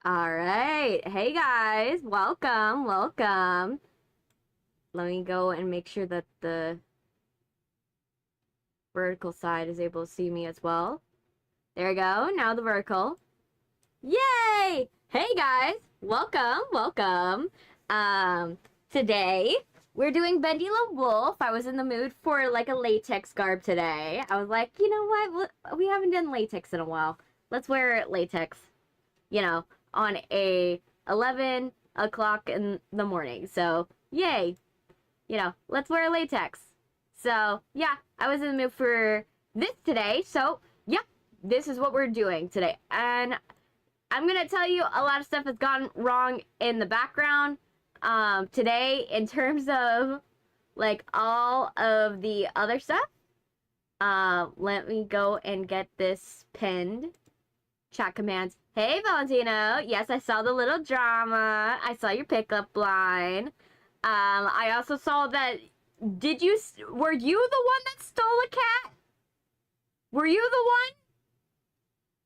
All right. Hey guys, welcome, welcome. Let me go and make sure that the vertical side is able to see me as well. There we go. Now the vertical. Yay! Hey guys, welcome, welcome. Today we're doing Bendy the Wolf. I was in the mood for like a latex garb today. I was like, you know what? We haven't done latex in a while. Let's wear latex, you know, on a 11 o'clock in the morning. So, yay. You know, let's wear latex. So, yeah, I was in the mood for this today. So, yeah, this is what we're doing today. And I'm going to tell you a lot of stuff has gone wrong in the background today in terms of, like, all of the other stuff. Let me go and get this pinned. Chat commands. Hey, Valentino. Yes, I saw the little drama. I saw your pickup line. I also saw that... were you the one that stole a cat? Were you the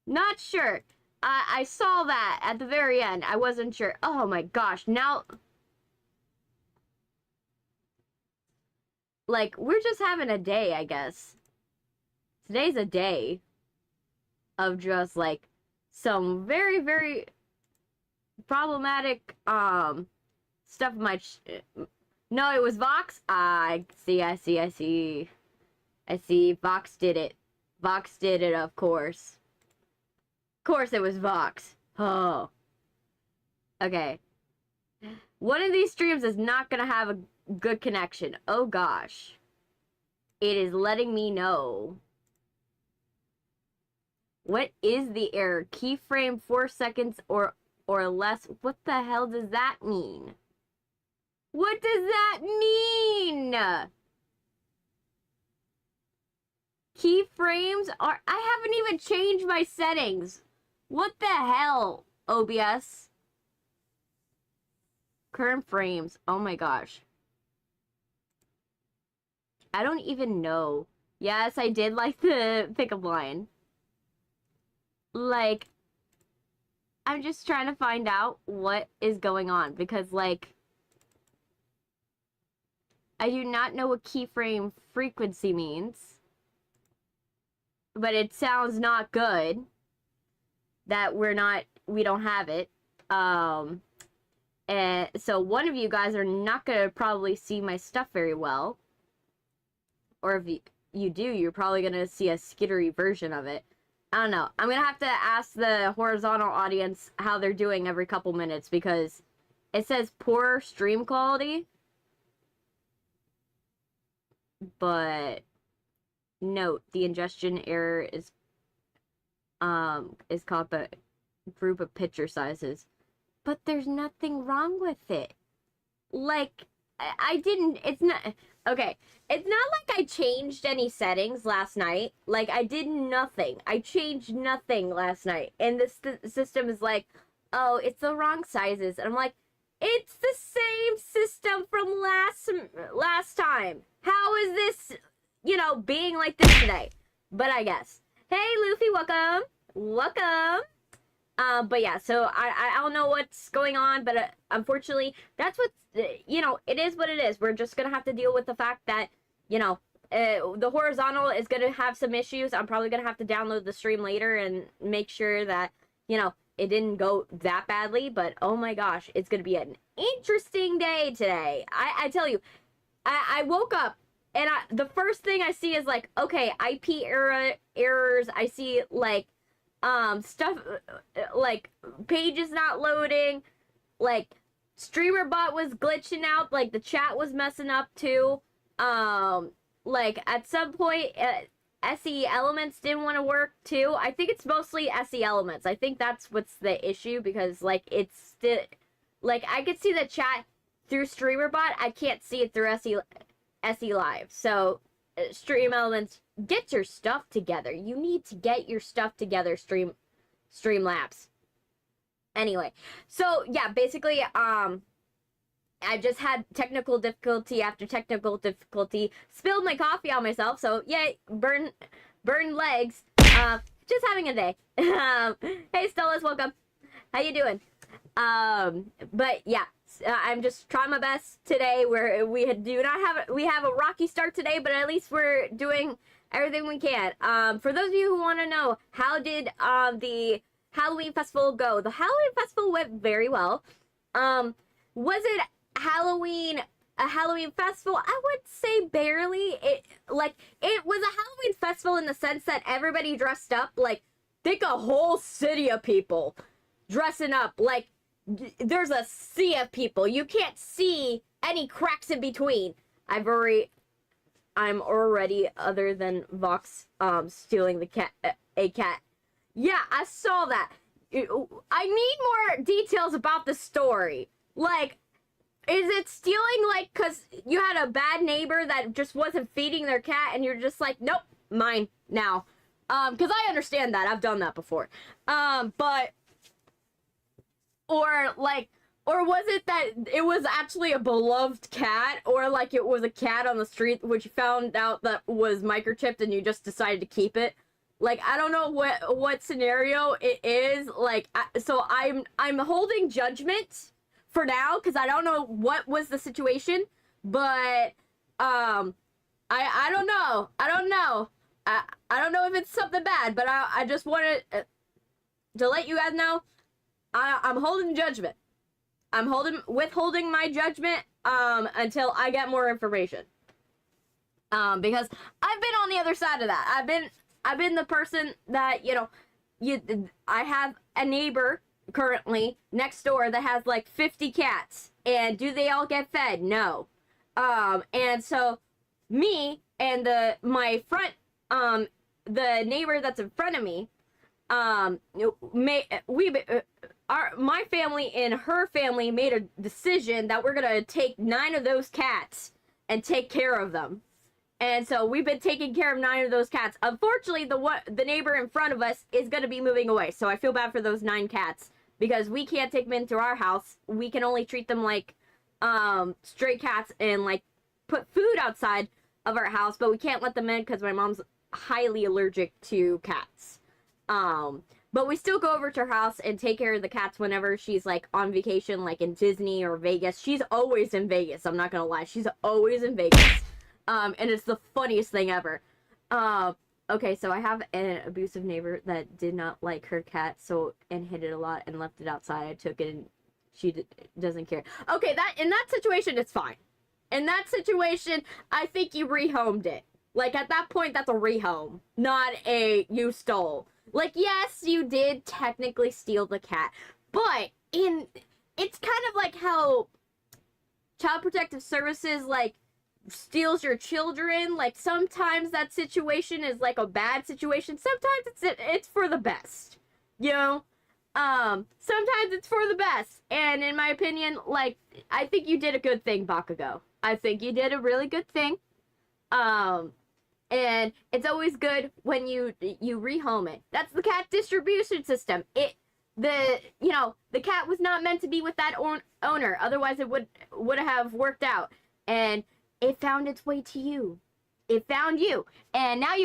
one? Not sure. I saw that at the very end. I wasn't sure. Oh my gosh. Now... like, we're just having a day, I guess. Today's a day of just, like, some very, very problematic, stuff no, it was Vox? I see. Vox did it. Vox did it, of course. Of course it was Vox. Oh. Okay. One of these streams is not gonna have a good connection. Oh gosh. It is letting me know. What is the error? Keyframe 4 seconds or less. What the hell does that mean? What does that mean? Keyframes are... I haven't even changed my settings. What the hell, OBS? Current frames. Oh my gosh. I don't even know. Yes, I did like the pickup line. Like, I'm just trying to find out what is going on because, like, I do not know what keyframe frequency means, but it sounds not good that we don't have it. And so one of you guys are not gonna probably see my stuff very well, or if you do, you're probably gonna see a skittery version of it. I don't know. I'm gonna have to ask the horizontal audience how they're doing every couple minutes because it says poor stream quality. But note the ingestion error is called a group of picture sizes. But there's nothing wrong with it. Like it's not okay. It's not like I changed any settings last night. Like, I did nothing. I changed nothing last night. And this system is like, oh, it's the wrong sizes. And I'm like, it's the same system from last time. How is this, you know, being like this today? But I guess. Hey, Luffy, welcome. Welcome. But yeah, so I don't know what's going on, but unfortunately, that's what's, you know, it is what it is. We're just gonna have to deal with the fact that, you know, the horizontal is gonna have some issues. I'm probably gonna have to download the stream later and make sure that, you know, it didn't go that badly. But oh my gosh, it's gonna be an interesting day today. I tell you, I woke up and the first thing I see is like, okay, IP errors. I see like stuff like pages not loading, like streamer bot was glitching out, like the chat was messing up too. Like at some point SE elements didn't want to work too. I think it's mostly SE elements. I think that's what's the issue because like it's still like I could see the chat through streamer bot. I can't see it through SE live. So stream elements, get your stuff together. You need to get your stuff together, Streamlabs. Anyway, so yeah, basically I just had technical difficulty after technical difficulty, spilled my coffee on myself, so yay, burn legs. Just having a day. Hey Stellas, welcome. How you doing? But yeah, I'm just trying my best today. We have a rocky start today, but at least we're doing everything we can. For those of you who want to know, how did the Halloween festival go? The Halloween festival went very well. Was it a Halloween festival? I would say barely. It was a Halloween festival in the sense that everybody dressed up. Like, think a whole city of people dressing up. Like, there's a sea of people. You can't see any cracks in between. I'm already, other than Vox stealing a cat. Yeah, I saw that. I need more details about the story. Like, is it stealing, like, because you had a bad neighbor that just wasn't feeding their cat and you're just like, nope, mine now. Because I understand that. I've done that before. Or was it that it was actually a beloved cat, or like it was a cat on the street which you found out that was microchipped and you just decided to keep it? Like, I don't know what scenario it is. Like, so I'm holding judgment for now because I don't know what was the situation, but I don't know. I don't know if it's something bad, but I just wanted to let you guys know I'm holding judgment. I'm withholding my judgment until I get more information. Because I've been on the other side of that. I've been the person that, I have a neighbor currently next door that has like 50 cats, and do they all get fed? No. And so me and the neighbor that's in front of me, my family and her family made a decision that we're gonna take 9 of those cats and take care of them. And so we've been taking care of 9 of those cats. Unfortunately, the neighbor in front of us is gonna be moving away, so I feel bad for those 9 cats because we can't take them into our house. We can only treat them like stray cats and like put food outside of our house, but we can't let them in because my mom's highly allergic to cats. But we still go over to her house and take care of the cats whenever she's like on vacation, like in Disney or Vegas. She's always in Vegas. I'm not gonna lie. She's always in Vegas. And it's the funniest thing ever. Okay, so I have an abusive neighbor that did not like her cat, and hit it a lot and left it outside. I took it and she doesn't care. Okay, in that situation, it's fine. In that situation, I think you rehomed it. Like, at that point, that's a rehome, not a you stole. Like, yes, you did technically steal the cat, but it's kind of like how Child Protective Services, like, steals your children. Like, sometimes that situation is, like, a bad situation. Sometimes it's for the best, sometimes it's for the best. And in my opinion, like, I think you did a good thing, Bakugo. I think you did a really good thing. And it's always good when you rehome it. That's the cat distribution system. The cat was not meant to be with that owner. Otherwise, it would have worked out. And it found its way to you. It found you. And now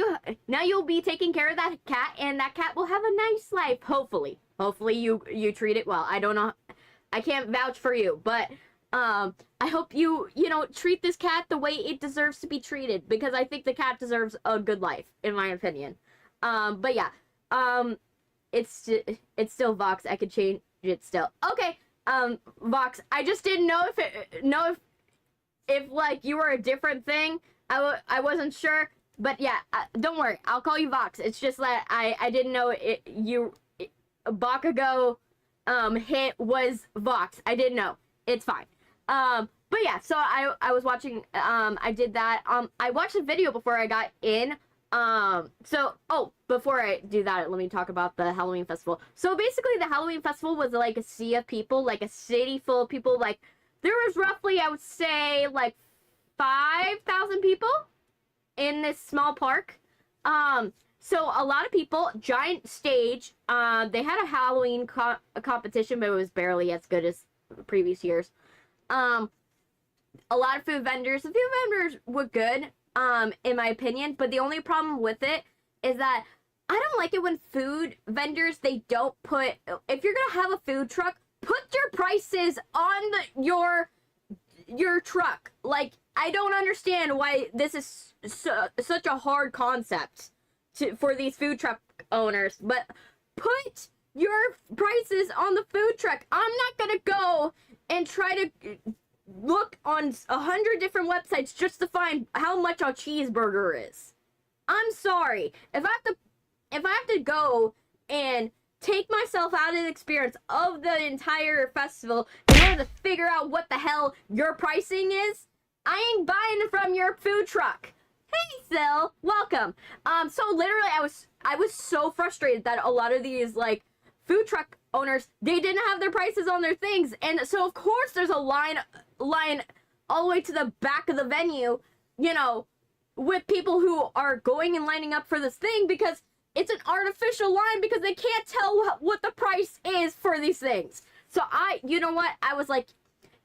you'll be taking care of that cat, and that cat will have a nice life. Hopefully you treat it well. I don't know. I can't vouch for you, but I hope you treat this cat the way it deserves to be treated, because I think the cat deserves a good life, in my opinion. But yeah, it's still Vox. I could change it still. Okay, Vox. I just didn't know if like you were a different thing. I wasn't sure, but yeah, don't worry. I'll call you Vox. It's just that I didn't know Bakugo hit was Vox. I didn't know. It's fine. But yeah, so I was watching, I did that. I watched a video before I got in. Before I do that, let me talk about the Halloween festival. So basically the Halloween festival was like a sea of people, like a city full of people. Like, there was roughly, I would say, like 5,000 people in this small park. So a lot of people, giant stage. They had a Halloween competition, but it was barely as good as previous years. A lot of food vendors. The food vendors were good, in my opinion, but the only problem with it is that I don't like it when food vendors, they don't put, if you're gonna have a food truck, put your prices on your truck. Like, I don't understand why this is such a hard concept for these food truck owners, but put your prices on the food truck. I'm not gonna go and try to look on 100 different websites just to find how much a cheeseburger is. I'm sorry. If I have to go and take myself out of the experience of the entire festival in order to figure out what the hell your pricing is, I ain't buying from your food truck. Hey, Sil, welcome. So literally, I was so frustrated that a lot of these like food truck owners, they didn't have their prices on their things, and so of course there's a line all the way to the back of the venue, you know, with people who are going and lining up for this thing because it's an artificial line because they can't tell what the price is for these things. So you know what? I was like,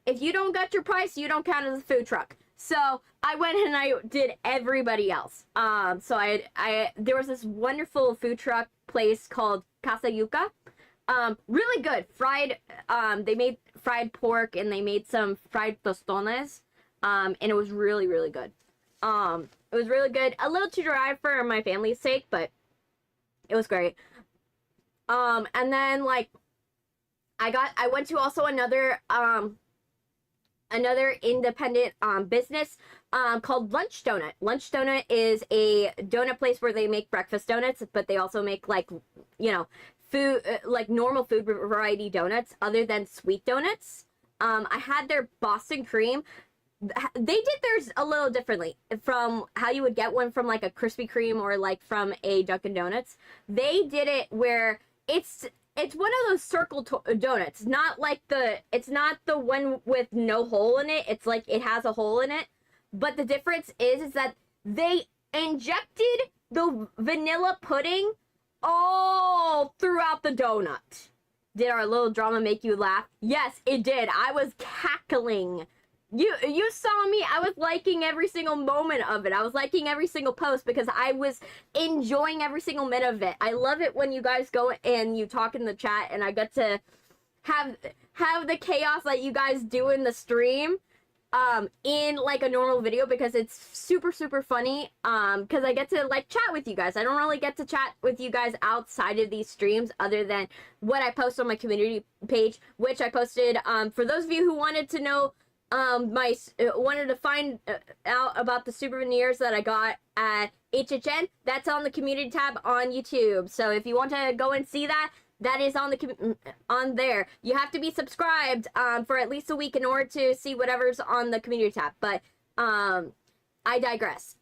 if you don't got your price, you don't count as a food truck. So I went and I did everybody else. So there was this wonderful food truck place called Casa Yuca. Really good. They made fried pork and they made some fried tostones. And it was really, really good. It was really good. A little too dry for my family's sake, but it was great. And then like I went to also another independent business called Lunch Donut. Lunch Donut is a donut place where they make breakfast donuts, but they also make like, you know, food like normal food variety donuts other than sweet donuts. I had their Boston cream. They did theirs a little differently from how you would get one from like a Krispy Kreme or like from a Dunkin' Donuts. They did it where it's one of those circle donuts. It's not the one with no hole in it. It's like it has a hole in it. But the difference is that they injected the vanilla pudding all throughout the donut. Did our little drama make you laugh? Yes, it did. I was cackling. You saw me. I was liking every single moment of it. I was liking every single post because I was enjoying every single minute of it. I love it when you guys go and you talk in the chat and I get to have the chaos that you guys do in the stream in like a normal video because it's super, super funny because I get to like chat with you guys. I don't really get to chat with you guys outside of these streams other than what I post on my community page, which I posted for those of you who wanted to know wanted to find out about the souvenirs that I got at HHN. That's on the community tab on YouTube. So if you want to go and see that, that is on there. You have to be subscribed for at least a week in order to see whatever's on the community tab. But I digress.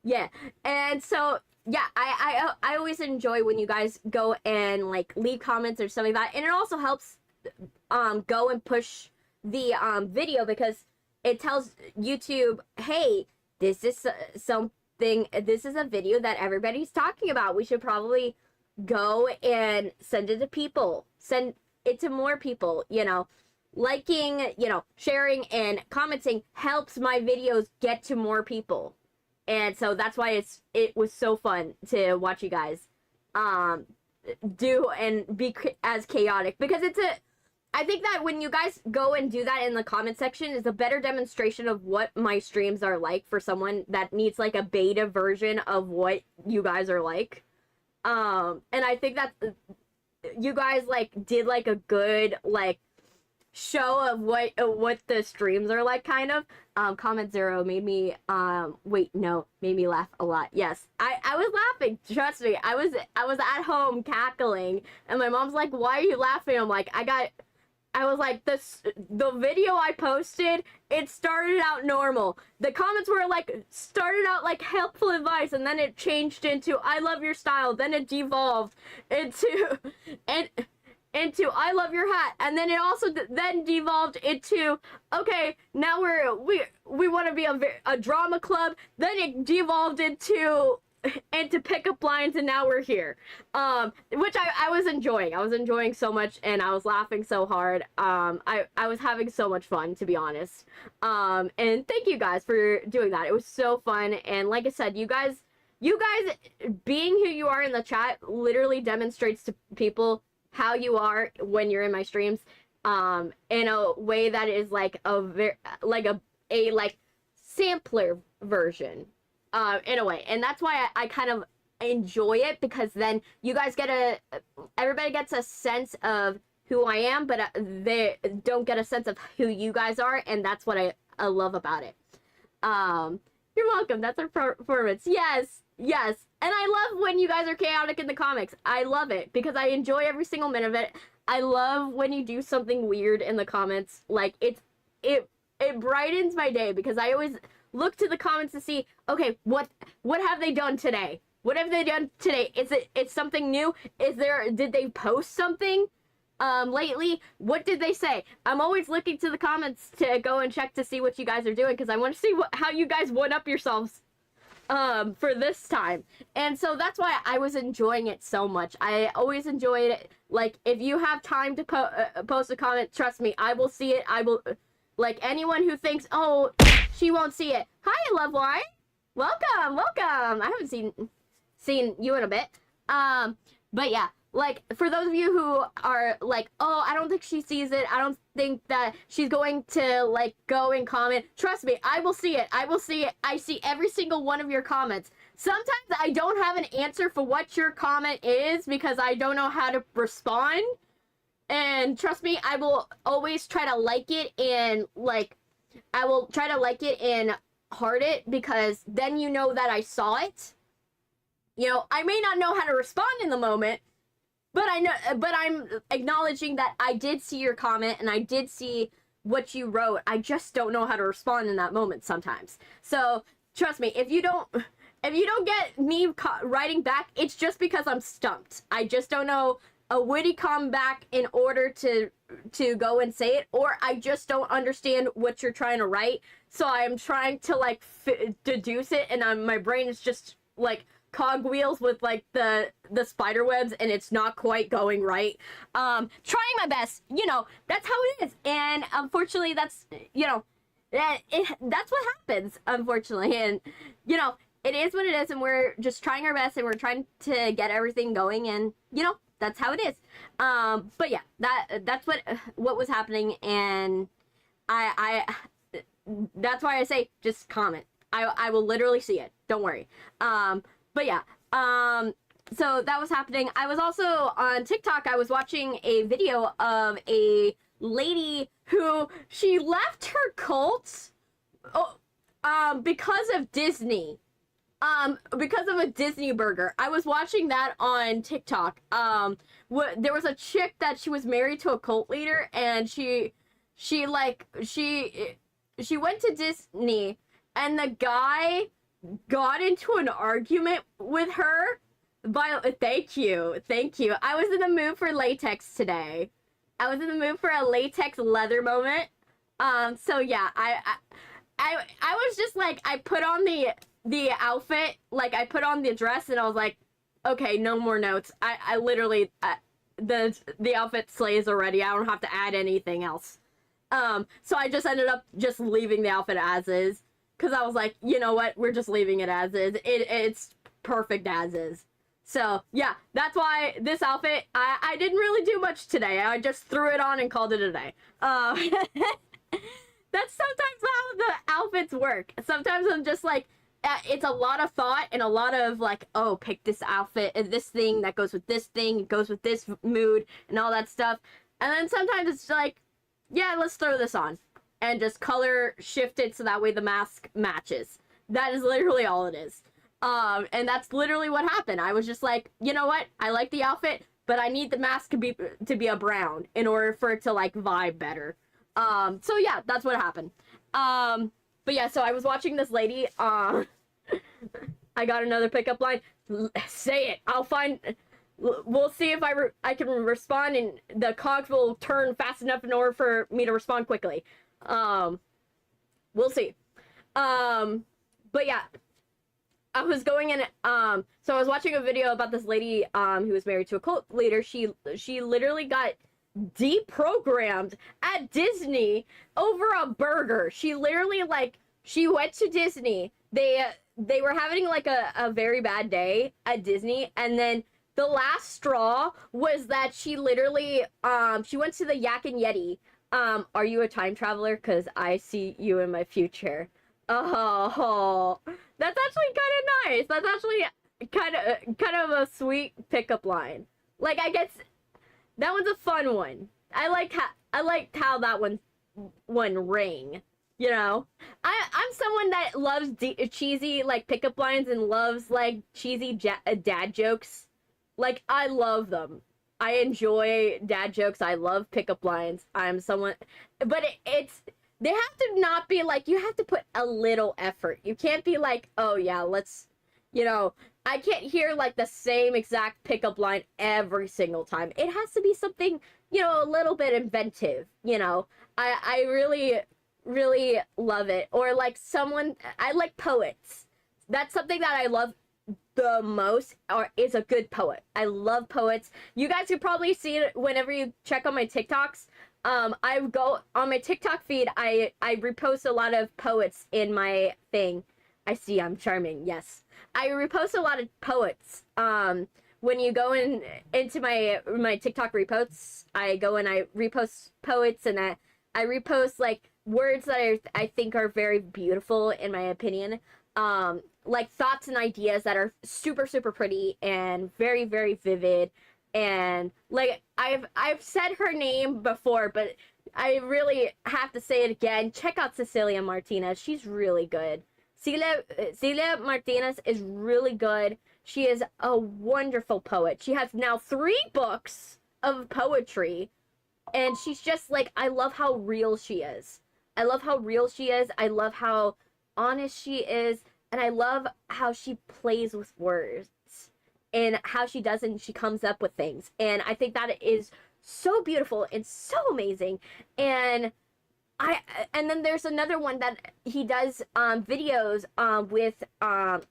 Yeah, and so yeah, I always enjoy when you guys go and like leave comments or something like that, and it also helps go and push the video because it tells YouTube, hey, this is this is a video that everybody's talking about. We should probably go and send it to people, send it to more people, you know. Liking, you know, sharing and commenting helps my videos get to more people. And so that's why it was so fun to watch you guys do and be as chaotic because I think that when you guys go and do that in the comment section is a better demonstration of what my streams are like for someone that needs like a beta version of what you guys are like. And I think that you guys like did like a good like show of what the streams are like kind of. Comment 0 made me made me laugh a lot. Yes. I was laughing, trust me. I was at home cackling and my mom's like, "Why are you laughing?" I'm like, I was like, the video I posted, it started out normal. The comments were like, started out like helpful advice, and then it changed into, I love your style. Then it devolved into, into I love your hat. And then it also then devolved into, okay, now we want to be a drama club. Then it devolved into pickup lines, and now we're here, which I was enjoying. I was enjoying so much, and I was laughing so hard. I was having so much fun, to be honest. And thank you guys for doing that. It was so fun, and like I said, you guys being who you are in the chat literally demonstrates to people how you are when you're in my streams, in a way that is like a like sampler version, in a way. And that's why I kind of enjoy it, because then you guys everybody gets a sense of who I am, but they don't get a sense of who you guys are, and that's what I love about it. You're welcome. That's our performance. Yes, yes. And I love when you guys are chaotic in the comics. I love it because I enjoy every single minute of it. I love when you do something weird in the comments. Like, it brightens my day, because I always look to the comments to see, okay, what have they done today? What have they done today? It's something new? Did they post something lately? What did they say? I'm always looking to the comments to go and check to see what you guys are doing, because I want to see how you guys one up yourselves for this time. And so that's why I was enjoying it so much. I always enjoyed it. Like, if you have time to post a comment, trust me, I will see it. I will, like, anyone who thinks, oh, she won't see it. Hi, Loveline. Welcome, welcome. I haven't seen you in a bit. But yeah, like, for those of you who are like, oh, I don't think she sees it, I don't think that she's going to, like, go and comment, trust me, I will see it. I will see it. I see every single one of your comments. Sometimes I don't have an answer for what your comment is, because I don't know how to respond. And trust me, I will always try to like it, and, like, I will try to like it and heart it, because then you know that I saw it. You know, I may not know how to respond in the moment, but I'm acknowledging that I did see your comment and I did see what you wrote. I just don't know how to respond in that moment sometimes. So trust me, if you don't get me writing back, it's just because I'm stumped. I just don't know a witty comeback in order to go and say it, or I just don't understand what you're trying to write. So I'm trying to, like, deduce it, and my brain is just like cogwheels with, like, the spider webs, and it's not quite going right. Trying my best, you know, that's how it is. And unfortunately, that's, you know, that's what happens, unfortunately. And, you know, it is what it is, and we're just trying our best, and we're trying to get everything going, and, you know, that's how it is. But yeah, that's what was happening, and I that's why I say, just comment. I will literally see it. Don't worry. But yeah, so that was happening. I was also on TikTok. I was watching a video of a lady who, she left her cult, because of Disney. Because of a Disney burger. I was watching that on TikTok. There was a chick that she was married to a cult leader, and she went to Disney, and the guy got into an argument with her. Thank you. I was in the mood for latex today. I was in the mood for a latex leather moment. So yeah, I was just like, I put on the outfit, like, I put on the dress, and I was like, okay, no more notes. I literally, the outfit slays already. I don't have to add anything else. So I just ended up just leaving the outfit as is, because I was like, you know what, we're just leaving it as is. It's perfect as is. So yeah, that's why this outfit, I didn't really do much today. I just threw it on and called it a day. That's sometimes how the outfits work. Sometimes I'm just like, it's a lot of thought and a lot of, like, oh, pick this outfit and this thing that goes with this thing, goes with this mood and all that stuff. And then sometimes it's like, yeah, let's throw this on and just color shift it so that way the mask matches. That is literally all it is. And that's literally what happened. I was just like, you know what? I like the outfit, but I need the mask to be a brown in order for it to, like, vibe better. So yeah, that's what happened. But yeah, so I was watching this lady, I got another pickup line. Say it. We'll see if I can respond, and the cogs will turn fast enough in order for me to respond quickly. We'll see. But yeah, I was going in, so I was watching a video about this lady, who was married to a cult leader. She literally got deprogrammed at Disney over a burger. She literally, like, she went to Disney. They were having, like, a very bad day at Disney, and then the last straw was that she literally, she went to the Yak and Yeti. Are you a time traveler? Because I see you in my future. Oh, that's actually kind of nice. That's actually kind of a sweet pickup line. Like, I guess that one's a fun one. I liked how that one rang. You know, I'm someone that loves cheesy like pickup lines and loves like cheesy dad jokes. Like, I love them. I enjoy dad jokes. I love pickup lines. I'm someone, but it's they have to not be like, you have to put a little effort. You can't be like, oh yeah, let's, you know, I can't hear like the same exact pickup line every single time. It has to be something, you know, a little bit inventive, you know. I really, really love it. Or like I like poets. That's something that I love the most, or is a good poet. I love poets. You guys could probably see it whenever you check on my TikToks. I go on my TikTok feed, I repost a lot of poets in my thing. I see I'm charming, yes. I repost a lot of poets. When you go into my TikTok reposts, I go and I repost poets, and I repost like words that I think are very beautiful in my opinion. Like thoughts and ideas that are super, super pretty and very, very vivid. And like I've said her name before, but I really have to say it again. Check out Cecilia Martinez. She's really good. Celia Martinez is really good. She is a wonderful poet. She has now 3 books of poetry, and she's just like, I love how real she is. I love how real she is. I love how honest she is, and I love how she plays with words and how she does it, and she comes up with things. And I think that is so beautiful and so amazing. And then there's another one that he does videos with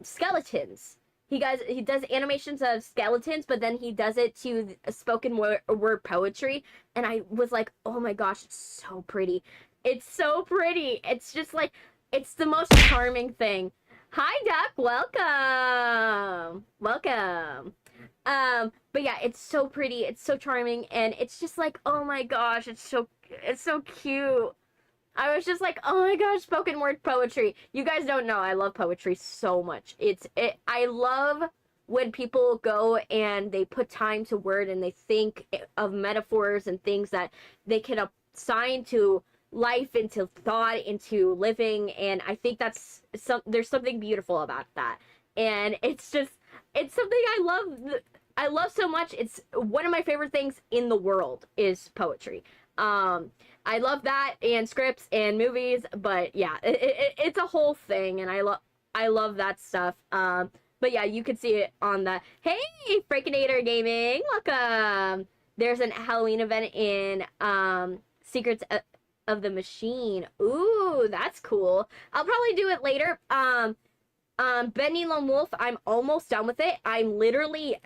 skeletons. He does animations of skeletons, but then he does it to spoken word poetry. And I was like, oh my gosh, it's so pretty. It's so pretty. It's just like, it's the most charming thing. Hi, Duck. Welcome. Welcome. But yeah, it's so pretty. It's so charming. And it's just like, oh my gosh, it's so cute. I was just like, oh my gosh, spoken word poetry. You guys don't know, I love poetry so much. I love when people go and they put time to word and they think of metaphors and things that they can assign to life, into thought, into living. And I think there's something beautiful about that. And it's something I love so much. It's one of my favorite things in the world is poetry. I love that, and scripts and movies, but yeah, it's a whole thing, and I love that stuff. But yeah, you can see it on the, hey, Freakinator Gaming, welcome. There's an Halloween event in Secrets of the Machine. Ooh, that's cool. I'll probably do it later. Bendy Lone Wolf, I'm almost done with it. I'm literally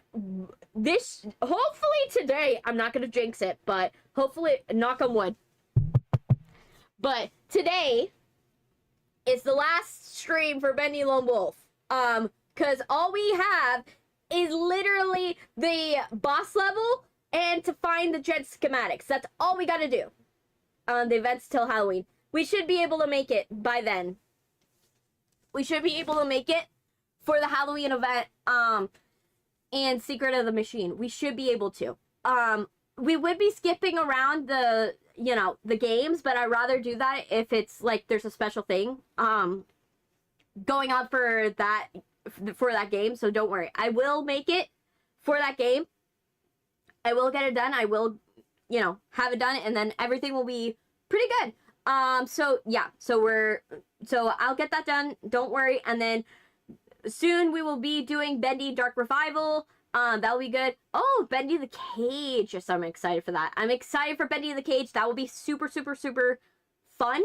hopefully today, I'm not gonna jinx it, but hopefully, knock on wood. But today is the last stream for Bendy Lone Wolf. Because all we have is literally the boss level and to find the Dread Schematics. That's all we gotta do. The event's till Halloween. We should be able to make it by then. We should be able to make it for the Halloween event, and Secret of the Machine. We should be able to. We would be skipping around the games, but I'd rather do that if it's like there's a special thing going on for that game. So don't worry, I will make it for that game. I will get it done. I will, have it done, and then everything will be pretty good. So yeah, so I'll get that done. Don't worry, and then soon we will be doing Bendy Dark Revival. That'll be good. Oh, Bendy the Cage. Yes, I'm excited for that. I'm excited for Bendy the Cage. That will be super, super, super fun.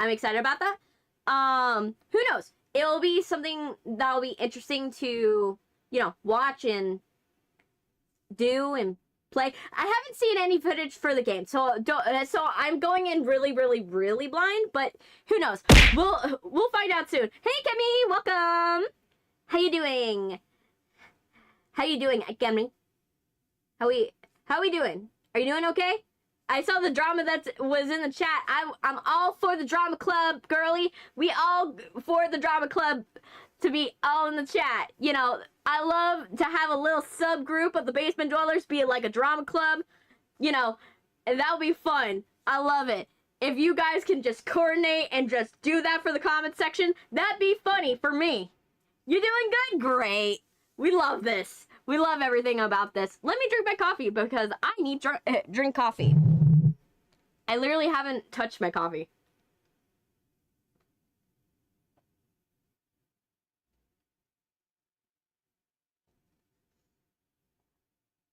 I'm excited about that. Who knows? It'll be something that'll be interesting to, watch and do and play. I haven't seen any footage for the game, so I'm going in really, really, really blind, but who knows? We'll find out soon. Hey, Kemi, welcome. How you doing? How you doing, Kemi? How we doing? Are you doing okay? I saw the drama that was in the chat. I'm all for the drama club, girly. We all for the drama club to be all in the chat. You know, I love to have a little subgroup of the basement dwellers be like a drama club. You know, and that would be fun. I love it. If you guys can just coordinate and just do that for the comment section, that'd be funny for me. You doing good? Great. We love this. We love everything about this. Let me drink my coffee because I need drink coffee. I literally haven't touched my coffee.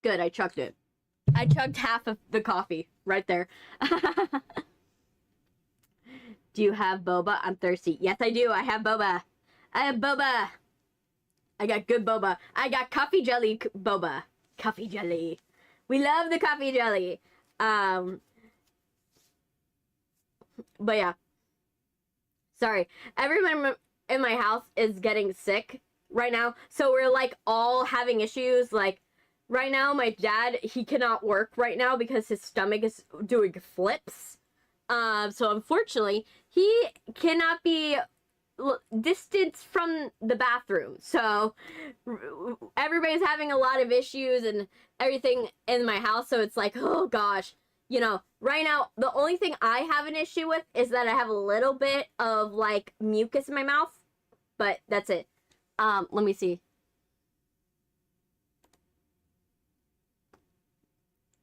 Good, I chugged it. I chugged half of the coffee right there. Do you have boba? I'm thirsty. Yes, I do. I have boba. I have boba. I got good boba. I got coffee jelly boba. Coffee jelly. We love the coffee jelly. But yeah. Sorry. Everyone in my house is getting sick right now. So we're like all having issues. Like right now, my dad, he cannot work right now because his stomach is doing flips. So unfortunately, he cannot be distance from the bathroom. So everybody's having a lot of issues and everything in my house. So it's like, oh gosh, you know, right now, the only thing I have an issue with is that I have a little bit of like mucus in my mouth, but that's it. Let me see.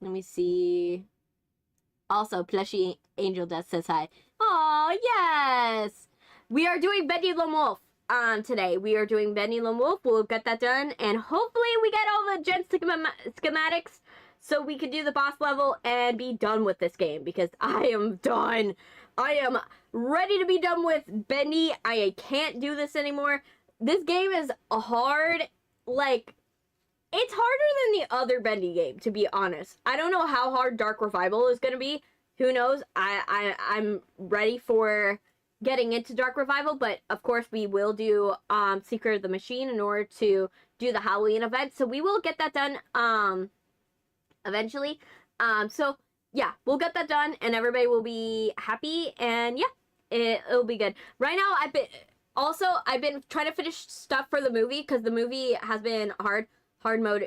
Let me see. Also, Plushy Angel Death says hi. Oh yes! We are doing Bendy Lone Wolf today. We are doing Bendy Lone Wolf. We'll get that done. And hopefully we get all the gen schematics so we can do the boss level and be done with this game. Because I am done. I am ready to be done with Bendy. I can't do this anymore. This game is hard. Like, it's harder than the other Bendy game, to be honest. I don't know how hard Dark Revival is going to be. Who knows? I'm ready for getting into Dark Revival, but of course we will do Secret of the Machine in order to do the Halloween event. So we will get that done eventually. So yeah, we'll get that done and everybody will be happy and yeah, it'll be good. Right now I've been trying to finish stuff for the movie because the movie has been hard. Hard mode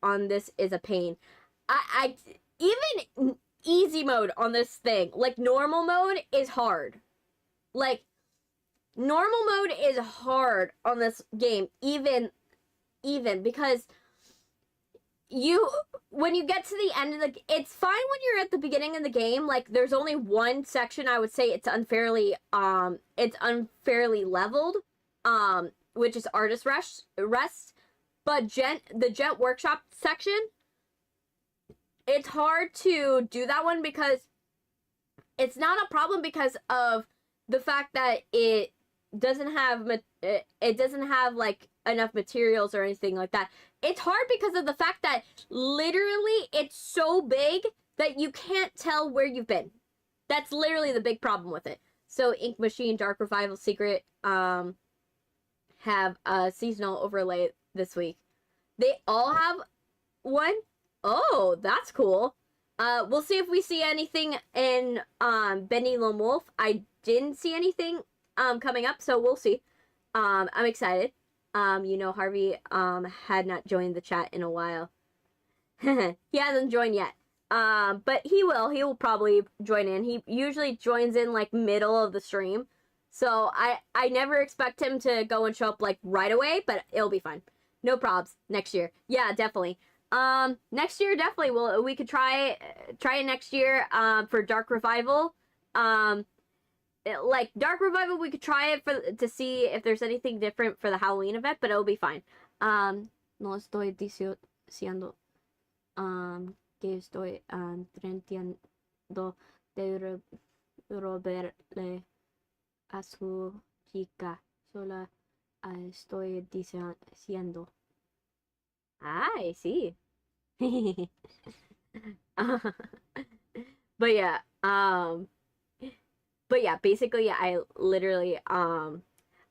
on this is a pain. I even easy mode on this thing, like normal mode is hard. Like normal mode is hard on this game, even because when you get to the end of it's fine when you're at the beginning of the game. Like there's only one section I would say it's unfairly leveled, which is artist rest. But the Gent Workshop section, it's hard to do that one because it's not a problem because of the fact that it doesn't have like enough materials or anything like that. It's hard because of the fact that literally it's so big that you can't tell where you've been. That's literally the big problem with it. So Ink Machine, Dark Revival, Secret have a seasonal overlay this week. They all have one. Oh, that's cool. We'll see if we see anything in Bendy Lone Wolf. I didn't see anything coming up, so we'll see. I'm excited. You know, Harvey had not joined the chat in a while. He hasn't joined yet. But he will. He will probably join in. He usually joins in like middle of the stream. So I never expect him to go and show up like right away, but it'll be fine. No probs. Next year. Yeah, definitely. Next year definitely we could try it next year for Dark Revival. Like Dark Revival we could try it to see if there's anything different for the Halloween event, but it'll be fine. No estoy diciendo que estoy tratando de robarle a su chica. Sola estoy diciendo. I see. But yeah, basically I literally I'm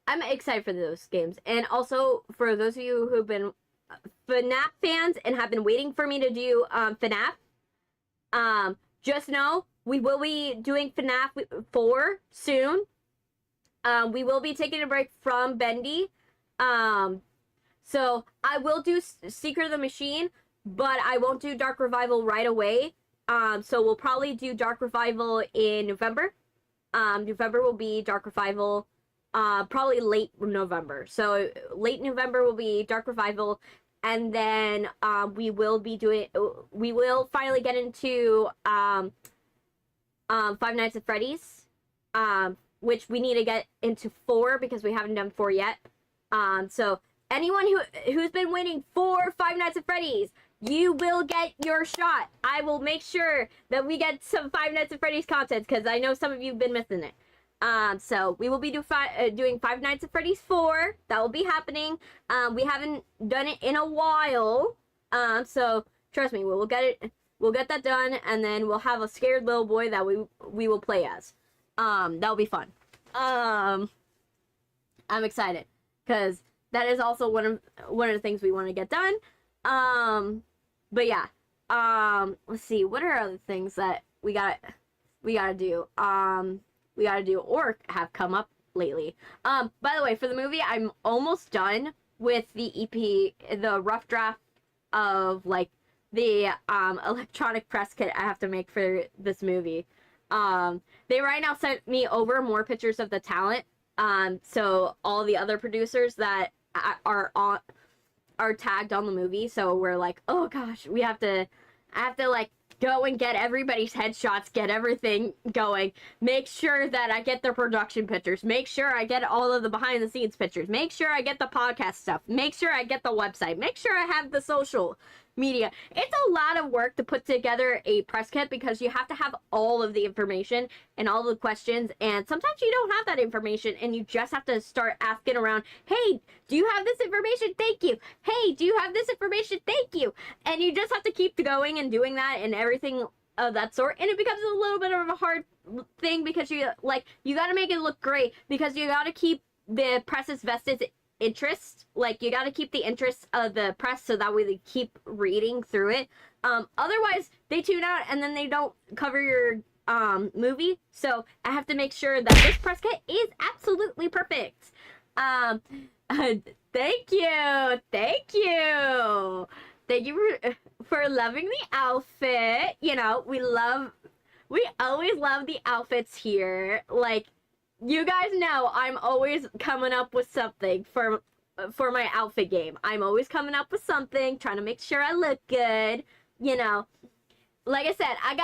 excited for those games. And also for those of you who've been FNAF fans and have been waiting for me to do FNAF, just know we will be doing FNAF 4 soon. We will be taking a break from Bendy. So I will do Secret of the Machine, but I won't do Dark Revival right away. So we'll probably do Dark Revival in November. November will be Dark Revival, probably late November. So late November will be Dark Revival, and then we will finally get into Five Nights at Freddy's, which we need to get into 4 because we haven't done 4 yet. So anyone who's been waiting for Five Nights at Freddy's, you will get your shot. I will make sure that we get some Five Nights at Freddy's content because I know some of you have been missing it. So we will be doing Five Nights at Freddy's 4. That will be happening. We haven't done it in a while. So trust me, we'll get it. We'll get that done, and then we'll have a scared little boy that we will play as. That'll be fun. I'm excited because that is also one of the things we want to get done. But yeah, let's see, what are other things that we gotta do? We gotta do or have come up lately. By the way, for the movie, I'm almost done with the EP, the rough draft of like the electronic press kit I have to make for this movie. They right now sent me over more pictures of the talent. So all the other producers that are tagged on the movie, so we're like, oh gosh, I have to like go and get everybody's headshots, get everything going, make sure that I get their production pictures, make sure I get all of the behind the scenes pictures, make sure I get the podcast stuff, make sure I get the website, make sure I have the social media. It's a lot of work to put together a press kit because you have to have all of the information and all the questions, and sometimes you don't have that information and you just have to start asking around. Hey, do you have this information? Thank you. Hey, do you have this information? Thank you. And you just have to keep going and doing that and everything of that sort, and it becomes a little bit of a hard thing because you got to make it look great because you got to keep the press's vested interest. Like, you got to keep the interest of the press so that way they keep reading through it. Otherwise they tune out and then they don't cover your movie. So I have to make sure that this press kit is absolutely perfect. Thank you for loving the outfit. You know, we always love the outfits here. Like, you guys know I'm always coming up with something for my outfit game. I'm always coming up with something, trying to make sure I look good. You know, like I said, I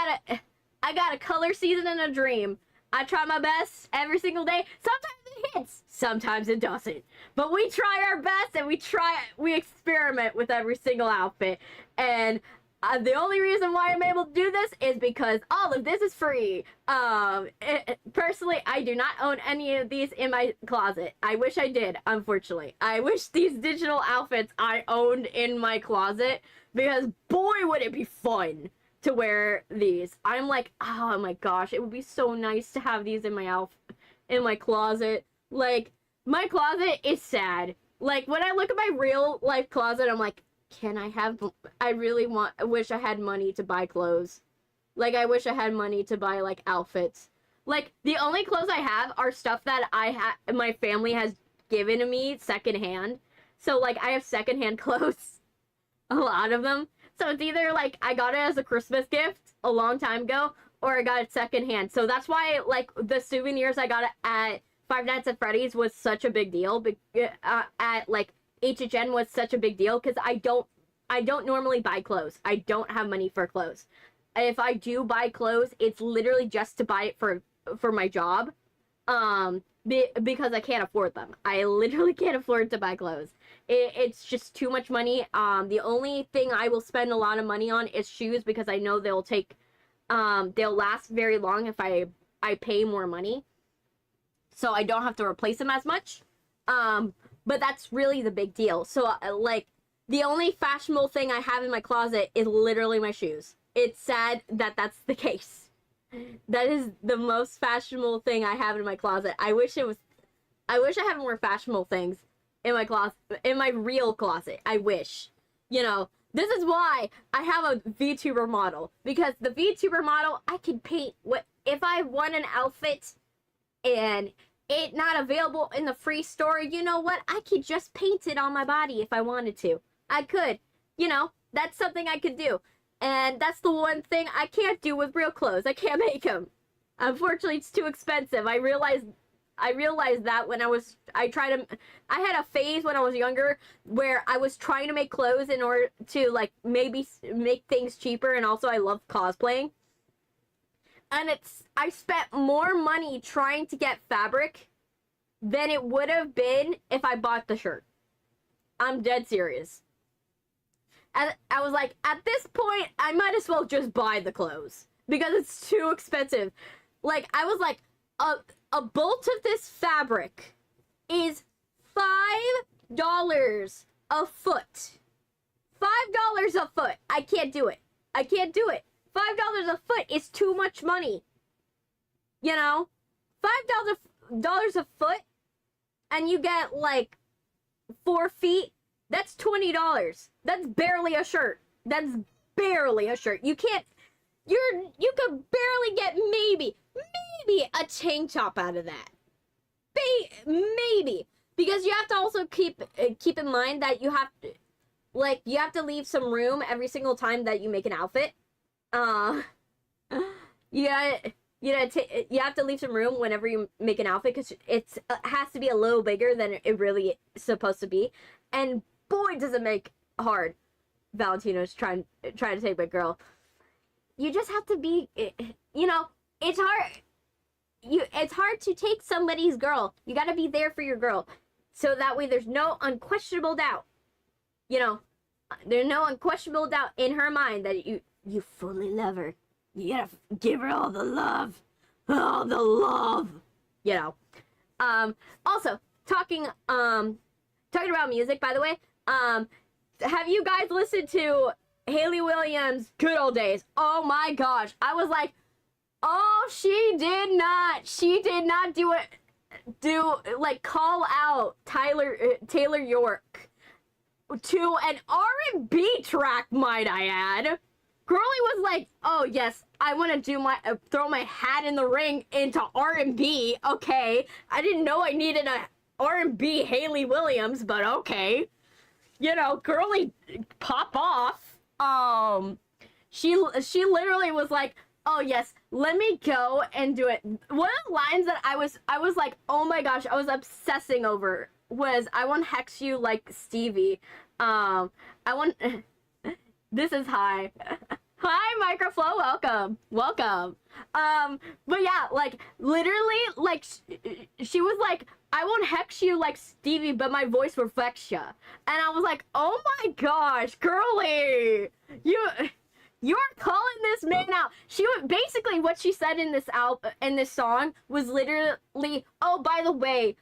got a color season and a dream. I try my best every single day. Sometimes it hits, sometimes it doesn't. But we try our best and we experiment with every single outfit. And the only reason why I'm able to do this is because all of this is free. Personally, I do not own any of these in my closet. I wish I did, unfortunately. I wish these digital outfits I owned in my closet, because boy, would it be fun to wear these. I'm like, oh my gosh, it would be so nice to have these in my closet. Like, my closet is sad. Like, when I look at my real life closet, I'm like, I wish I had money to buy clothes. Like, I wish I had money to buy, like, outfits. Like, the only clothes I have are stuff that my family has given to me secondhand. So, like, I have secondhand clothes. A lot of them. So it's either, like, I got it as a Christmas gift a long time ago, or I got it secondhand. So that's why, like, the souvenirs I got at Five Nights at Freddy's was such a big deal. At, like, HHN was such a big deal because I don't normally buy clothes. I don't have money for clothes. If I do buy clothes, it's literally just to buy it for my job, because I can't afford them. I literally can't afford to buy clothes. It's just too much money. The only thing I will spend a lot of money on is shoes, because I know they'll last very long if I pay more money, so I don't have to replace them as much. But that's really the big deal. So, like, the only fashionable thing I have in my closet is literally my shoes. It's sad that that's the case. That is the most fashionable thing I have in my closet. I wish I had more fashionable things. in my closet, in my real closet. I wish. You know, this is why I have a VTuber model, because the VTuber model, I can paint what if I want an outfit and it not available in the free store. You know what? I could just paint it on my body if I wanted to. I could. You know, that's something I could do. And that's the one thing I can't do with real clothes. I can't make them. Unfortunately, it's too expensive. I realized that when I had a phase when I was younger where I was trying to make clothes in order to, like, maybe make things cheaper, and also I love cosplaying. And I spent more money trying to get fabric than it would have been if I bought the shirt. I'm dead serious. And I was like, at this point, I might as well just buy the clothes because it's too expensive. Like, I was like, a bolt of this fabric is $5 a foot. $5 a foot. I can't do it. I can't do it. $5 a foot is too much money. You know? $5 a foot, and you get, like, 4 feet. That's $20. That's barely a shirt. That's barely a shirt. You could barely get maybe a tank top out of that. Maybe. Because you have to also keep in mind that you have to leave some room every single time that you make an outfit. You have to leave some room whenever you make an outfit, because it has to be a little bigger than it really is supposed to be. And boy, does it make hard. Valentino's trying to take my girl. You just have to be, you know, it's hard. It's hard to take somebody's girl. You gotta be there for your girl, so that way there's no unquestionable doubt. You know, there's no unquestionable doubt in her mind that you fully love her. You gotta give her all the love. You know. Also, talking about music, by the way, have you guys listened to Hayley Williams' Good Old Days? Oh my gosh. I was like, oh, she did not call out Taylor York to an R&B track, might I add. Girlie was like, oh yes, I want to throw my hat in the ring into R&B. Okay, I didn't know I needed a R&B Hayley Williams, but okay. You know, girlie pop off. She literally was like, oh yes, let me go and do it. One of the lines that I was like, oh my gosh, I was obsessing over was, I want to hex you like Stevie. This is high. Hi, Microflow, welcome. But yeah, like, literally, like, she was like, I won't hex you like Stevie, but my voice will vex ya. And I was like, oh my gosh, girlie, you're calling this man out. Basically what she said in this song was literally, oh, by the way,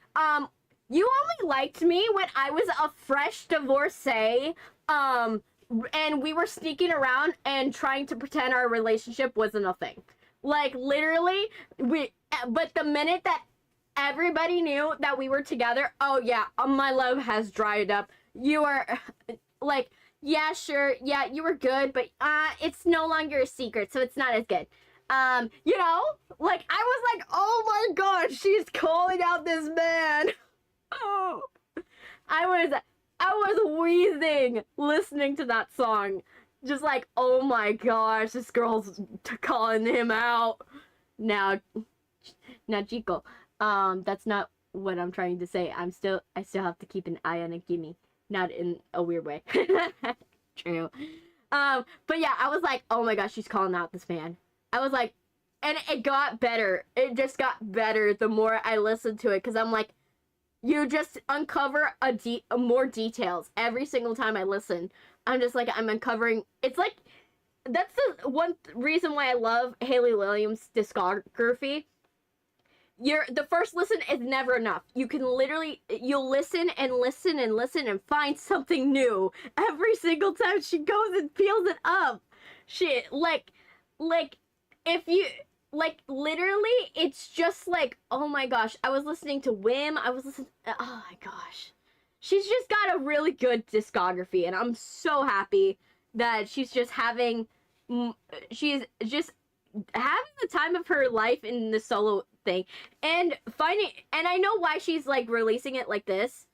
you only liked me when I was a fresh divorcee, and we were sneaking around and trying to pretend our relationship wasn't a thing. Like, literally, but the minute that everybody knew that we were together, oh yeah, my love has dried up. You are, like, yeah, sure, yeah, you were good, but it's no longer a secret, so it's not as good. You know, like, I was like, oh my god, she's calling out this man. Oh, I was wheezing listening to that song. Just like, oh my gosh, this girl's calling him out. Now, Chico, that's not what I'm trying to say. I still have to keep an eye on a gimme. Not in a weird way. True. But yeah, I was like, oh my gosh, she's calling out this man. I was like, and it got better. It just got better the more I listened to it, because I'm like, you just uncover more details every single time I listen. I'm just like, I'm uncovering. It's like, that's the one reason why I love Hayley Williams' discography. The first listen is never enough. You can literally, you'll listen and listen and listen and find something new every single time she goes and peels it up. She, like, if you, like, literally, it's just like, oh my gosh, I was listening to Wim, oh my gosh. she's just got a really good discography, and I'm so happy that she's just having the time of her life in the solo thing, and I know why she's like releasing it like this.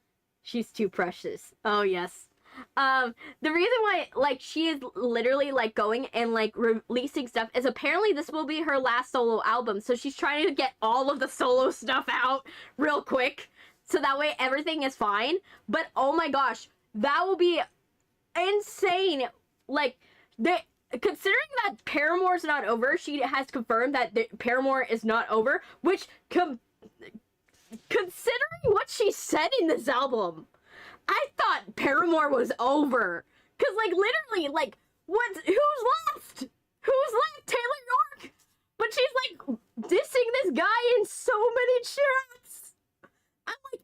She's too precious. Oh yes. The reason why like she is literally like going and like releasing stuff is apparently this will be her last solo album, so she's trying to get all of the solo stuff out real quick so that way everything is fine. But oh my gosh, that will be insane. Like, considering that Paramore's not over, she has confirmed that Paramore is not over, which considering what she said in this album, I thought Paramore was over. Cause like literally, like, who's left? Who's left? Taylor York. But she's like dissing this guy in so many chats. I'm like,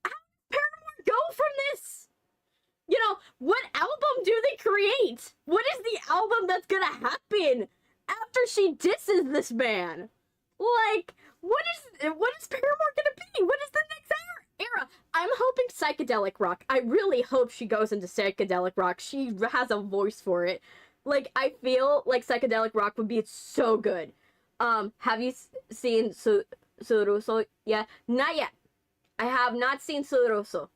how does Paramore go from this? You know, what album do they create? What is the album that's gonna happen after she disses this man? Like, what is Paramore gonna be? What is the next era? I'm hoping psychedelic rock. I really hope she goes into psychedelic rock. She has a voice for it. Like, I feel like psychedelic rock would be so good. Have you seen Suruso? Yeah, not yet. I have not seen Suruso,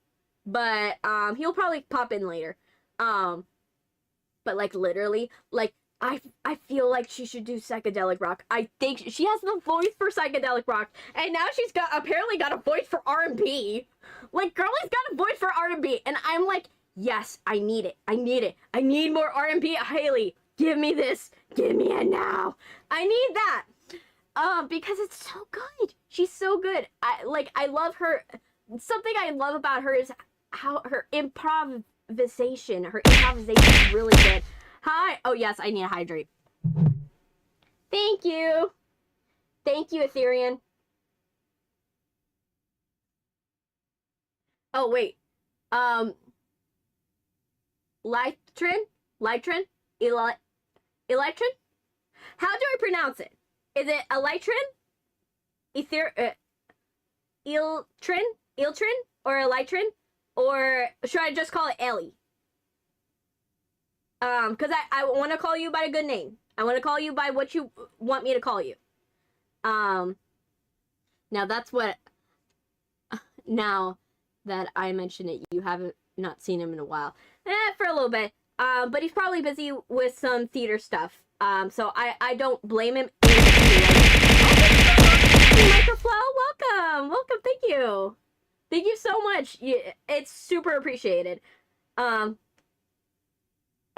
but he'll probably pop in later. But like literally, like I feel like she should do psychedelic rock. I think she has the voice for psychedelic rock, and now she's apparently got a voice for R&B. Like, girlie's got a voice for R&B, and I'm like, yes, I need it. I need it. I need more R&B. Haley, give me this. Give me it now. I need that. Because it's so good. She's so good. I love her. Something I love about her is how her improvisation is really good. Hi. Oh, yes, I need a hydrate. Thank you. Thank you, Ethereum. Oh, wait. Electrin? Electrin? How do I pronounce it? Is it Electrin? Electrin? Or Electrin? Or should I just call it Ellie? Because I want to call you by a good name. I want to call you by what you want me to call you. Now that's what... Now that I mentioned it, you haven't not seen him in a while. For a little bit. But he's probably busy with some theater stuff. So I don't blame him. Microflow, welcome! Welcome, thank you. Thank you so much. It's super appreciated.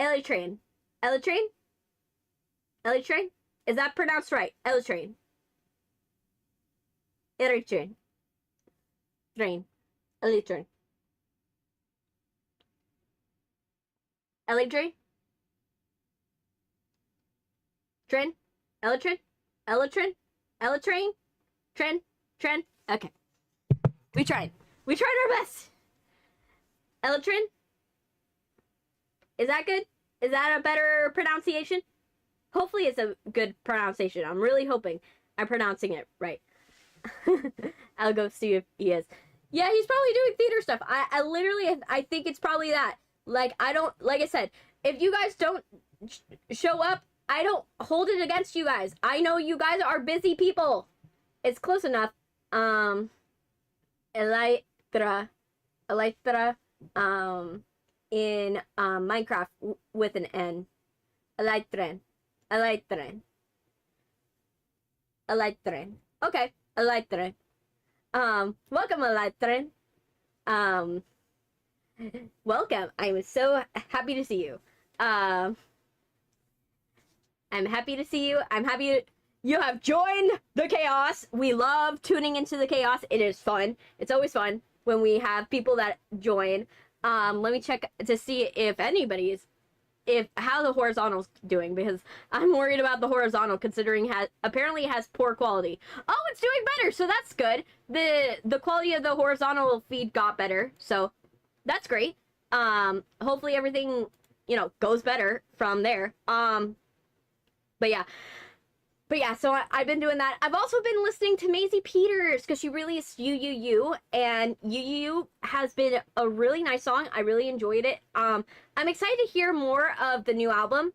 Elytrain. Elytrain? Elytrain? Is that pronounced right? Elytrain. Elytrain. Train. Elytrain. Elytrain? Train? Elytrain? Elytrain? Elytrain? Train? Okay. We tried. We tried our best. Elytrain? Is that good? Is that a better pronunciation? Hopefully it's a good pronunciation. I'm really hoping I'm pronouncing it right. I'll go see if he is. Yeah, he's probably doing theater stuff. I literally, I think it's probably that. Like, like I said, if you guys don't show up, I don't hold it against you guys. I know you guys are busy people. It's close enough. Elytra, in Minecraft with an N. Elytren. Okay, Elytren. Welcome, Elytren. Welcome. I'm so happy to see you. I'm happy to see you. I'm happy you have joined the chaos. We love tuning into the chaos. It is fun. It's always fun when we have people that join. Let me check to see if anybody is, how the horizontal's doing, because I'm worried about the horizontal considering apparently has poor quality. Oh, it's doing better, so that's good. The quality of the horizontal feed got better, so that's great. Hopefully everything, goes better from there. But yeah. But yeah, so I've been doing that. I've also been listening to Maisie Peters because she released You, and You has been a really nice song. I really enjoyed it. I'm excited to hear more of the new album,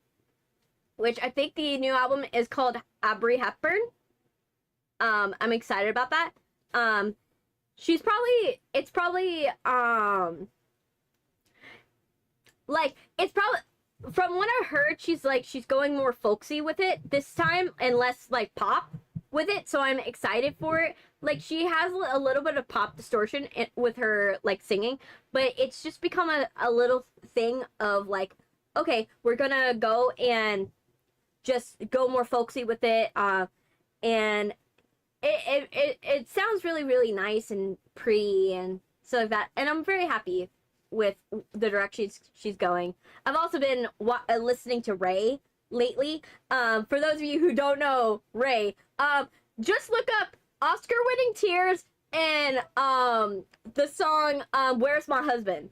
which I think the new album is called Aubrey Hepburn. I'm excited about that. It's probably from what I heard, she's going more folksy with it this time and less like pop with it. So I'm excited for it. Like, she has a little bit of pop distortion with her like singing, but it's just become a little thing of like, okay, we're gonna go and just go more folksy with it. And it sounds really, really nice and pretty and stuff like that. And I'm very happy with the direction she's going. I've also been listening to Ray lately. For those of you who don't know Ray, just look up Oscar-winning Tears and the song Where's My Husband.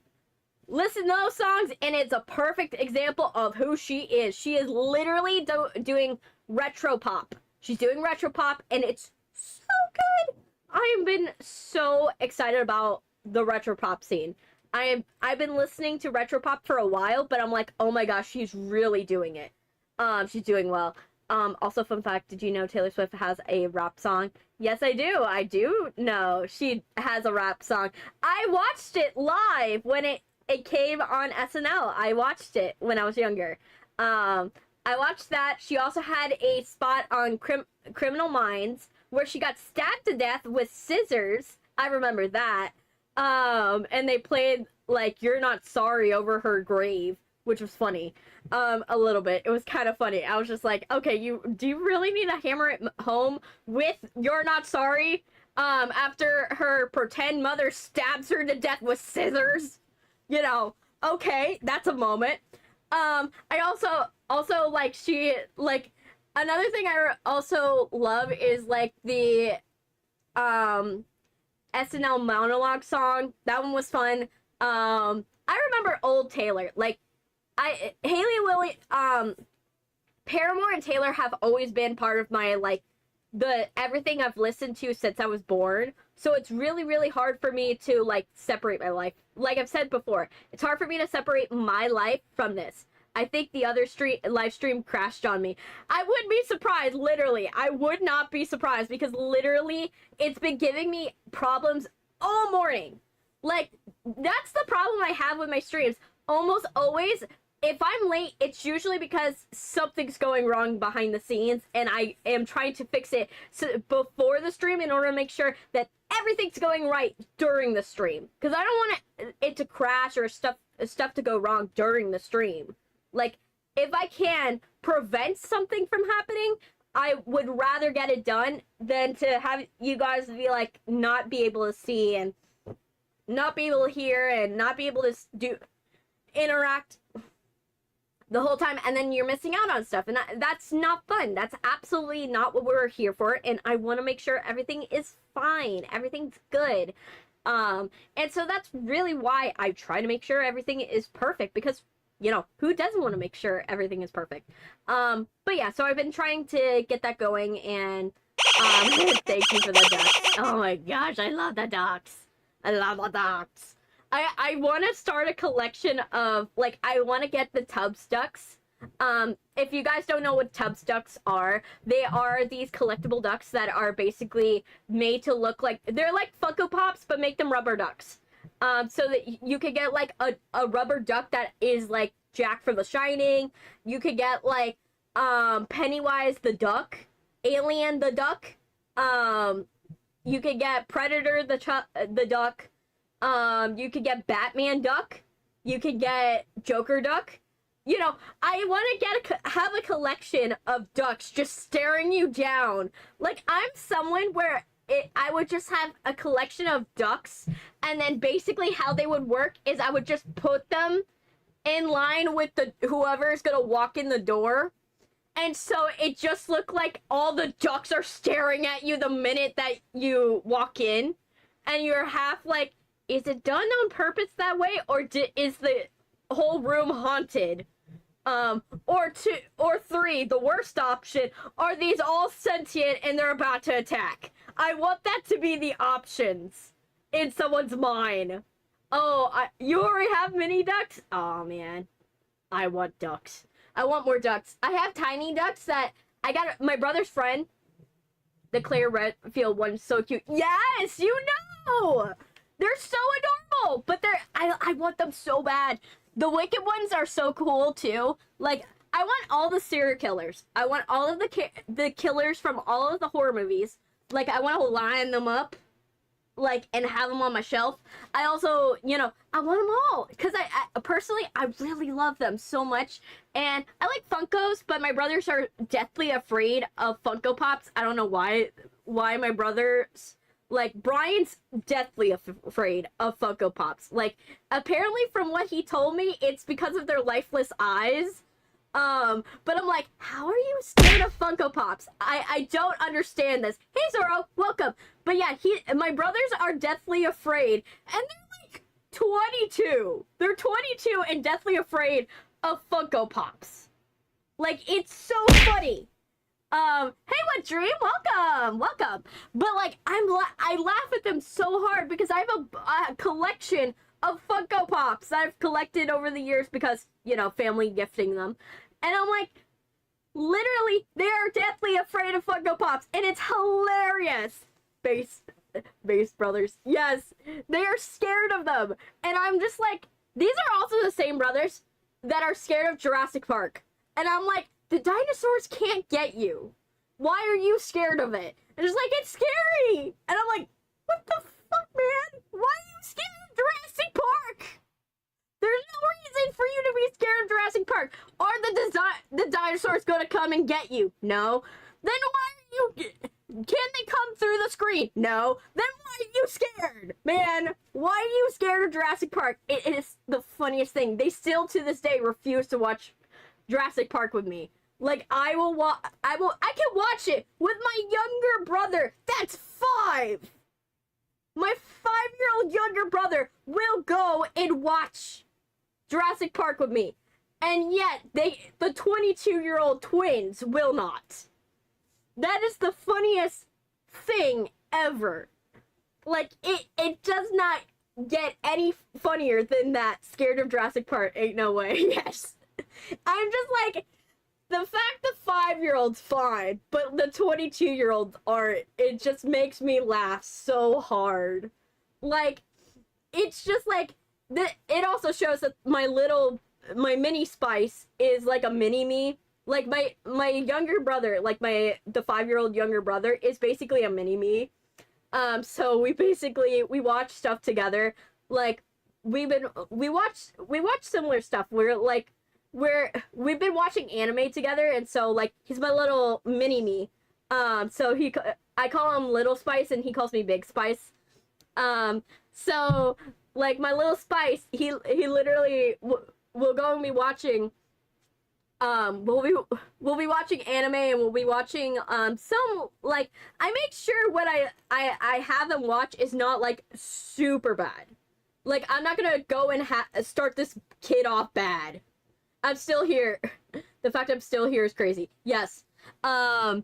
Listen to those songs, and it's a perfect example of who she is. She is literally doing retro pop. She's doing retro pop, and it's so good. I have been so excited about the retro pop scene. I've been listening to retro pop for a while, but I'm like, oh my gosh, she's really doing it. She's doing well. Also, fun fact, did you know Taylor Swift has a rap song? Yes, I do. I do know she has a rap song. I watched it live when it came on SNL. I watched it when I was younger. I watched that. She also had a spot on Criminal Minds where she got stabbed to death with scissors. I remember that. And they played like You're Not Sorry over her grave, which was funny. A little bit. It was kind of funny. I was just like, okay, do you really need to hammer it home with You're Not Sorry? After her pretend mother stabs her to death with scissors? You know, okay, that's a moment. I also like, she, like, another thing I also love is like the SNL monologue song. That one was fun. I remember old Taylor. Like, Paramore and Taylor have always been part of my, like, everything I've listened to since I was born. So it's really, really hard for me to, like, separate my life. Like I've said before, it's hard for me to separate my life from this. I think the other live stream crashed on me. I wouldn't be surprised, literally. I would not be surprised because literally it's been giving me problems all morning. Like, that's the problem I have with my streams. Almost always, if I'm late, it's usually because something's going wrong behind the scenes and I am trying to fix it before the stream in order to make sure that everything's going right during the stream. Because I don't want it to crash or stuff to go wrong during the stream. Like, if I can prevent something from happening, I would rather get it done than to have you guys be like, not be able to see and not be able to hear and not be able to interact the whole time, and then you're missing out on stuff, and that's not fun. That's absolutely not what we're here for, and I want to make sure everything is fine, everything's good. And so that's really why I try to make sure everything is perfect, because, you know, who doesn't want to make sure everything is perfect? But yeah, so I've been trying to get that going, and thank you for the ducks. Oh my gosh, I love the ducks. I love the ducks. I want to start a collection of, like, I want to get the Tubbs ducks. If you guys don't know what Tubbs ducks are, they are these collectible ducks that are basically made to look like, they're like Funko Pops, but make them rubber ducks. So that you could get, like, a rubber duck that is, like, Jack from The Shining. You could get, like, Pennywise the duck, Alien the duck. You could get Predator the duck. You could get Batman duck. You could get Joker duck. You know, I want to have a collection of ducks just staring you down. Like, I'm someone where I would just have a collection of ducks, and then basically how they would work is I would just put them in line with whoever is gonna walk in the door. And so it just looked like all the ducks are staring at you the minute that you walk in. And you're half like, is it done on purpose that way? Or is the whole room haunted? Or two, or three, the worst option, are these all sentient and they're about to attack? I want that to be the options in someone's mind. Oh, you already have mini ducks? Oh, man. I want ducks. I want more ducks. I have tiny ducks that I got my brother's friend. The Claire Redfield one's so cute. Yes, you know! They're so adorable, but I want them so bad. The wicked ones are so cool too. Like, I want all the serial killers. I want all of the killers from all of the horror movies. Like, I want to line them up, like, and have them on my shelf. I also, you know, I want them all because I personally, I really love them so much. And I like Funkos, but my brothers are deathly afraid of Funko Pops. I don't know why my brothers. Like, Brian's deathly afraid of Funko Pops. Like, apparently from what he told me, it's because of their lifeless eyes. But I'm like, how are you scared of Funko Pops? I don't understand this. Hey, Zoro, welcome. But yeah, my brothers are deathly afraid. And they're like 22. They're 22 and deathly afraid of Funko Pops. Like, it's so funny. Hey, what dream? Welcome. But like, I laugh at them so hard because I have a collection of Funko Pops I've collected over the years because, you know, family gifting them. And I'm like, literally, they are deathly afraid of Funko Pops, and it's hilarious. Base brothers, yes, they are scared of them. And I'm just like, these are also the same brothers that are scared of Jurassic Park. And I'm like, the dinosaurs can't get you. Why are you scared of it? And it's like, it's scary. And I'm like, what the fuck, man? Why are you scared of Jurassic Park? There's no reason for you to be scared of Jurassic Park. Are the dinosaurs gonna come and get you? No. Then why are you... Can they come through the screen? No. Then why are you scared? Man, why are you scared of Jurassic Park? It is the funniest thing. They still, to this day, refuse to watch Jurassic Park with me. Like, I can watch it with my younger brother. That's 5. My 5-year-old younger brother will go and watch Jurassic Park with me. And yet, the 22-year-old twins will not. That is the funniest thing ever. Like, it does not get any funnier than that. Scared of Jurassic Park, ain't no way. Yes. I'm just like, the fact the 5-year-old's fine, but the 22-year-olds aren't, it just makes me laugh so hard. Like, it's just like, it also shows that my mini Spice is like a mini-me. Like, my younger brother, like the 5-year-old younger brother, is basically a mini-me. So we watch stuff together. Like, we watch similar stuff. We've been watching anime together, and so, like, he's my little mini-me. So I call him Little Spice, and he calls me Big Spice. So, like, my little Spice, he literally will go and be watching, we'll be watching anime, and we'll be watching, some, like, I make sure what I have them watch is not, like, super bad. Like, I'm not gonna go and start this kid off bad. I'm still here. The fact I'm still here is crazy. Yes. But,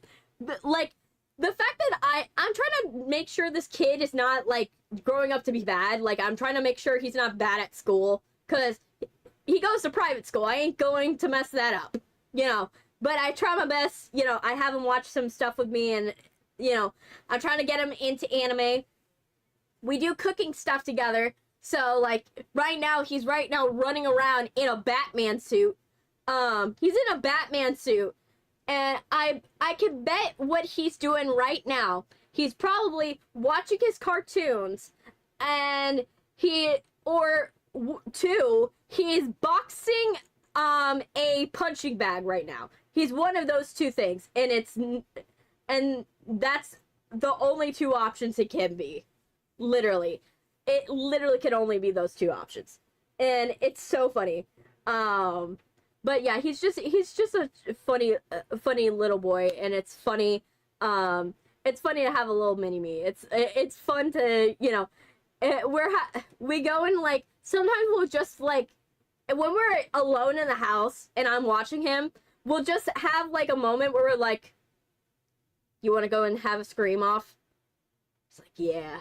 like, the fact that I'm trying to make sure this kid is not, like, growing up to be bad. Like, I'm trying to make sure he's not bad at school, because he goes to private school. I ain't going to mess that up, you know. But I try my best, you know. I have him watch some stuff with me, and, you know, I'm trying to get him into anime. We do cooking stuff together. So, like, he's right now running around in a Batman suit. He's in a Batman suit. And I can bet what he's doing right now. He's probably watching his cartoons. And he's boxing, a punching bag right now. He's one of those two things. And that's the only two options it can be. Literally. It literally can only be those two options. And it's so funny. But yeah, he's just a funny little boy, and it's funny. It's funny to have a little mini-me. It's fun to, you know, we go and, like, sometimes we'll just, like, when we're alone in the house and I'm watching him, we'll just have like a moment where we're like, you want to go and have a scream off? It's like, yeah.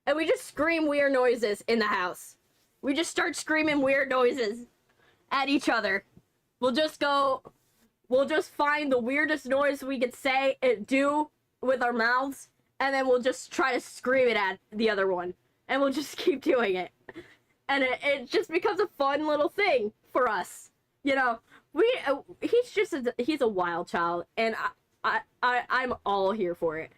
And we just scream weird noises in the house. We just start screaming weird noises at each other. We'll just find the weirdest noise we could say and do with our mouths, and then we'll just try to scream it at the other one. And we'll just keep doing it. And it just becomes a fun little thing for us. You know, he's a wild child, and I'm all here for it.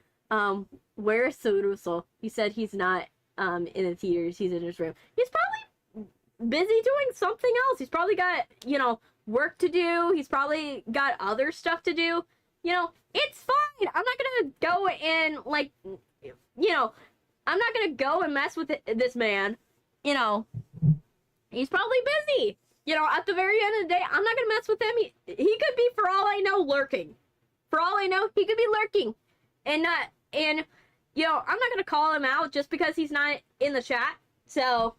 Where's Soruso? He said he's not in the theaters, he's in his room. He's probably busy doing something else. He's probably got, you know, work to do. He's probably got other stuff to do. You know, it's fine. I'm not gonna go and, like, you know, I'm not gonna go and mess with this man. You know, he's probably busy. You know, at the very end of the day, I'm not gonna mess with him. He could be, for all I know, lurking. For all I know, he could be lurking. And you know, I'm not gonna call him out just because he's not in the chat. So,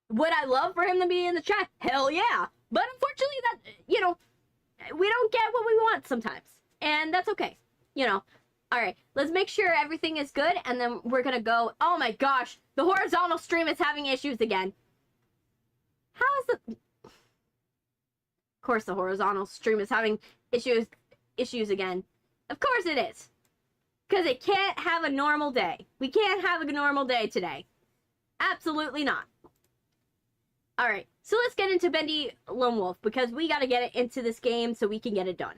would I love for him to be in the chat? Hell yeah. But unfortunately, that, you know, we don't get what we want sometimes. And that's okay. You know. Alright, let's make sure everything is good, and then we're gonna go. Oh my gosh, the horizontal stream is having issues again. How is the... Of course the horizontal stream is having issues again. Of course it is. Because it can't have a normal day. We can't have a normal day today. Absolutely not. Alright, so let's get into Bendy Lone Wolf, because we gotta get it into this game so we can get it done.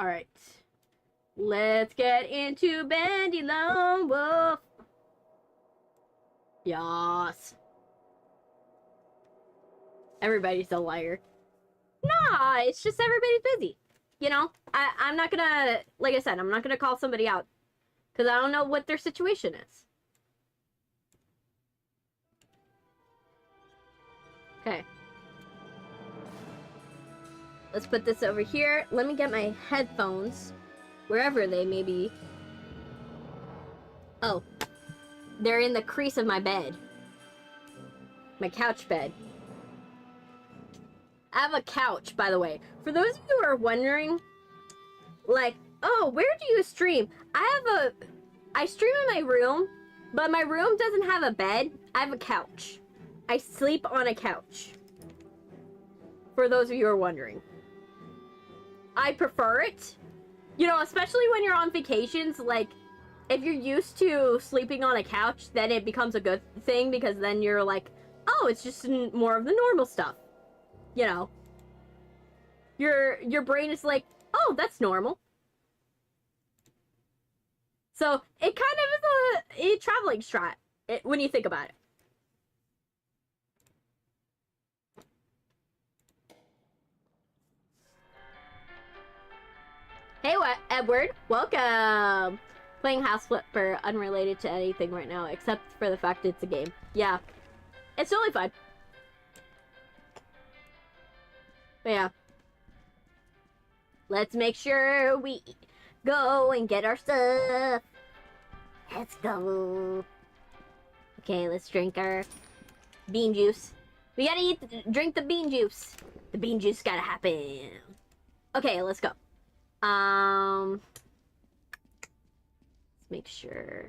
Alright. Let's get into Bendy Lone Wolf. Yas. Everybody's a liar. Nah, it's just everybody's busy. You know? I'm not gonna, like I said, I'm not gonna call somebody out. Because I don't know what their situation is. Okay. Let's put this over here. Let me get my headphones. Wherever they may be. Oh. They're in the crease of my bed. My couch bed. I have a couch, by the way. For those of you who are wondering, like, oh, where do you stream? I stream in my room, but my room doesn't have a bed. I have a couch. I sleep on a couch. For those of you who are wondering. I prefer it. You know, especially when you're on vacations, like, if you're used to sleeping on a couch, then it becomes a good thing, because then you're like, oh, it's just more of the normal stuff. You know. Your brain is like, oh, that's normal. So, it kind of is a traveling strat, when you think about it. Hey, Edward, welcome! Playing House Flipper, unrelated to anything right now, except for the fact it's a game. Yeah, it's totally fine. But yeah. Let's make sure we go and get our stuff. Let's go. Okay, let's drink our bean juice. We gotta drink the bean juice. The bean juice gotta happen. Okay, let's go. Let's make sure.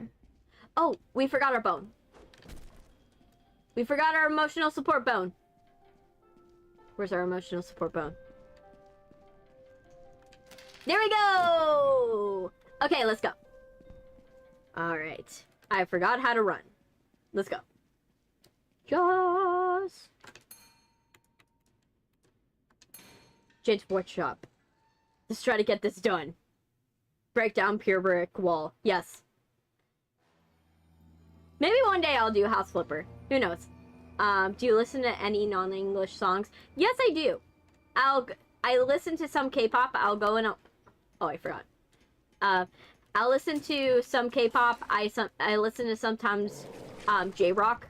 Oh, we forgot our bone. We forgot our emotional support bone. Where's our emotional support bone? There we go! Okay, let's go. Alright. I forgot how to run. Let's go. Jaws! Change sports shop. Let's try to get this done. Break down pure brick wall. Yes. Maybe one day I'll do House Flipper. Who knows? Do you listen to any non-English songs? Yes, I do. I listen to some K-pop. I'll go and oh, I forgot. I'll listen to some K-pop. I listen to sometimes J-rock.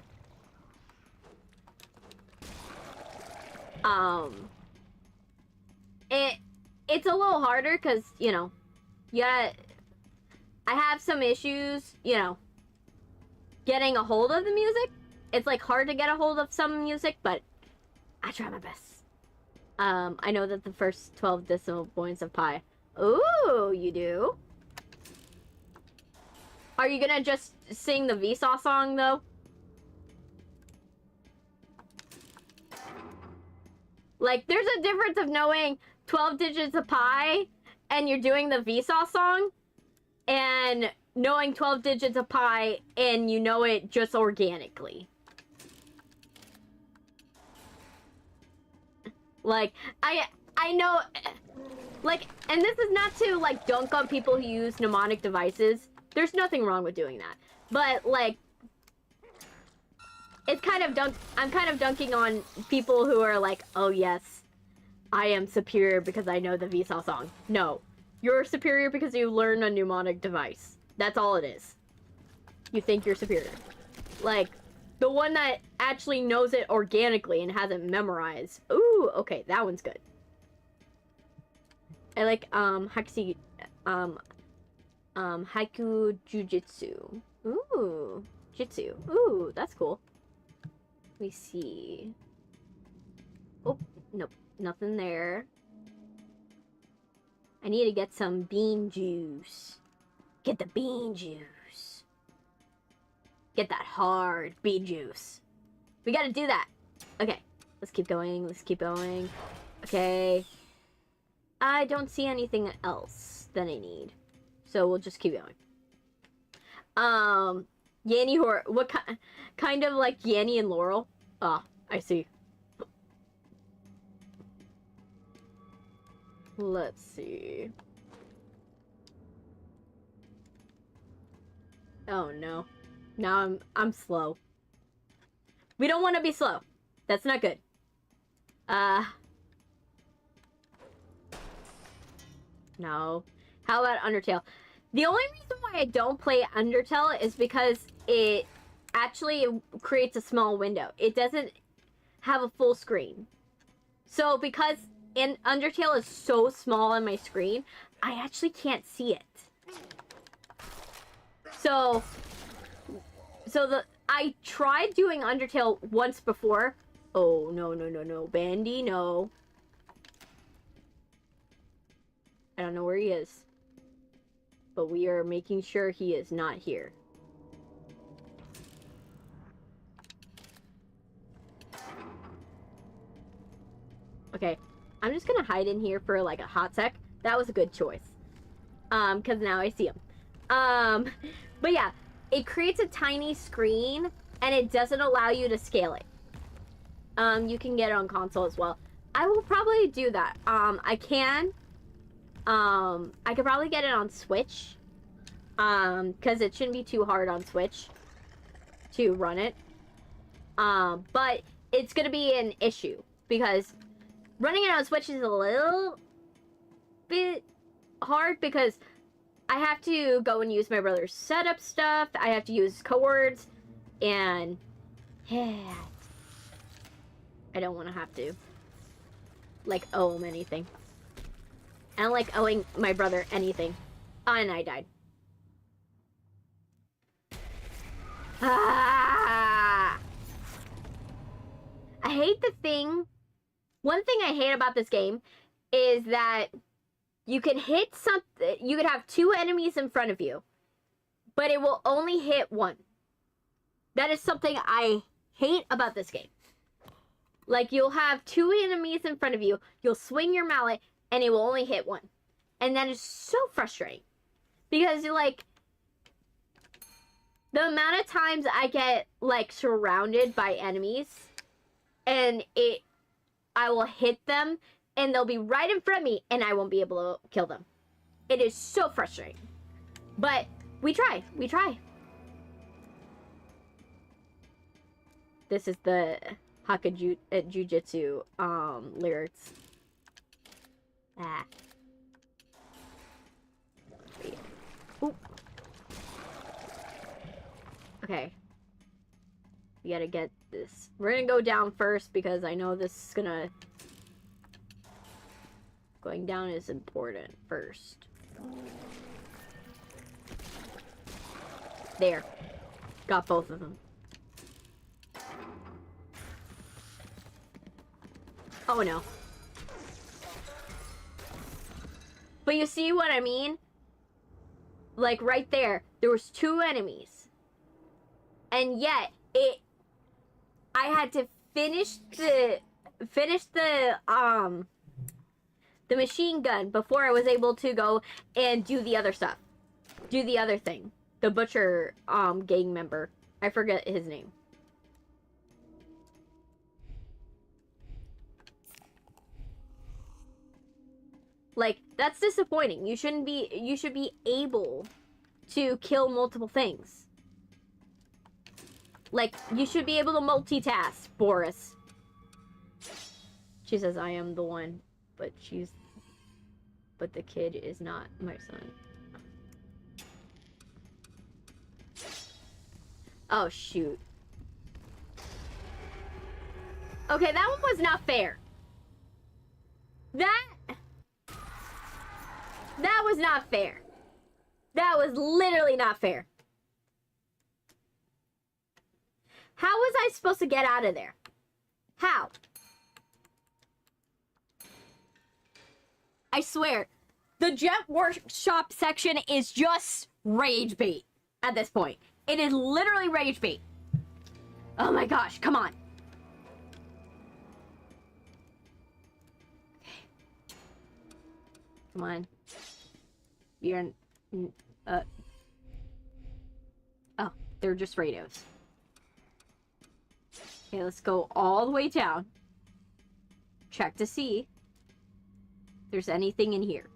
It's a little harder because, you know, yeah, I have some issues, you know, getting a hold of the music. It's like hard to get a hold of some music, but I try my best. I know that the first 12 decimal points of pi. Ooh, you do? Are you gonna just sing the Vsauce song, though? Like, there's a difference of knowing 12 digits of pi and you're doing the Vsauce song, and knowing 12 digits of pi and you know it just organically. Like, I know, like, and this is not to, like, dunk on people who use mnemonic devices. There's nothing wrong with doing that. But, like, it's kind of I'm kind of dunking on people who are like, oh yes, I am superior because I know the Vsauce song. No, you're superior because you learn a mnemonic device. That's all it is. You think you're superior. Like, the one that actually knows it organically and has it memorized. Ooh, okay, that one's good. I like, haiku jujitsu. Ooh, jitsu. Ooh, that's cool. Let me see. Oh, nope, nothing there. I need to get some bean juice. Get the bean juice. Get that hard bean juice. We gotta do that. Okay, let's keep going. Let's keep going. Okay. I don't see anything else that I need. So we'll just keep going. Yanny Horror. What kind of like Yanny and Laurel? Ah, I see. Let's see. Oh no. Now I'm slow. We don't want to be slow. That's not good. No. How about Undertale? The only reason why I don't play Undertale is because it actually creates a small window. It doesn't have a full screen. So because Undertale is so small on my screen, I actually can't see it. So I tried doing Undertale once before. Oh, no. Bendy, no. I don't know where he is. But we are making sure he is not here. Okay. I'm just gonna hide in here for like a hot sec. That was a good choice. Because now I see him. But yeah. It creates a tiny screen, and it doesn't allow you to scale it. You can get it on console as well. I will probably do that. I can. I could probably get it on Switch. Because it shouldn't be too hard on Switch to run it. But it's gonna be an issue, because running it on Switch is a little bit hard, because I have to go and use my brother's setup stuff. I have to use coords, and yeah, I don't want to have to like owe him anything. I don't like owing my brother anything. And I died. Ah! I hate the thing. One thing I hate about this game is that you can hit something. You could have two enemies in front of you, but it will only hit one. That is something I hate about this game. Like, you'll have two enemies in front of you, you'll swing your mallet, and it will only hit one. And that is so frustrating. Because, like, the amount of times I get, like, surrounded by enemies, and I will hit them, and they'll be right in front of me, and I won't be able to kill them. It is so frustrating. But we try. We try. This is the Jujitsu lyrics. Ah. Wait. Oop. Okay. We gotta get this. We're gonna go down first, because I know this is gonna... Going down is important first. There. Got both of them. Oh no. But you see what I mean? Like right there was 2 enemies. And yet I had to finish the machine gun before I was able to go and do the other stuff. Do the other thing. The butcher gang member. I forget his name. Like, that's disappointing. You should be able to kill multiple things. Like, you should be able to multitask, Boris. She says, I am the one, but the kid is not my son. Oh, shoot. Okay, that one was not fair. That was not fair. That was literally not fair. How was I supposed to get out of there? How? I swear, the jet workshop section is just rage bait at this point. It is literally rage bait. Oh my gosh, come on. Okay. Come on. You're oh, they're just radios. Okay, let's go all the way down. Check to see if there's anything in here.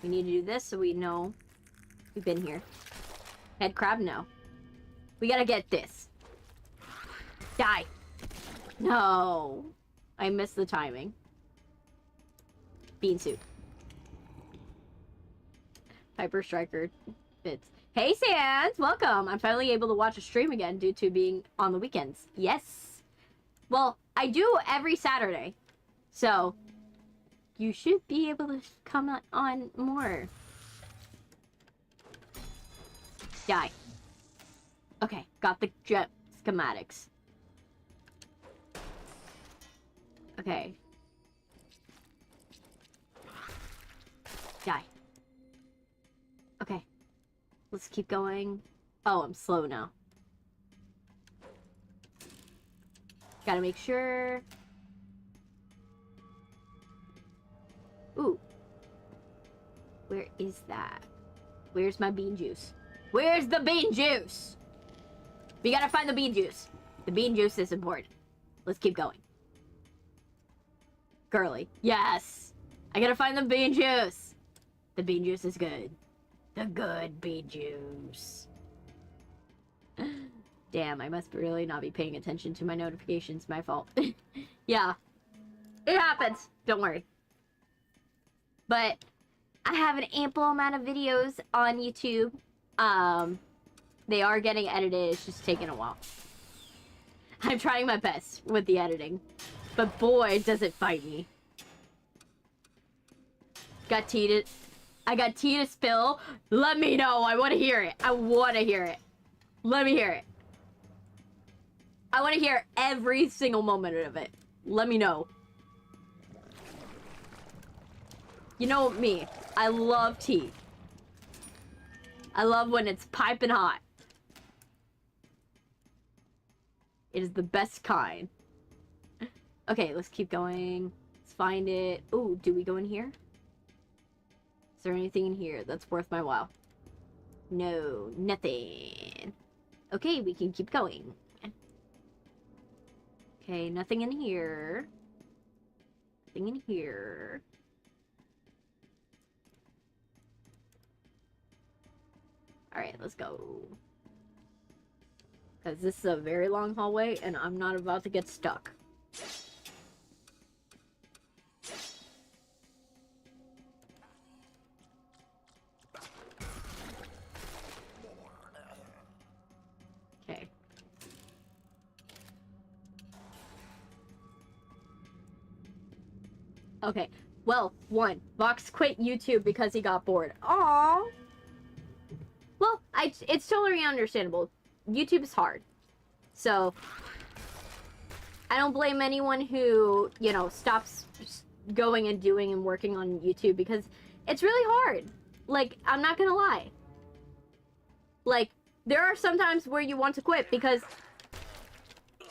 We need to do this so we know we've been here. Head crab, no. We gotta get this. Die. No. I missed the timing. Bean soup. Hyper Striker bits. Hey Sans, welcome. I'm finally able to watch a stream again due to being on the weekends. Yes. Well, I do every Saturday. So, you should be able to come on more. Die. Okay, got the jet schematics. Okay. Die. Okay. Let's keep going. Oh, I'm slow now. Gotta make sure. Ooh. Where is that? Where's my bean juice? Where's the bean juice? We gotta find the bean juice. The bean juice is important. Let's keep going. Girly. Yes! I gotta find the bean juice. The bean juice is good. The good bean juice. Damn, I must really not be paying attention to my notifications. My fault. Yeah. It happens. Don't worry. But I have an ample amount of videos on YouTube. They are getting edited. It's just taking a while. I'm trying my best with the editing. But boy, does it fight me. Got tea to... I got tea to spill. Let me know. I want to hear it. I want to hear it. Let me hear it. I want to hear every single moment of it. Let me know. You know me. I love tea. I love when it's piping hot. It is the best kind. Okay, let's keep going. Let's find it. Ooh, do we go in here? Is there anything in here that's worth my while? No, nothing. Okay, we can keep going. Okay, nothing in here. Nothing in here. Alright, let's go. Because this is a very long hallway, and I'm not about to get stuck. Okay. Okay. Well, one. Vox quit YouTube because he got bored. Aww. Well, it's totally understandable. YouTube is hard. So, I don't blame anyone who, you know, stops going and doing and working on YouTube because it's really hard. Like, I'm not gonna lie. Like, there are some times where you want to quit because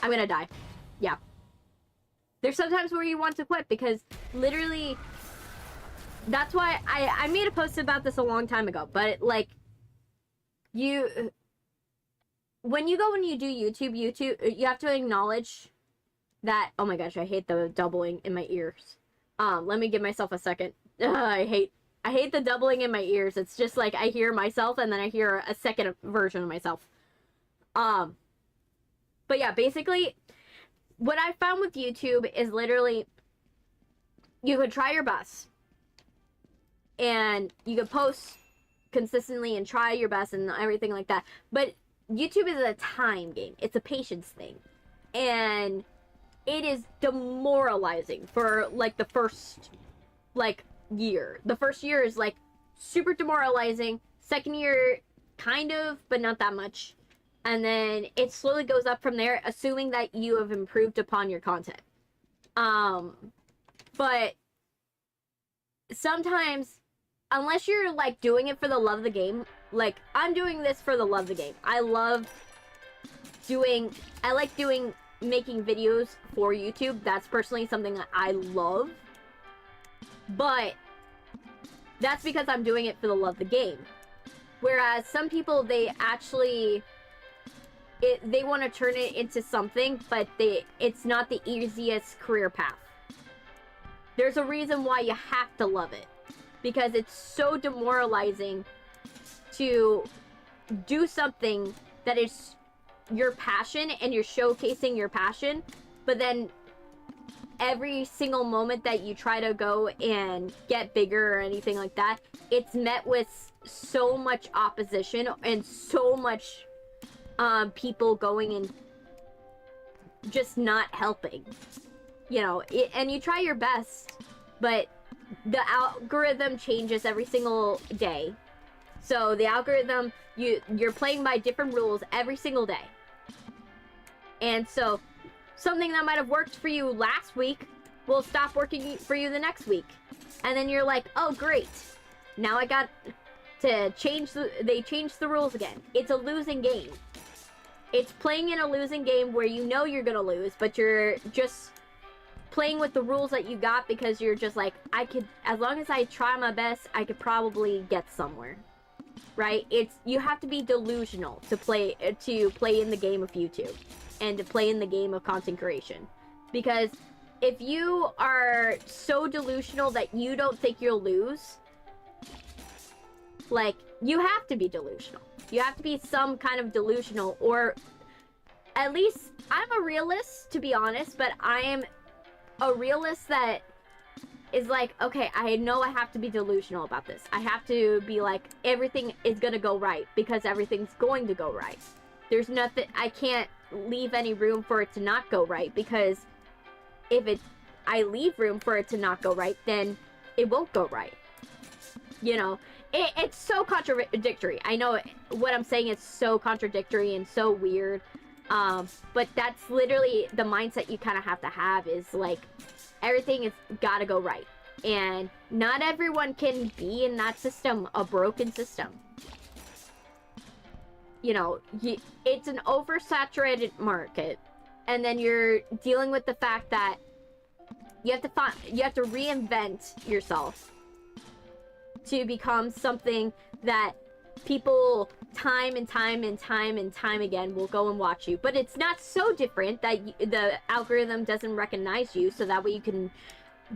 I'm gonna die. Yeah. There's sometimes where you want to quit because literally that's why I made a post about this a long time ago, but like when you go and you do YouTube, you have to acknowledge that, oh my gosh, I hate the doubling in my ears. Let me give myself a second. I hate the doubling in my ears. It's just like I hear myself and then I hear a second version of myself. But yeah, basically what I found with YouTube is literally you could try your best and you could post consistently and try your best and everything like that. But YouTube is a time game. It's a patience thing. And it is demoralizing for like the first like year. The first year is like super demoralizing. Second year kind of, but not that much. And then it slowly goes up from there, assuming that you have improved upon your content. But sometimes, unless you're like doing it for the love of the game, like I'm doing this for the love of the game. I like making videos for YouTube. That's personally something that I love. But that's because I'm doing it for the love of the game. Whereas some people, they actually they want to turn it into something, but it's not the easiest career path. There's a reason why you have to love it. Because it's so demoralizing to do something that is your passion and you're showcasing your passion, but then every single moment that you try to go and get bigger or anything like that, it's met with so much opposition and so much people going and just not helping, you know. And you try your best, but the algorithm changes every single day. So the algorithm, you're playing by different rules every single day. And so something that might have worked for you last week will stop working for you the next week. And then you're like, oh great, now I got to change they changed the rules again. It's a losing game. It's playing in a losing game where you know you're gonna lose, but you're just playing with the rules that you got because you're just like, as long as I try my best, I could probably get somewhere, right? You have to be delusional to play in the game of YouTube and to play in the game of content creation. Because if you are so delusional that you don't think you'll lose, like, you have to be delusional. You have to be some kind of delusional, or at least I'm a realist, to be honest, but I am a realist that is like, okay, I know I have to be delusional about this. I have to be like, everything is gonna go right because everything's going to go right. There's nothing, I can't leave any room for it to not go right, because if I leave room for it to not go right, then it won't go right. You know, it's so contradictory. I know what I'm saying is so contradictory and so weird. But that's literally the mindset you kind of have is like, everything has got to go right. And not everyone can be in that system, a broken system. You know, it's an oversaturated market. And then you're dealing with the fact that you have to reinvent yourself to become something that people time and time again will go and watch you. But it's not so different that the algorithm doesn't recognize you, so that way you can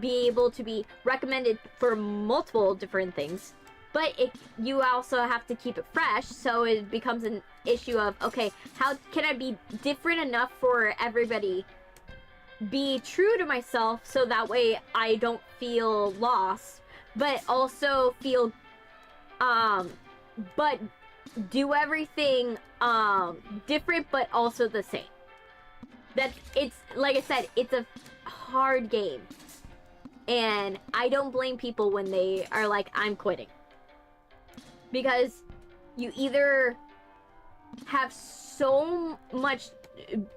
be able to be recommended for multiple different things. But you also have to keep it fresh, so it becomes an issue of, okay, how can I be different enough for everybody, be true to myself, so that way I don't feel lost, but also feel but do everything different but also the same. It's like I said, it's a hard game, and I don't blame people when they are like, I'm quitting, because you either have so much,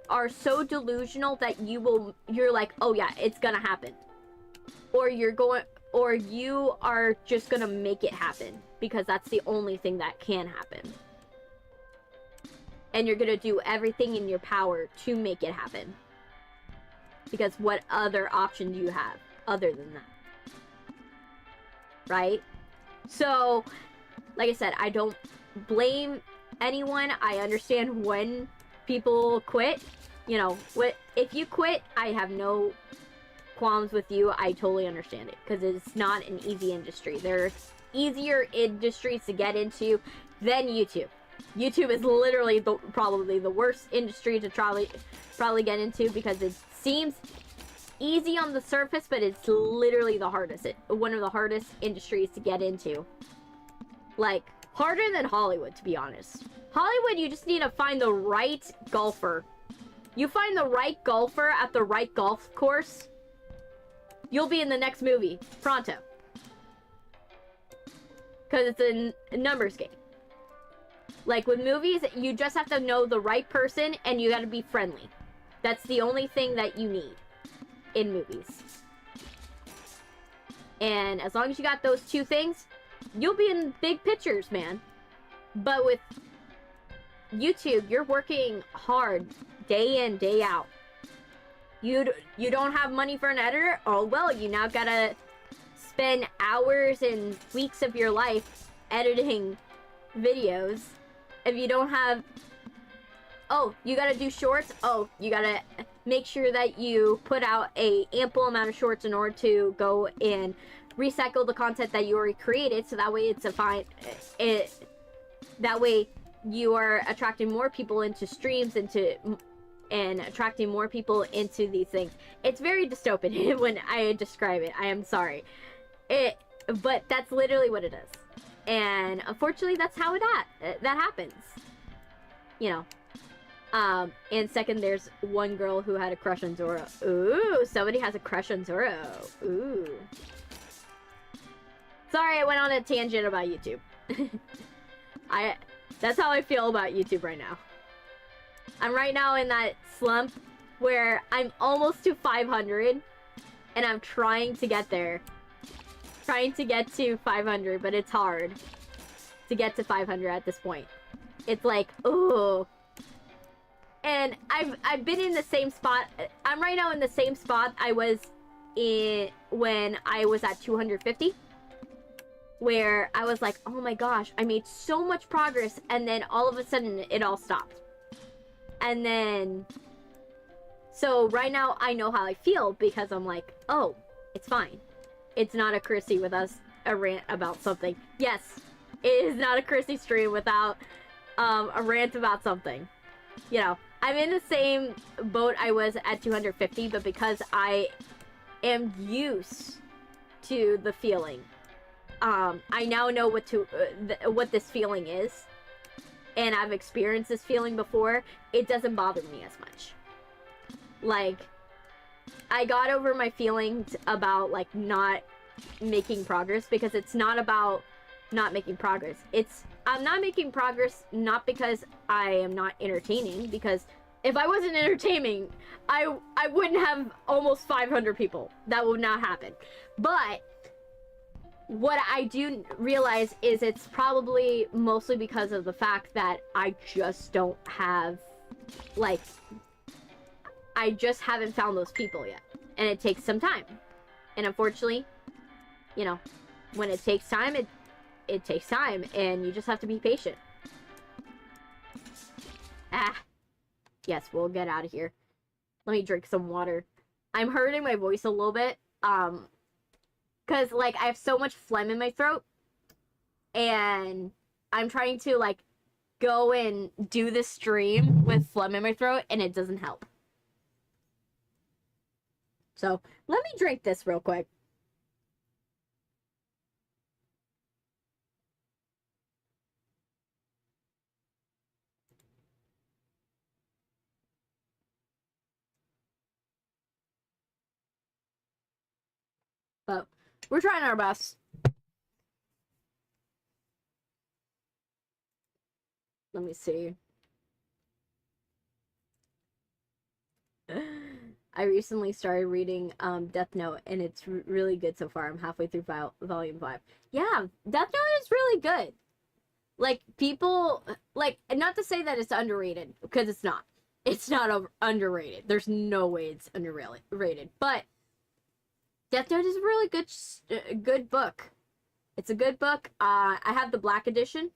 are so delusional that you're like, oh yeah, it's gonna happen, or you are just gonna make it happen because that's the only thing that can happen, and you're gonna do everything in your power to make it happen, because what other option do you have other than that, right? So like I said, I don't blame anyone. I understand when people quit. You know, if you quit, I have no qualms with you. I totally understand it, because it's not an easy industry. There's easier industries to get into than YouTube. YouTube is literally probably the worst industry to probably get into, because it seems easy on the surface, but it's literally the hardest. One of the hardest industries to get into. Like, harder than Hollywood, to be honest. Hollywood, you just need to find the right golfer. You find the right golfer at the right golf course, you'll be in the next movie, pronto. Because it's a numbers game. Like, with movies, you just have to know the right person, and you gotta be friendly. That's the only thing that you need in movies. And as long as you got those two things, you'll be in big pictures, man. But with YouTube, you're working hard day in, day out. You don't have money for an editor? Oh, well, you now gotta spend hours and weeks of your life editing videos. If you don't have... Oh, you gotta do shorts? Oh, you gotta make sure that you put out a ample amount of shorts in order to go and recycle the content that you already created, so that way it's that way you are attracting more people into streams, and attracting more people into these things. It's very dystopian when I describe it. I am sorry. But that's literally what it is. And unfortunately, that's how that happens. You know. And second, there's one girl who had a crush on Zoro. Ooh, somebody has a crush on Zoro. Ooh. Sorry, I went on a tangent about YouTube. That's how I feel about YouTube right now. I'm right now in that slump where I'm almost to 500, and I'm trying to get there. Trying to get to 500, but it's hard to get to 500 at this point. It's like, ooh. And I've been in the same spot. I'm right now in the same spot I was in when I was at 250. Where I was like, oh my gosh, I made so much progress, and then all of a sudden it all stopped. And then, so right now I know how I feel, because I'm like, oh, it's fine. It's not a Chrissy without a rant about something. Yes, it is not a Chrissy stream without a rant about something. You know, I'm in the same boat I was at 250, but because I am used to the feeling. I now know what this feeling is, and I've experienced this feeling before. It doesn't bother me as much. Like, I got over my feelings about, like, not making progress, because it's not about not making progress. I'm not making progress not because I am not entertaining, because if I wasn't entertaining, I wouldn't have almost 500 people. That would not happen. But what I do realize is it's probably mostly because of the fact that I just don't have, like, I just haven't found those people yet. And it takes some time. And unfortunately, you know, when it takes time, it takes time, and you just have to be patient. Yes, we'll get out of here. Let me drink some water. I'm hurting my voice a little bit, because, like, I have so much phlegm in my throat, and I'm trying to, like, go and do this stream with phlegm in my throat, and it doesn't help. So, let me drink this real quick. But we're trying our best. Let me see. I recently started reading Death Note, and it's really good so far. I'm halfway through volume 5. Yeah, Death Note is really good. Like, people, like, not to say that it's underrated, because it's not. It's not underrated. There's no way it's underrated. But Death Note is a really good book. It's a good book. I have the Black Edition,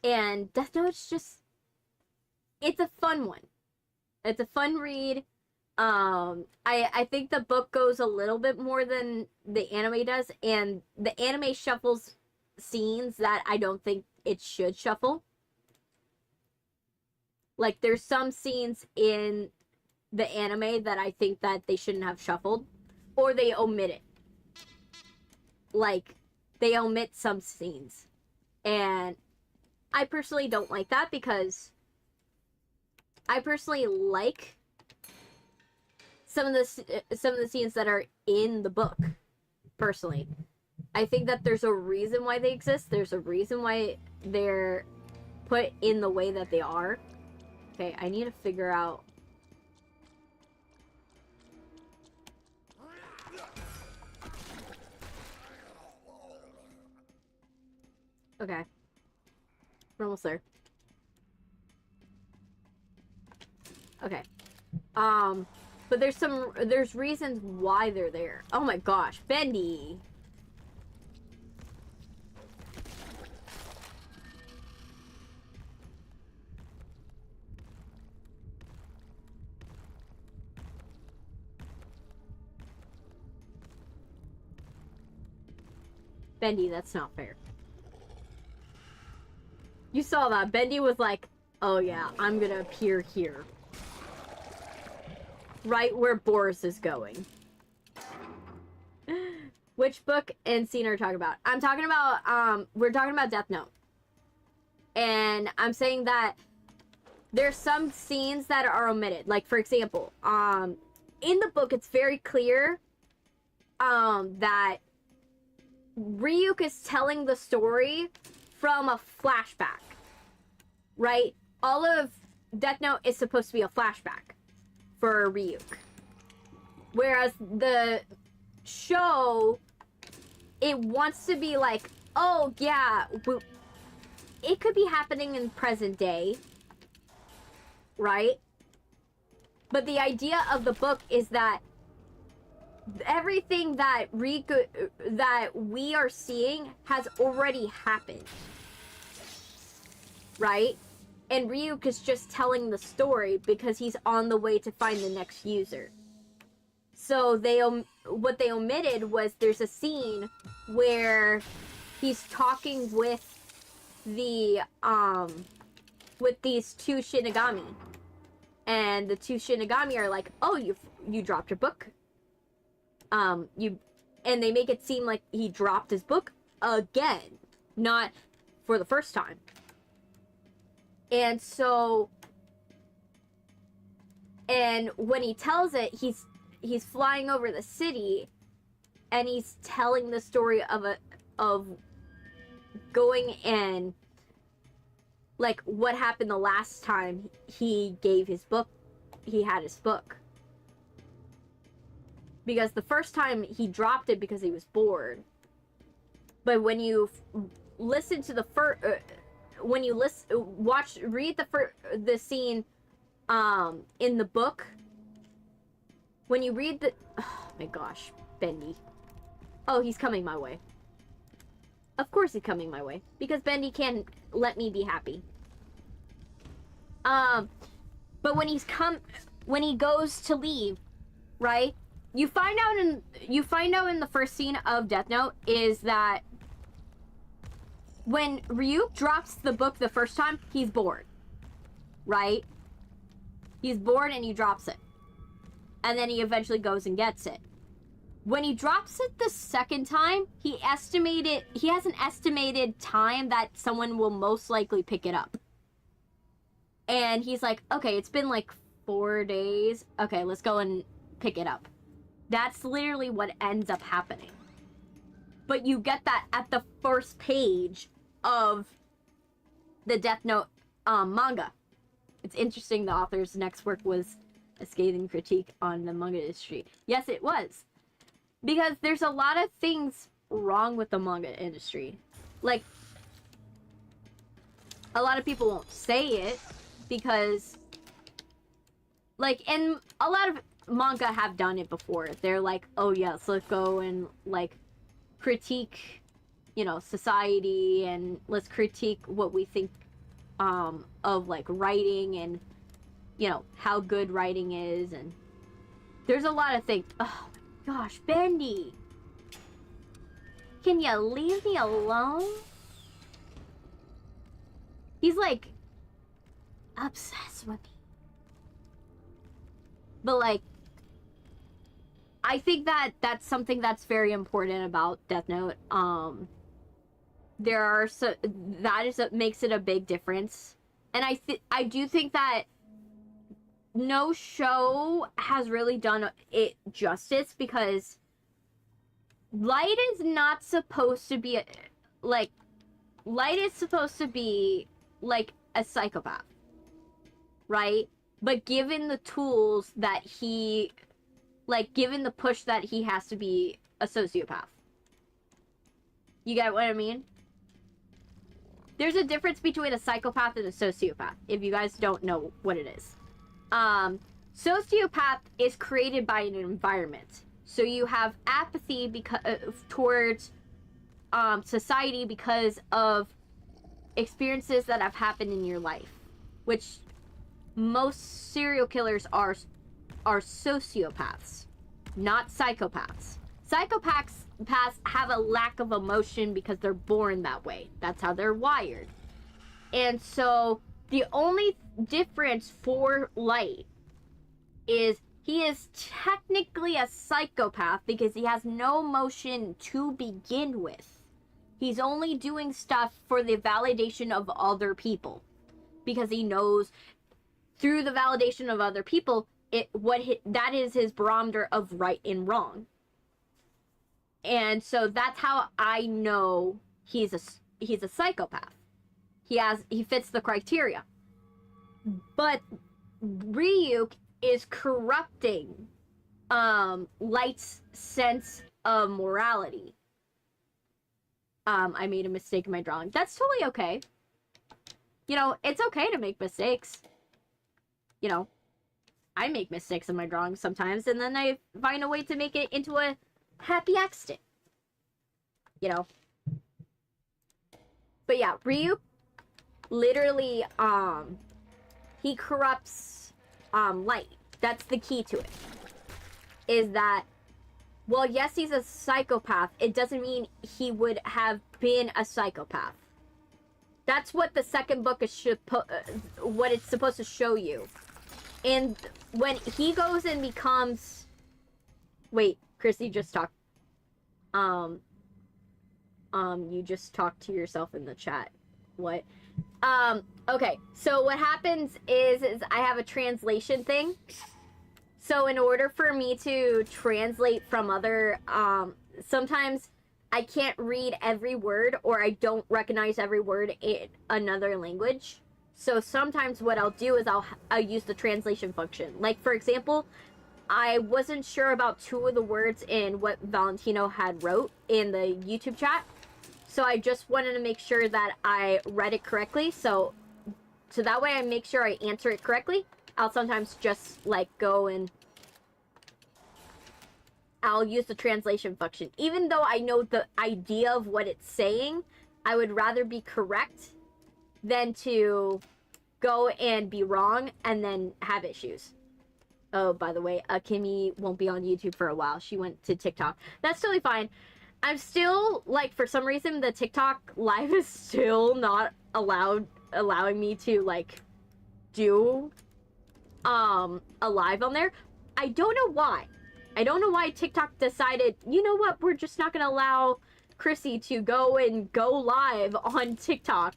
and Death Note's just, it's a fun one. It's a fun read. I think the book goes a little bit more than the anime does, and the anime shuffles scenes that I don't think it should shuffle. Like, there's some scenes in the anime that I think that they shouldn't have shuffled, or they omit it. Like, they omit some scenes, and I personally don't like that, because I personally like some of the scenes that are in the book. Personally, I think that there's a reason why they exist. There's a reason why they're put in the way that they are. Okay, I need to figure out. Okay, we're almost there. Okay. But there's reasons why they're there. Oh my gosh, Bendy. Bendy, that's not fair. You saw that. Bendy was like, oh yeah, I'm gonna appear here. Right where Boris is going. Which book and scene are you talking about? I'm talking about, we're talking about Death Note. And I'm saying that there's some scenes that are omitted. Like, for example, in the book, it's very clear, that Ryuk is telling the story from a flashback. Right? All of Death Note is supposed to be a flashback for Ryuk. Whereas the show, it wants to be like, oh yeah, it could be happening in present day, right? But the idea of the book is that everything that we are seeing has already happened, right? And Ryuk is just telling the story because he's on the way to find the next user. So what they omitted was there's a scene where he's talking with the with these two Shinigami, and the two Shinigami are like, "Oh, you dropped your book." And they make it seem like he dropped his book again, not for the first time. And so, and when he tells it, he's flying over the city, and he's telling the story of going and, like, what happened the last time he gave his book, he had his book. Because the first time he dropped it because he was bored. But when you listen to the when you read the scene in the book, when you read the, oh my gosh, Bendy. Oh, he's coming my way. Of course he's coming my way, because Bendy can't let me be happy. But when he goes to leave, right? You find out in the first scene of Death Note is that when Ryuk drops the book the first time, he's bored. Right? He's bored and he drops it. And then he eventually goes and gets it. When he drops it the second time, he has an estimated time that someone will most likely pick it up. And he's like, okay, it's been like 4 days. Okay, let's go and pick it up. That's literally what ends up happening. But you get that at the first page of the Death Note manga. It's interesting the author's next work was a scathing critique on the manga industry. Yes, it was. Because there's a lot of things wrong with the manga industry. Like, a lot of people won't say it because, like, and a lot of manga have done it before. They're like, oh yes, let's go and, like, critique, you know, society, and let's critique what we think of, like, writing and, you know, how good writing is, and there's a lot of things. Oh my gosh, Bendy! Can you leave me alone? He's, like, obsessed with me. But, like, I think that that's something that's very important about Death Note. There are that is what makes it a big difference, and I do think that no show has really done it justice, because Light is not supposed to be Light is supposed to be like a psychopath, right? But given the tools that he, like, given the push that he has to be a sociopath. You get what I mean? There's a difference between a psychopath and a sociopath, if you guys don't know what it is. Sociopath is created by an environment. So you have apathy towards society because of experiences that have happened in your life, which most serial killers are sociopaths, not psychopaths. Psychopaths have a lack of emotion because they're born that way. That's how they're wired. And so the only difference for Light is he is technically a psychopath because he has no emotion to begin with. He's only doing stuff for the validation of other people, because he knows through the validation of other people that is his barometer of right and wrong. And so that's how I know he's a psychopath. He fits the criteria. But Ryuk is corrupting Light's sense of morality. I made a mistake in my drawing. That's totally okay. You know, it's okay to make mistakes. You know, I make mistakes in my drawings sometimes, and then I find a way to make it into a happy accident. You know? But yeah, Ryuk literally, he corrupts, Light. That's the key to it. Is that, well, yes, he's a psychopath. It doesn't mean he would have been a psychopath. That's what the second book is what it's supposed to show you. And when he goes and becomes... Wait, Chrissy just talked. You just talked to yourself in the chat. What? Okay, so what happens is I have a translation thing. So in order for me to translate from other, sometimes I can't read every word, or I don't recognize every word in another language. So sometimes what I'll do is I'll use the translation function. Like, for example, I wasn't sure about 2 of the words in what Valentino had wrote in the YouTube chat. So I just wanted to make sure that I read it correctly. So that way I make sure I answer it correctly. I'll sometimes just, like, go and I'll use the translation function. Even though I know the idea of what it's saying, I would rather be correct than to go and be wrong and then have issues. Oh, by the way, Kimmy won't be on YouTube for a while. She went to TikTok. That's totally fine. I'm still, like, for some reason, the TikTok live is still not allowing me to, like, do a live on there. I don't know why. I don't know why TikTok decided, you know what, we're just not gonna allow Chrissy to go live on TikTok.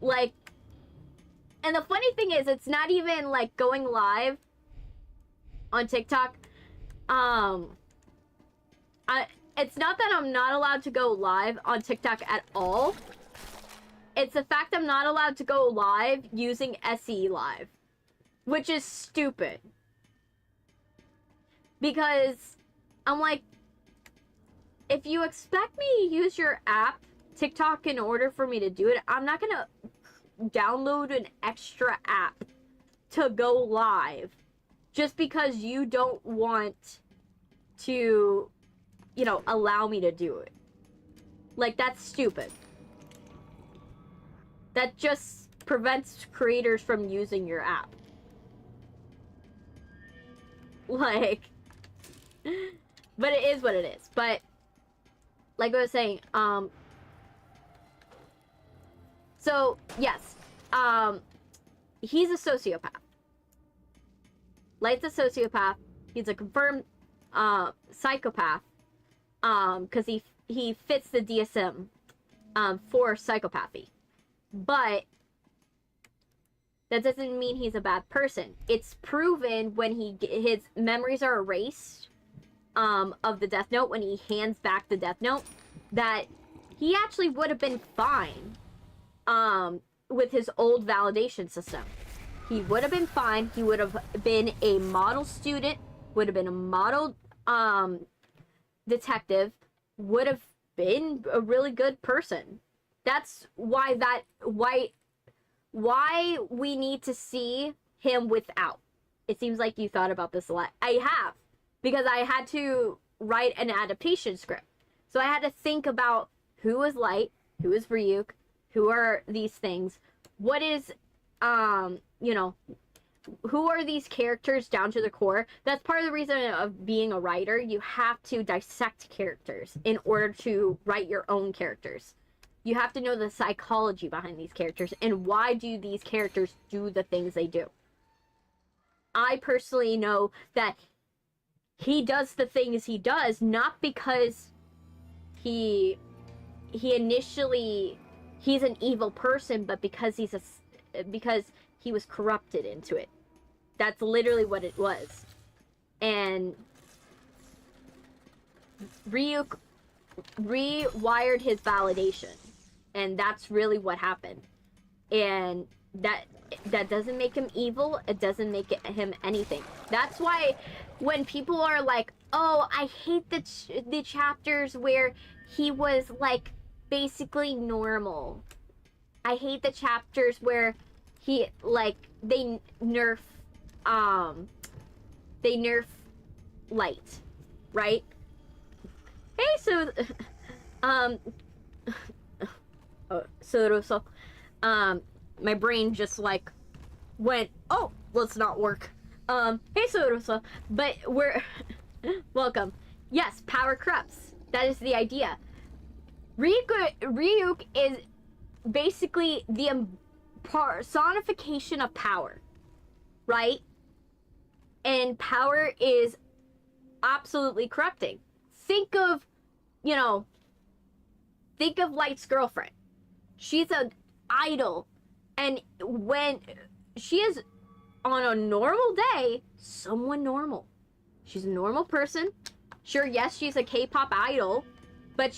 Like, and the funny thing is, it's not even, like, going live on TikTok. It's not that I'm not allowed to go live on TikTok at all. It's the fact I'm not allowed to go live using SE Live, which is stupid. Because I'm like, if you expect me to use your app, TikTok, in order for me to do it, I'm not gonna download an extra app to go live just because you don't want to, you know, allow me to do it. Like, that's stupid. That just prevents creators from using your app. Like, but it is what it is. But like I was saying, so yes, he's a sociopath. Light's a sociopath. He's a confirmed psychopath, because he fits the DSM for psychopathy. But that doesn't mean he's a bad person. It's proven when his memories are erased of the Death Note, when he hands back the Death Note, that he actually would have been fine with his old validation system. He would have been fine. He would have been a model student, would have been a model detective, would have been a really good person. That's why why we need to see him without. It seems like you thought about this a lot. I have, because I had to write an adaptation script. So I had to think about who is Light, who is Ryuk, who are these things, what is, you know, who are these characters down to the core. That's part of the reason of being a writer. You have to dissect characters in order to write your own characters. You have to know the psychology behind these characters and why do these characters do the things they do. I personally know that he does the things he does not because he's an evil person, but because because he was corrupted into it. That's literally what it was. And Ryuk rewired his validation, and that's really what happened. And that doesn't make him evil. It doesn't make him anything. That's why when people are like, oh, I hate the chapters where he was like basically normal. I hate the chapters where he, like, they nerf Light, right? Hey, so my brain just like went, oh, let's not work. Hey, Soroso, but we're welcome. Yes, power corrupts. That is the idea. Ryuk is basically the personification of power, right? And power is absolutely corrupting. Think of Light's girlfriend. She's an idol, and when she is on a normal day, someone normal. She's a normal person. Sure, yes, she's a K-pop idol, but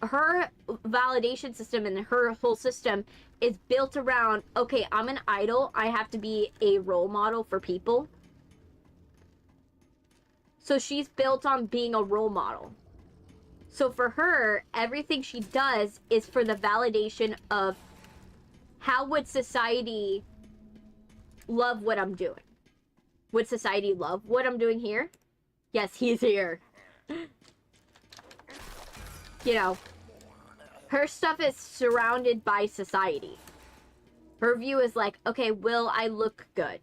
her validation system and her whole system is built around, okay, I'm an idol, I have to be a role model for people. So she's built on being a role model. So for her, everything she does is for the validation of how would society love what I'm doing? Would society love what I'm doing here? Yes, he's here. You know, her stuff is surrounded by society. Her view is like, okay, will I look good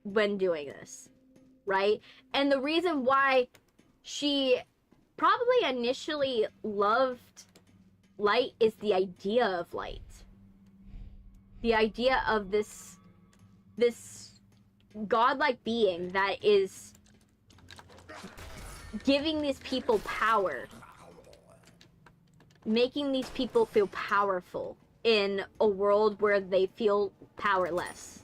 when doing this? Right? And the reason why she probably initially loved Light is the idea of Light. The idea of this godlike being that is giving these people power, making these people feel powerful in a world where they feel powerless.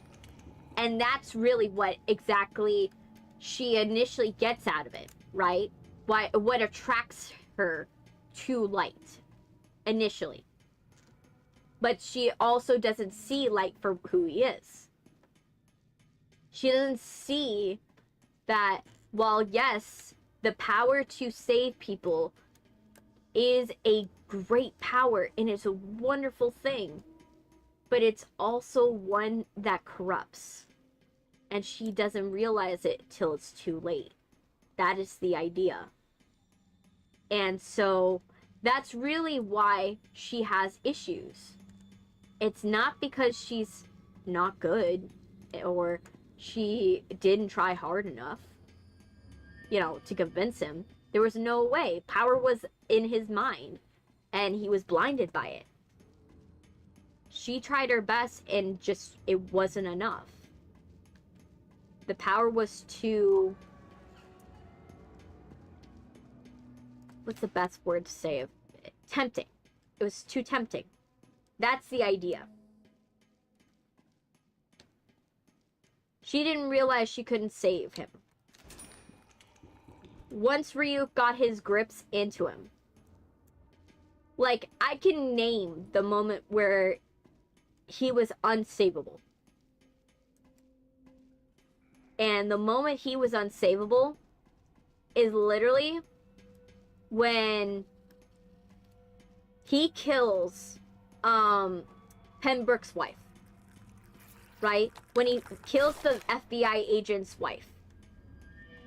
And that's really what exactly she initially gets out of it, right? What attracts her to Light initially. But she also doesn't see Light for who he is. She doesn't see that, while yes, the power to save people is a great power and it's a wonderful thing, but it's also one that corrupts. And she doesn't realize it till it's too late. That is the idea. And so that's really why she has issues. It's not because she's not good or she didn't try hard enough, you know, to convince him. There was no way. Power was in his mind and he was blinded by it. She tried her best and just, it wasn't enough. The power was too... What's the best word to say? Tempting. It was too tempting. That's the idea. She didn't realize she couldn't save him. Once Ryu got his grips into him. Like, I can name the moment where he was unsavable. And the moment he was unsavable is literally when he kills Pembroke's wife. Right? When he kills the FBI agent's wife.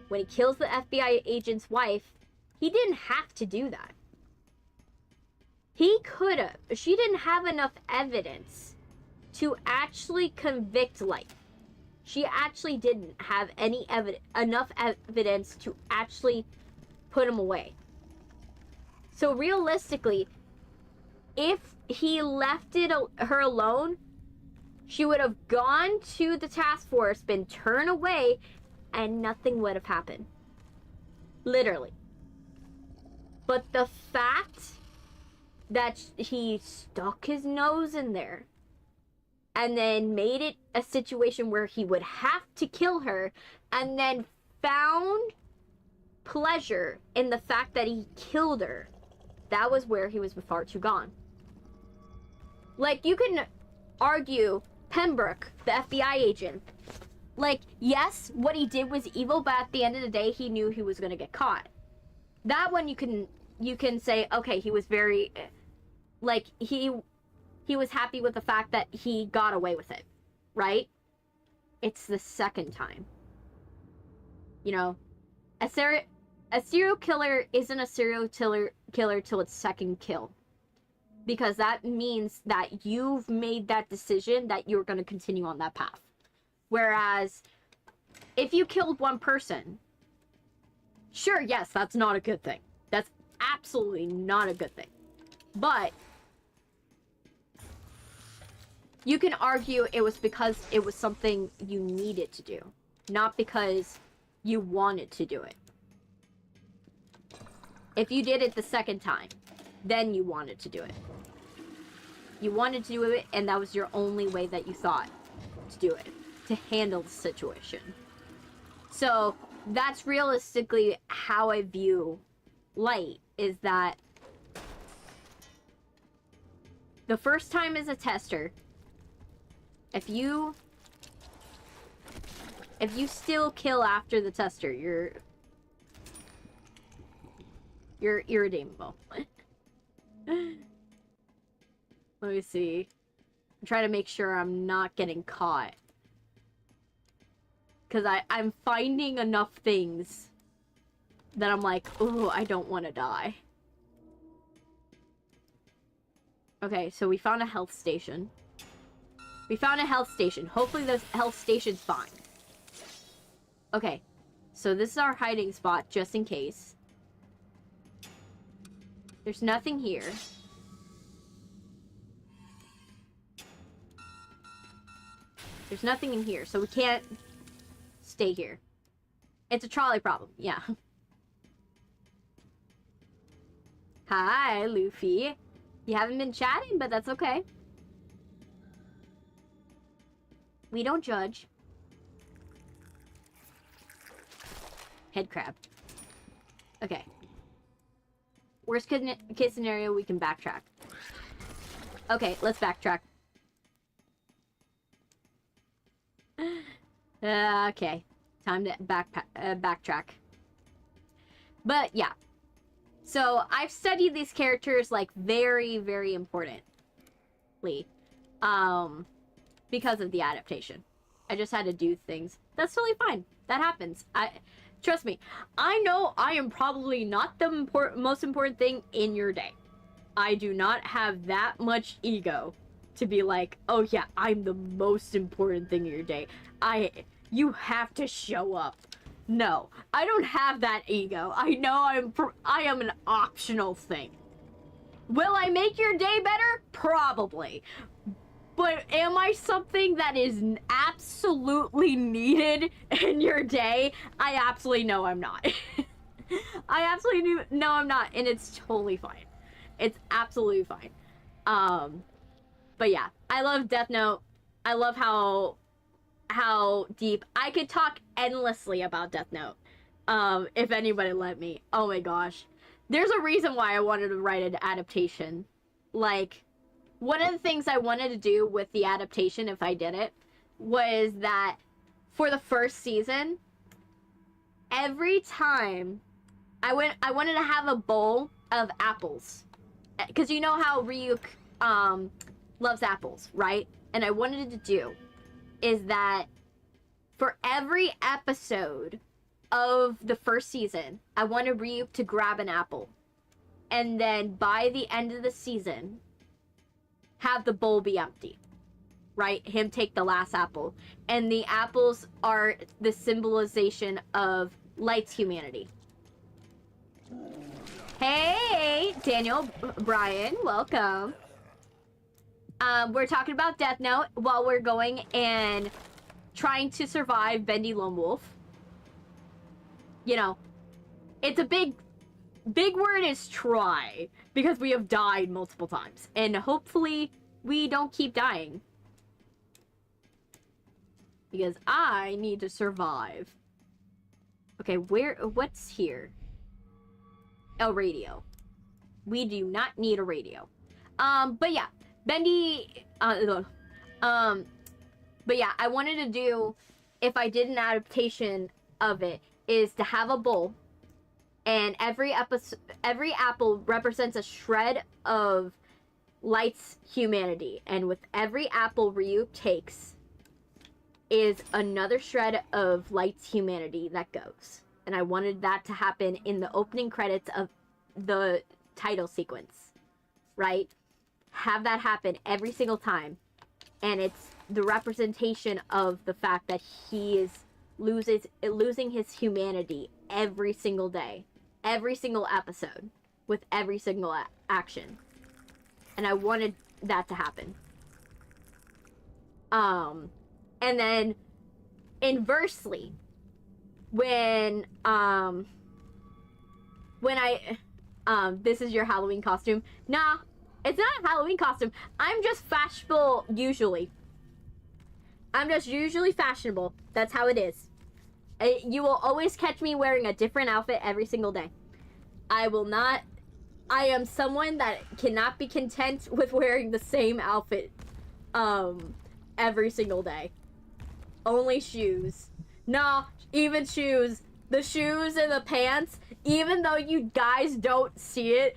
When he kills the FBI agent's wife, he didn't have to do that. He could have. She didn't have enough evidence to actually convict Light. She actually didn't have enough evidence to actually put him away. So realistically, if he left her alone, she would have gone to the task force, been turned away, and nothing would have happened. Literally. But the fact that he stuck his nose in there and then made it a situation where he would have to kill her and then found pleasure in the fact that he killed her, that was where he was far too gone. Like, you can argue Pembroke, the FBI agent, like, yes, what he did was evil, but at the end of the day, he knew he was going to get caught. That one you can say, okay, he was very, like, he was happy with the fact that he got away with it, right? It's the second time. You know, a serial killer isn't a serial killer till its second kill. Because that means that you've made that decision that you're going to continue on that path. Whereas, if you killed one person, sure, yes, that's not a good thing. That's absolutely not a good thing. But you can argue it was because it was something you needed to do, not because you wanted to do it. If you did it the second time, then you wanted to do it. You wanted to do it, and that was your only way that you thought to do it, to handle the situation. So that's realistically how I view Light, is that the first time as a tester, if you still kill after the tester, you're irredeemable. Let me see. I'm trying to make sure I'm not getting caught. Because I'm finding enough things that I'm like, oh, I don't want to die. Okay, so we found a health station. We found a health station. Hopefully the health station's fine. Okay, so this is our hiding spot, just in case. There's nothing here. There's nothing in here, so we can't stay here. It's a trolley problem, yeah. Hi, Luffy. You haven't been chatting, but that's okay. We don't judge. Head crab. Okay. Worst case scenario, we can backtrack. Okay, let's backtrack. Okay, time to backtrack. But yeah, so I've studied these characters like very, very importantly, because of the adaptation. I just had to do things. That's totally fine. That happens. Trust me. I know I am probably not the most important thing in your day. I do not have that much ego to be like, oh yeah, I'm the most important thing in your day. You have to show up. No, I don't have that ego. I know I am an optional thing. Will I make your day better? Probably. But am I something that is absolutely needed in your day? I absolutely know I'm not. I absolutely know I'm not, and it's totally fine. It's absolutely fine. But yeah, I love Death Note. I love how deep. I could talk endlessly about Death Note, if anybody let me. Oh my gosh. There's a reason why I wanted to write an adaptation. Like, one of the things I wanted to do with the adaptation, if I did it, was that for the first season, every time I wanted to have a bowl of apples. Because you know how Ryuk loves apples, right? And I wanted to do is that for every episode of the first season, I wanted Ryuk to grab an apple. And then by the end of the season, have the bowl be empty. Right? Him take the last apple. And the apples are the symbolization of Light's humanity. Hey, Daniel, Brian, welcome. We're talking about Death Note while we're going and trying to survive Bendy Lone Wolf. You know, it's a big word is try, because we have died multiple times. And hopefully we don't keep dying. Because I need to survive. Okay, what's here? A radio. We do not need a radio. But yeah, Bendy, but yeah, I wanted to do, if I did an adaptation of it, is to have a bowl, and every apple represents a shred of Light's humanity, and with every apple Ryuk takes is another shred of Light's humanity that goes. And I wanted that to happen in the opening credits of the title sequence, right? Have that happen every single time. And it's the representation of the fact that he is losing his humanity every single day, every single episode, with every single action. And I wanted that to happen. And then inversely, when this is your Halloween costume. Nah, it's not a Halloween costume. I'm just fashionable usually. I'm just usually fashionable. That's how it is. You will always catch me wearing a different outfit every single day. I am someone that cannot be content with wearing the same outfit every single day. Only shoes. Nah, even shoes. The shoes and the pants, even though you guys don't see it,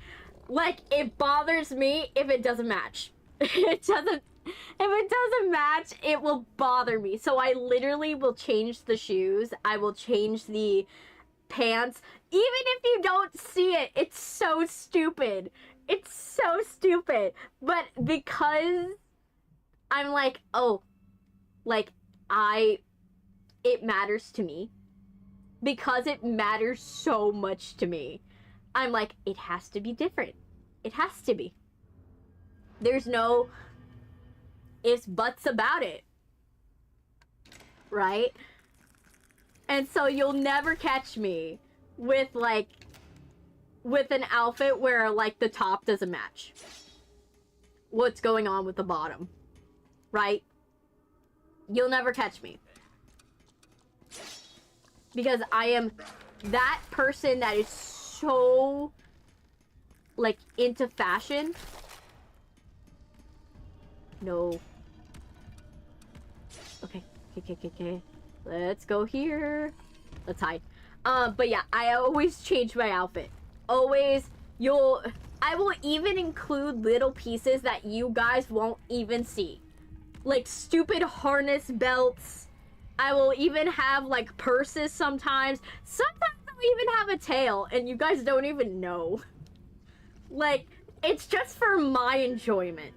like, it bothers me if it doesn't match. If it doesn't match, it will bother me. So I literally will change the shoes. I will change the pants. Even if you don't see it, it's so stupid. It's so stupid. But because I'm like, oh, like, it matters to me. Because it matters so much to me. I'm like, it has to be different. It has to be. There's no ifs, buts about it. Right? And so you'll never catch me with, like, with an outfit where, like, the top doesn't match what's going on with the bottom. Right? You'll never catch me. Because I am that person that is so, like, into fashion No. Okay. Okay. Let's go here. Let's hide. But yeah, I always change my outfit. Always. I will even include little pieces that you guys won't even see. Like stupid harness belts. I will even have like purses sometimes. Sometimes I'll even have a tail and you guys don't even know. Like, it's just for my enjoyment.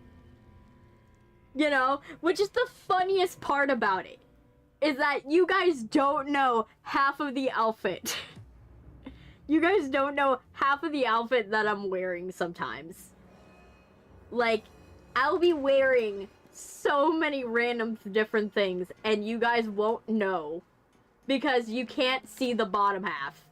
You know? Which is the funniest part about it. Is that you guys don't know half of the outfit. You guys don't know half of the outfit that I'm wearing sometimes. Like, I'll be wearing so many random different things and you guys won't know because you can't see the bottom half.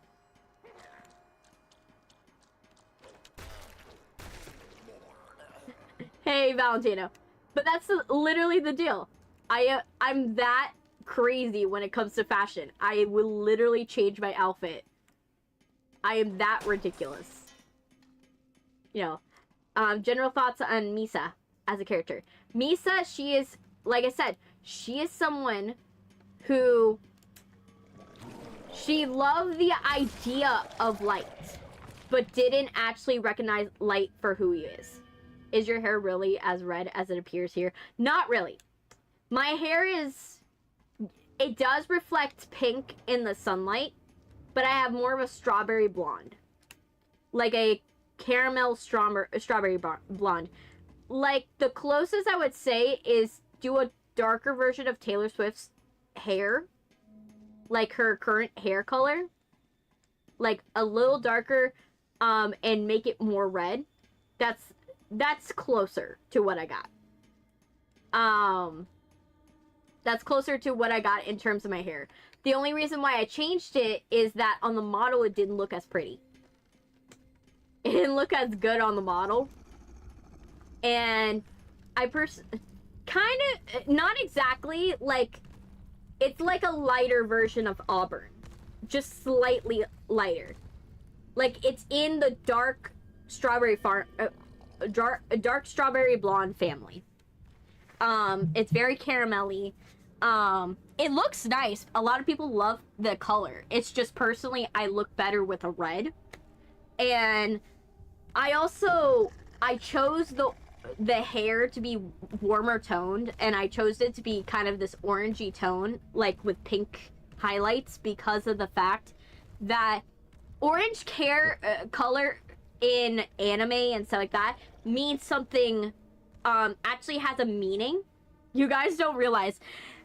Hey, Valentino. But that's literally the deal. I'm that crazy when it comes to fashion. I will literally change my outfit. I am that ridiculous. You know, general thoughts on Misa as a character. Misa, she is, like I said, she is someone who, she loved the idea of light, but didn't actually recognize light for who he is. Is your hair really as red as it appears here? Not really. My hair is, it does reflect pink in the sunlight, but I have more of a strawberry blonde. Like a caramel strawberry blonde. Like, the closest I would say is do a darker version of Taylor Swift's hair. Like her current hair color. Like, a little darker, and make it more red. That's closer to what I got. That's closer to what I got in terms of my hair. The only reason why I changed it is that on the model it didn't look as pretty. It didn't look as good on the model. And I kind of, not exactly, like, it's like a lighter version of auburn. Just slightly lighter. Like, it's in the dark strawberry dark strawberry blonde family. It's very caramelly. It looks nice. A lot of people love the color. It's just personally, I look better with a red. And I chose the hair to be warmer toned, and I chose it to be kind of this orangey tone, like with pink highlights, because of the fact that orange color in anime and stuff like that means something, actually has a meaning. You guys don't realize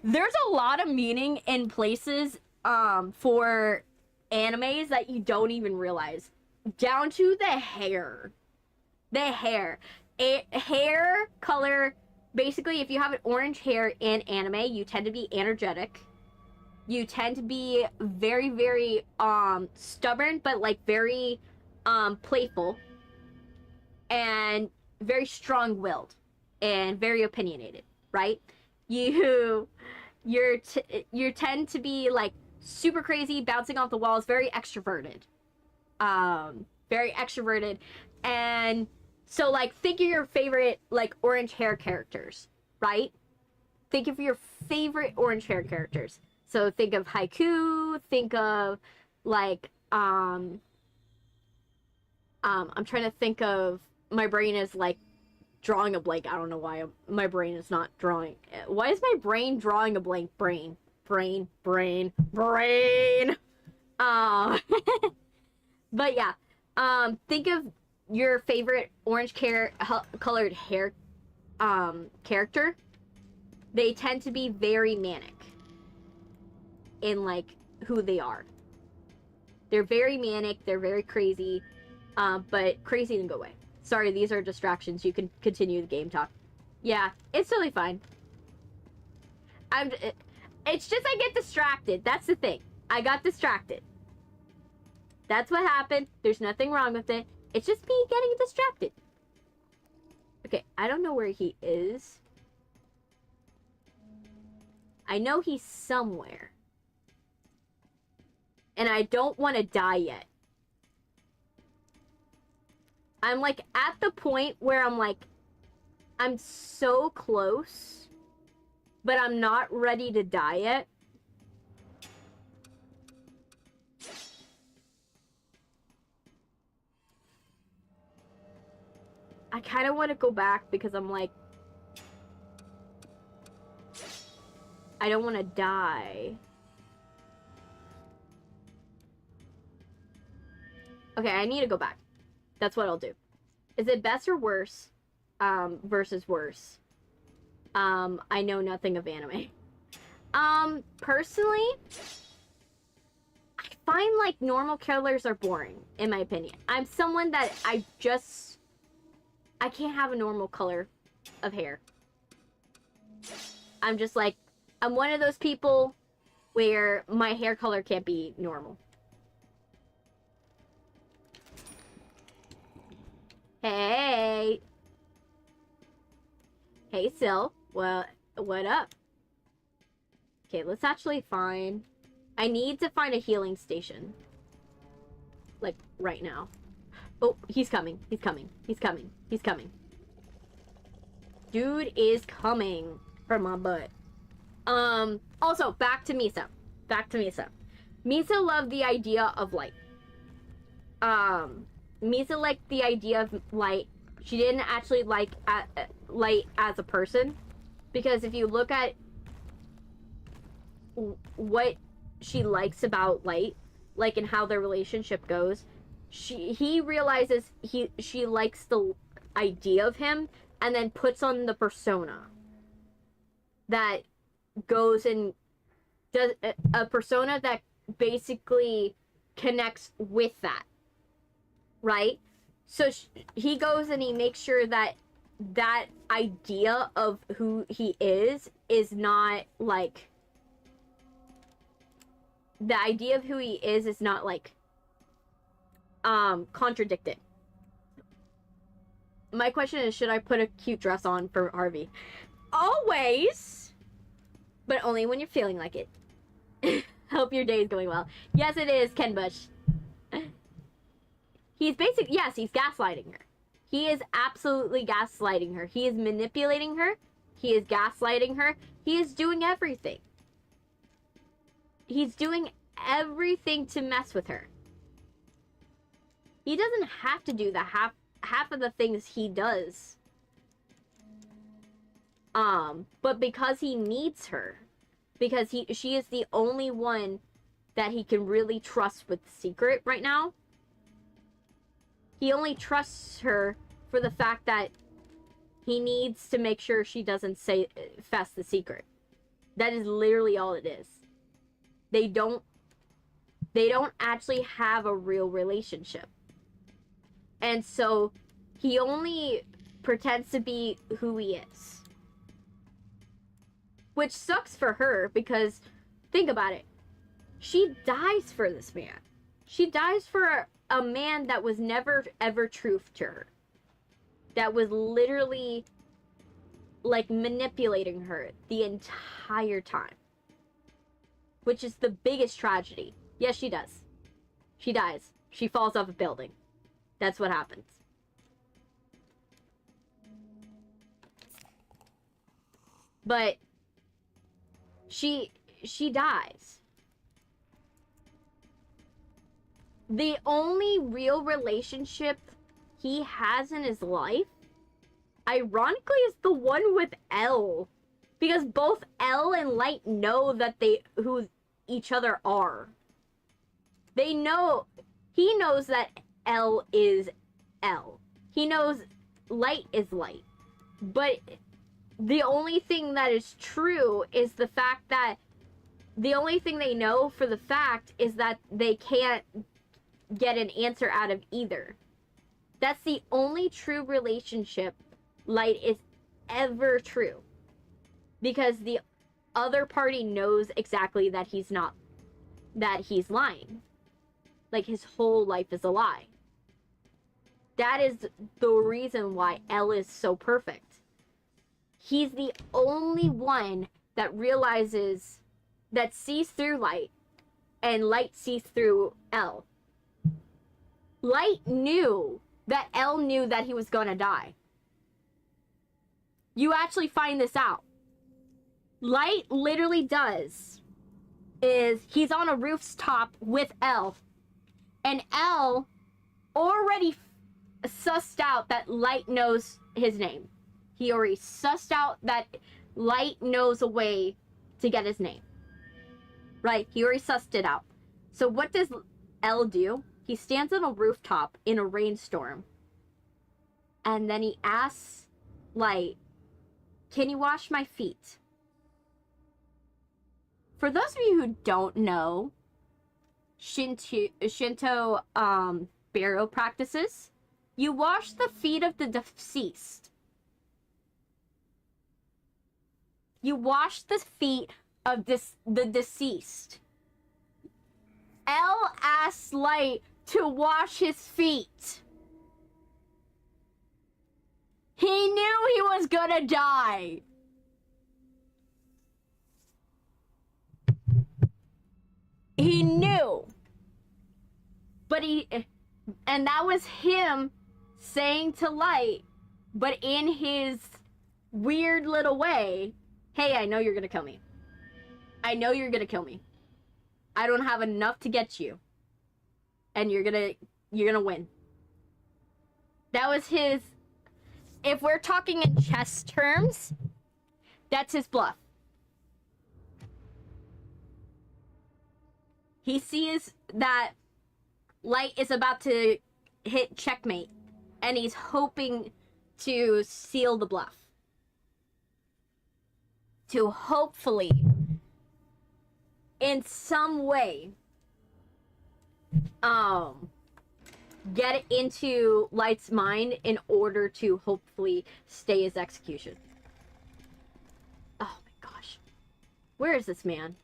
there's a lot of meaning in places for animes that you don't even realize, down to the hair. Hair color, basically, if you have an orange hair in anime, you tend to be energetic. You tend to be very, very stubborn, but like very playful, and very strong-willed, and very opinionated, right? You tend to be like super crazy, bouncing off the walls, very extroverted. And so, like, think of your favorite, like, orange hair characters, right? Think of your favorite orange hair characters. So think of Haiku, think of, like, I'm trying to think of, my brain is, like, drawing a blank. I don't know why my brain is not drawing. Why is my brain drawing a blank? Brain. But yeah, think of your favorite orange colored hair character. They tend to be very manic in, like, who they are. They're very manic, they're very crazy, but crazy in a good way. Sorry, these are distractions. You can continue the game talk. Yeah, it's totally fine. It's just I get distracted. That's the thing. I got distracted. That's what happened. There's nothing wrong with it. It's just me getting distracted. Okay, I don't know where he is. I know he's somewhere. And I don't want to die yet. I'm, like, at the point where I'm, like, I'm so close, but I'm not ready to die yet. I kind of want to go back because I'm like, I don't want to die. Okay, I need to go back. That's what I'll do. Is it best or worse? Versus worse. I know nothing of anime. Personally, I find like normal colors are boring, in my opinion. I'm someone that I can't have a normal color of hair. I'm just like, I'm one of those people where my hair color can't be normal. Hey. Hey, Sil. What up? Okay, let's actually find... I need to find a healing station. Like, right now. Oh, he's coming. He's coming. He's coming. He's coming. Dude is coming for my butt. Also, back to Misa. Back to Misa. Misa loved the idea of light. Misa liked the idea of light. She didn't actually like light as a person. Because if you look at what she likes about light, like in how their relationship goes, he realizes she likes the idea of him and then puts on the persona that goes and does a persona that basically connects with that, right? So he goes and he makes sure that that idea of who he is not like, the idea of who he is not like contradicted. My question is, should I put a cute dress on for Harvey? Always, but only when you're feeling like it. Hope your day is going well. Yes, it is, Ken Bush. He's yes, he's gaslighting her. He is absolutely gaslighting her. He is manipulating her. He is gaslighting her. He is doing everything. He's doing everything to mess with her. He doesn't have to do the half of the things he does. But because he needs her, because she is the only one that he can really trust with the secret right now. He only trusts her for the fact that he needs to make sure she doesn't fess the secret. That is literally all it is. They don't actually have a real relationship. And so he only pretends to be who he is. Which sucks for her because, think about it. She dies for this man. She dies for a man that was never ever truth to her. That was literally like manipulating her the entire time. Which is the biggest tragedy. Yes, she does. She dies. She falls off a building. That's what happens. But she dies. The only real relationship he has in his life, ironically, is the one with Elle. Because both Elle and Light know that who each other are. They know, he knows that Elle is Elle. He knows Light is Light. But the only thing that is true is the fact that the only thing they know for the fact is that they can't get an answer out of either. That's the only true relationship Light is ever true. Because the other party knows exactly that he's lying. Like, his whole life is a lie. That is the reason why Elle is so perfect. He's the only one that realizes, that sees through Light, and Light sees through Elle. Light knew that Elle knew that he was gonna die. you actually find this out. Light literally does is he's on a rooftop with L, and L already sussed out that Light knows his name. He already sussed out that Light knows a way to get his name. Right? He already sussed it out. So what does L do? He stands on a rooftop in a rainstorm, and then he asks Light, "Can you wash my feet?" For those of you who don't know Shinto burial practices, you wash the feet of the deceased. You wash the feet of the deceased. L asks Light to wash his feet. He knew he was gonna die. He knew. But and that was him saying to Light, but in his weird little way, "Hey, I know you're gonna kill me. I know you're gonna kill me. I don't have enough to get you. And you're gonna win." That was his, if we're talking in chess terms, that's his bluff. He sees that Light is about to hit checkmate, and he's hoping to seal the bluff. To hopefully, in some way, get it into Light's mind in order to hopefully stay his execution. Oh my gosh. Where is this man?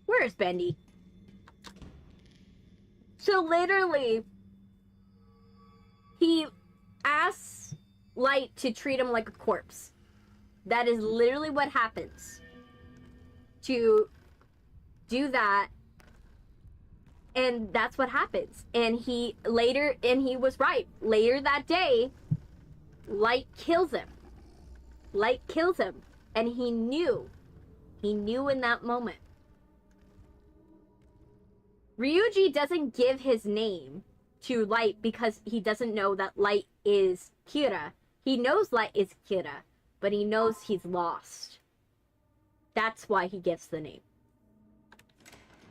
Where is Bendy? So literally, he asks Light to treat him like a corpse. That is literally what happens. To do that, and that's what happens. And he was right. Later that day, Light kills him. Light kills him. And he knew. He knew in that moment. Ryuji doesn't give his name to Light because he doesn't know that Light is Kira. He knows Light is Kira, but he knows he's lost. That's why he gives the name.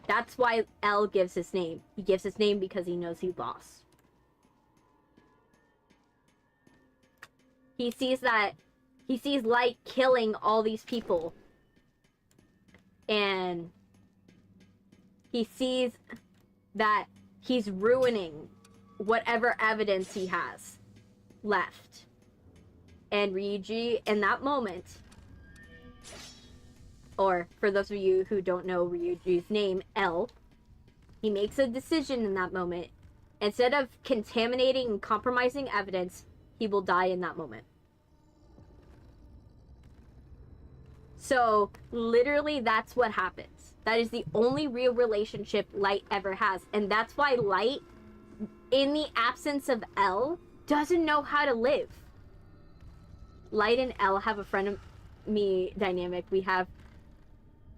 That's why L gives his name. He gives his name because he knows he's lost. He sees Light killing all these people. And he sees that he's ruining whatever evidence he has left. And Ryuji, in that moment, or for those of you who don't know Ryuji's name, L, he makes a decision in that moment. Instead of contaminating and compromising evidence, he will die in that moment. So, literally, that's what happens. That is the only real relationship Light ever has. And that's why Light, in the absence of L, doesn't know how to live. Light and L have a friend of me dynamic. We have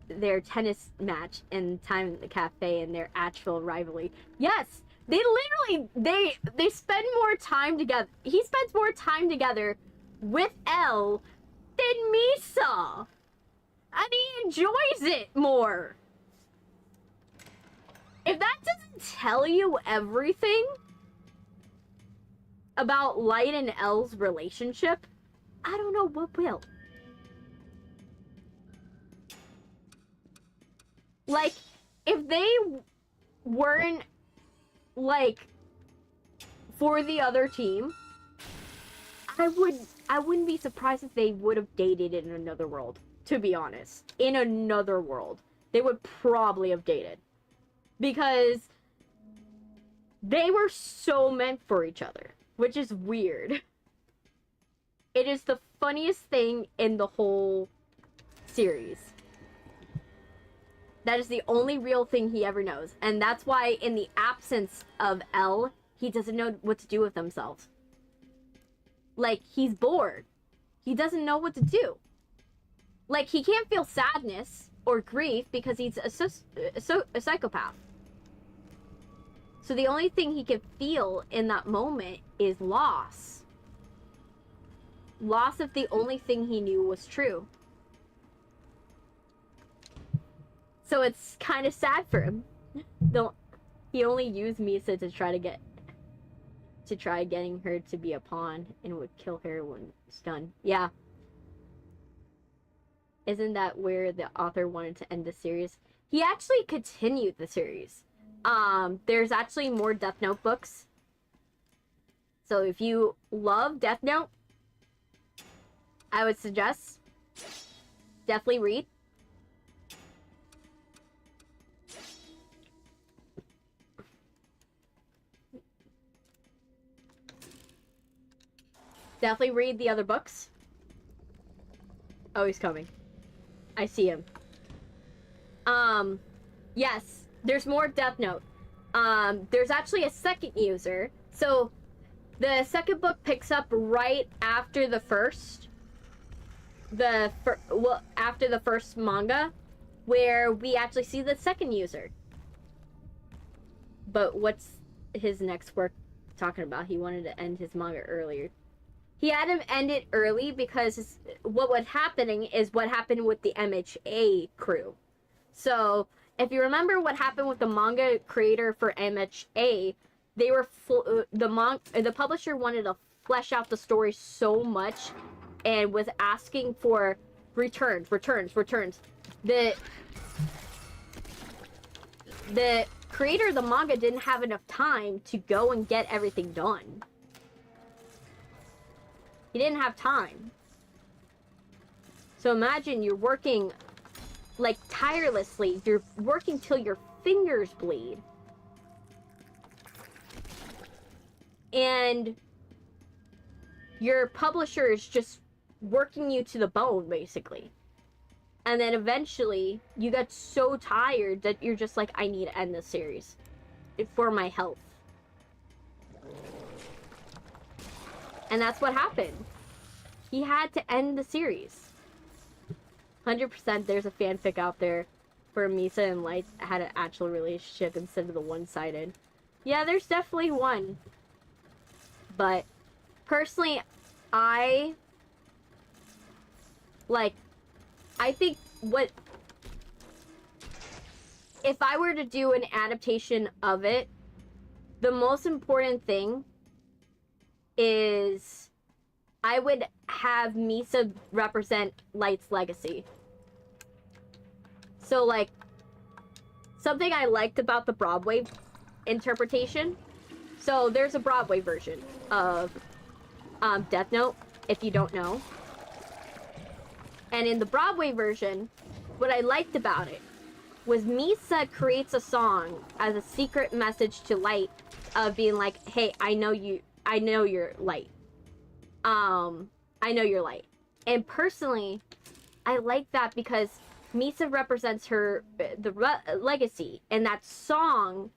their tennis match and time at the cafe and their actual rivalry. Yes, they literally, they spend more time together. He spends more time together with L than Misa. And he enjoys it more. If that doesn't tell you everything about Light and L's relationship, I don't know what will. Like, if they weren't, like, for the other team, I wouldn't be surprised if they would have dated in another world, to be honest. In another world. They would probably have dated. Because they were so meant for each other, which is weird. It is the funniest thing in the whole series. That is the only real thing he ever knows. And that's why in the absence of L, he doesn't know what to do with himself. Like, he's bored. he doesn't know what to do. Like, he can't feel sadness or grief because he's a psychopath. So the only thing he can feel in that moment is loss. Loss of the only thing he knew was true. So it's kind of sad for him. He only used Misa to try getting her to be a pawn and would kill her when it's done. Yeah. Isn't that where the author wanted to end the series? He actually continued the series. There's actually more Death Note books. So if you love Death Note, I would suggest definitely read. Definitely read the other books. Oh, he's coming. I see him. Yes, there's more Death Note. There's actually a second user. So, the second book picks up right after the first. After the first manga, where we actually see the second user. But what's his next work talking about? He wanted to end his manga earlier. He had him end it early because what was happening is what happened with the MHA crew. So, if you remember what happened with the manga creator for MHA, they were the publisher wanted to flesh out the story so much and was asking for returns. The creator of the manga didn't have enough time to go and get everything done. He didn't have time. So imagine you're working like tirelessly. You're working till your fingers bleed. And your publisher is just working you to the bone, basically. And then eventually you get so tired that you're just like, I need to end this series for my health. And that's what happened. He had to end the series. 100% there's a fanfic out there for Misa and Light had an actual relationship instead of the one-sided. Yeah, there's definitely one. But personally, I think if I were to do an adaptation of it, the most important thing is I would have Misa represent Light's legacy. So, like, something I liked about the Broadway interpretation. So, there's a Broadway version of Death Note, if you don't know. And in the Broadway version, what I liked about it was Misa creates a song as a secret message to Light of being like, hey, I know you're Light. I know you're Light. And personally, I like that because Misa represents her legacy, and that song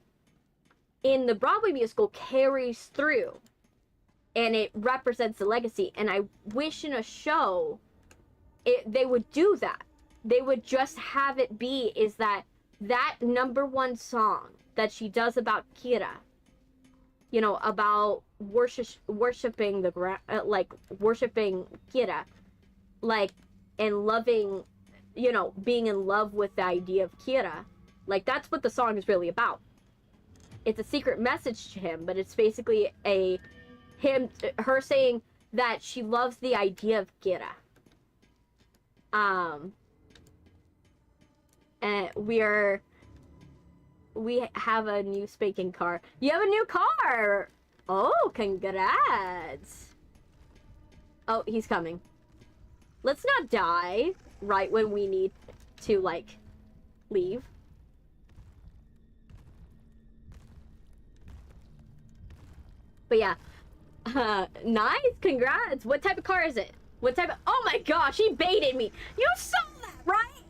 in the Broadway musical carries through, and it represents the legacy. And I wish in a show they would do that. They would just have it be is that #1 song that she does about Kira, you know, about worshiping worshiping Kira, like, and loving, you know, being in love with the idea of Kira. Like, that's what the song is really about. It's a secret message to him, but it's basically her saying that she loves the idea of Kira. And we have a new spanking car. You have a new car! Oh, congrats! Oh, he's coming. Let's not die right when we need to, like, leave. But yeah. Nice, congrats! What type of car is it? What type of... Oh my gosh, he baited me! You saw that, right?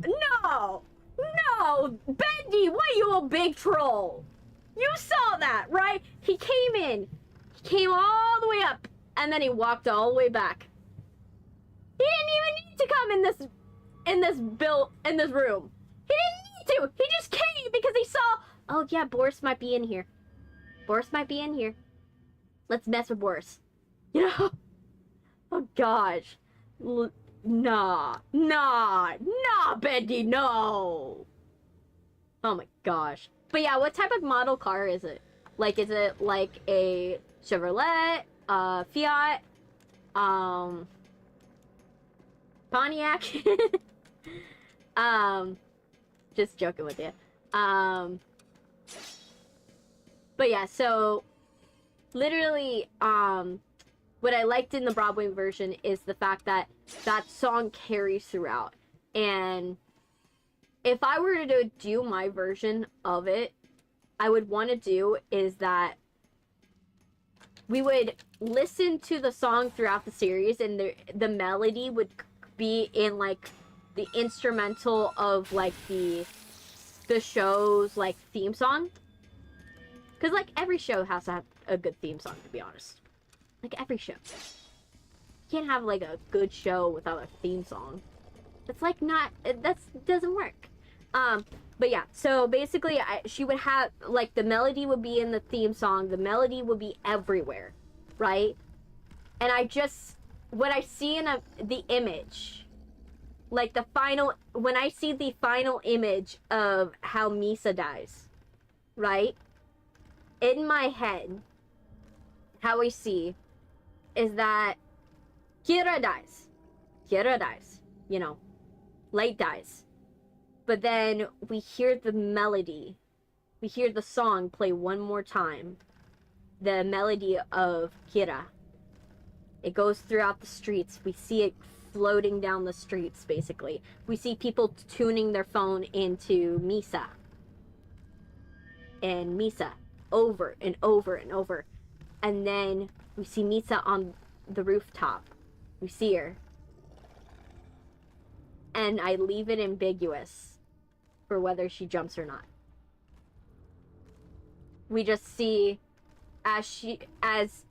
No! No! Bendy, what are you, a big troll? You saw that, right? He came in. He came all the way up. And then he walked all the way back. He didn't even need to come in this room. He didn't need to. He just came because he saw, oh yeah, Boris might be in here. Boris might be in here. Let's mess with Boris. You know? Oh gosh. Nah, Bendy, no. Oh my gosh. But yeah, what type of model car is it? Like, is it like a Chevrolet, Fiat, Pontiac? Just joking with you. But yeah, so literally, what I liked in the Broadway version is the fact that that song carries throughout. And if I were to do my version of it, I would want to do is that we would listen to the song throughout the series, and the melody would be in like the instrumental of like the show's like theme song. Because like every show has to have a good theme song, to be honest. Like every show. You can't have like a good show without a theme song. That's like not, that doesn't work. But yeah, so basically she would have, like, the melody would be in the theme song, the melody would be everywhere, right? And what I see in the image, like when I see the final image of how Misa dies, right? In my head, how I see is that Kira dies, you know, Light dies. But then we hear the melody. We hear the song play one more time. The melody of Kira. It goes throughout the streets. We see it floating down the streets, basically. We see people tuning their phone into Misa. And Misa. Over and over and over. And then we see Misa on the rooftop. We see her. And I leave it ambiguous for whether she jumps or not. We just see as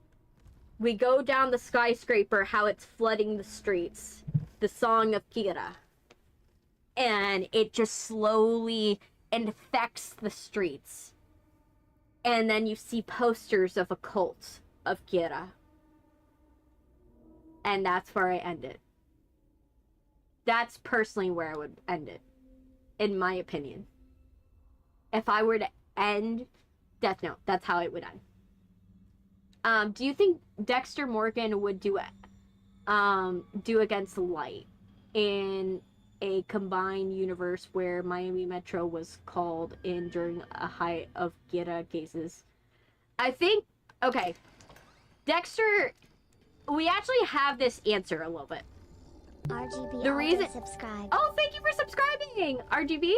we go down the skyscraper how it's flooding the streets, the song of Kira, and it just slowly infects the streets, and then you see posters of a cult of Kira, and that's where I end it. That's personally where I would end it, in my opinion. If I were to end Death Note, that's how it would end. Do you think Dexter Morgan would do against Light in a combined universe where Miami Metro was called in during a height of Gira cases? I think, okay, Dexter, we actually have this answer a little bit. RGB, the reason subscribe. Oh, thank you for subscribing, RGB.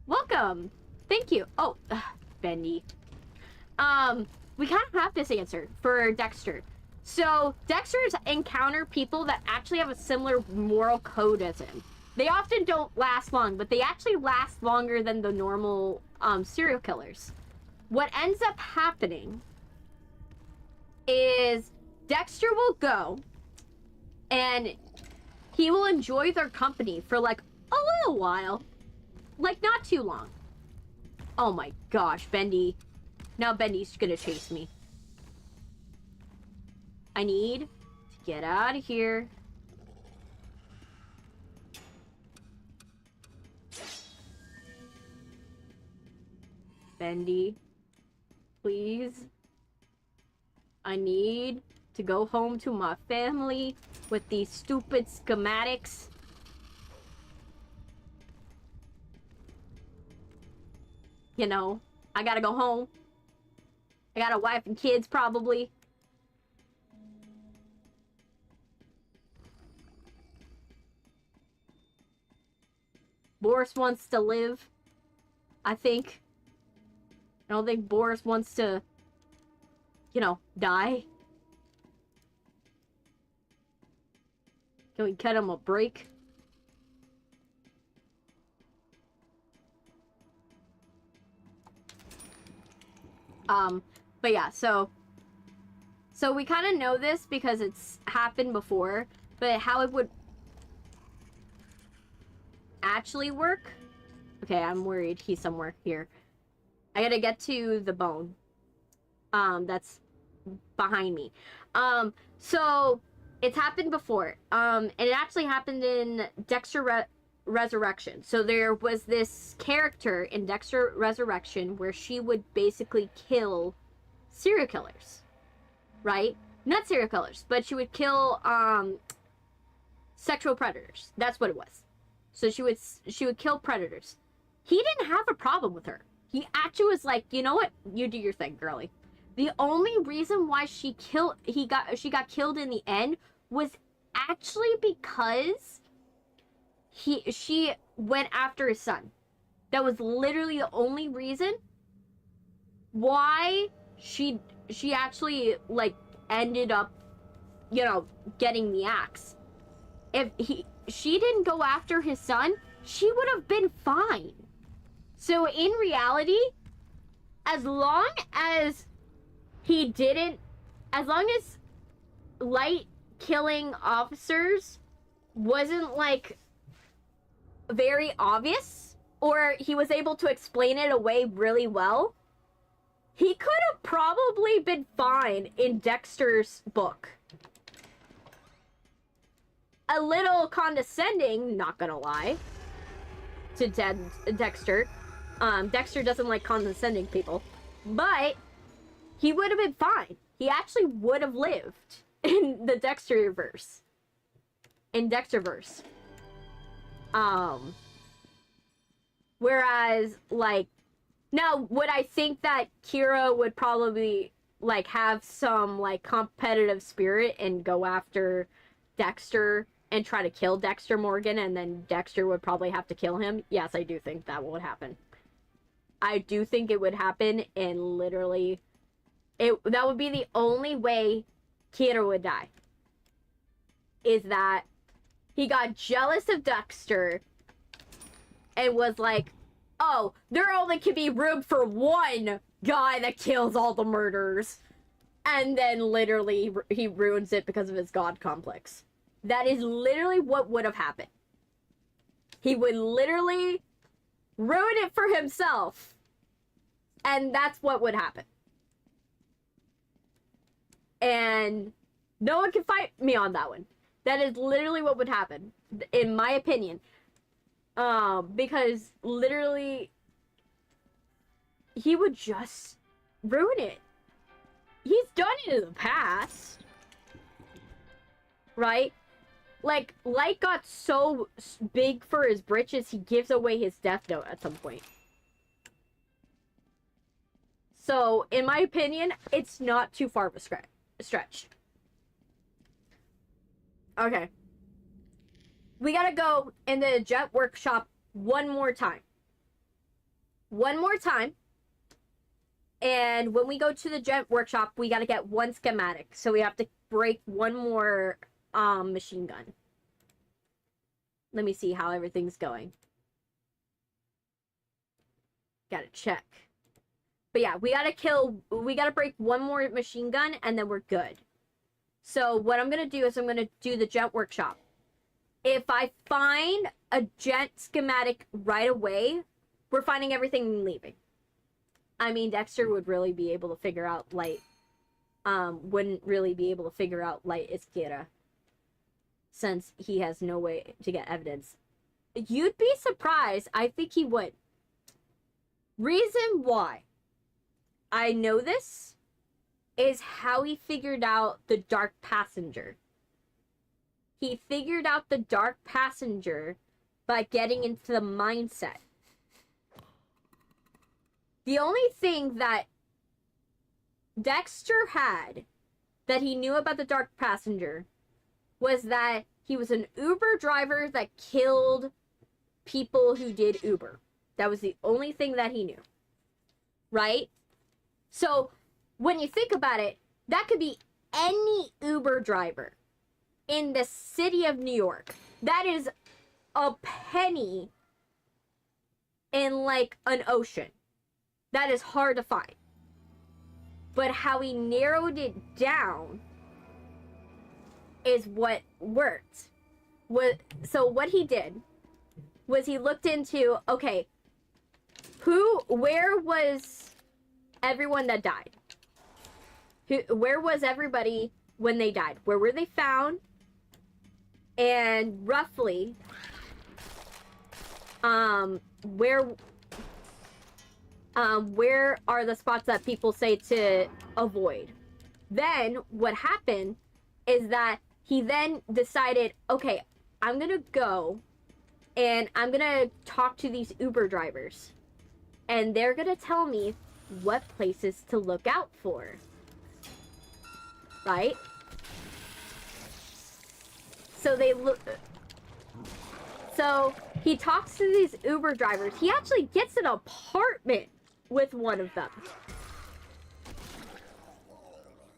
Welcome. Thank you. Oh, Bendy. We kind of have this answer for Dexter. So Dexter's encounter people that actually have a similar moral code as him. They often don't last long, but they actually last longer than the normal serial killers. What ends up happening is Dexter will go and he will enjoy their company for like a little while. Like not too long. Oh my gosh, Bendy. Now Bendy's gonna chase me. I need to get out of here. Bendy, please. I need to go home to my family with these stupid schematics. You know, I gotta go home. I got a wife and kids, probably. Boris wants to live, I think. I don't think Boris wants to, you know, die. Can we cut him a break? But yeah, so So we kind of know this because it's happened before, but how it would actually work... Okay, I'm worried he's somewhere here. I gotta get to the bone. That's behind me. So it's happened before. And it actually happened in Dexter Resurrection. So there was this character in Dexter Resurrection where she would basically kill serial killers. Right? Not serial killers, but she would kill sexual predators. That's what it was. So she would kill predators. He didn't have a problem with her. He actually was like, you know what? You do your thing, girly. The only reason why she got killed in the end was actually because she went after his son. That was literally the only reason why she actually like ended up, you know, getting the axe. If she didn't go after his son, she would have been fine. So in reality, as long as light killing officers wasn't like very obvious, or he was able to explain it away really well, he could have probably been fine in Dexter's book. A little condescending, not gonna lie, to Dexter. Dexter doesn't like condescending people, but he would have been fine. He actually would have lived in the Dexterverse. In Dexterverse. Whereas, like, now, would I think that Kira would probably, like, have some, like, competitive spirit and go after Dexter and try to kill Dexter Morgan, and then Dexter would probably have to kill him? Yes, I do think that would happen. I do think it would happen, and literally, that would be the only way Kira would die. Is that he got jealous of Dexter and was like, oh, there only can be room for one guy that kills all the murderers. And then literally he ruins it because of his god complex. That is literally what would have happened. He would literally ruin it for himself. And that's what would happen. And no one can fight me on that one. That is literally what would happen, in my opinion. Because literally, he would just ruin it. He's done it in the past. Right? Like, Light got so big for his britches, he gives away his death note at some point. So, in my opinion, it's not too far of a stretch. Okay. We gotta go in the jet workshop one more time. One more time. And when we go to the jet workshop, we gotta get one schematic. So we have to break one more machine gun. Let me see how everything's going. Gotta check. But yeah, we gotta break one more machine gun and then we're good. So what I'm gonna do is I'm gonna do the jet workshop. If I find a jet schematic right away, we're finding everything and leaving. I mean, Dexter would really be able to figure out Light. Wouldn't really be able to figure out Light is Kira, since he has no way to get evidence. You'd be surprised. I think he would. Reason why I know this is how he figured out the Dark Passenger. He figured out the Dark Passenger by getting into the mindset. The only thing that Dexter had that he knew about the Dark Passenger was that he was an Uber driver that killed people who did Uber. That was the only thing that he knew. Right? So, when you think about it, that could be any Uber driver in the city of New York. That is a penny in, like, an ocean. That is hard to find. but how he narrowed it down is what worked. So what he did was he looked into, okay, where was everyone that died? Where was everybody when they died? Where were they found? And roughly, where are the spots that people say to avoid? Then what happened is that he then decided, okay, I'm gonna go and I'm gonna talk to these Uber drivers, and they're gonna tell me what places to look out for, right? So he talks to these Uber drivers. He actually gets an apartment with one of them.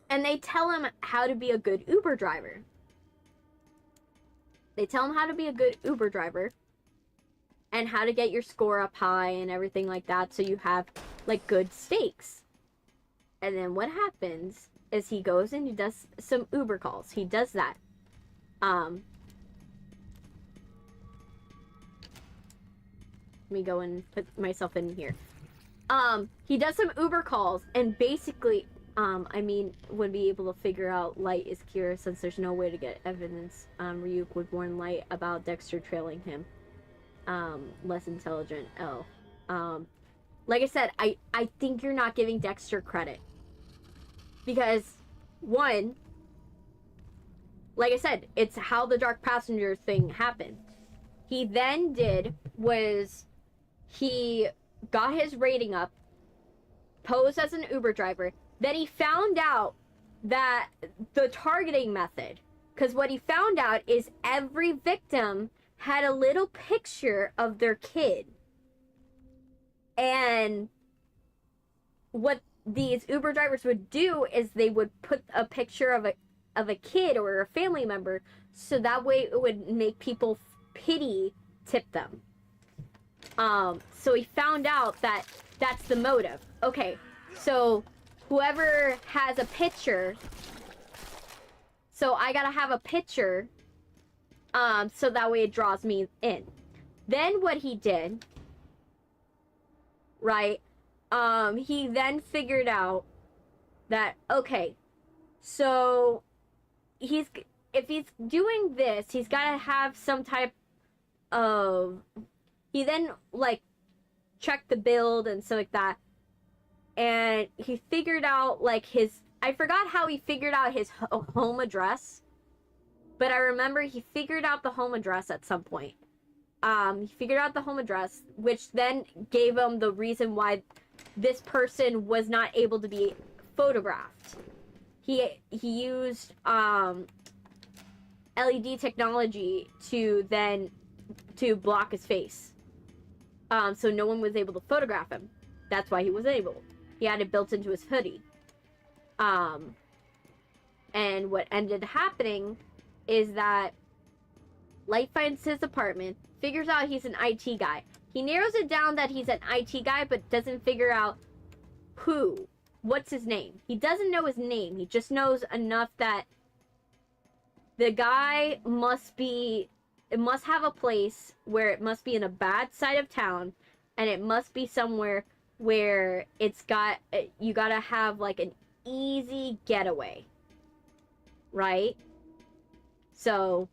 And they tell him how to be a good Uber driver. They tell him how to be a good Uber driver and how to get your score up high and everything like that, so you have like good stakes. And then what happens is he goes and he does some Uber calls. He does that. Let me go and put myself in here. He does some Uber calls, and basically, would be able to figure out Light is curious since there's no way to get evidence. Ryuk would warn Light about Dexter trailing him. Less intelligent L. Like I said, I think you're not giving Dexter credit. Because, one, like I said, it's how the Dark Passenger thing happened. He then he got his rating up, posed as an Uber driver, then he found out that the targeting method, because what he found out is every victim had a little picture of their kid. And what these Uber drivers would do is they would put a picture of a kid or a family member, so that way it would make people tip them. So he found out that that's the motive. Okay, so whoever has a picture, so I gotta have a picture, so that way it draws me in. Then what he did, right, he then figured out that, okay, so if he's doing this, he's gotta have some type of, he then, like, checked the build and stuff like that, and he figured out, like, I forgot how he figured out his home address, but I remember he figured out the home address at some point. He figured out the home address, which then gave him the reason why this person was not able to be photographed. He used LED technology to block his face. So no one was able to photograph him. That's why he was able. He had it built into his hoodie. And what ended happening is that Light finds his apartment, figures out he's an IT guy. He narrows it down that he's an IT guy, but doesn't figure out what's his name. He doesn't know his name. He just knows enough that the guy must have a place where it must be in a bad side of town, and it must be somewhere where you gotta have like an easy getaway, right? So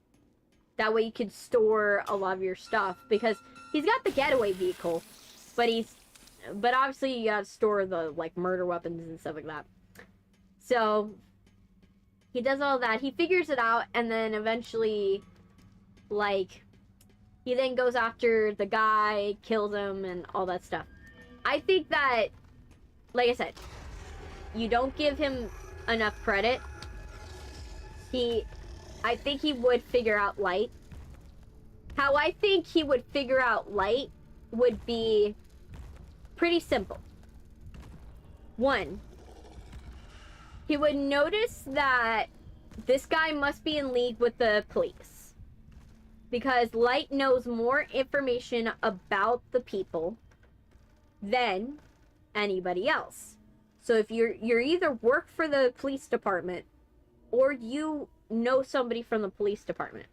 that way you can store a lot of your stuff, because he's got the getaway vehicle, but obviously you gotta store the like murder weapons and stuff like that. So he does all that, he figures it out, and then eventually, like, he then goes after the guy, kills him, and all that stuff. I think that, like I said, you don't give him enough credit. I think he would figure out Light. How I think he would figure out Light would be pretty simple. One, he would notice that this guy must be in league with the police, because Light knows more information about the people than anybody else. So if you're either work for the police department or you know somebody from the police department.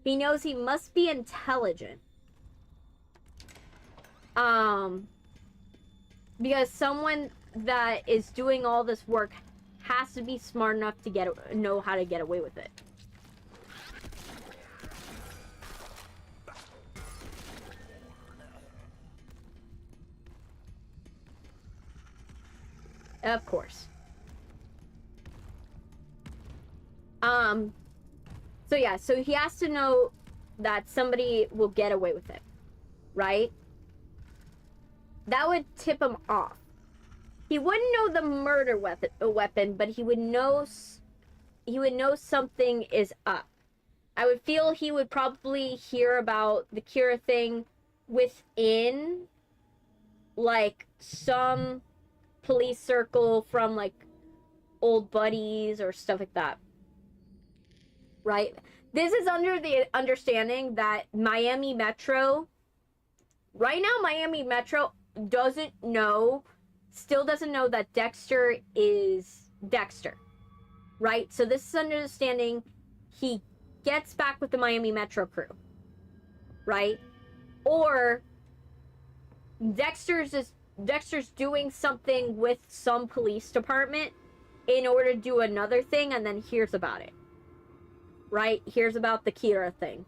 He knows he must be intelligent. Because someone that is doing all this work has to be smart enough to know how to get away with it. Of course. So yeah, so he has to know that somebody will get away with it, right? That would tip him off. He wouldn't know the murder weapon, but he would know something is up. I would feel he would probably hear about the Kira thing within, like, some police circle from, like, old buddies or stuff like that. Right? This is under the understanding that Miami Metro, right now, Miami Metro still doesn't know that Dexter is Dexter. Right? So this is understanding he gets back with the Miami Metro crew. Right? Or Dexter's doing something with some police department in order to do another thing and then hears about it. Right? Hears about the Kira thing.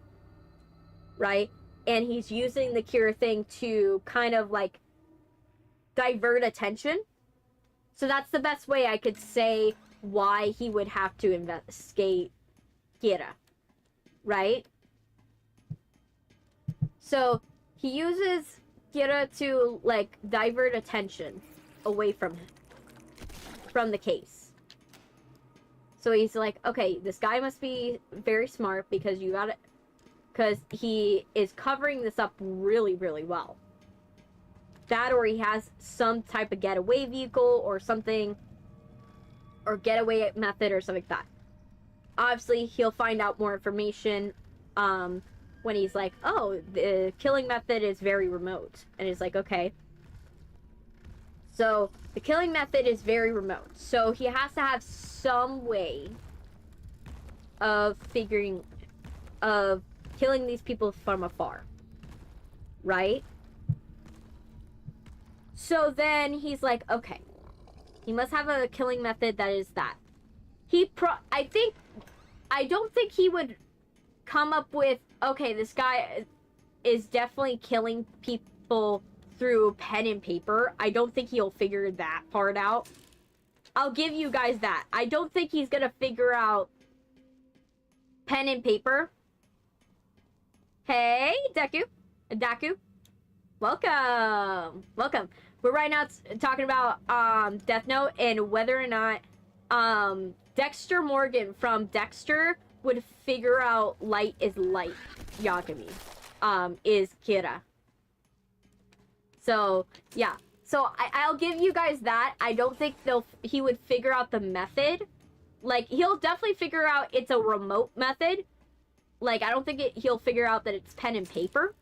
Right? And he's using the Kira thing to kind of like divert attention. So that's the best way I could say why he would have to investigate Kira. Right? So he uses Kira to like divert attention away from the case. So he's like, okay, this guy must be very smart because he is covering this up really, really well. That, or he has some type of getaway vehicle or something, or getaway method or something like that. Obviously, he'll find out more information when he's like, oh, the killing method is very remote. And he's like, okay. So the killing method is very remote. So he has to have some way of killing these people from afar. Right? So then he's like, okay. He must have a killing method that is that. I don't think he would come up with, okay, this guy is definitely killing people through pen and paper. I don't think he'll figure that part out. I'll give you guys that. I don't think he's gonna figure out pen and paper. Hey, Daku. Welcome. We're right now talking about Death Note and whether or not Dexter Morgan from Dexter would figure out light is light. Yagami is Kira. So, yeah. So, I'll give you guys that. I don't think he would figure out the method. Like, he'll definitely figure out it's a remote method. Like, I don't think he'll figure out that it's pen and paper.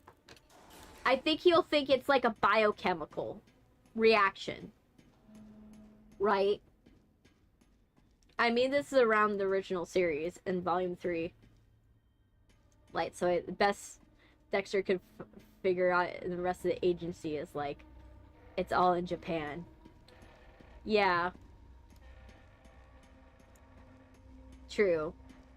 I think he'll think it's like a biochemical reaction. Right? I mean, this is around the original series in Volume 3. Like, so the best Dexter could figure out the rest of the agency is like, it's all in Japan. Yeah. True.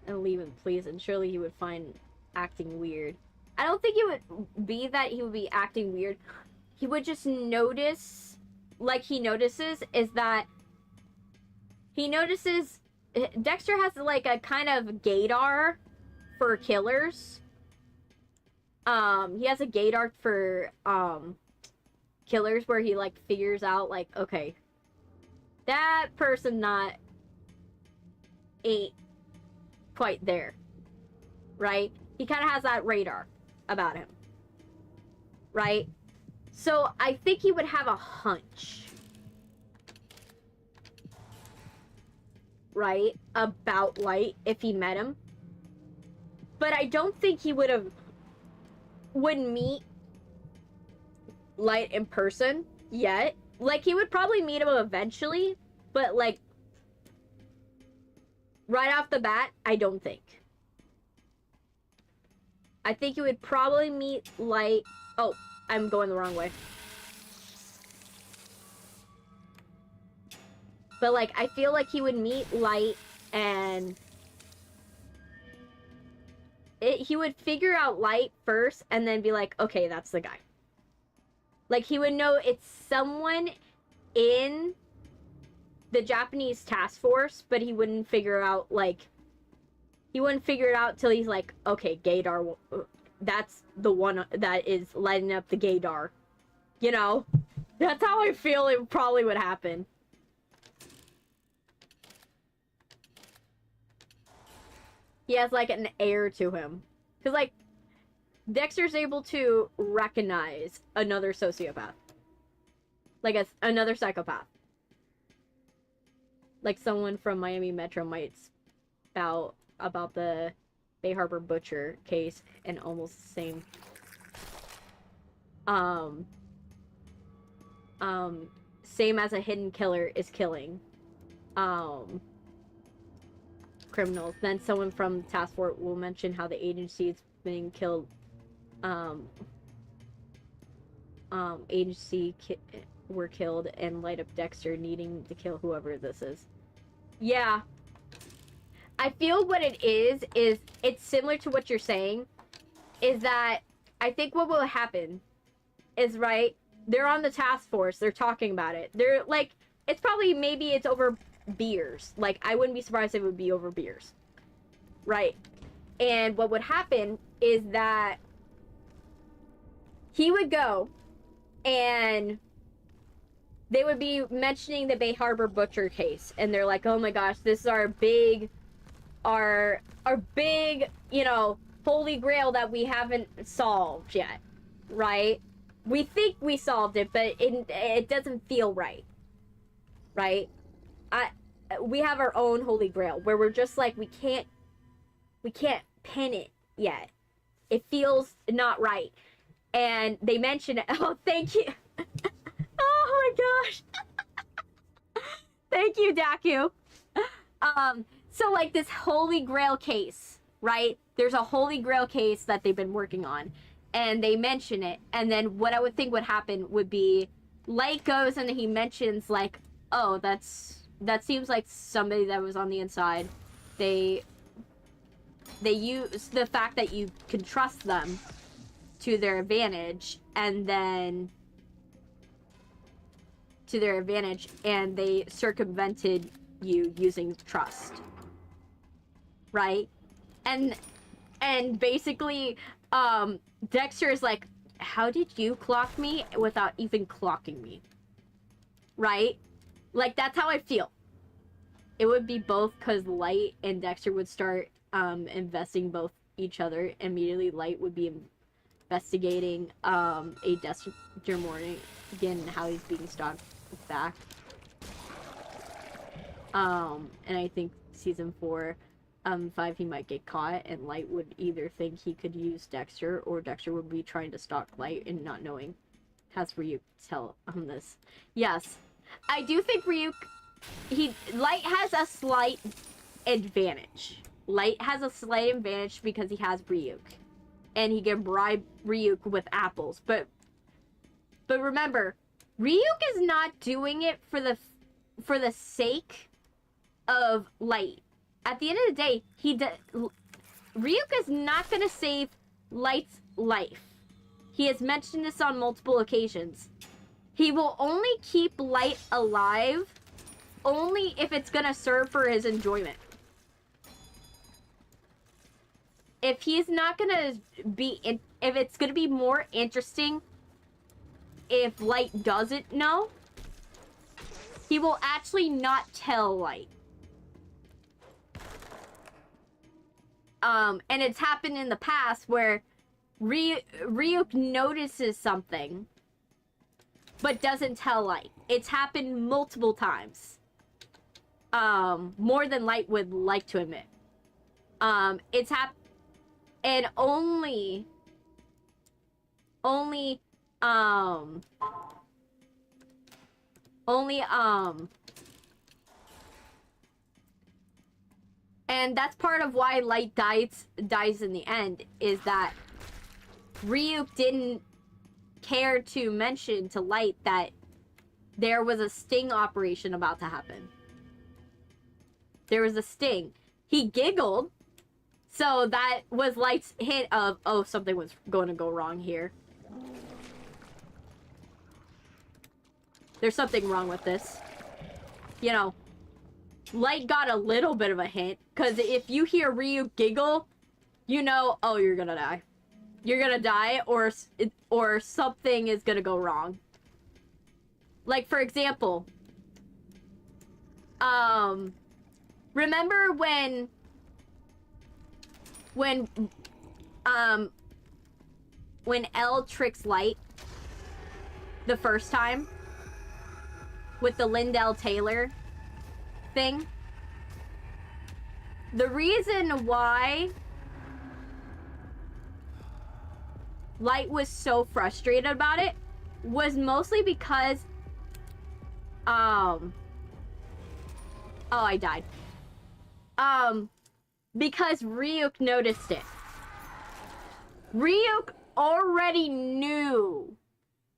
And leave him, please. And surely he would find acting weird. I don't think it would be that he would be acting weird. He would just notice, like he notices, is that he notices Dexter has like a kind of gaydar for killers. He has a gaydar for killers where he like figures out like, okay, that person ain't quite there, right? He kind of has that radar about him, right? So I think he would have a hunch, right, about Light if he met him. But I don't think he would meet Light in person yet. Like, he would probably meet him eventually, but, like, right off the bat, I don't think. I think he would probably meet Light... Oh, I'm going the wrong way. But, like, I feel like he would meet Light and... he would figure out Light first and then be like, okay, that's the guy. Like, he would know it's someone in the Japanese task force, but he wouldn't figure out, like... He wouldn't figure it out till he's like, okay, Gaydar, that's the one that is lighting up the Gaydar. You know? That's how I feel it probably would happen. He has, like, an air to him. Because, like, Dexter's able to recognize another sociopath. Like, another psychopath. Like, someone from Miami Metro might spout about the Bay Harbor Butcher case and almost the same. Same as a hidden killer is killing. Criminals. Then someone from task force will mention how the agency is being killed. Were killed and light up Dexter needing to kill whoever this is. Yeah. I feel what it is it's similar to what you're saying. Is that I think what will happen is, right, they're on the task force, they're talking about it. They're like, it's probably, maybe it's over beers. Like, I wouldn't be surprised if it would be over beers. Right? And what would happen is that he would go and they would be mentioning the Bay Harbor Butcher case. And they're like, oh my gosh, this is our big, you know, holy grail that we haven't solved yet. Right? We think we solved it, but it doesn't feel right. Right? We have our own holy grail where we're just like, we can't pin it yet. It feels not right. And they mention it. Oh, thank you. Oh my gosh. Thank you, Daku. So like this holy grail case, right? There's a holy grail case that they've been working on, and they mention it. And then what I would think would happen would be Light goes and he mentions like, oh, that seems like somebody that was on the inside. They use the fact that you can trust them to their advantage, and then they circumvented you using trust. Right? And basically, Dexter is like, how did you clock me without even clocking me? Right? Like, that's how I feel. It would be both, because Light and Dexter would start investing both each other. Immediately, Light would be investigating a Dexter Morning, again, how he's being stalked back. And I think season 4, 5, he might get caught, and Light would either think he could use Dexter, or Dexter would be trying to stalk Light and not knowing. Has Ryuk tell on this. Yes. I do think Ryuk, Light has a slight advantage. Light has a slight advantage because he has Ryuk. And he can bribe Ryuk with apples. But remember, Ryuk is not doing it for the sake of Light. At the end of the day, Ryuk is not going to save Light's life. He has mentioned this on multiple occasions. He will only keep Light alive only if it's going to serve for his enjoyment. If he's not going to be... if it's going to be more interesting if Light doesn't know, he will actually not tell Light. And it's happened in the past where Ryuk notices something but doesn't tell Light. It's happened multiple times. More than Light would like to admit. It's and only Only, and that's part of why Light dies in the end, is that Ryuk didn't care to mention to Light that there was a sting operation about to happen. There was a sting. He giggled, so that was Light's hint of, oh, something was going to go wrong here. There's something wrong with this. You know, Light got a little bit of a hint, because if you hear Ryuk giggle, you know, oh, you're gonna die. You're gonna die, or something is gonna go wrong. Like, for example, remember when L tricks Light the first time with the Lindell Taylor thing? The reason why Light was so frustrated about it was mostly because oh, I died. Because Ryuk noticed it. Ryuk already knew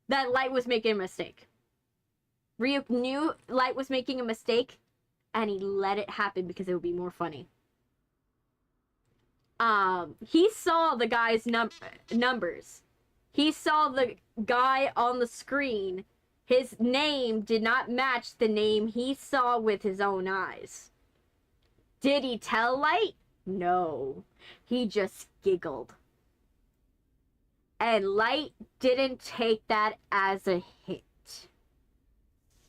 that Light was making a mistake. Ryuk knew Light was making a mistake, and he let it happen because it would be more funny. He saw the guy's numbers. He saw the guy on the screen. His name did not match the name he saw with his own eyes. Did he tell Light? No. He just giggled. And Light didn't take that as a hint.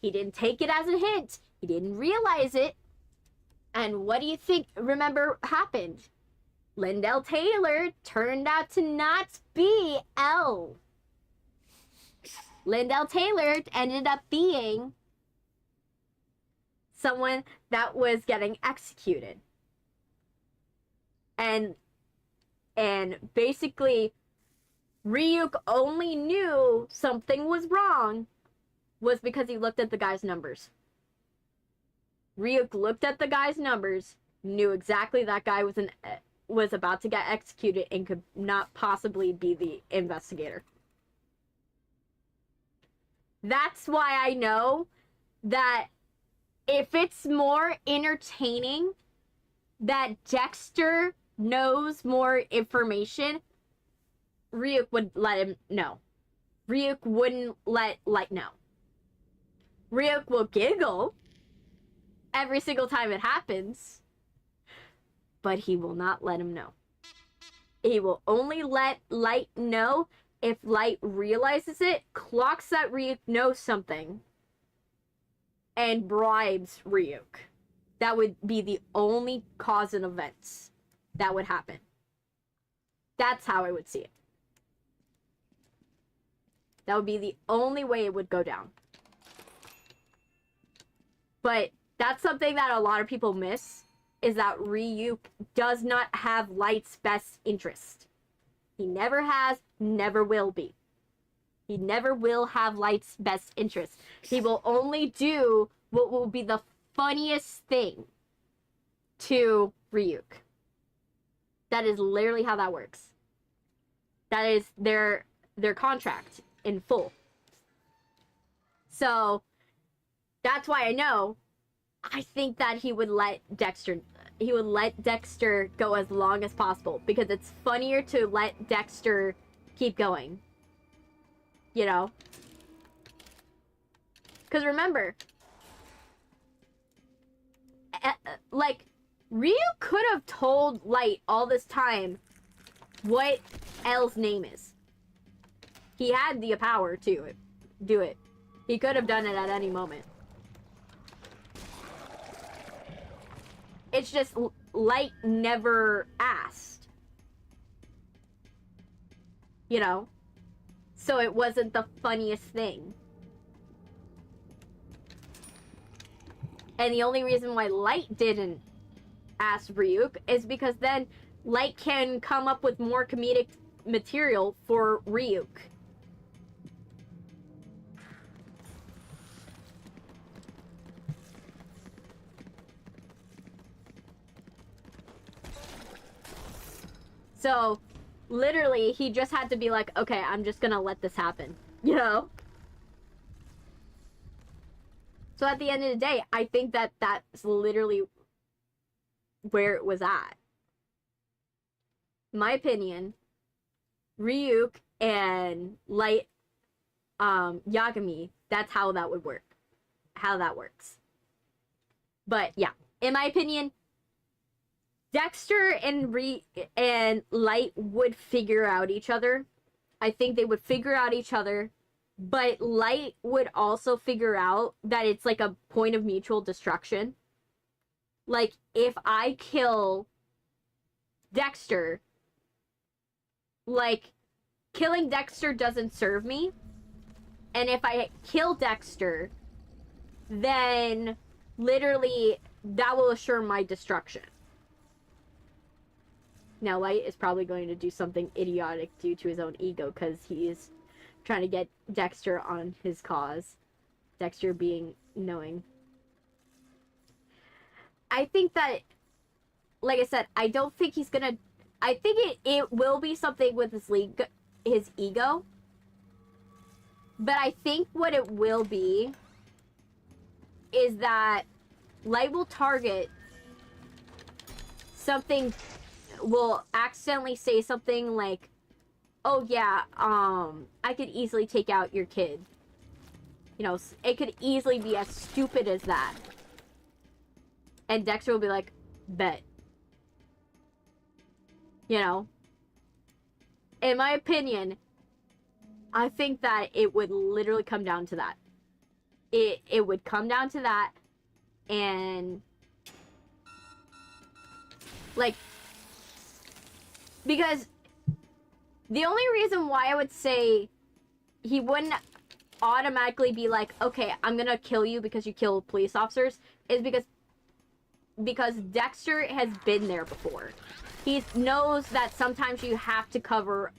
He didn't take it as a hint. He didn't realize it. And what do you think, remember, happened? Lindell Taylor turned out to not be L. Lindell Taylor ended up being someone that was getting executed. And basically, Ryuk only knew something was wrong was because he looked at the guy's numbers. Ryuk looked at the guy's numbers, knew exactly that guy was about to get executed and could not possibly be the investigator. That's why I know that if it's more entertaining that Dexter knows more information, Ryuk would let him know. Ryuk wouldn't let Light know. Ryuk will giggle every single time it happens, but he will not let him know. He will only let Light know if Light realizes it, clocks that Ryuk knows something, and bribes Ryuk. That would be the only cause and events that would happen. That's how I would see it. That would be the only way it would go down. But that's something that a lot of people miss, is that Ryuk does not have Light's best interest. He never has, never will be. He never will have Light's best interest. He will only do what will be the funniest thing to Ryuk. That is literally how that works. That is their contract in full. So that's why I think that he would let Dexter go as long as possible, because it's funnier to let Dexter keep going. You know? Because remember, like, Ryu could have told Light all this time what L's name is. He had the power to do it. He could have done it at any moment. It's just Light never asked. You know? So it wasn't the funniest thing. And the only reason why Light didn't ask Ryuk is because then Light can come up with more comedic material for Ryuk. So, literally, he just had to be like, okay, I'm just gonna let this happen, you know? So at the end of the day, I think that that's literally where it was at. My opinion, Ryuk and Light Yagami, that's how that would work. How that works. But yeah, in my opinion, Dexter and Light would figure out each other. I think they would figure out each other, but Light would also figure out that it's like a point of mutual destruction. Like, if I kill Dexter, like, killing Dexter doesn't serve me. And if I kill Dexter, then literally that will assure my destruction. Now, Light is probably going to do something idiotic due to his own ego because he is trying to get Dexter on his cause. Dexter being knowing. I think that, like I said, I don't think he's gonna... I think it will be something with his ego. But I think what it will be is that Light will target something, will accidentally say something like, oh yeah, I could easily take out your kid. You know, it could easily be as stupid as that. And Dexter will be like, bet. You know? In my opinion, I think that it would literally come down to that. It would come down to that, and like, because the only reason why I would say he wouldn't automatically be like, okay, I'm gonna kill you because you kill police officers, is because Dexter has been there before. He knows that sometimes you have to cover...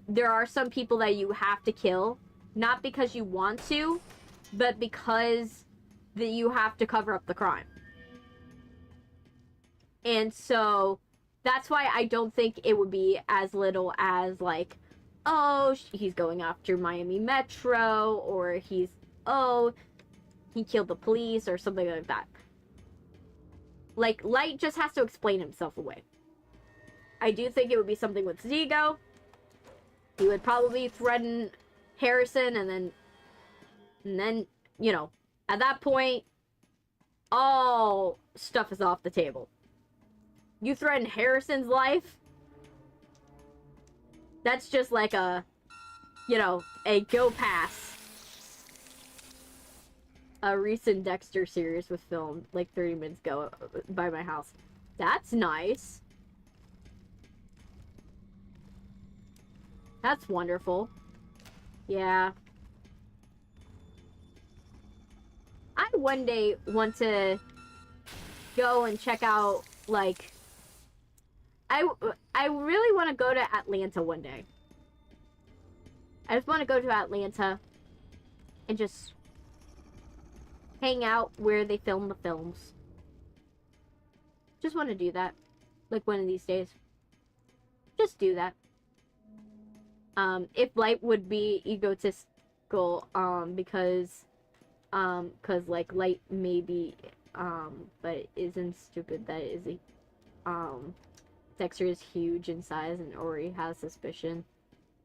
There are some people that you have to kill, not because you want to, but because that you have to cover up the crime. And so that's why I don't think it would be as little as like, oh, he's going after Miami Metro, or he killed the police, or something like that. Like, Light just has to explain himself away. I do think it would be something with Zigo. He would probably threaten Harrison, and then, you know, at that point, all stuff is off the table. You threaten Harrison's life? That's just like a, you know, a go pass. A recent Dexter series was filmed like 30 minutes ago by my house. That's nice. That's wonderful. Yeah. I one day want to go and check out, like... I really want to go to Atlanta one day. I just want to go to Atlanta and just hang out where they film the films. Just want to do that. Like, one of these days. Just do that. If Light would be egotistical, because like Light maybe, but it isn't stupid that it is Dexter is huge in size, and Ori has suspicion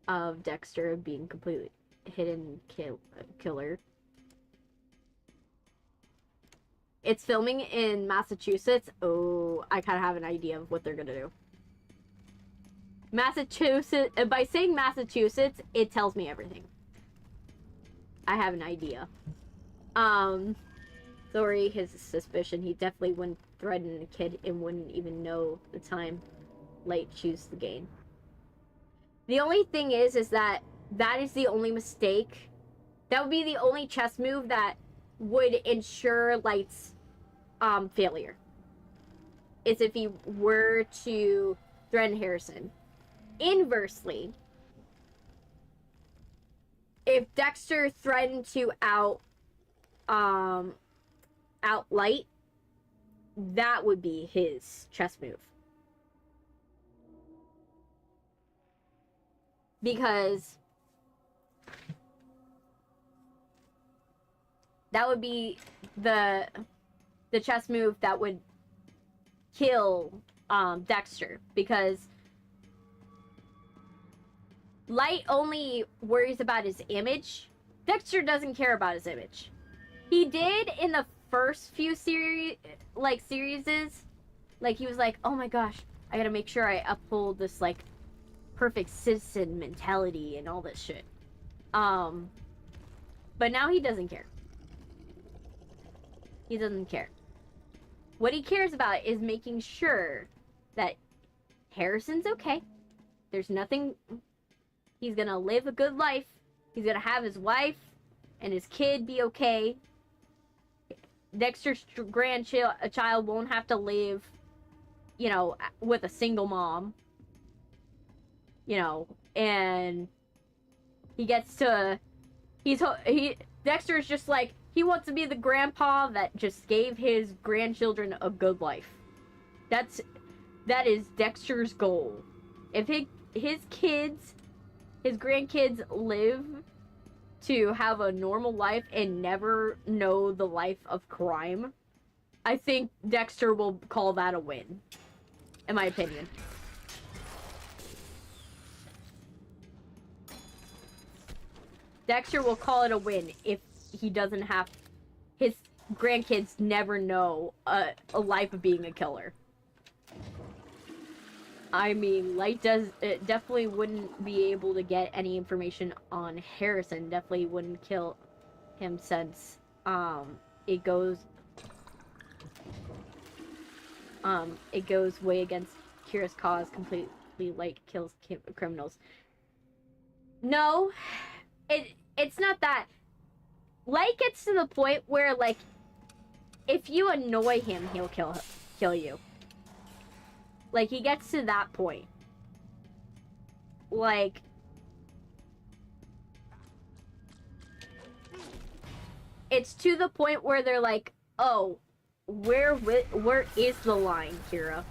of Dexter being completely hidden killer. It's filming in Massachusetts. Oh, I kind of have an idea of what they're gonna do. Massachusetts, by saying Massachusetts, it tells me everything. I have an idea. Sorry, his suspicion. He definitely wouldn't threaten a kid and wouldn't even know the time Light choose the game. The only thing is that is the only mistake. That would be the only chess move that would ensure Light's failure. Is if he were to threaten Harrison. Inversely, if Dexter threatened to out Light, that would be his chess move. Because that would be the chess move that would kill Dexter, because Light only worries about his image. Dexter doesn't care about his image. He did in the first few series, like he was like, oh my gosh, I gotta make sure I uphold this like perfect citizen mentality and all this shit. But now he doesn't care. He doesn't care. What he cares about is making sure that Harrison's okay. There's nothing... He's gonna live a good life. He's gonna have his wife and his kid be okay. Dexter's grandchild won't have to live, you know, with a single mom. You know, and he gets to... Dexter's just like... He wants to be the grandpa that just gave his grandchildren a good life. That is Dexter's goal. If his grandkids live to have a normal life and never know the life of crime, I think Dexter will call that a win. In my opinion. Dexter will call it a win if he doesn't have his grandkids never know a life of being a killer. I mean, Light definitely wouldn't be able to get any information on Harrison. Definitely wouldn't kill him, since it goes way against Kira's cause. Completely Light kills criminals. No, it's not that. Light gets to the point where, like, if you annoy him, he'll kill you. Like, he gets to that point. Like, it's to the point where they're like, oh, where is the line, Kira?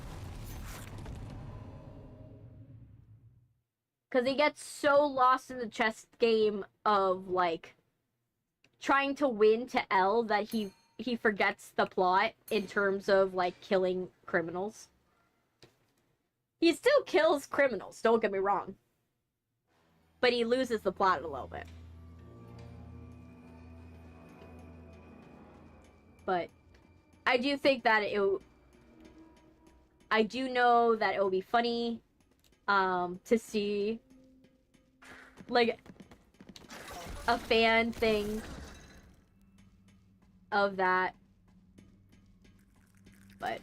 Because he gets so lost in the chess game of, like, trying to win to L that he forgets the plot in terms of, like, killing criminals. He still kills criminals, don't get me wrong. But he loses the plot a little bit. But I do think that I do know that it will be funny to see, like, a fan thing of that. But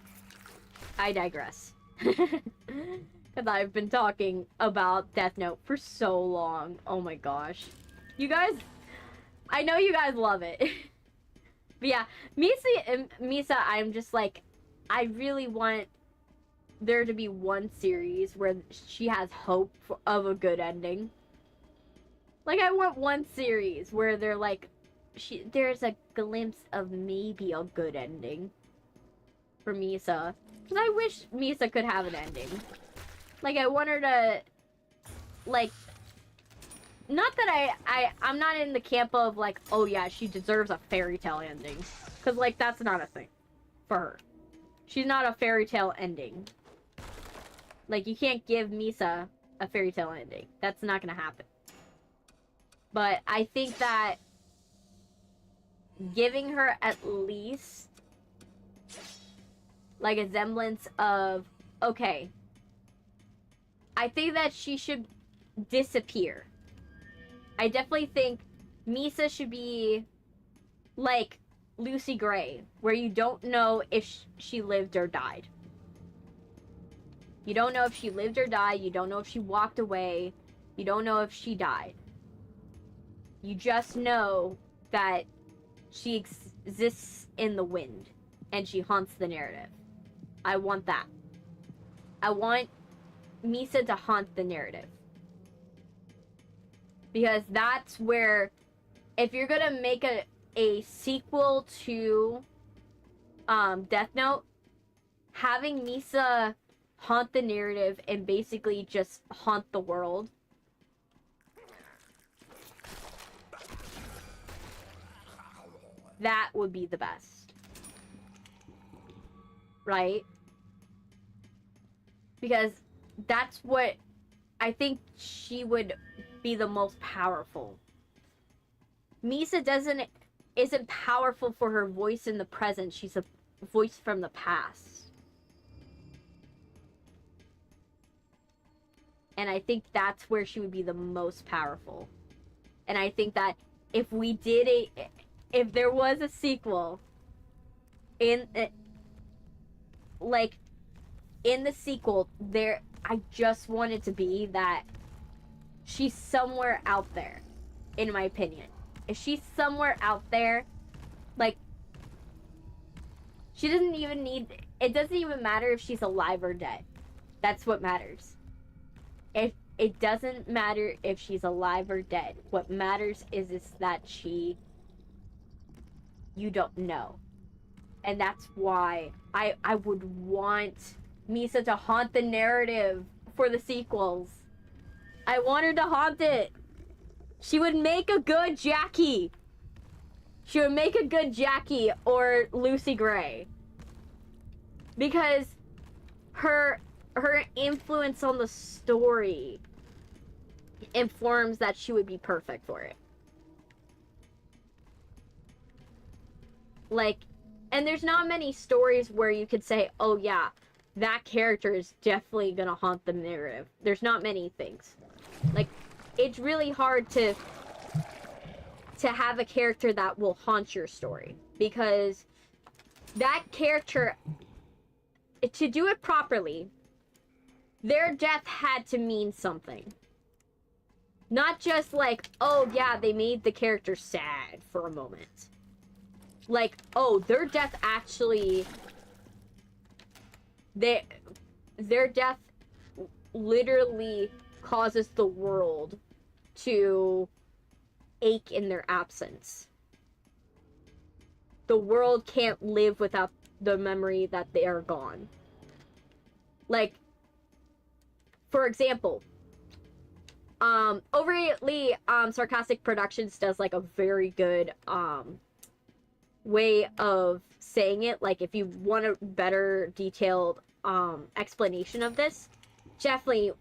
I digress. Because I've been talking about Death Note for so long. Oh my gosh. You guys, I know you guys love it. But yeah, Misa, I'm just like, I really want there to be one series where she has hope of a good ending. Like, I want one series where they're like, there's a glimpse of maybe a good ending for Misa. Because I wish Misa could have an ending. Like, I want her to, like, not that I'm not in the camp of, like, oh yeah, she deserves a fairy tale ending. Because, like, that's not a thing for her. She's not a fairy tale ending. Like, you can't give Misa a fairy tale ending. That's not gonna happen. But I think that giving her at least, like, a semblance of, okay, I think that she should disappear. I definitely think Misa should be like Lucy Gray, where you don't know if she lived or died. You don't know if she lived or died. You don't know if she walked away. You don't know if she died. You just know that she exists in the wind and she haunts the narrative. I want that. I want Misa to haunt the narrative. Because that's where, if you're gonna make a sequel to Death Note, having Misa haunt the narrative and basically just haunt the world that would be the best. Right? Because that's what I think she would be the most powerful. Misa isn't powerful for her voice in the present. She's a voice from the past. And I think that's where she would be the most powerful. And I think that if we did if there was a sequel in like in the sequel, I just want it to be that she's somewhere out there, in my opinion. If she's somewhere out there, like, she doesn't even need, it doesn't even matter if she's alive or dead. That's what matters. If it doesn't matter if she's alive or dead. What matters is that you don't know. And that's why I would want Misa to haunt the narrative for the sequels. I want her to haunt it. She would make a good Jackie. She would make a good Jackie or Lucy Gray. Because her influence on the story informs that she would be perfect for it. Like, and there's not many stories where you could say, oh yeah, that character is definitely gonna haunt the narrative. There's not many things. Like, it's really hard to have a character that will haunt your story. Because that character, to do it properly, their death had to mean something. Not just like, oh yeah, they made the character sad for a moment. Like, oh, their death actually... Their death literally causes the world to ache in their absence. The world can't live without the memory that they are gone. Like, for example, overtly Sarcastic Productions does like a very good way of saying it. Like, if you want a better detailed explanation of this, definitely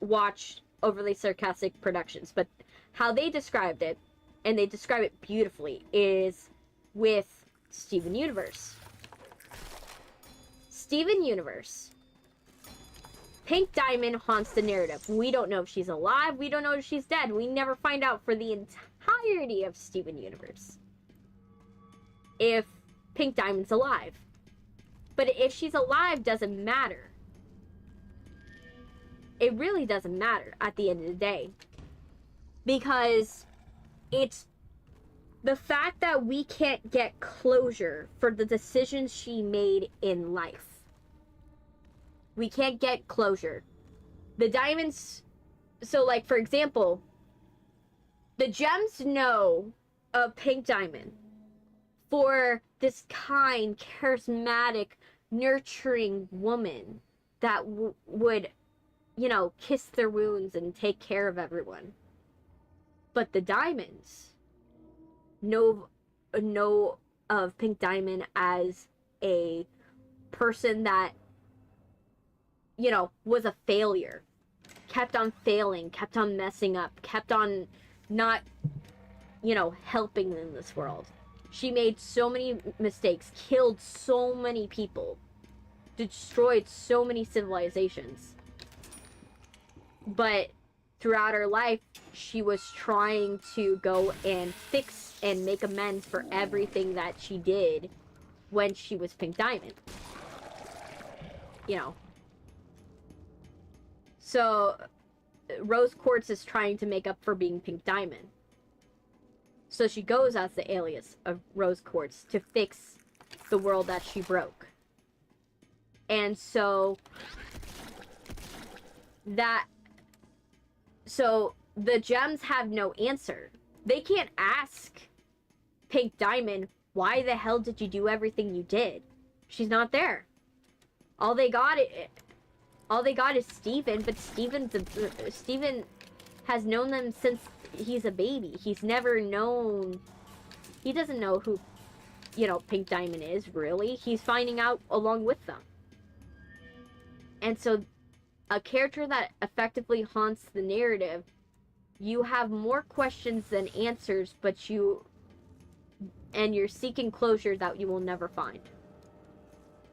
watch Overly Sarcastic Productions. But how they described it, and they describe it beautifully, is with Steven Universe. Steven Universe. Pink Diamond haunts the narrative. We don't know if she's alive. We don't know if she's dead. We never find out for the entirety of Steven Universe if Pink Diamond's alive. But if she's alive, doesn't matter. It really doesn't matter at the end of the day. Because it's the fact that we can't get closure for the decisions she made in life. We can't get closure. The diamonds... So, like, for example, the gems know of Pink Diamond for this kind, charismatic, nurturing woman that would, you know, kiss their wounds and take care of everyone. But the diamonds know of Pink Diamond as a person that, you know, was a failure. Kept on failing, kept on messing up, kept on not, you know, helping in this world. She made so many mistakes, killed so many people, destroyed so many civilizations. But throughout her life, she was trying to go and fix and make amends for everything that she did when she was Pink Diamond. You know. So, Rose Quartz is trying to make up for being Pink Diamond. So she goes as the alias of Rose Quartz to fix the world that she broke. And so the gems have no answer. They can't ask Pink Diamond, why the hell did you do everything you did? She's not there. All they got is Steven, but Steven has known them since he's a baby. He's never known He doesn't know who, you know, Pink Diamond is, really. He's finding out along with them. And so, a character that effectively haunts the narrative, you have more questions than answers, but you're seeking closure that you will never find.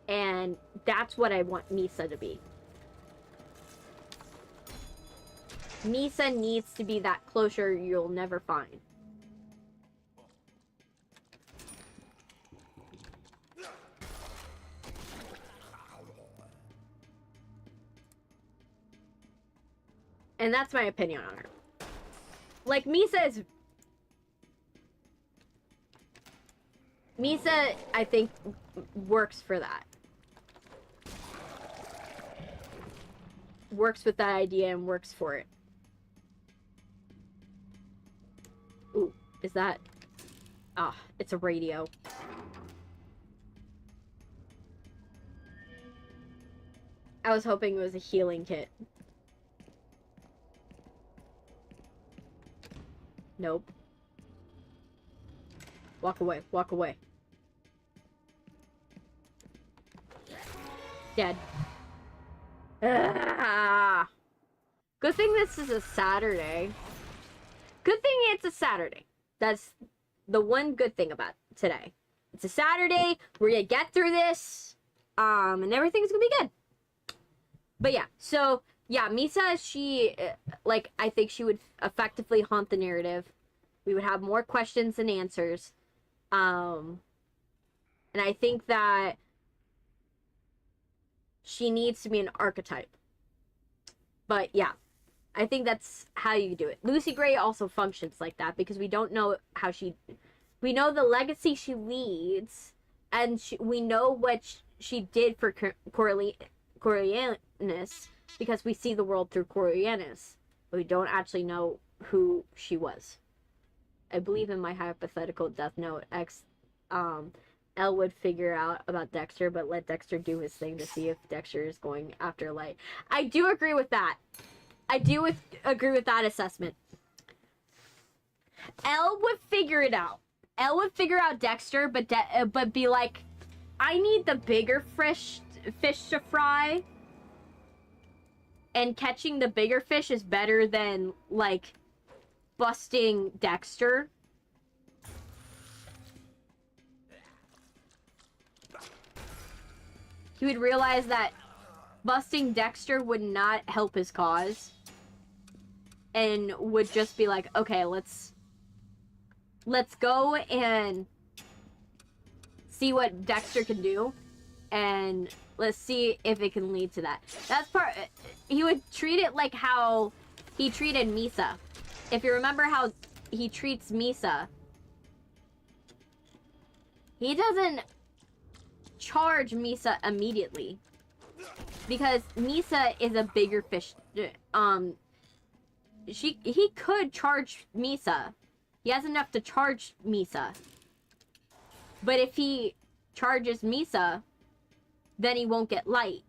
And that's what I want Misa to be. Misa needs to be that closure you'll never find. And that's my opinion on her. Like, Misa, I think, works for that. Works with that idea and works for it. Ooh, is that... Ah, it's a radio. I was hoping it was a healing kit. Nope. Walk away, walk away. Dead. Ah. Good thing this is a Saturday. Good thing it's a Saturday. That's the one good thing about today. It's a Saturday. We're gonna get through this. And everything's gonna be good. But yeah, so yeah, Misa, she, like, I think she would effectively haunt the narrative. We would have more questions than answers. And I think that she needs to be an archetype. But yeah, I think that's how you do it. Lucy Gray also functions like that because we don't know how we know the legacy she leads, and we know what she did for Coriolanus because we see the world through Coriolanus, but we don't actually know who she was. I believe in my hypothetical Death Note, Elle would figure out about Dexter, but let Dexter do his thing to see if Dexter is going after Light. I do agree with that. I do agree with that assessment. Elle would figure it out. Elle would figure out Dexter, but be like, I need the bigger fish to fry. And catching the bigger fish is better than, like, busting Dexter. He would realize that busting Dexter would not help his cause. And would just be like, okay, let's go and see what Dexter can do. And let's see if it can lead to that. That's part... He would treat it like how he treated Misa. If you remember how he treats Misa, he doesn't charge Misa immediately. Because Misa is a bigger fish. He could charge Misa. He has enough to charge Misa. But if he charges Misa, then he won't get Light.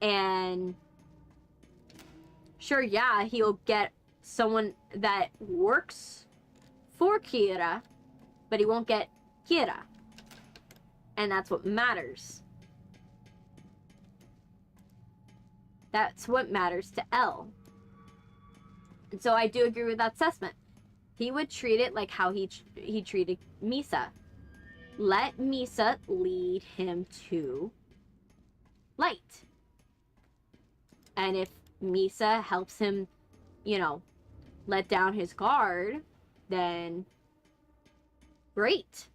And sure, yeah, he'll get someone that works for Kira, but he won't get Kira. And that's what matters. That's what matters to Elle. And so I do agree with that assessment. He would treat it like how he treated Misa. Let Misa lead him to Light. And if Misa helps him, you know, let down his guard, then great.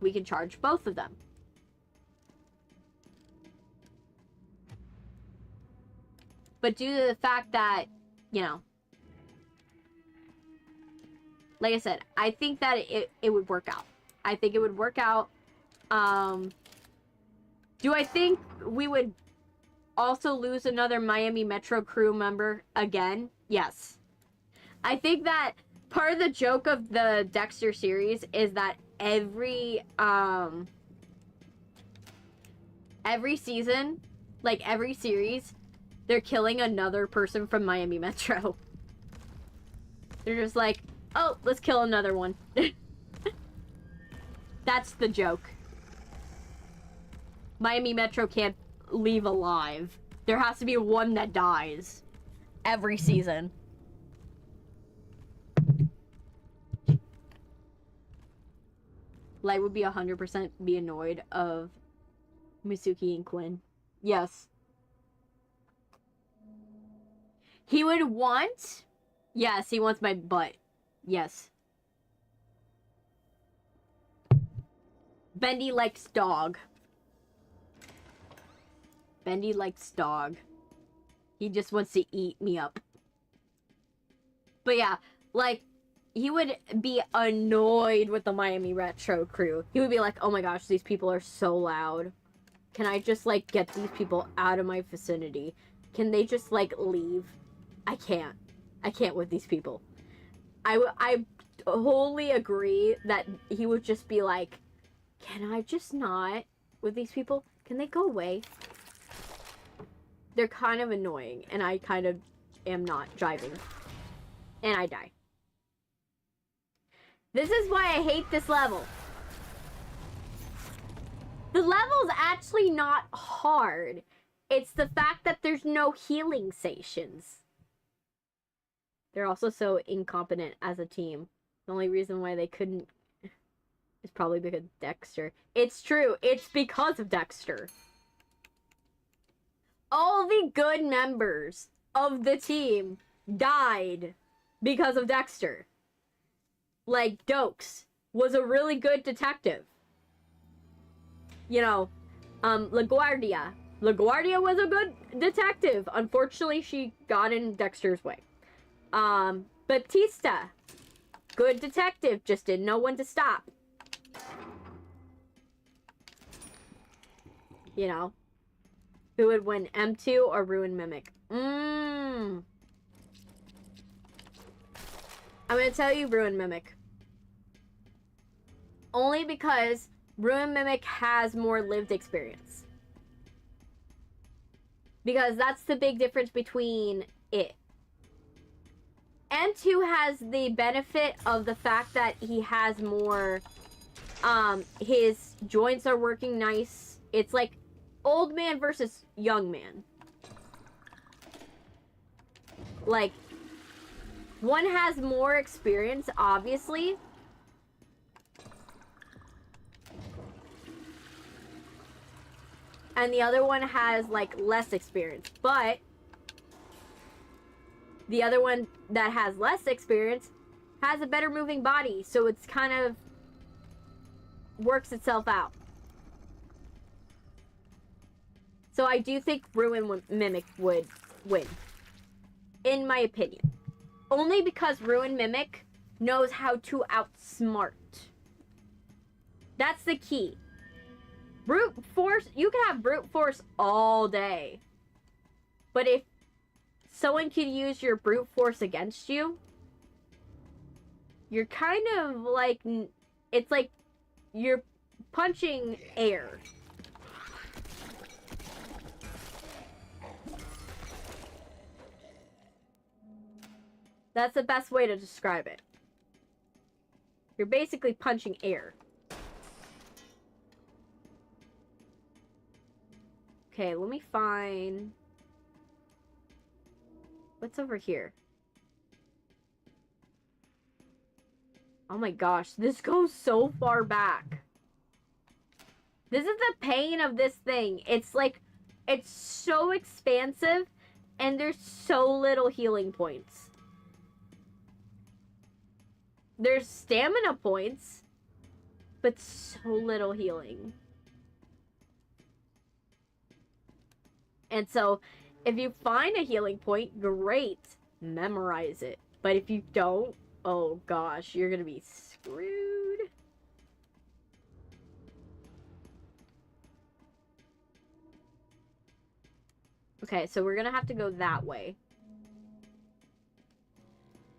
We can charge both of them. But due to the fact that, you know, like I said, I think that it would work out. I think it would work out. Do I think we would also lose another Miami Metro crew member again? Yes. I think that part of the joke of the Dexter series is that every season, like every series, they're killing another person from Miami Metro. They're just like, oh, let's kill another one. That's the joke. Miami Metro can't leave alive. There has to be one that dies every season. Light would be 100% be annoyed of Misuki and Quinn. Yes. He would want... Yes, he wants my butt. Yes. Bendy likes dog. Bendy likes dog. He just wants to eat me up. But yeah, like, he would be annoyed with the Miami Retro crew. He would be like, oh my gosh, these people are so loud. Can I just, like, get these people out of my vicinity? Can they just, like, leave? I can't. I can't with these people. I wholly agree that he would just be like, can I just not with these people? Can they go away? They're kind of annoying, and I kind of am not driving. And I die. This is why I hate this level. The level's actually not hard. It's the fact that there's no healing stations. They're also so incompetent as a team. The only reason why they couldn't is probably because of Dexter. It's true. It's because of Dexter. All the good members of the team died because of Dexter. Like, Dokes was a really good detective. You know, LaGuardia. LaGuardia was a good detective. Unfortunately, she got in Dexter's way. Batista. Good detective, just didn't know when to stop. You know? Who would win, M2 or Ruin Mimic? I'm gonna tell you Ruin Mimic. Only because Ruin Mimic has more lived experience. Because that's the big difference between it. M2 has the benefit of the fact that he has more, his joints are working nice. It's like old man versus young man. Like, one has more experience, obviously. And the other one has, like, less experience. But the other one that has less experience has a better moving body. So it's kind of works itself out. So I do think Ruin Mimic would win. In my opinion. Only because Ruin Mimic knows how to outsmart. That's the key. Brute force, you can have brute force all day. But if someone could use your brute force against you, you're kind of like, it's like you're punching air. That's the best way to describe it. You're basically punching air. Okay, let me find... What's over here? Oh my gosh, this goes so far back. This is the pain of this thing. It's like, it's so expansive, and there's so little healing points. There's stamina points, but so little healing. And so, if you find a healing point, great. Memorize it. But if you don't, oh gosh, you're gonna be screwed. Okay, so we're gonna have to go that way.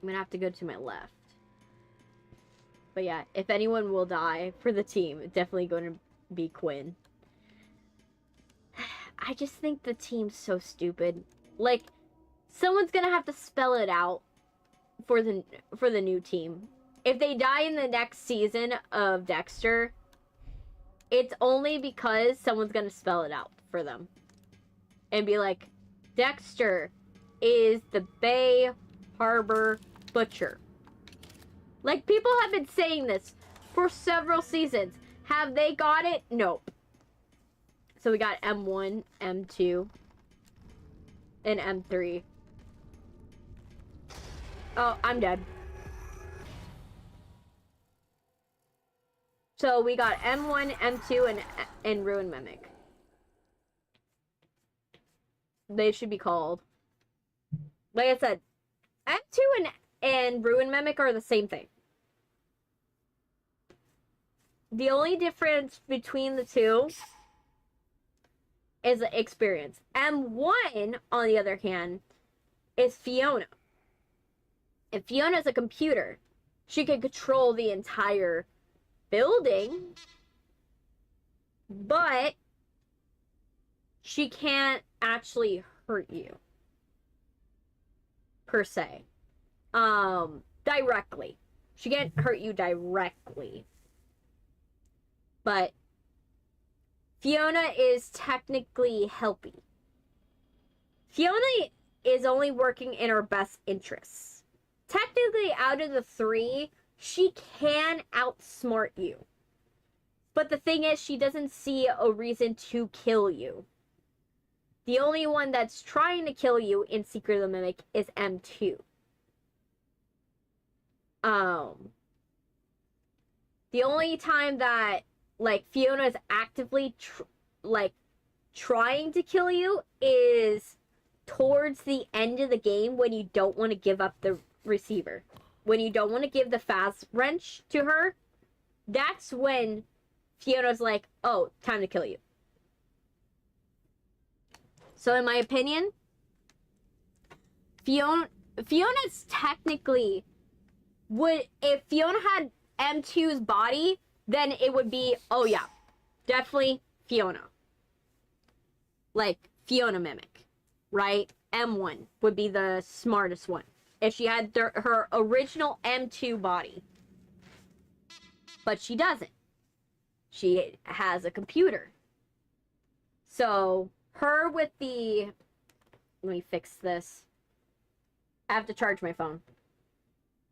I'm gonna have to go to my left. But yeah, if anyone will die for the team, it's definitely going to be Quinn. I just think the team's so stupid. Like, someone's gonna have to spell it out for the new team. If they die in the next season of Dexter, it's only because someone's gonna spell it out for them. And be like, Dexter is the Bay Harbor Butcher. Like, people have been saying this for several seasons. Have they got it? Nope. So we got M1, M2, and M3. Oh, I'm dead. So we got M1, M2, and Ruin Mimic. They should be called. Like I said, M2 and Ruin Mimic are the same thing. The only difference between the two is experience. M1, on the other hand, is Fiona. If Fiona's a computer, she can control the entire building, but she can't actually hurt you, per se. Directly. She can't hurt you directly. But Fiona is technically helpy. Fiona is only working in her best interests. Technically, out of the three, she can outsmart you. But the thing is, she doesn't see a reason to kill you. The only one that's trying to kill you in Secret of the Mimic is M2. The only time that, like, Fiona is actively, trying to kill you is towards the end of the game when you don't want to give up the receiver. When you don't want to give the fast wrench to her, that's when Fiona's like, oh, time to kill you. So in my opinion, Fiona's technically would, if Fiona had M2's body, then it would be, oh yeah, definitely Fiona. Like, Fiona Mimic, right? M1 would be the smartest one. If she had her original M2 body. But she doesn't. She has a computer. So, her with the... Let me fix this. I have to charge my phone.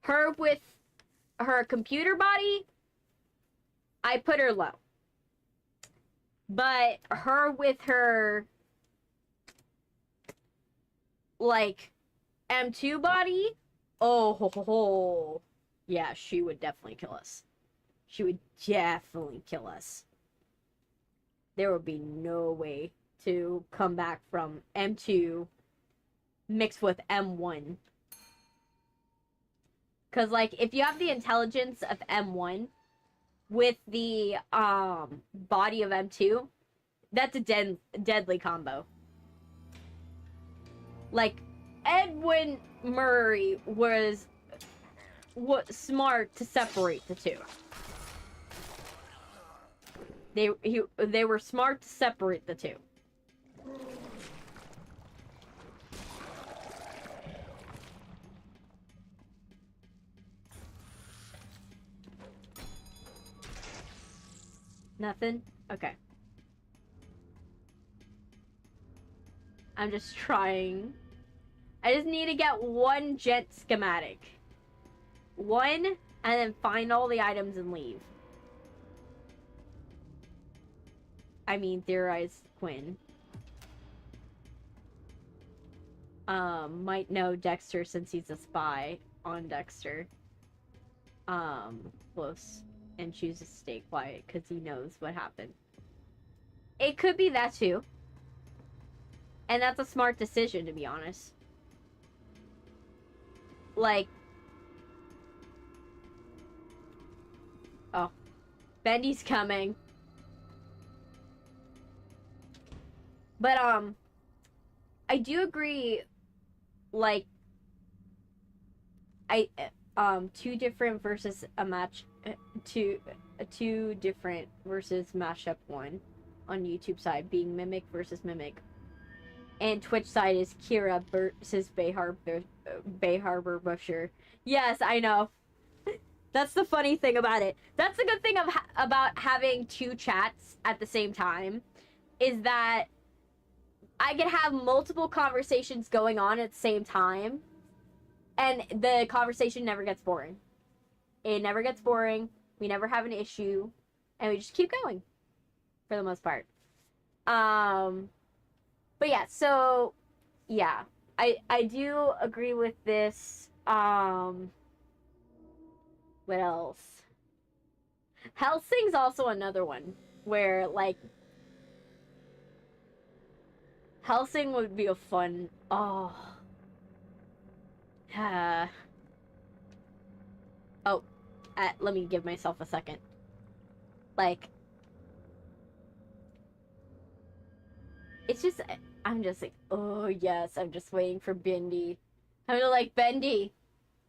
Her with her computer body, I put her low. But her with her, like, M2 body, oh, yeah, she would definitely kill us. She would definitely kill us. There would be no way to come back from M2 mixed with M1. Because, like, if you have the intelligence of M1 with the body of M2, that's a deadly combo. Like, Edwin Murray was smart to separate the two. They were smart to separate the two. Nothing? Okay. I'm just trying. I just need to get one jet schematic. One, and then find all the items and leave. I mean, theorize Quinn. Might know Dexter since he's a spy on Dexter. Close. And choose to stay quiet because he knows what happened. It could be that too. And that's a smart decision, to be honest. Like... Oh. Bendy's coming. But, I do agree, like... two different versus a match... two different versus mashup one on YouTube side being Mimic versus Mimic, and Twitch side is Kira versus Bay Harbor Butcher. Yes, I know. That's the funny thing about it. That's the good thing of about having two chats at the same time, is that I can have multiple conversations going on at the same time, and the conversation never gets boring. It never gets boring. We never have an issue, and we just keep going for the most part. But yeah, so yeah, I do agree with this. What else? Helsing's also another one where, like, Helsing would be a fun. Oh. Oh, let me give myself a second. Like, it's just, I'm just like, oh yes, I'm just waiting for Bendy. I'm like, Bendy,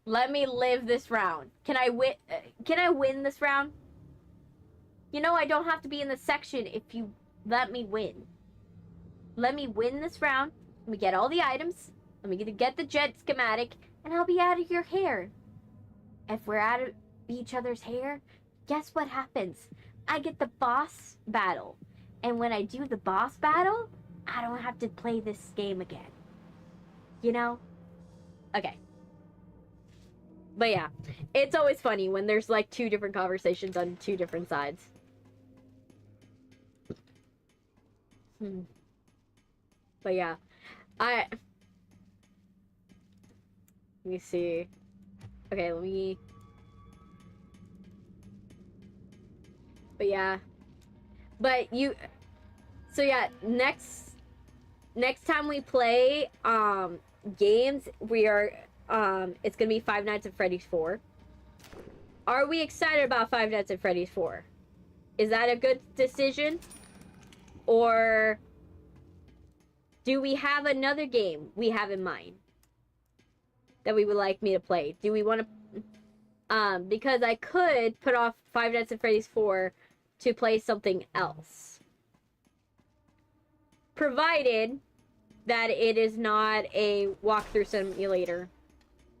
let me live this round. Can I win this round? You know, I don't have to be in the section if you let me win. Let me win this round. Let me get all the items. Let me get the jet schematic, and I'll be out of your hair. If we're out of each other's hair, guess what happens? I get the boss battle. And when I do the boss battle, I don't have to play this game again. You know? Okay. But yeah, it's always funny when there's like two different conversations on two different sides. But yeah, let me see. Okay, but yeah. So yeah, next time we play games, we are it's gonna be Five Nights at Freddy's 4. Are we excited about Five Nights at Freddy's 4? Is that a good decision? Or do we have another game we have in mind that we would like me to play? Do we want to... because I could put off Five Nights at Freddy's 4 to play something else. Provided that it is not a walkthrough simulator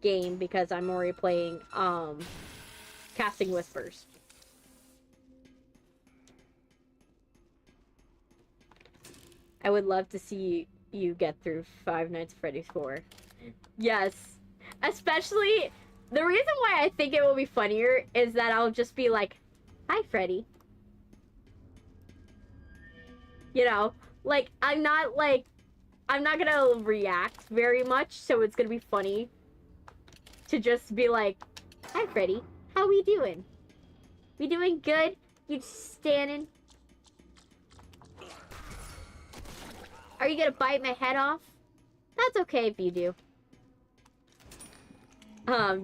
game, because I'm already playing Casting Whispers. I would love to see you get through Five Nights at Freddy's 4. Yes. Especially, the reason why I think it will be funnier is that I'll just be like, hi, Freddy. You know, like, I'm not gonna react very much, so it's gonna be funny to just be like, hi, Freddy. How we doing? We doing good? You just standing? Are you gonna bite my head off? That's okay if you do.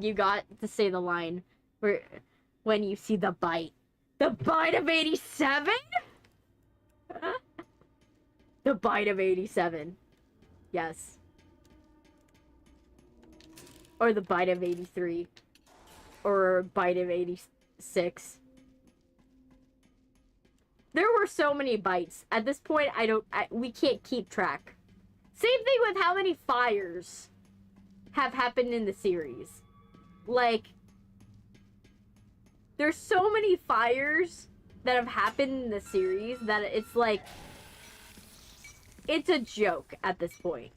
You got to say the line where when you see the bite. The bite of 87? The bite of 87. Yes. Or the bite of 83. Or bite of 86. There were so many bites. At this point, we can't keep track. Same thing with how many fires have happened in the series. Like, there's so many fires that have happened in the series that it's like, it's a joke at this point.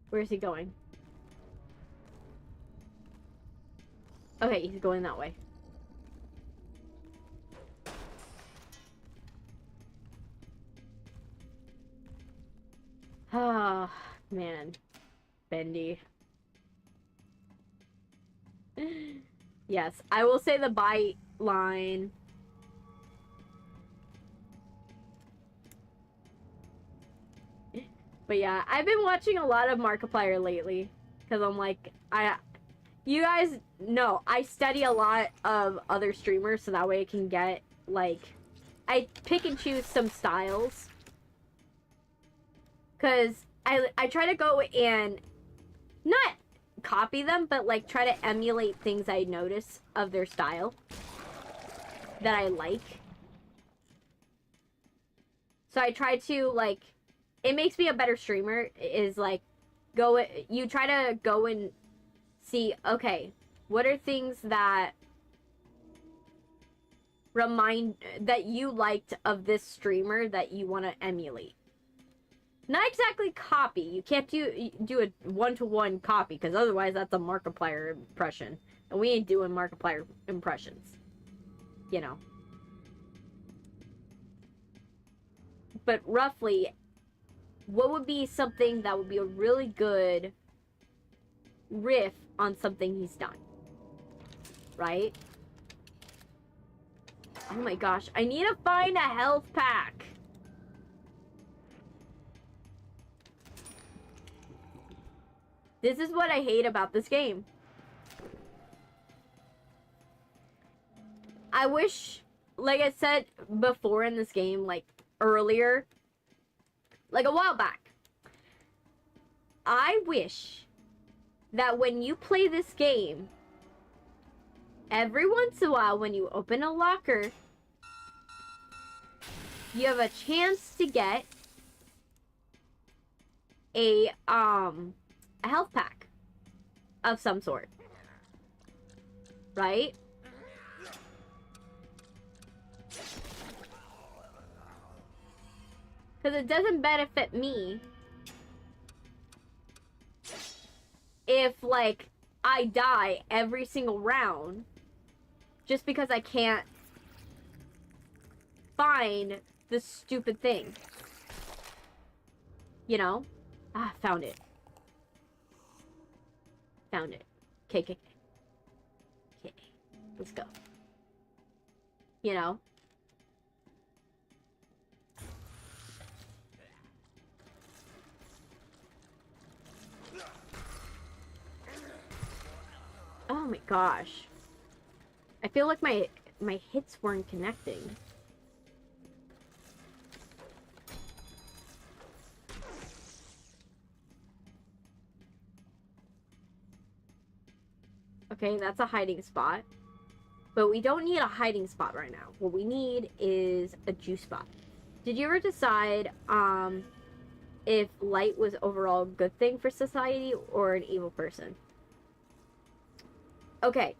Where is he going? Okay, he's going that way. Ah, man. Bendy. Yes, I will say the bite line. But yeah, I've been watching a lot of Markiplier lately. Because I'm like, you guys know, I study a lot of other streamers. So that way I can get, like, I pick and choose some styles Because I try to go and not copy them, but like try to emulate things I notice of their style that I like. So I try to, like, it makes me a better streamer, is like, you try to go and see, okay, what are things that that you liked of this streamer that you want to emulate? Not exactly copy. You can't do a one-to-one copy, because otherwise that's a Markiplier impression. And we ain't doing Markiplier impressions. You know. But roughly, what would be something that would be a really good riff on something he's done? Right? Oh my gosh, I need to find a health pack. This is what I hate about this game. I wish, like I said before in this game, like earlier, like a while back, I wish that when you play this game, every once in a while when you open a locker, you have a chance to get a health pack of some sort. Right? Because it doesn't benefit me if, like, I die every single round just because I can't find this stupid thing. You know? Ah, found it. Found it. Okay. Let's go. You know? Oh my gosh. I feel like my hits weren't connecting. Okay, that's a hiding spot. But we don't need a hiding spot right now. What we need is a juice spot. Did you ever decide if light was overall a good thing for society or an evil person? Okay.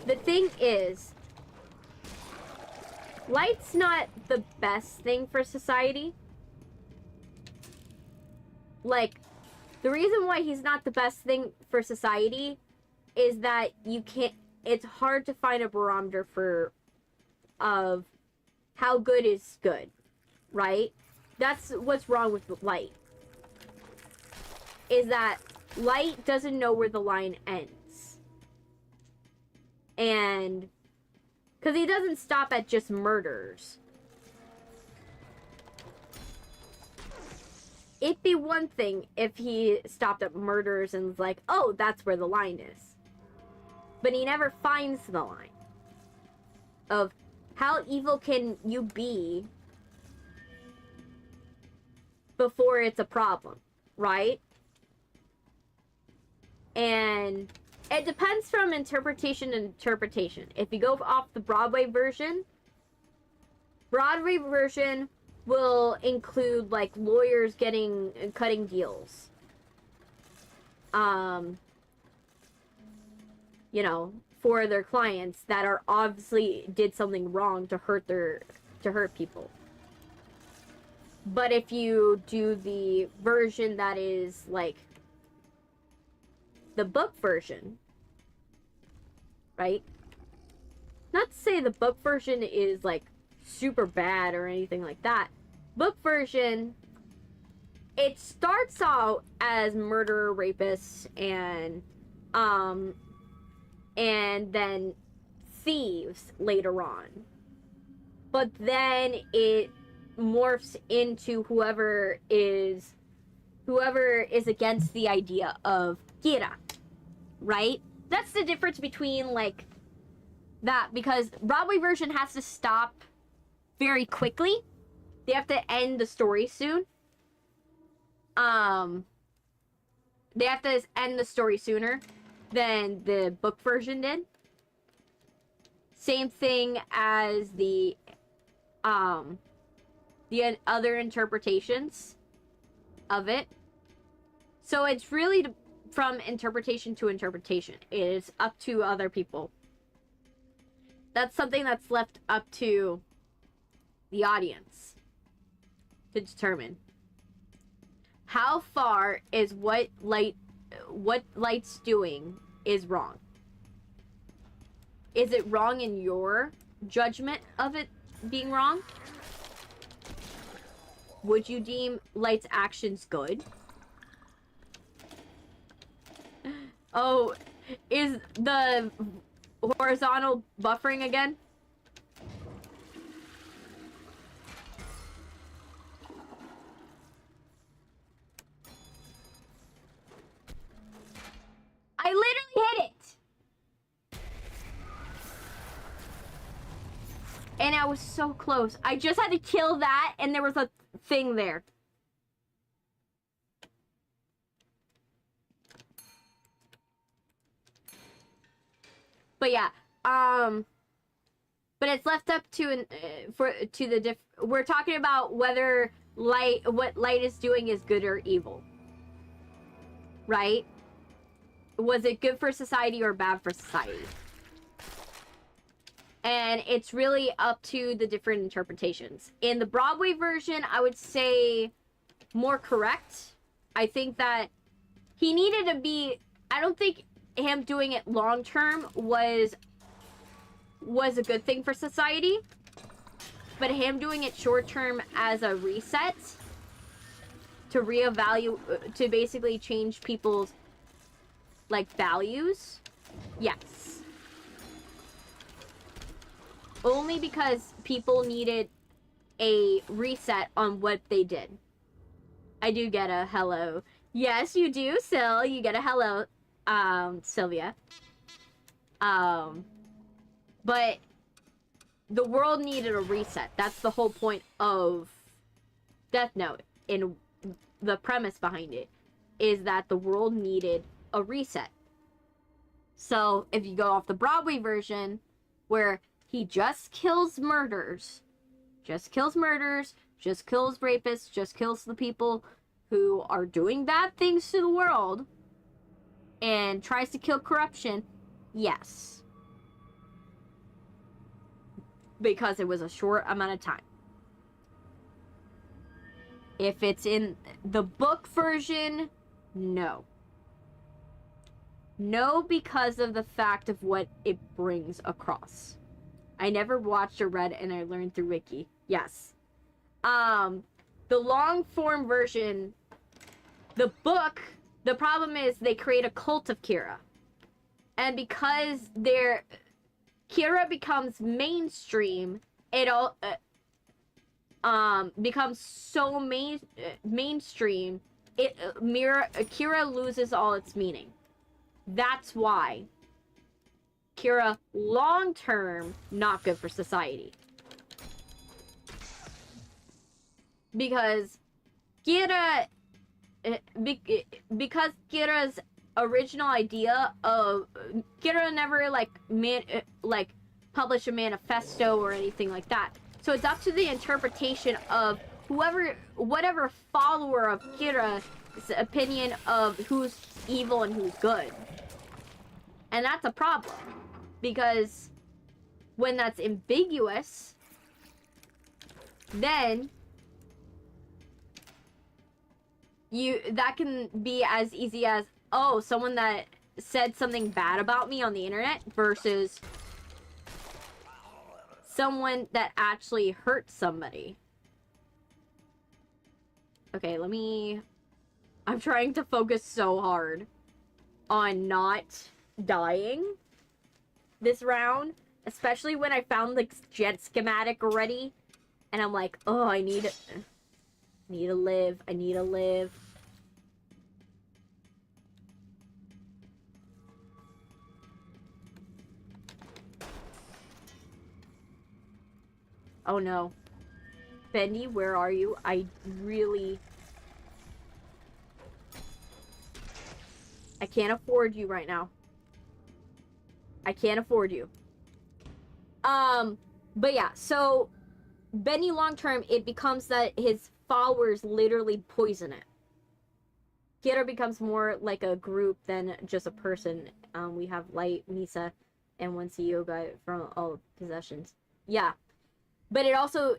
The thing is, light's not the best thing for society. Like, the reason why he's not the best thing for society is that you can't, it's hard to find a barometer of how good is good, right? That's what's wrong with light. Is that light doesn't know where the line ends. And, because he doesn't stop at just murders. It'd be one thing if he stopped at murders and was like, oh, that's where the line is. But he never finds the line of how evil can you be before it's a problem, right? And it depends from interpretation to interpretation. If you go off the Broadway version will include like lawyers cutting deals. You know, for their clients that are obviously did something wrong to hurt people. But if you do the version that is like the book version, right? Not to say the book version is like super bad or anything like that. Book version, it starts out as murder, rapists, and then thieves later on. But then it morphs into whoever is against the idea of Kira, right? That's the difference between like that, because Broadway version has to stop very quickly. They have to end the story soon. they have to end the story sooner than the book version did. Same thing as the other interpretations of it. So it's really from interpretation to interpretation. It is up to other people. That's something that's left up to the audience to determine. How far is what Light's doing is wrong? Is it wrong in your judgment of it being wrong? Would you deem Light's actions good? Oh, is the horizontal buffering again? I literally hit it! And I was so close. I just had to kill that, and there was a thing there. But yeah, but it's left up to we're talking about whether what Light is doing is good or evil. Right? Was it good for society or bad for society? And it's really up to the different interpretations. In the Broadway version, I would say more correct. I think that he needed to be... I don't think him doing it long term was a good thing for society. But him doing it short term as a reset to reevaluate, to basically change people's like values, yes. Only because people needed a reset on what they did. I do get a hello. Yes, you do, Sil. You get a hello, Sylvia. But the world needed a reset. That's the whole point of Death Note. In the premise behind it is that the world needed a reset. So if you go off the Broadway version, where he just kills murders, just kills rapists, just kills the people who are doing bad things to the world, and tries to kill corruption, yes. Because it was a short amount of time. If it's in the book version, no. No, because of the fact of what it brings across. I never watched or read, and I learned through Wiki. Yes. The long form version, the book, the problem is they create a cult of Kira. And because Kira becomes mainstream, it all becomes so mainstream, Kira loses all its meaning. That's why Kira, long term, not good for society. Because Kira's original idea of Kira never publish a manifesto or anything like that. So it's up to the interpretation of whatever follower of Kira's opinion of who's evil and who's good. And that's a problem. Because when that's ambiguous, then that can be as easy as, oh, someone that said something bad about me on the internet versus someone that actually hurt somebody. Okay, I'm trying to focus so hard on not dying this round, especially when I found the jet schematic already, and I'm like, oh, I need to live. Oh no. Bendy, where are you? I really I can't afford you right now. I can't afford you. But yeah, so Bendy long term, it becomes that his followers literally poison it. Kira becomes more like a group than just a person. We have Light, Misa, and one CEO guy from all possessions. Yeah. But it also,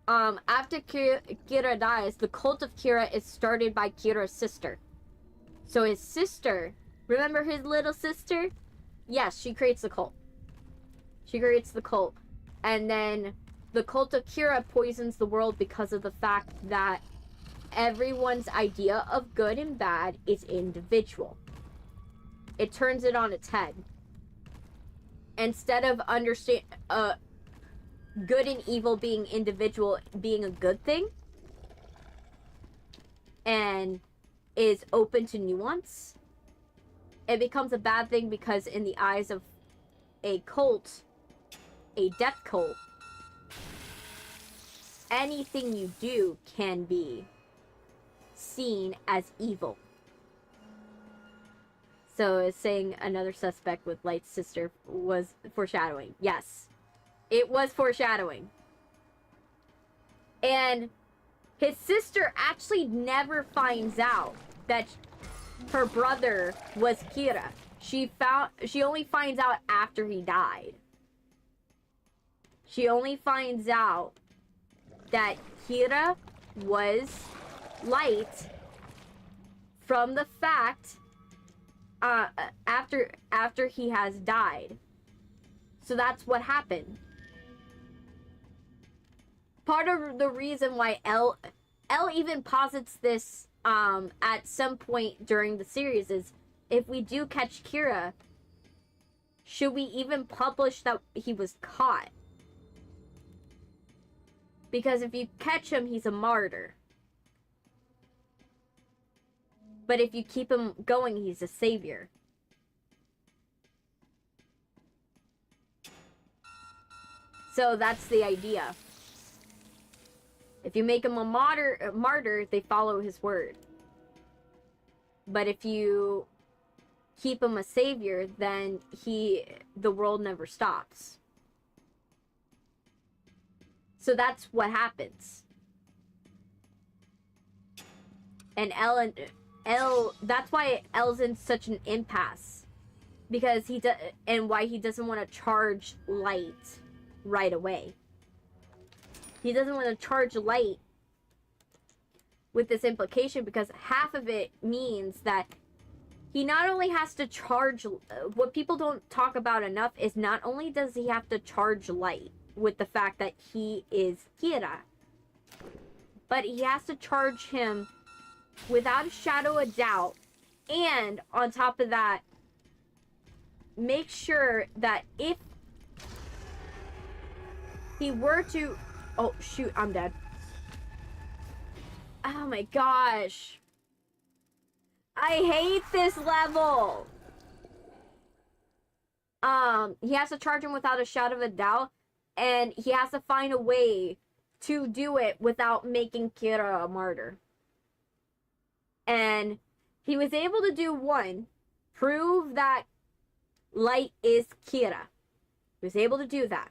after Kira dies, the cult of Kira is started by Kira's sister. So his sister, remember his little sister? Yes, she creates the cult. She creates the cult. And then the cult of Kira poisons the world because of the fact that everyone's idea of good and bad is individual. It turns it on its head. Instead of good and evil being individual, being a good thing, and is open to nuance, it becomes a bad thing because in the eyes of a cult, a death cult, anything you do can be seen as evil. So it's saying another suspect with Light's sister was foreshadowing. Yes, it was foreshadowing. And his sister actually never finds out that her brother was Kira. She only finds out after he died. She only finds out that Kira was Light from the fact after he has died. So that's what happened. Part of the reason why L even posits this at some point during the series is, if we do catch Kira, should we even publish that he was caught? Because if you catch him, he's a martyr. But if you keep him going, he's a savior. So that's the idea. If you make him a martyr, they follow his word. But if you keep him a savior, then the world never stops. So that's what happens. And that's why L's in such an impasse, because and why he doesn't want to charge Light right away. He doesn't want to charge Light with this implication, because half of it means that he not only has to charge, what people don't talk about enough is not only does he have to charge Light with the fact that he is Kira, but he has to charge him without a shadow of doubt, and on top of that, make sure that if he were to... Oh, shoot, I'm dead. Oh my gosh. I hate this level. He has to charge him without a shadow of a doubt, and he has to find a way to do it without making Kira a martyr. And he was able to do one, prove that Light is Kira. He was able to do that.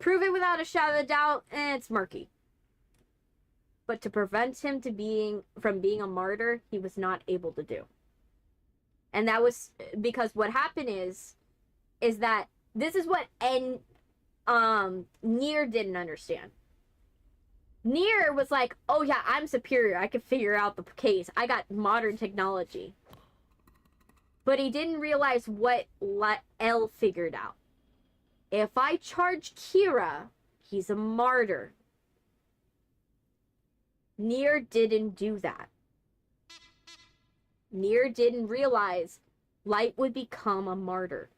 Prove it without a shadow of doubt, and it's murky. But to prevent him from being a martyr, he was not able to do. And that was because what happened is that this is what Nier didn't understand. Nier was like, oh yeah, I'm superior. I can figure out the case. I got modern technology. But he didn't realize what L figured out. If I charge Kira, he's a martyr. Nier didn't do that. Nier didn't realize Light would become a martyr.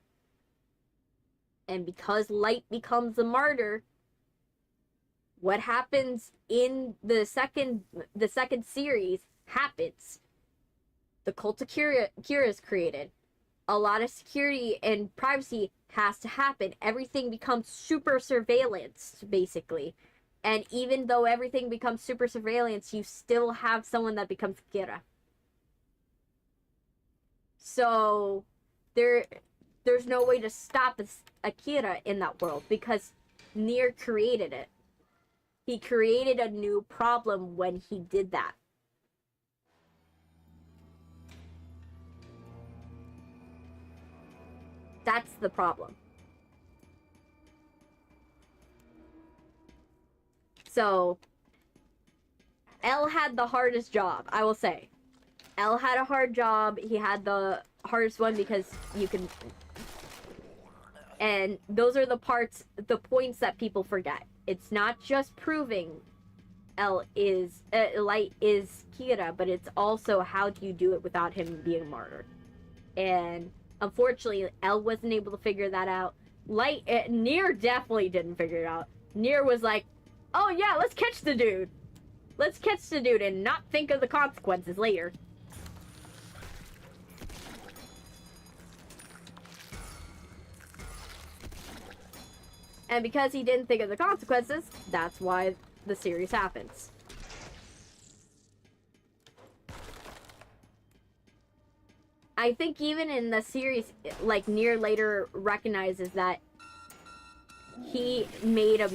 And because Light becomes a martyr, what happens in the second series happens. The cult of Kira is created. A lot of security and privacy has to happen. Everything becomes super surveillance, basically. And even though everything becomes super surveillance, you still have someone that becomes Kira. So there's no way to stop Akira in that world because Nier created it. He created a new problem when he did that. That's the problem. So, L had the hardest job, I will say. L had a hard job. He had the hardest one because you can... And those are the points that people forget. It's not just proving Light is Kira, but it's also how do you do it without him being a martyr. And unfortunately, L wasn't able to figure that out. Nier definitely didn't figure it out. Nier was like, oh yeah, let's catch the dude. Let's catch the dude and not think of the consequences later. And because he didn't think of the consequences, that's why the series happens. I think even in the series, like, Nier later recognizes that he made a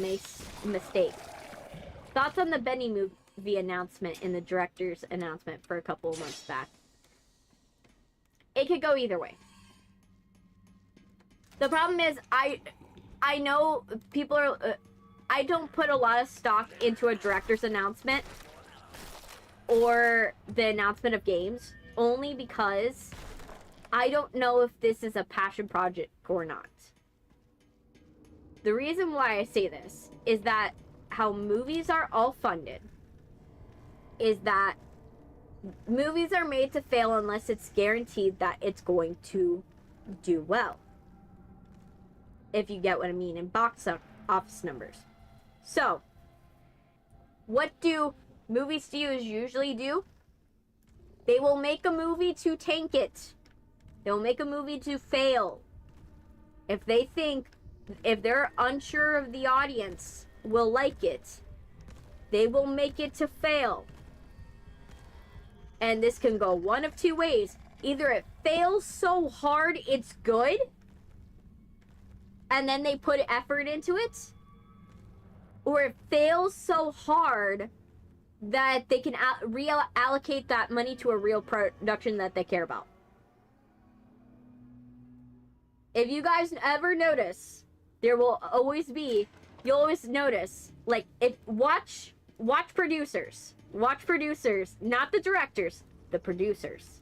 mistake. Thoughts on the Bendy movie announcement in the director's announcement for a couple of months back? It could go either way. The problem is, I know people are... I don't put a lot of stock into a director's announcement or the announcement of games, only because I don't know if this is a passion project or not. The reason why I say this is that how movies are all funded is that movies are made to fail unless it's guaranteed that it's going to do well. If you get what I mean in box office numbers. So, what do movie studios usually do? They will make a movie to tank it. They'll make a movie to fail. If they're unsure of the audience will like it, they will make it to fail. And this can go one of two ways. Either it fails so hard it's good, and then they put effort into it, or it fails so hard that they can reallocate that money to a real production that they care about. If you guys ever notice, there will always be, you'll always notice, like, if watch producers, not the directors, the producers.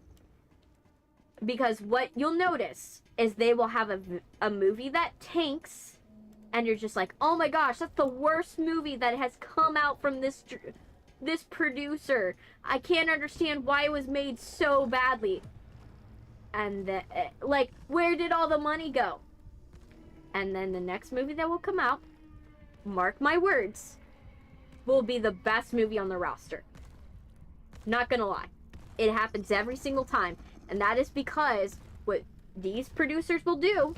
Because what you'll notice is they will have a movie that tanks, and you're just like, oh my gosh, that's the worst movie that has come out from this producer. I can't understand why it was made so badly. And like, where did all the money go? And then the next movie that will come out, mark my words, will be the best movie on the roster. Not gonna lie. It happens every single time. And that is because what these producers will do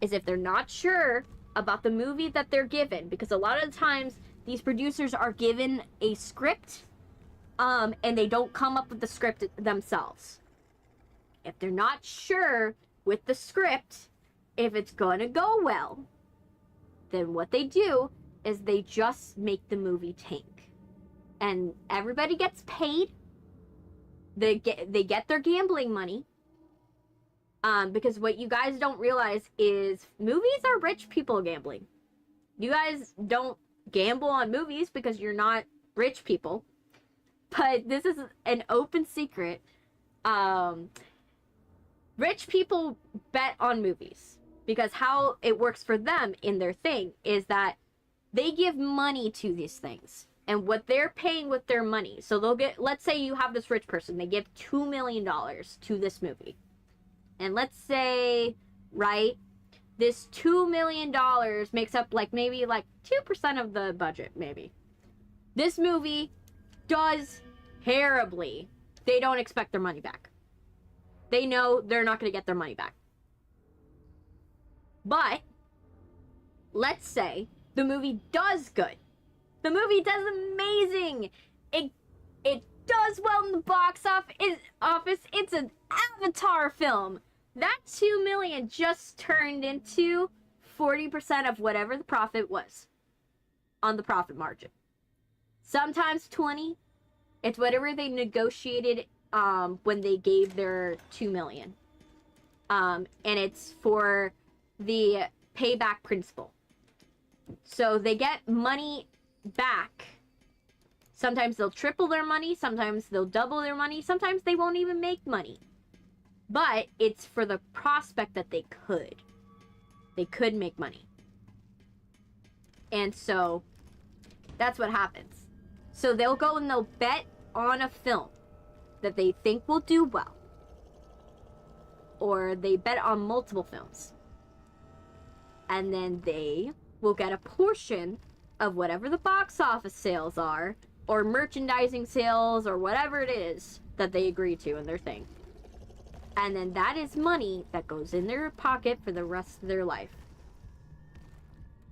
is, if they're not sure about the movie that they're given, because a lot of the times these producers are given a script, and they don't come up with the script themselves. If they're not sure with the script if it's gonna go well, then what they do is they just make the movie tank. And everybody gets paid. They get their gambling money. Because what you guys don't realize is movies are rich people gambling. You guys don't gamble on movies because you're not rich people. But this is an open secret. Rich people bet on movies because how it works for them in their thing is that they give money to these things, and what they're paying with their money. So they'll get, let's say you have this rich person, they give $2 million to this movie. And let's say, right, this $2 million makes up like maybe like 2% of the budget, maybe. This movie does terribly. They don't expect their money back. They know they're not going to get their money back. But let's say the movie does good. The movie does amazing. It does well in the box office, it's an Avatar film. That 2 million just turned into 40% of whatever the profit was on the profit margin. Sometimes 20. It's whatever they negotiated when they gave their 2 million. And it's for the payback principle. So they get money back. Sometimes they'll triple their money, sometimes they'll double their money, sometimes they won't even make money. But it's for the prospect that they could. They could make money. And so that's what happens. So they'll go and they'll bet on a film that they think will do well. Or they bet on multiple films. And then they will get a portion of whatever the box office sales are, or merchandising sales, or whatever it is that they agree to in their thing. And then that is money that goes in their pocket for the rest of their life.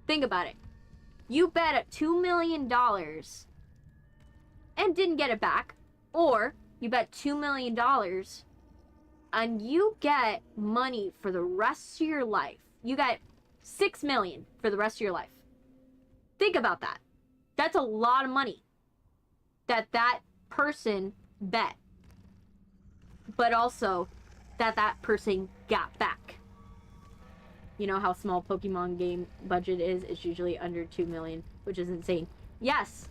Think about it. You bet at $2 million and didn't get it back. Or you bet $2 million and you get money for the rest of your life. You get $6 million for the rest of your life. Think about that. That's a lot of money that person bet. But also that person got back. You know how small Pokemon game budget is? It's usually under 2 million, which is insane. Yes,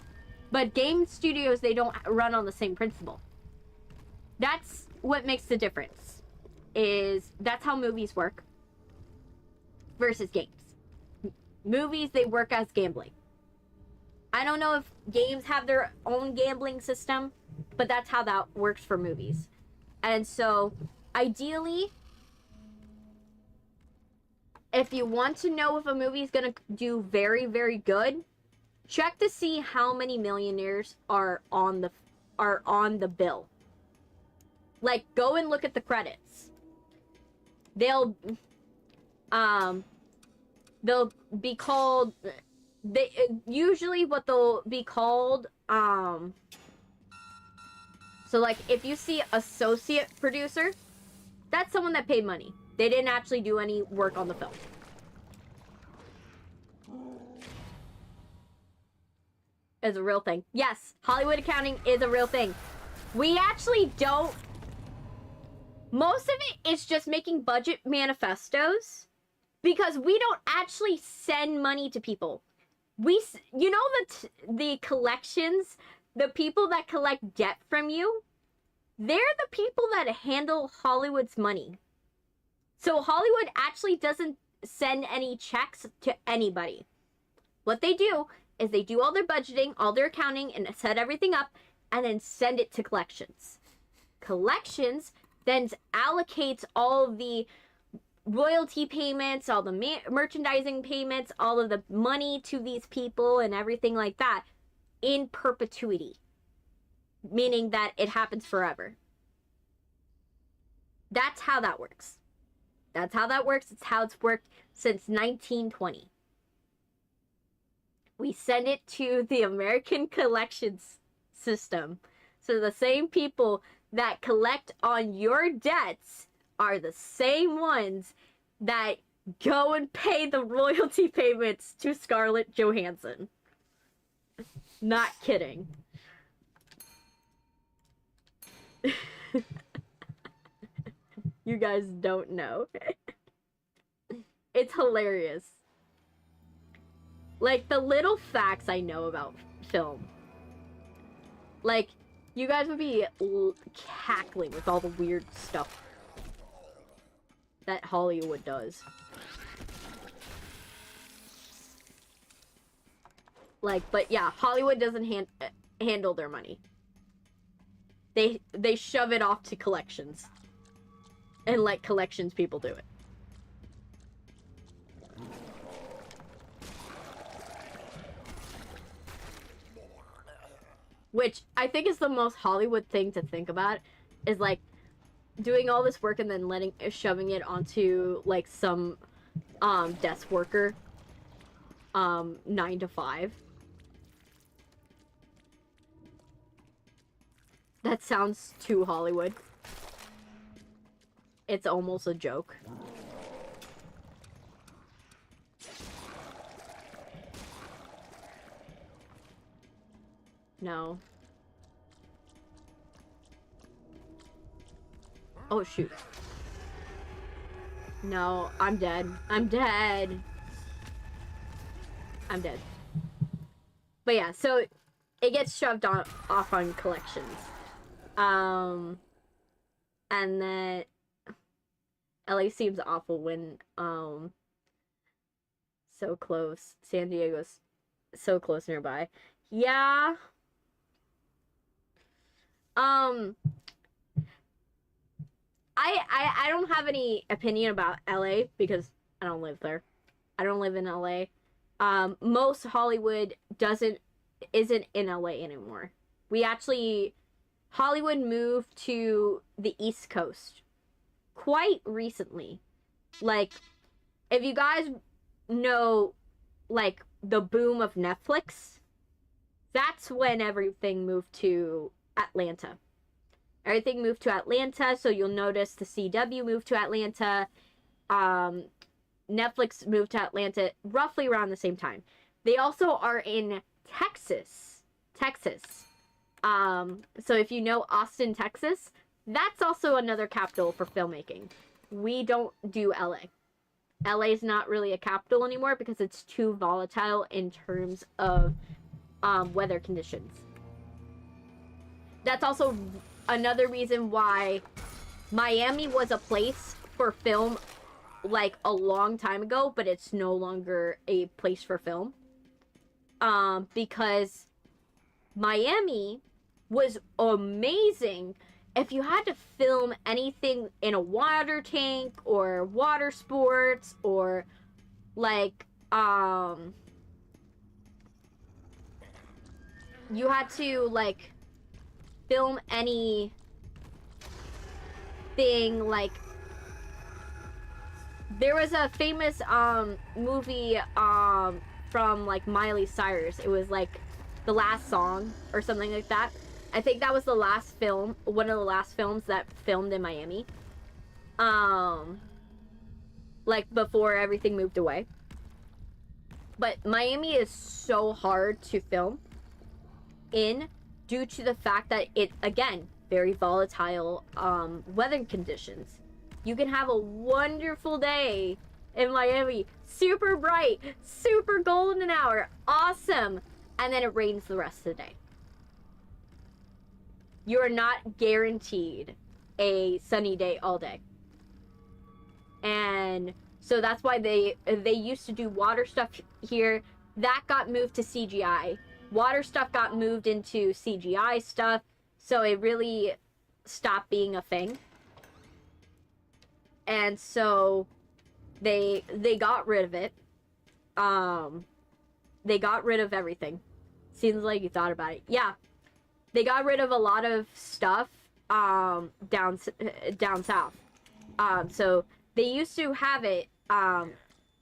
but game studios, they don't run on the same principle. That's what makes the difference. That's how movies work versus games. Movies, they work as gambling. I don't know if games have their own gambling system, but that's how that works for movies. And so, ideally, if you want to know if a movie is going to do very, very good, check to see how many millionaires are on the bill. Like, go and look at the credits. They'll be called, usually what they'll be called, so like, if you see associate producer, that's someone that paid money. They didn't actually do any work on the film. Is a real thing. Yes, Hollywood accounting is a real thing. We actually don't... Most of it is just making budget manifestos because we don't actually send money to people. You know the collections, the people that collect debt from you, they're the people that handle Hollywood's money. So Hollywood actually doesn't send any checks to anybody. What they do is they do all their budgeting, all their accounting, and set everything up, and then send it to collections. Collections then allocates all the royalty payments, all the merchandising payments, all of the money to these people and everything like that in perpetuity. Meaning that it happens forever. That's how that works. That's how that works. It's how it's worked since 1920. We send it to the American collections system. So the same people that collect on your debts are the same ones that go and pay the royalty payments to Scarlett Johansson. Not kidding. You guys don't know. It's hilarious. Like, the little facts I know about film. Like, you guys would be cackling with all the weird stuff that Hollywood does. Like, but yeah, Hollywood doesn't handle their money. They shove it off to collections. And let collections people do it. Which I think is the most Hollywood thing to think about, is like doing all this work and then shoving it onto like some desk worker 9 to 5. That sounds too Hollywood. It's almost a joke. No. Oh, shoot. No, I'm dead. I'm dead. I'm dead. But yeah, so it gets shoved off on collections. And then LA seems awful when so close. San Diego's so close nearby. Yeah. I don't have any opinion about LA because I don't live there. I don't live in LA. Most Hollywood isn't in LA anymore. Hollywood moved to the East Coast quite recently. Like, if you guys know, like, the boom of Netflix, that's when everything moved to Atlanta. Everything moved to Atlanta, so you'll notice the CW moved to Atlanta. Netflix moved to Atlanta roughly around the same time. They also are in Texas. So if you know Austin, Texas, that's also another capital for filmmaking. We don't do LA. LA is not really a capital anymore because it's too volatile in terms of weather conditions. That's also another reason why Miami was a place for film like a long time ago, but it's no longer a place for film. Because Miami was amazing if you had to film anything in a water tank or water sports or like you had to like film any thing. Like there was a famous movie from like Miley Cyrus. It was like The Last Song or something like that. I think that was the last film, one of the last films that filmed in Miami. Like before everything moved away. But Miami is so hard to film in due to the fact that it, again, very volatile weather conditions. You can have a wonderful day in Miami, super bright, super golden hour, awesome, and then it rains the rest of the day. You are not guaranteed a sunny day all day. And so that's why they used to do water stuff here. That got moved to CGI. Water stuff got moved into CGI stuff, so it really stopped being a thing. And so they got rid of it. They got rid of everything. Seems like you thought about it. Yeah. They got rid of a lot of stuff down south. So they used to have it.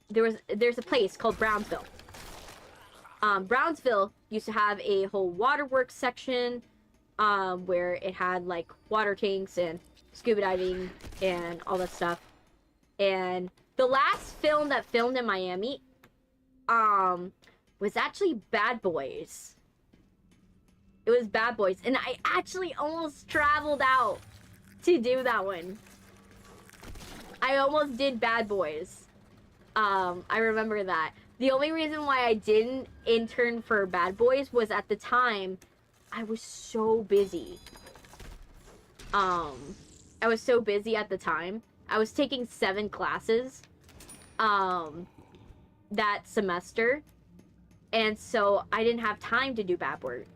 There's a place called Brownsville. Brownsville used to have a whole waterworks section where it had like water tanks and scuba diving and all that stuff. And the last film that filmed in Miami was actually Bad Boys. It was Bad Boys, and I actually almost traveled out to do that one. I almost did Bad Boys. I remember that. The only reason why I didn't intern for Bad Boys was at the time I was so busy. I was so busy at the time. I was taking 7 classes that semester. And so I didn't have time to do Bad Boys.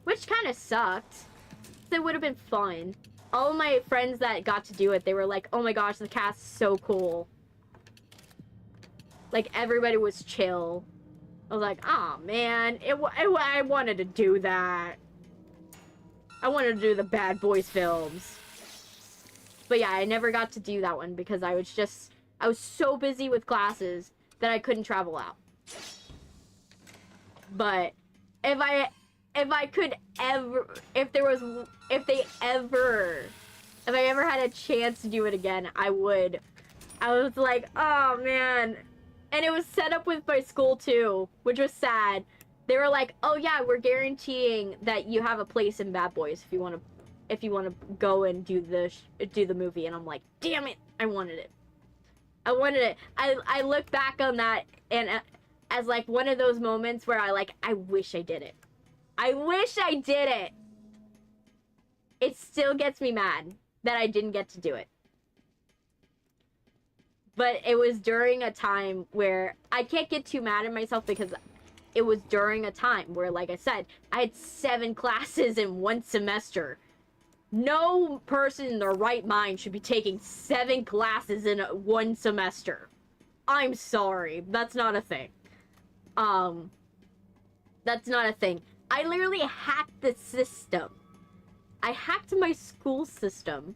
Which kind of sucked. It would have been fun. All of my friends that got to do it, they were like, oh my gosh, the cast is so cool. Like, everybody was chill. I was like, oh man, I wanted to do that. I wanted to do the Bad Boys films. But yeah, I never got to do that one because I was so busy with classes that I couldn't travel out. But if if I could ever, if I ever had a chance to do it again, I would. I was like, oh man. And it was set up with my school too, which was sad. They were like, oh yeah, we're guaranteeing that you have a place in Bad Boys if you want to go and do the movie. And I'm like, damn it, I wanted it. I look back on that and as like one of those moments where I wish I did it. I wish I did it. It still gets me mad that I didn't get to do it. But it was during a time where I can't get too mad at myself because it was during a time where, like I said, I had 7 classes in one semester. No person in their right mind should be taking 7 classes in one semester. I'm sorry. That's not a thing. That's not a thing. I literally hacked the system. I hacked my school system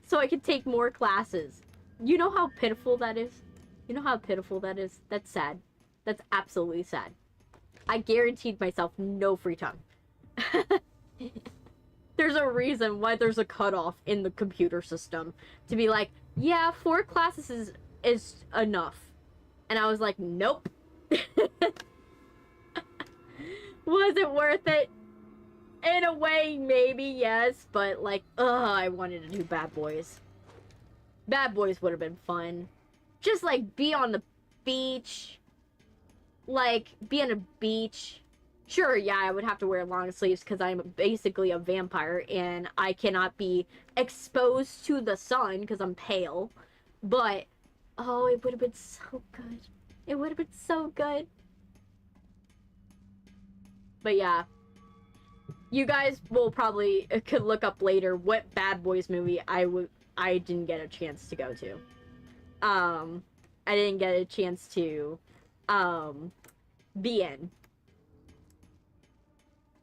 so I could take more classes. You know how pitiful that is? You know how pitiful that is? That's sad. That's absolutely sad. I guaranteed myself no free time. There's a reason why there's a cutoff in the computer system to be like, yeah, 4 classes is enough. And I was like, nope. Was it worth it? In a way, maybe, yes. But like, I wanted to do Bad Boys. Bad Boys would have been fun. Just like be on the beach. Like, be on a beach. Sure, yeah, I would have to wear long sleeves because I'm basically a vampire and I cannot be exposed to the sun because I'm pale. But, oh, it would have been so good. It would have been so good. But yeah. You guys will probably could look up later what Bad Boys movie I didn't get a chance to go to. I didn't get a chance to be in.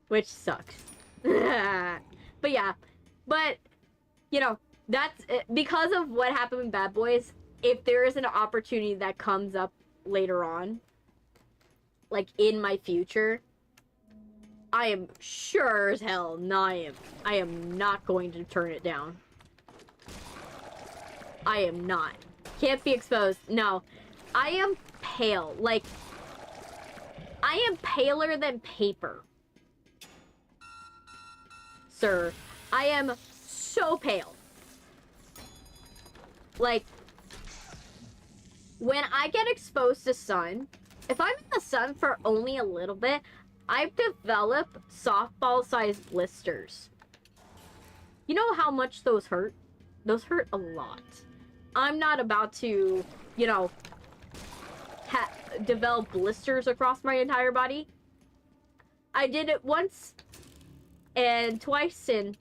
Which sucks. But yeah. But, you know, that's because of what happened in Bad Boys, if there is an opportunity that comes up later on, like in my future, I am sure as hell I am not going to turn it down. I am not. Can't be exposed. No. I am pale. Like, I am paler than paper. Sir, I am so pale. Like, when I get exposed to sun, if I'm in the sun for only a little bit, I've developed softball-sized blisters. You know how much those hurt? Those hurt a lot. I'm not about to, you know, develop blisters across my entire body. I did it once and twice and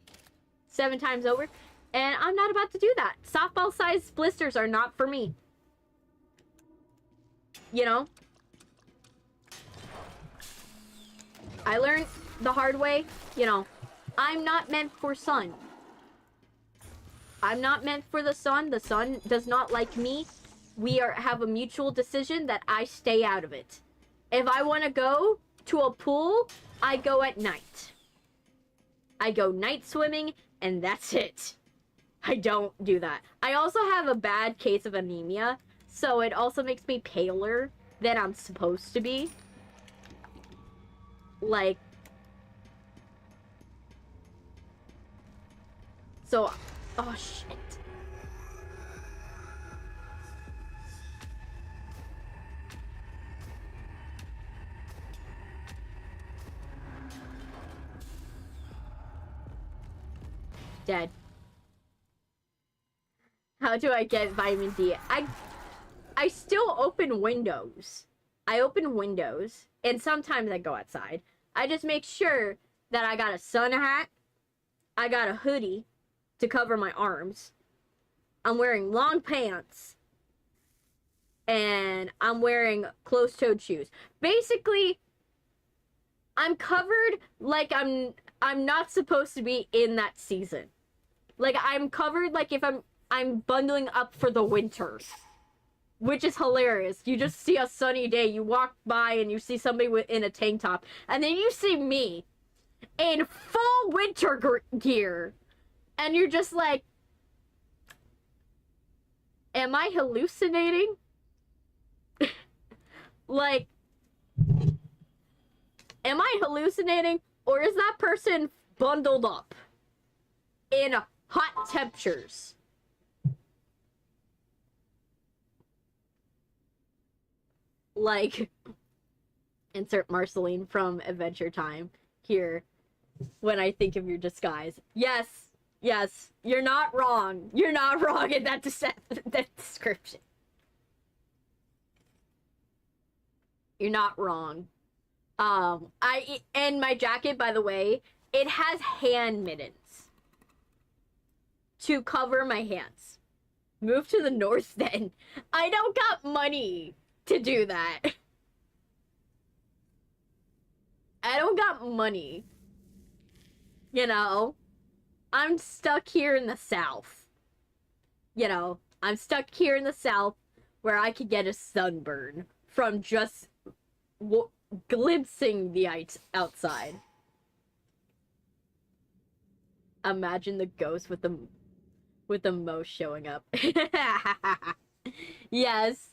7 times over, and I'm not about to do that. Softball-sized blisters are not for me. You know? I learned the hard way, you know, I'm not meant for sun. I'm not meant for the sun. The sun does not like me. We have a mutual decision that I stay out of it. If I want to go to a pool, I go at night. I go night swimming, and that's it. I don't do that. I also have a bad case of anemia, so it also makes me paler than I'm supposed to be. Like, so, oh shit. Dead. How do I get vitamin D? I still open windows. I open windows, and sometimes I go outside. I just make sure that I got a sun hat, I got a hoodie to cover my arms, I'm wearing long pants, and I'm wearing closed-toed shoes. Basically, I'm covered like I'm not supposed to be in that season. Like, I'm covered like if I'm bundling up for the winter. Which is hilarious. You just see a sunny day, you walk by and you see somebody in a tank top, and then you see me in full winter gear. And you're just like, am I hallucinating? Like, am I hallucinating? Or is that person bundled up in hot temperatures? Like, insert Marceline from Adventure Time here when I think of your disguise. Yes, yes, you're not wrong. You're not wrong in that, that description. You're not wrong. And my jacket, by the way, it has hand mittens to cover my hands. Move to the north then. I don't got money to do that. I don't got money. You know? I'm stuck here in the south. You know? I'm stuck here in the south where I could get a sunburn from just glimpsing the outside. Imagine the ghost with the most showing up. Yes.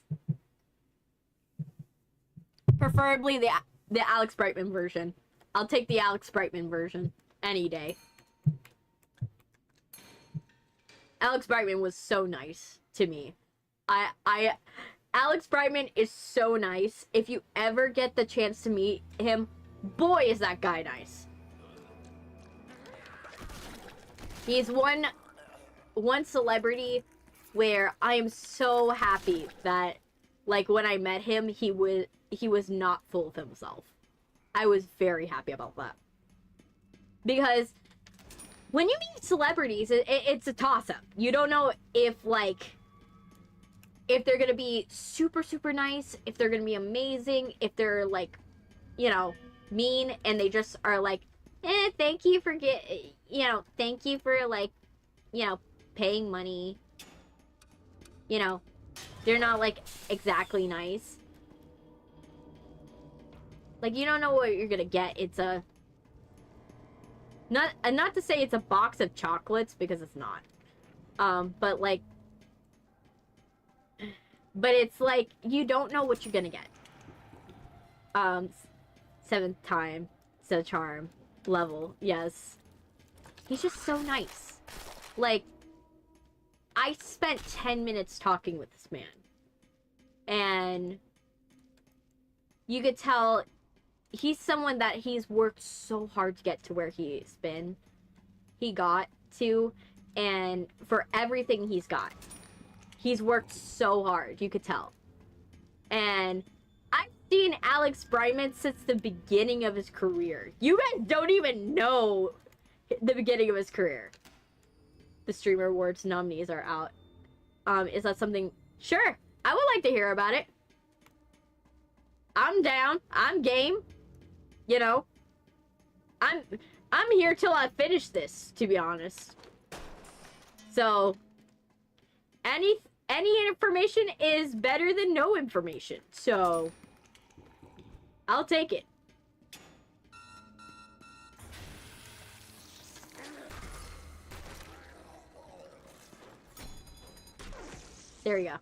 Preferably the Alex Brightman version. I'll take the Alex Brightman version any day. Alex Brightman was so nice to me. Alex Brightman is so nice. If you ever get the chance to meet him, boy, is that guy nice. He's one celebrity where I am so happy that, like, when I met him, he was not full of himself. I was very happy about that. Because when you meet celebrities, it's a toss-up. You don't know if they're gonna be super, super nice, if they're gonna be amazing, if they're, like, you know, mean, and they just are like, thank you for thank you for, like, you know, paying money. You know, they're not, like, exactly nice. Like, you don't know what you're gonna get. It's a... Not to say it's a box of chocolates, because it's not. But, like... But it's like, you don't know what you're gonna get. 7th time. So charm. Level. Yes. He's just so nice. Like, I spent 10 minutes talking with this man. And you could tell he's someone that he's worked so hard to get to where he got to, and for everything he's got. He's worked so hard, you could tell. And I've seen Alex Brightman since the beginning of his career. You guys don't even know the beginning of his career. The Streamer Awards nominees are out. Is that something? Sure, I would like to hear about it. I'm down. I'm game. You know, I'm here till I finish this, to be honest. So, any information is better than no information. So, I'll take it. There you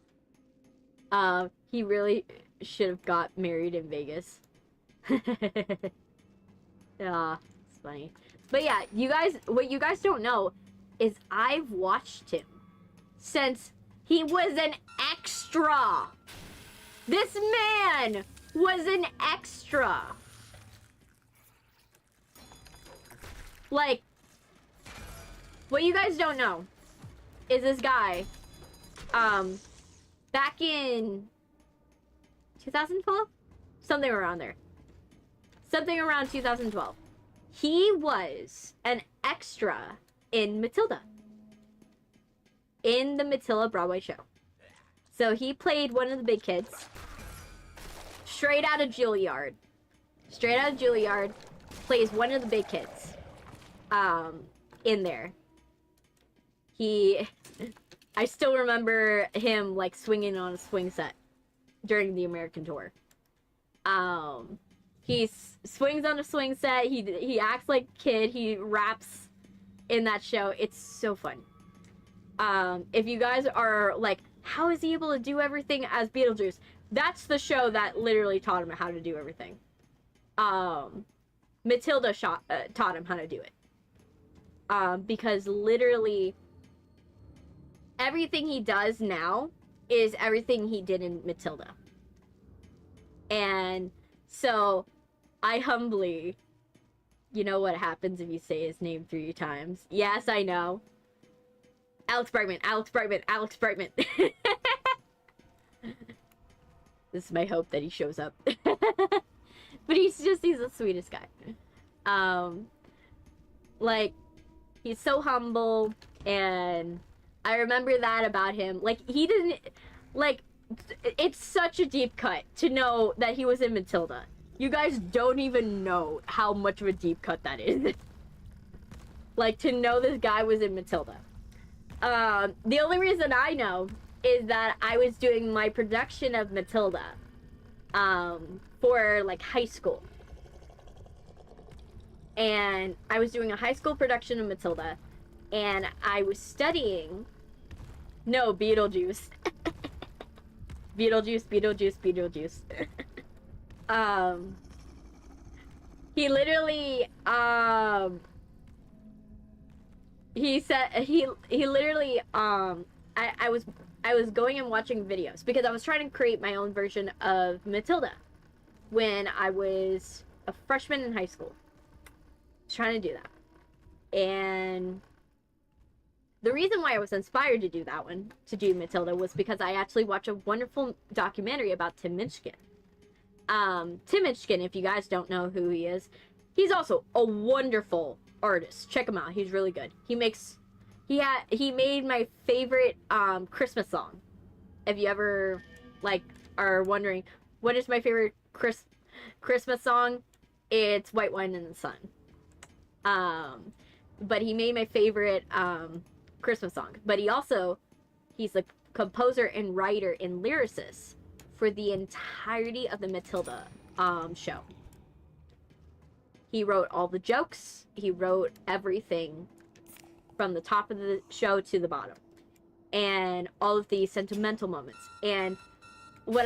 go. He really should have got married in Vegas. Yeah, it's funny. But yeah, what you guys don't know is I've watched him since he was an extra. This man was an extra. Like, what you guys don't know is this guy, back in 2012? Something around there. Something around 2012. He was an extra in Matilda. In the Matilda Broadway show. So he played one of the big kids. Straight out of Juilliard. Straight out of Juilliard. Plays one of the big kids. In there. I still remember him, like, swinging on a swing set during the American tour. He swings on a swing set. He acts like a kid. He raps in that show. It's so fun. If you guys are like, how is he able to do everything as Beetlejuice? That's the show that literally taught him how to do everything. Matilda taught him how to do it. Because literally everything he does now is everything he did in Matilda. And so I humbly, you know what happens if you say his name 3 times? Yes, I know. Alex Brightman, Alex Brightman, Alex Brightman. This is my hope that he shows up. But he's the sweetest guy. Like, he's so humble, and I remember that about him. Like, he didn't, like, it's such a deep cut to know that he was in Matilda. You guys don't even know how much of a deep cut that is. Like, to know this guy was in Matilda. The only reason I know is that I was doing my production of Matilda, for, like, high school. And I was doing a high school production of Matilda, and I was studying, no, Beetlejuice. Beetlejuice, Beetlejuice, Beetlejuice. He literally, he said, he literally, I was going and watching videos because I was trying to create my own version of Matilda when I was a freshman in high school. I was trying to do that. And the reason why I was inspired to do that one, to do Matilda, was because I actually watched a wonderful documentary about Tim Minchin. Tim Minchin, if you guys don't know who he is, he's also a wonderful artist. Check him out. He's really good. He made my favorite Christmas song. If you ever like are wondering what is my favorite Christmas song, it's White Wine in the Sun. But he made my favorite Christmas song. But he's the composer and writer and lyricist for the entirety of the Matilda show. He wrote all the jokes. He wrote everything from the top of the show to the bottom. And all of the sentimental moments. And what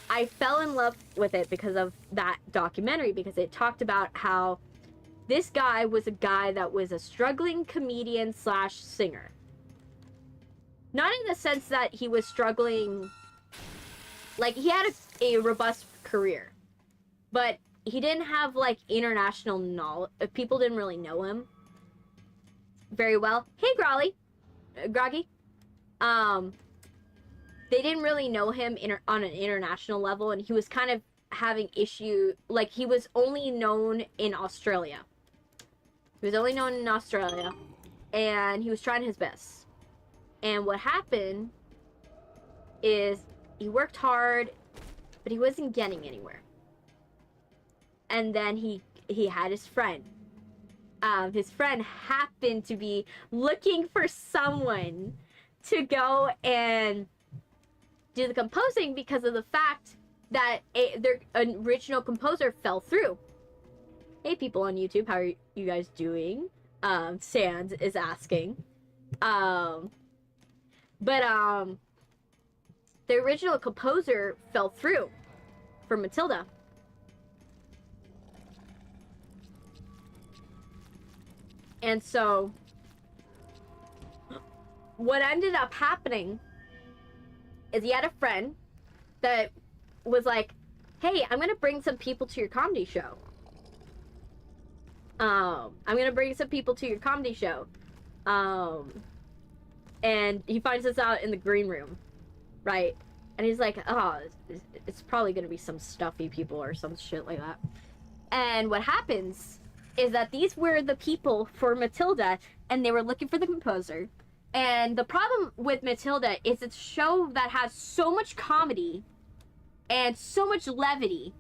I fell in love with it because of that documentary, because it talked about how this guy was a guy that was a struggling comedian / singer. Not in the sense that he was struggling, like, he had a robust career, but he didn't have, like, international knowledge. People didn't really know him very well. Hey, Groggy. They didn't really know him on an international level, and he was kind of having issue. Like, he was only known in Australia. And he was trying his best. And what happened is he worked hard, but he wasn't getting anywhere. And then he had his friend. His friend happened to be looking for someone to go and do the composing because of the fact that their original composer fell through. Hey, people on YouTube, how are you guys doing? Sands is asking. But the original composer fell through for Matilda. And so what ended up happening is he had a friend that was like, hey, I'm gonna bring some people to your comedy show. And he finds us out in the green room, right? And he's like, oh, it's probably gonna be some stuffy people or some shit like that. And what happens is that these were the people for Matilda, and they were looking for the composer. And the problem with Matilda is it's a show that has so much comedy and so much levity,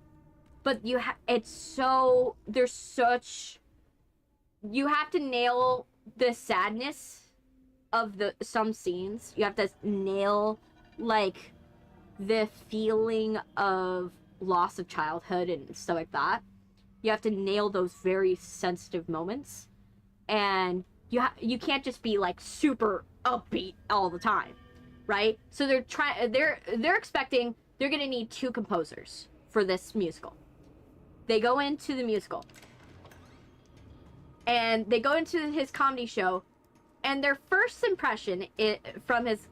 but you have to nail the sadness of some scenes. You have to nail, like, the feeling of loss of childhood and stuff like that. You have to nail those very sensitive moments. And you can't just be like super upbeat all the time, right? So they're expecting they're gonna need 2 composers for this musical. They go into the musical, and they go into his comedy show, and their first impression from his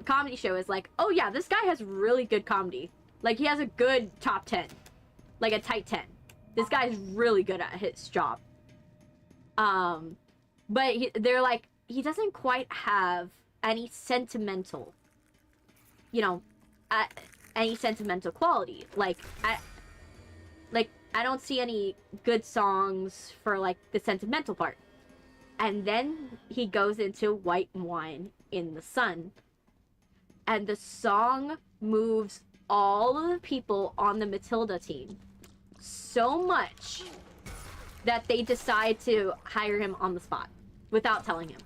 comedy show is like, oh yeah, this guy has really good comedy. Like, he has a good top 10, like a tight 10. This guy's really good at his job. But they're like, he doesn't quite have any sentimental, any sentimental quality. Like, I don't see any good songs for, like, the sentimental part. And then he goes into White Wine in the Sun. And the song moves all of the people on the Matilda team so much that they decide to hire him on the spot without telling him.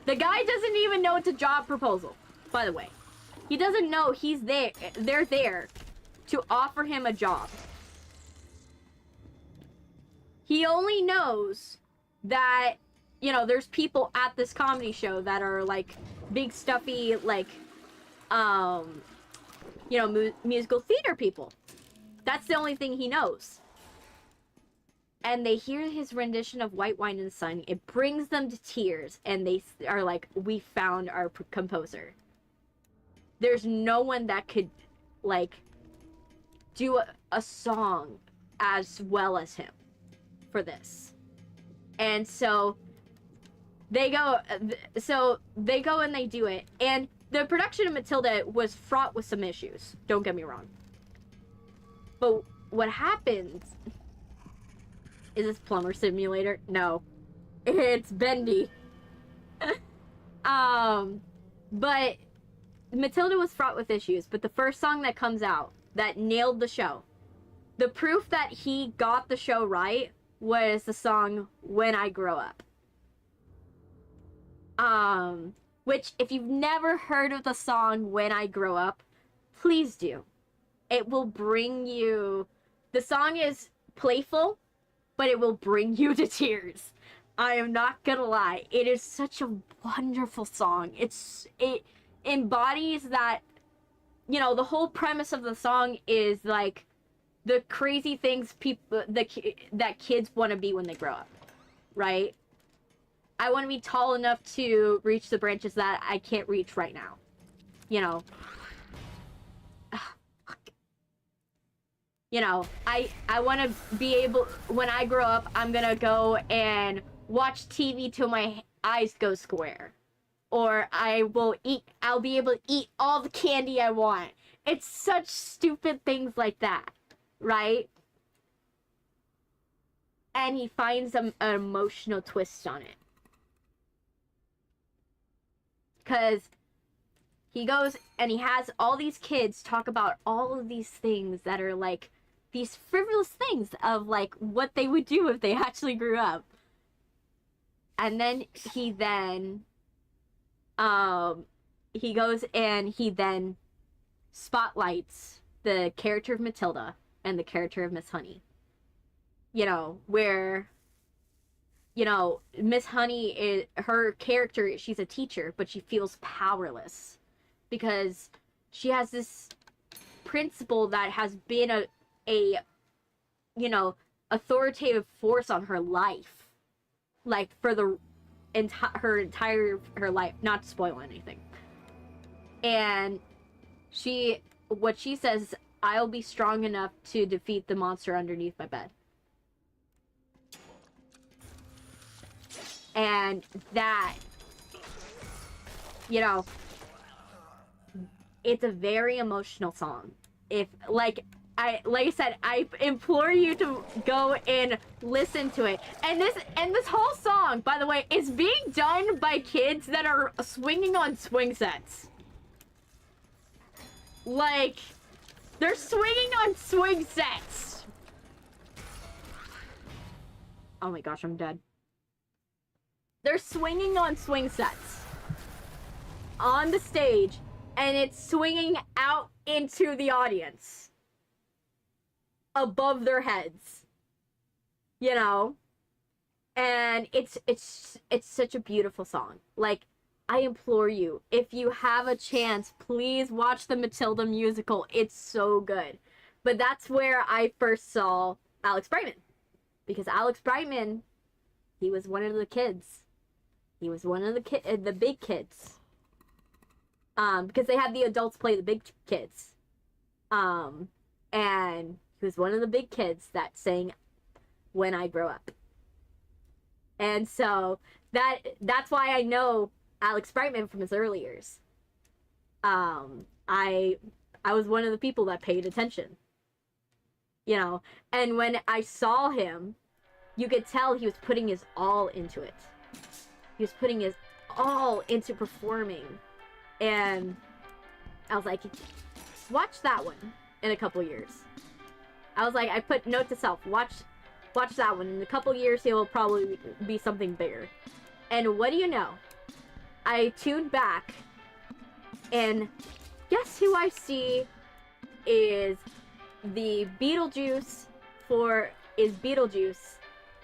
The guy doesn't even know it's a job proposal, by the way. He doesn't know they're there to offer him a job. He only knows that, there's people at this comedy show that are, like, big stuffy, like, musical theater people. That's the only thing he knows. And they hear his rendition of White Wine in the Sun. It brings them to tears, and they are like, we found our composer. There's no one that could, like, do a song as well as him for this. And so they go and they do it. And the production of Matilda was fraught with some issues. Don't get me wrong. But what happens... Is this Plumber Simulator? No. It's Bendy. But Matilda was fraught with issues, but the first song that comes out that nailed the show, the proof that he got the show right, was the song When I Grow Up. Which, if you've never heard of the song When I Grow Up, please do. It will bring you... The song is playful, but it will bring you to tears. I am not gonna lie. It is such a wonderful song. It embodies that, the whole premise of the song is, like, the crazy things that kids want to be when they grow up, right? I want to be tall enough to reach the branches that I can't reach right now. I want to be able, when I grow up, I'm gonna go and watch TV till my eyes go square. Or I'll be able to eat all the candy I want. It's such stupid things like that, right? And he finds an emotional twist on it. Because he goes and he has all these kids talk about all of these things that are like these frivolous things of like what they would do if they actually grew up. And then he goes and he then spotlights the character of Matilda and the character of Miss Honey. Where Miss Honey is her character, she's a teacher, but she feels powerless because she has this principal that has been a authoritative force on her life, like for her entire life, not to spoil anything. And what she says, I'll be strong enough to defeat the monster underneath my bed. And that, it's a very emotional song. Like I said, I implore you to go and listen to it. And this whole song, by the way, is being done by kids that are swinging on swing sets. Like, they're swinging on swing sets. Oh my gosh, I'm dead. They're swinging on swing sets on the stage, and it's swinging out into the audience. above their heads. You know? And it's such a beautiful song. Like, I implore you, if you have a chance, please watch the Matilda musical. It's so good. But that's where I first saw Alex Brightman. Because Alex Brightman, he was one of the kids. He was one of the big kids. Because they had the adults play the big kids. And he was one of the big kids that sang When I Grow Up. And so that's why I know Alex Brightman from his early years. I was one of the people that paid attention. You know, and when I saw him, you could tell he was putting his all into it. He was putting his all into performing. And I was like, watch that one in a couple years. I was like, I put note to self, watch that one. In a couple years, he will probably be something bigger. And what do you know? I tuned back, and guess who I see is the Beetlejuice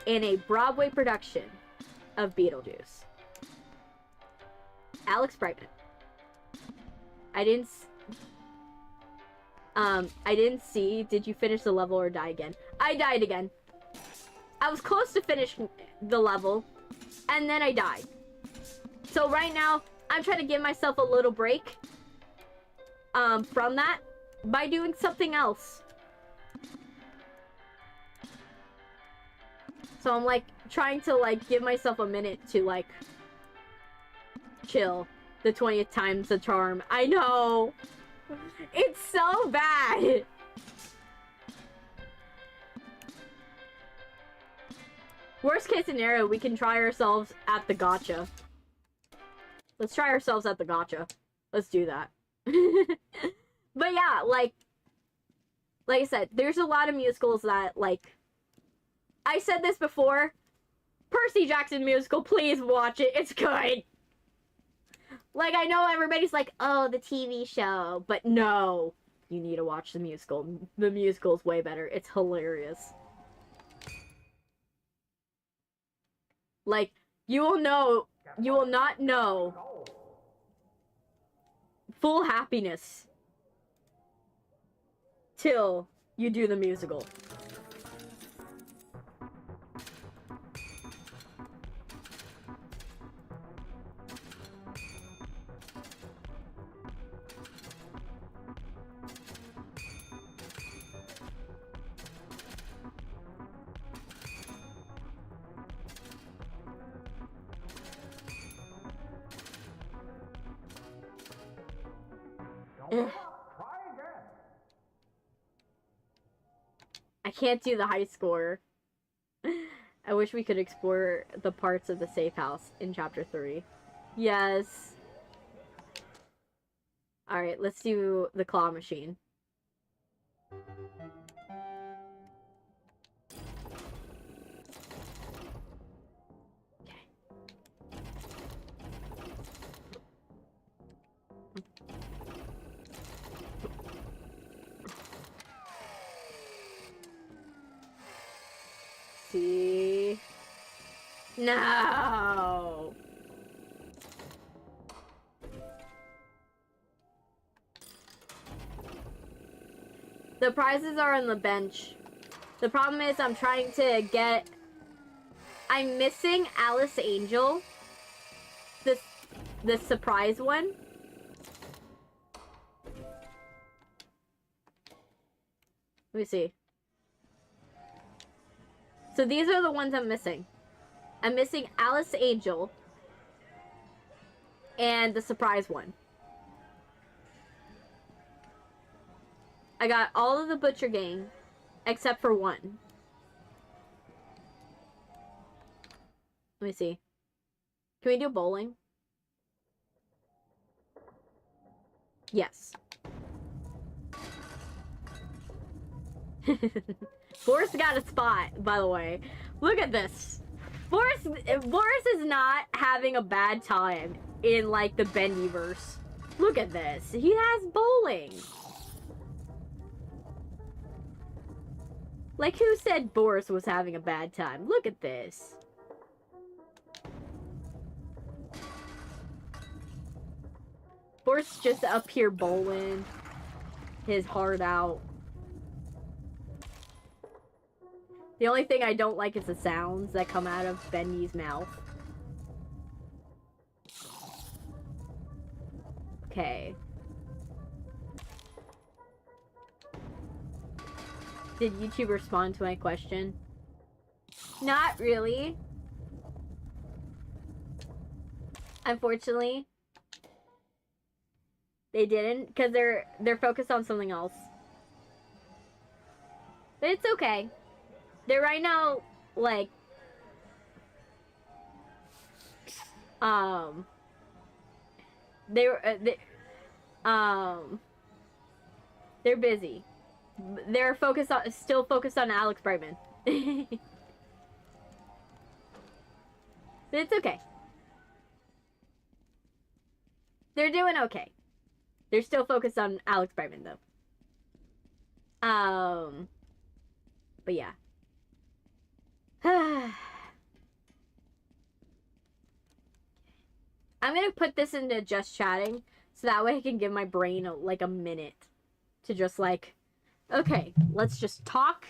in a Broadway production of Beetlejuice. Alex Brightman. I didn't see, did you finish the level or die again? I died again. I was close to finishing the level, and then I died. So right now, I'm trying to give myself a little break from that by doing something else. So I'm like trying to like give myself a minute to like chill. The 20th time's a charm. I know. It's so bad. Worst case scenario, we can try ourselves at the gacha. Let's try ourselves at the gacha. Let's do that. But yeah, like I said, there's a lot of musicals that, like, I said this before. Percy Jackson musical, please watch it. It's good. Like, I know everybody's like, oh, the TV show. But no. You need to watch the musical. The musical's way better. It's hilarious. Like, you will not know full happiness till you do the musical. I can't do the high score. I wish we could explore the parts of the safe house in chapter 3. Yes. Alright, let's do the claw machine. See? No! The prizes are on the bench. The problem is I'm trying to get... I'm missing Alice Angel. This surprise one. Let me see. So these are the ones I'm missing. I'm missing Alice Angel. And the surprise one. I got all of the Butcher Gang. Except for one. Let me see. Can we do bowling? Yes. Boris got a spot, by the way. Look at this. Boris is not having a bad time in, like, the Bendyverse. Look at this. He has bowling. Like, who said Boris was having a bad time? Look at this. Boris just up here bowling his heart out. The only thing I don't like is the sounds that come out of Bendy's mouth. Okay. Did YouTube respond to my question? Not really. Unfortunately. They didn't, because they're focused on something else. But it's okay. They're right now, like, they're busy. They're focused on, still focused on Alex Brightman. But it's okay. They're doing okay. They're still focused on Alex Brightman, though. But yeah. I'm gonna put this into just chatting, so that way I can give my brain, like, a minute to just, like, okay, let's just talk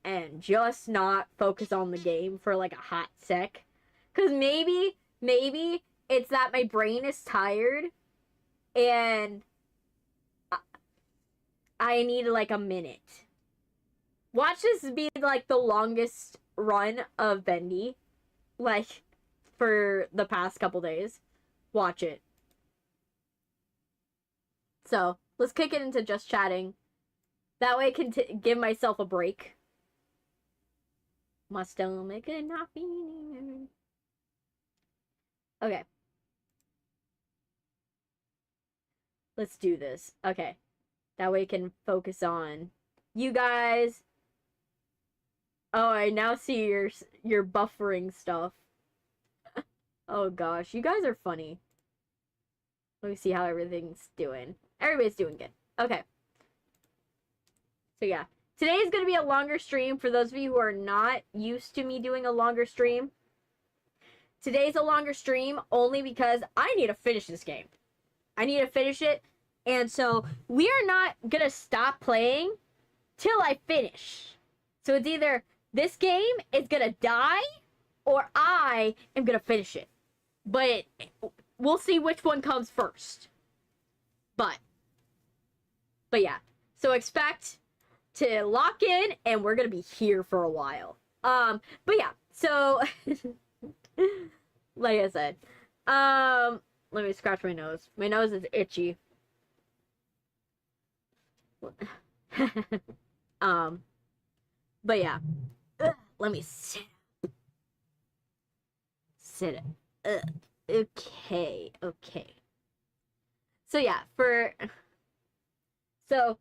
and just not focus on the game for, like, a hot sec. Because maybe it's that my brain is tired and I need, like, a minute. Watch this be, like, the longest run of Bendy, like, for the past couple days. Watch it. So, let's kick it into just chatting. That way I can give myself a break. My stomach and not feeling. Okay. Let's do this. Okay. That way I can focus on you guys. Oh, I now see your buffering stuff. Oh gosh, you guys are funny. Let me see how everything's doing. Everybody's doing good. Okay. So yeah, today is going to be a longer stream for those of you who are not used to me doing a longer stream. Today's a longer stream only because I need to finish this game. I need to finish it, and so we are not going to stop playing till I finish. So it's either this game is going to die or I am going to finish it. But we'll see which one comes first. But yeah, so expect to lock in, and we're gonna be here for a while. But yeah, so like I said, let me scratch my nose. My nose is itchy. But yeah, let me sit it. Okay. So yeah, so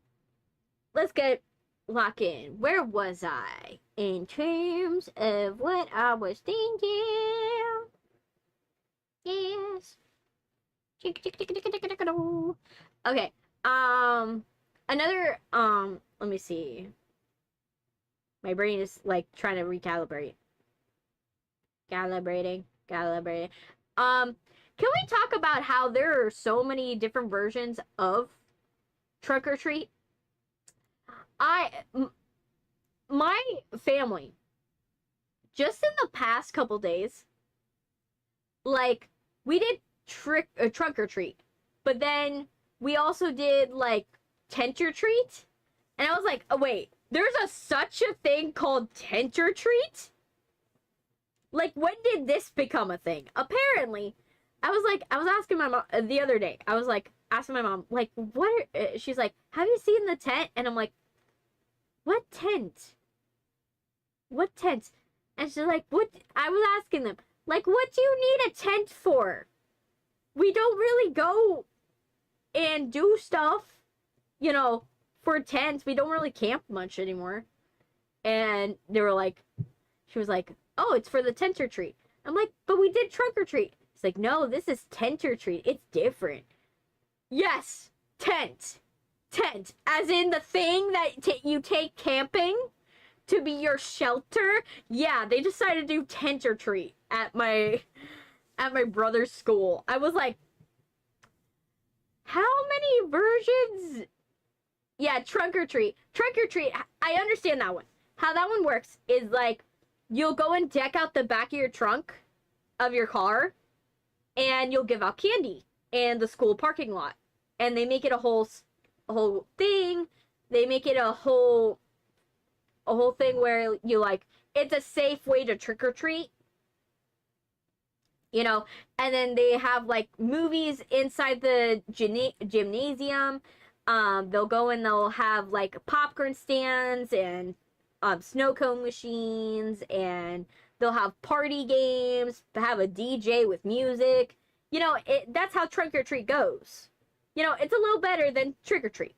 let's get lock in. Where was I in terms of what I was thinking? Yes. Okay. Another let me see. My brain is like trying to recalibrate. Calibrating. Can we talk about how there are so many different versions of Trunk or Treat? My family, just in the past couple days, like, we did Trunk or Treat, but then we also did, like, Tent or Treat, and I was like, oh wait, there's such a thing called Tent or Treat? Like, when did this become a thing? Apparently, I was asking my mom the other day. I was like, asking my mom, like, what? She's like, have you seen the tent? And I'm like, what tent? What tent? And she's like, what? I was asking them, like, what do you need a tent for? We don't really go and do stuff, you know, for tents. We don't really camp much anymore. And they were like, she was like, oh, it's for the tent or treat. I'm like, but we did trunk or treat. It's like, no, this is tent or treat. It's different. Yes, tent. Tent. As in the thing that you take camping. to be your shelter. Yeah, they decided to do tent or treat at my brother's school. I was like, how many versions? Yeah, trunk or treat. Trunk or treat, I understand that one. How that one works is like, you'll go and deck out the back of your trunk of your car, and you'll give out candy in the school parking lot. And they make it a whole thing. They make it a whole thing where you like, it's a safe way to trick or treat. You know, and then they have like movies inside the gymnasium. They'll go and they'll have like popcorn stands and snow cone machines, and they'll have party games, have a DJ with music. You know, that's how trunk or treat goes. You know, it's a little better than trick or treat,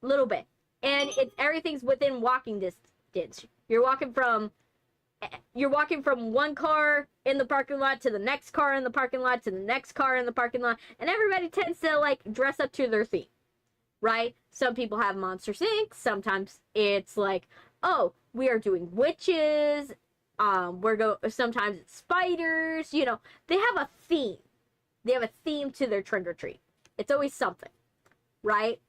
a little bit, and everything's within walking distance. You're walking from one car in the parking lot to the next car in the parking lot to the next car in the parking lot, and everybody tends to like dress up to their theme, right? Some people have Monster Inc. Sometimes it's like, oh, we are doing witches. Sometimes it's spiders. You know, they have a theme. They have a theme to their trunk or treat. It's always something, right?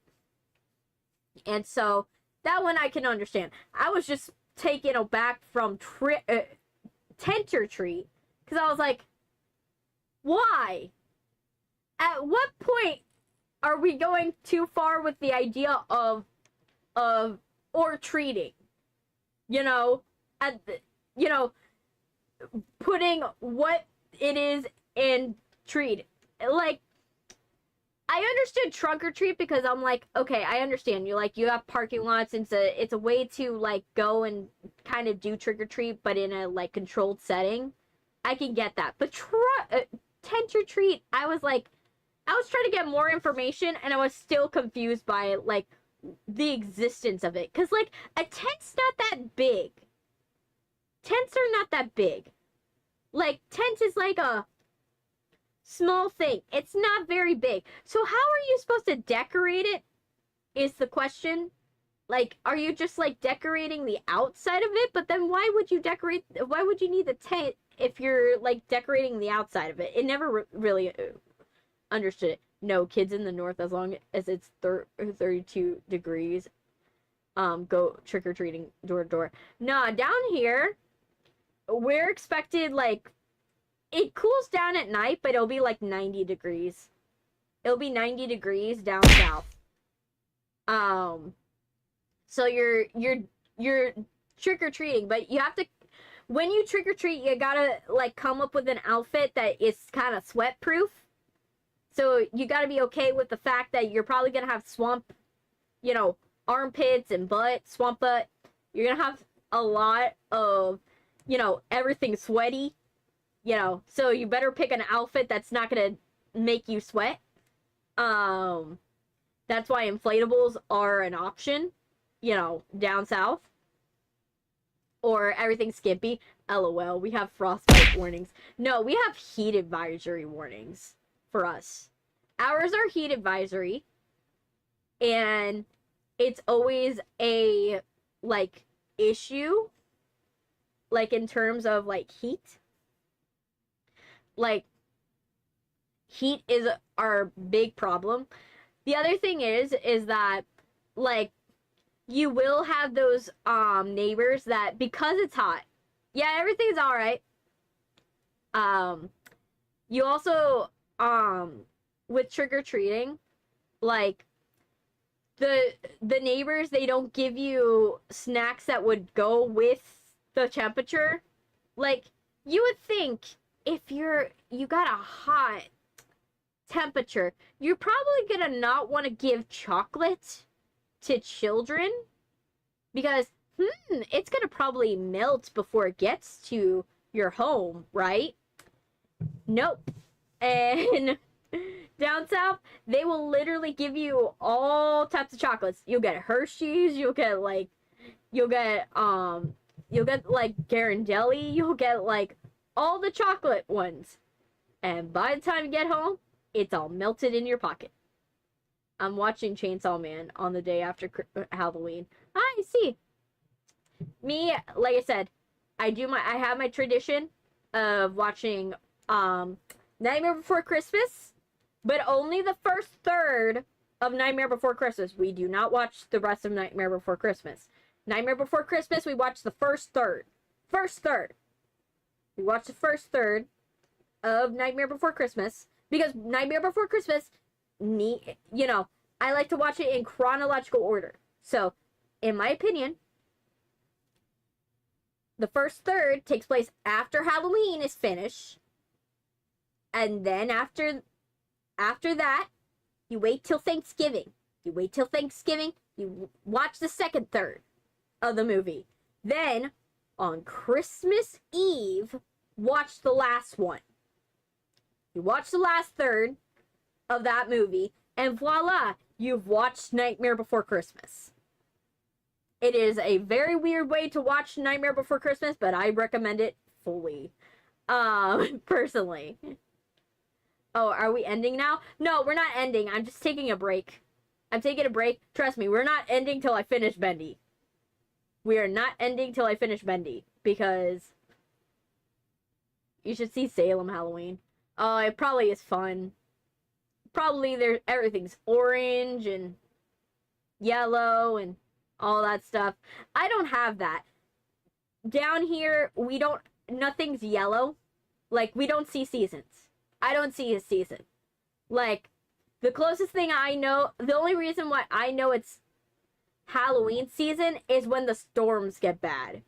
And so that one I can understand. I was just taken aback from tent or treat, because I was like, why? At what point are we going too far with the idea of or treating? You know, putting what it is in treat. Like, I understood trunk or treat because I'm like, okay, I understand. You have parking lots, and it's a way to like go and kind of do trick or treat, but in a like controlled setting. I can get that. But tent or treat, I was trying to get more information, and I was still confused by like the existence of it, because like a tent's not that big. Tents are not that big. Like, tent is like a small thing. It's not very big. So how are you supposed to decorate it is the question. Like, are you just like decorating the outside of it? But then why would you need the tent if you're like decorating the outside of it? It never really understood it. No, kids in the north, as long as it's 32 degrees, go trick-or-treating door to door. Nah, down here, we're expected, like, it cools down at night, but it'll be like 90 degrees. It'll be 90 degrees down south. So you're trick-or-treating, but you have to, when you trick-or-treat, you gotta like come up with an outfit that is kind of sweat-proof. So you gotta be okay with the fact that you're probably gonna have swamp, armpits and butt, swamp butt. You're gonna have a lot of, everything sweaty, so you better pick an outfit that's not gonna make you sweat. That's why inflatables are an option, down south. Or everything skimpy. LOL, we have frostbite warnings. No, we have heat advisory warnings for us. Ours are heat advisory. And it's always a, like, issue. Like, in terms of, like, heat. Like, heat is our big problem. The other thing is that, like, you will have those neighbors that, because it's hot, yeah, everything's all right. You also with trick-or-treating, like, the neighbors, they don't give you snacks that would go with the temperature. Like, you would think if you got a hot temperature, you're probably gonna not want to give chocolate to children, because it's gonna probably melt before it gets to your home, right? Nope. And down south, they will literally give you all types of chocolates. You'll get Hershey's, you'll get like Ghirardelli, you'll get like all the chocolate ones, and by the time you get home, it's all melted in your pocket. I'm watching Chainsaw Man on the day after Halloween. I see. Me, like I said, I have my tradition of watching Nightmare Before Christmas, but only the first third of Nightmare Before Christmas. We do not watch the rest of Nightmare Before Christmas. Nightmare Before Christmas, we watch the first third. First third. We watch the first third of Nightmare Before Christmas because Nightmare Before Christmas, I like to watch it in chronological order. So, in my opinion, the first third takes place after Halloween is finished, and then after that, you wait till Thanksgiving. You watch the second third of the movie. Then, on Christmas Eve, watch the last one. You watch the last third of that movie, and voila, you've watched Nightmare Before Christmas. It is a very weird way to watch Nightmare Before Christmas, but I recommend it fully. Personally. Oh, are we ending now? No, we're not ending. I'm just taking a break. I'm taking a break. Trust me, we're not ending till I finish Bendy. We are not ending till I finish Bendy, because you should see Salem Halloween. Oh, it probably is fun. Probably everything's orange and yellow and all that stuff. I don't have that. Down here, nothing's yellow. Like, we don't see seasons. I don't see a season. Like, the closest thing I know, the only reason why I know it's Halloween season is when the storms get bad.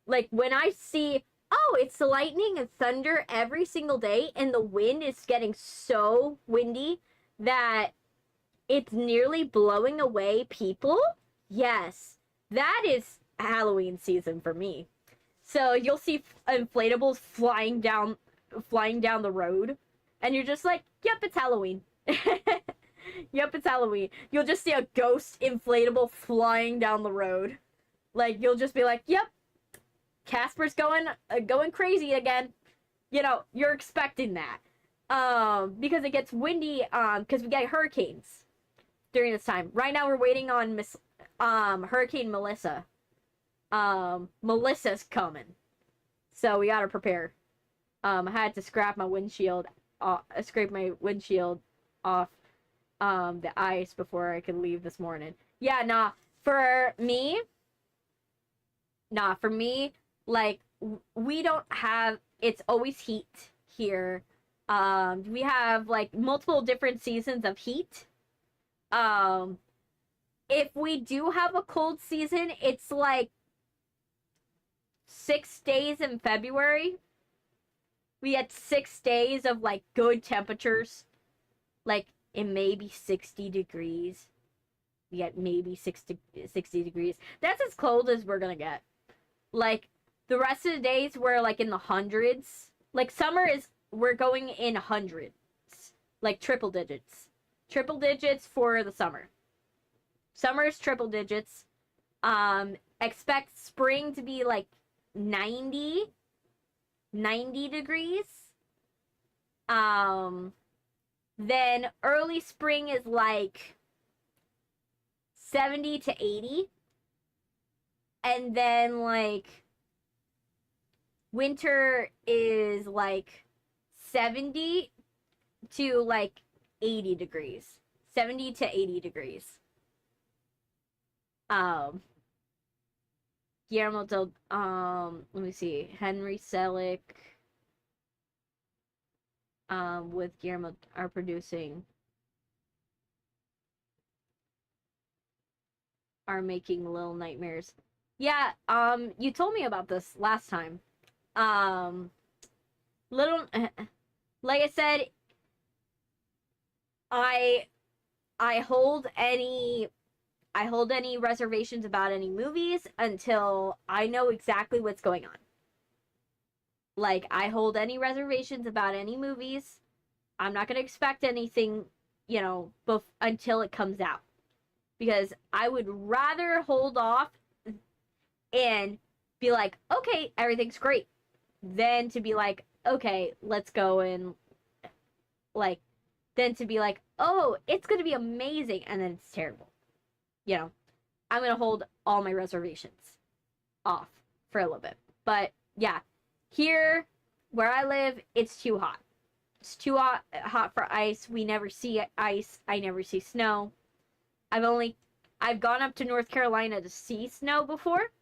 Like, when I see, oh, it's lightning and thunder every single day, and the wind is getting so windy that it's nearly blowing away people. Yes, that is Halloween season for me. So you'll see inflatables flying down the road, and you're just like, yep, it's Halloween. Yep, it's Halloween. You'll just see a ghost inflatable flying down the road. Like, you'll just be like, yep, Casper's going crazy again. You're expecting that. Because it gets windy, because we get hurricanes during this time. Right now we're waiting on Hurricane Melissa. Melissa's coming. So we gotta prepare. I had to scrape my windshield off the ice before I could leave this morning. Yeah, for me, like, we don't have, it's always heat here. We have, like, multiple different seasons of heat. If we do have a cold season, it's like 6 days in February. We get 6 days of, like, good temperatures. Like, it may be 60 degrees. We get maybe 60 degrees. That's as cold as we're gonna get. Like, the rest of the days, we're, like, in the hundreds. Like, we're going in hundreds. Like, triple digits. Triple digits for the summer. Summer is triple digits. Expect spring to be, like, 90 degrees. Then early spring is, like, 70 to 80. And then, like, winter is, like, 70 to, like, 80 degrees. 70 to 80 degrees. Guillermo del, let me see, Henry Selick, with Guillermo are making Little Nightmares. Yeah, you told me about this last time. Like I said, I hold any reservations about any movies until I know exactly what's going on. Like, I hold any reservations about any movies. I'm not going to expect anything, until it comes out. Because I would rather hold off and be like, okay, everything's great, than to be like, okay, let's go, and, like, then to be like, oh, it's going to be amazing, and then it's terrible. I'm going to hold all my reservations. off for a little bit. But yeah, here where I live, it's too hot. It's too hot for ice. We never see ice. I never see snow. I've gone up to North Carolina to see snow before.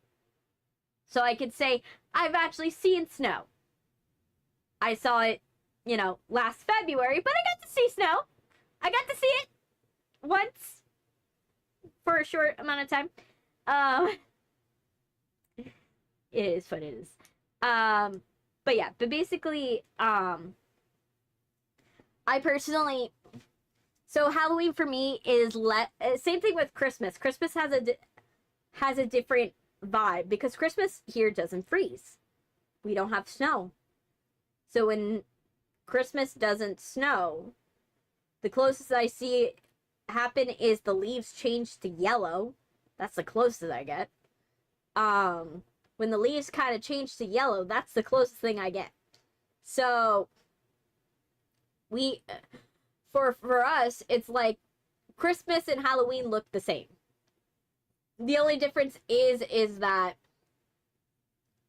So I could say I've actually seen snow. I saw it, you know, last February, but I got to see snow. I got to see it once for a short amount of time. It is what it is. But yeah, but basically, I personally, so Halloween for me is same thing with Christmas. Christmas has a different vibe because Christmas here doesn't freeze. We don't have snow. So when Christmas doesn't snow, the closest I see happen is the leaves change to yellow. That's the closest I get. When the leaves kind of change to yellow, that's the closest thing I get. So for us, it's like Christmas and Halloween look the same. The only difference is that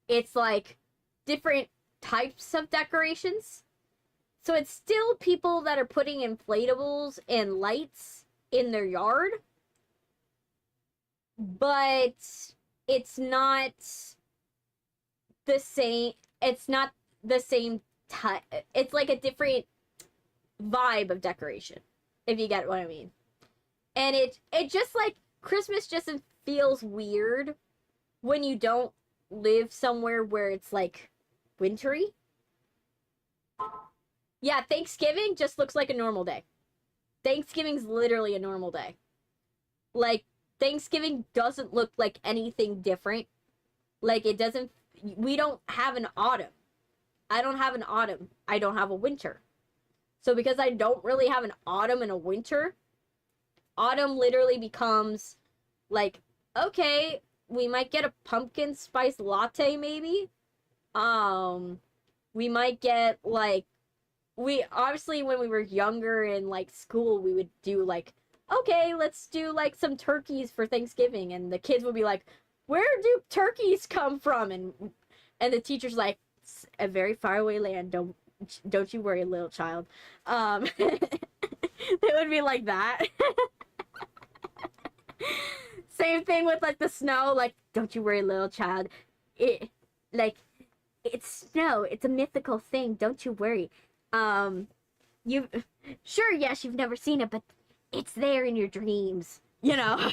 it's like different types of decorations. So it's still people that are putting inflatables and lights in their yard, but it's not the same. It's not the same type. It's like a different vibe of decoration, if you get what I mean. And it just like Christmas just feels weird when you don't live somewhere where it's like wintry. Yeah, Thanksgiving just looks like a normal day. Thanksgiving's literally a normal day. Like, Thanksgiving doesn't look like anything different. Like, it doesn't... We don't have an autumn. I don't have an autumn. I don't have a winter. So because I don't really have an autumn and a winter, autumn literally becomes, like, okay, we might get a pumpkin spice latte, maybe. We might get, like... We, obviously, when we were younger in, like, school, we would do, like, okay, let's do, like, some turkeys for Thanksgiving. And the kids would be like, where do turkeys come from? And the teacher's like, it's a very faraway land. Don't you worry, little child. They would be like that. Same thing with, like, the snow. Like, don't you worry, little child. It's snow. It's a mythical thing. Don't you worry. Sure, yes, you've never seen it, but it's there in your dreams, you know?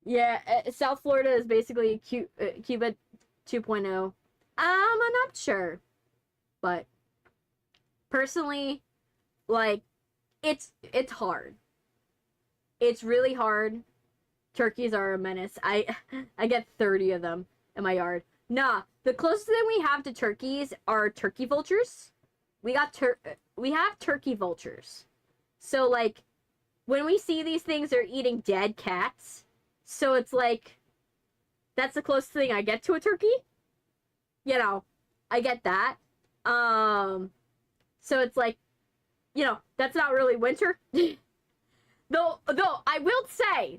Yeah, South Florida is basically Cuba 2.0. I'm not sure, but personally, like, it's hard. It's really hard. Turkeys are a menace. I get 30 of them in my yard. Nah, the closest thing we have to turkeys are turkey vultures. We have turkey vultures. So, like, when we see these things, they're eating dead cats. So it's like, that's the closest thing I get to a turkey. You know, I get that. So it's like, you know, that's not really winter. Though I will say,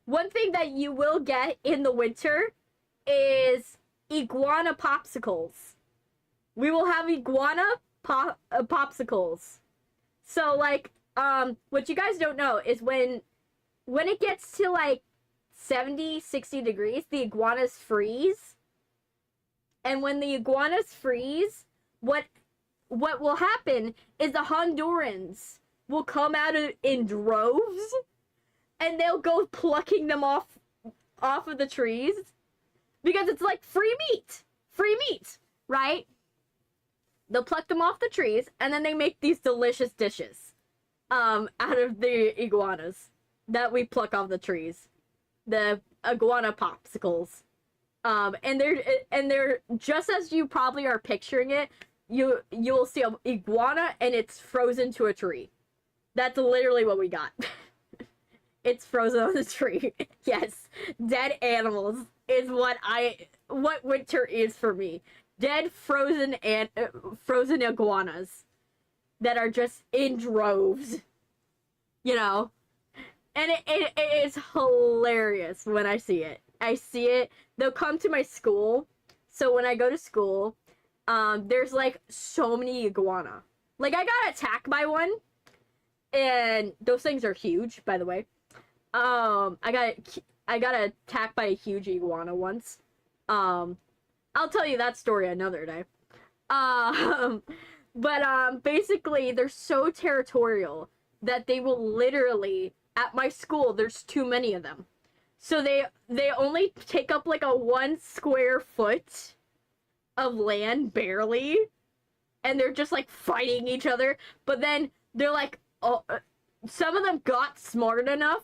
one thing that you will get in the winter is iguana popsicles. We will have iguana popsicles. So, like, what you guys don't know is when it gets to, like, 70, 60 degrees, the iguanas freeze. And when the iguanas freeze, what will happen is the Hondurans will come out in droves, and they'll go plucking them off of the trees, because it's like free meat, right? They'll pluck them off the trees, and then they make these delicious dishes out of the iguanas that we pluck off the trees, the iguana popsicles. And they're just as you probably are picturing it. You'll see an iguana, and it's frozen to a tree. That's literally what we got. It's frozen on the tree. Yes, dead animals is what winter is for me. Dead frozen iguanas that are just in droves. you know? And it is hilarious when I see it. I see it. They'll come to my school. So when I go to school, there's like so many iguana. Like I got attacked by one, and those things are huge, by the way. I got attacked by a huge iguana once. I'll tell you that story another day. Um, but basically they're so territorial that they will literally at my school. There's too many of them, so they only take up like a 1 square foot of land barely, and they're just like fighting each other. But then they're like, oh, some of them got smart enough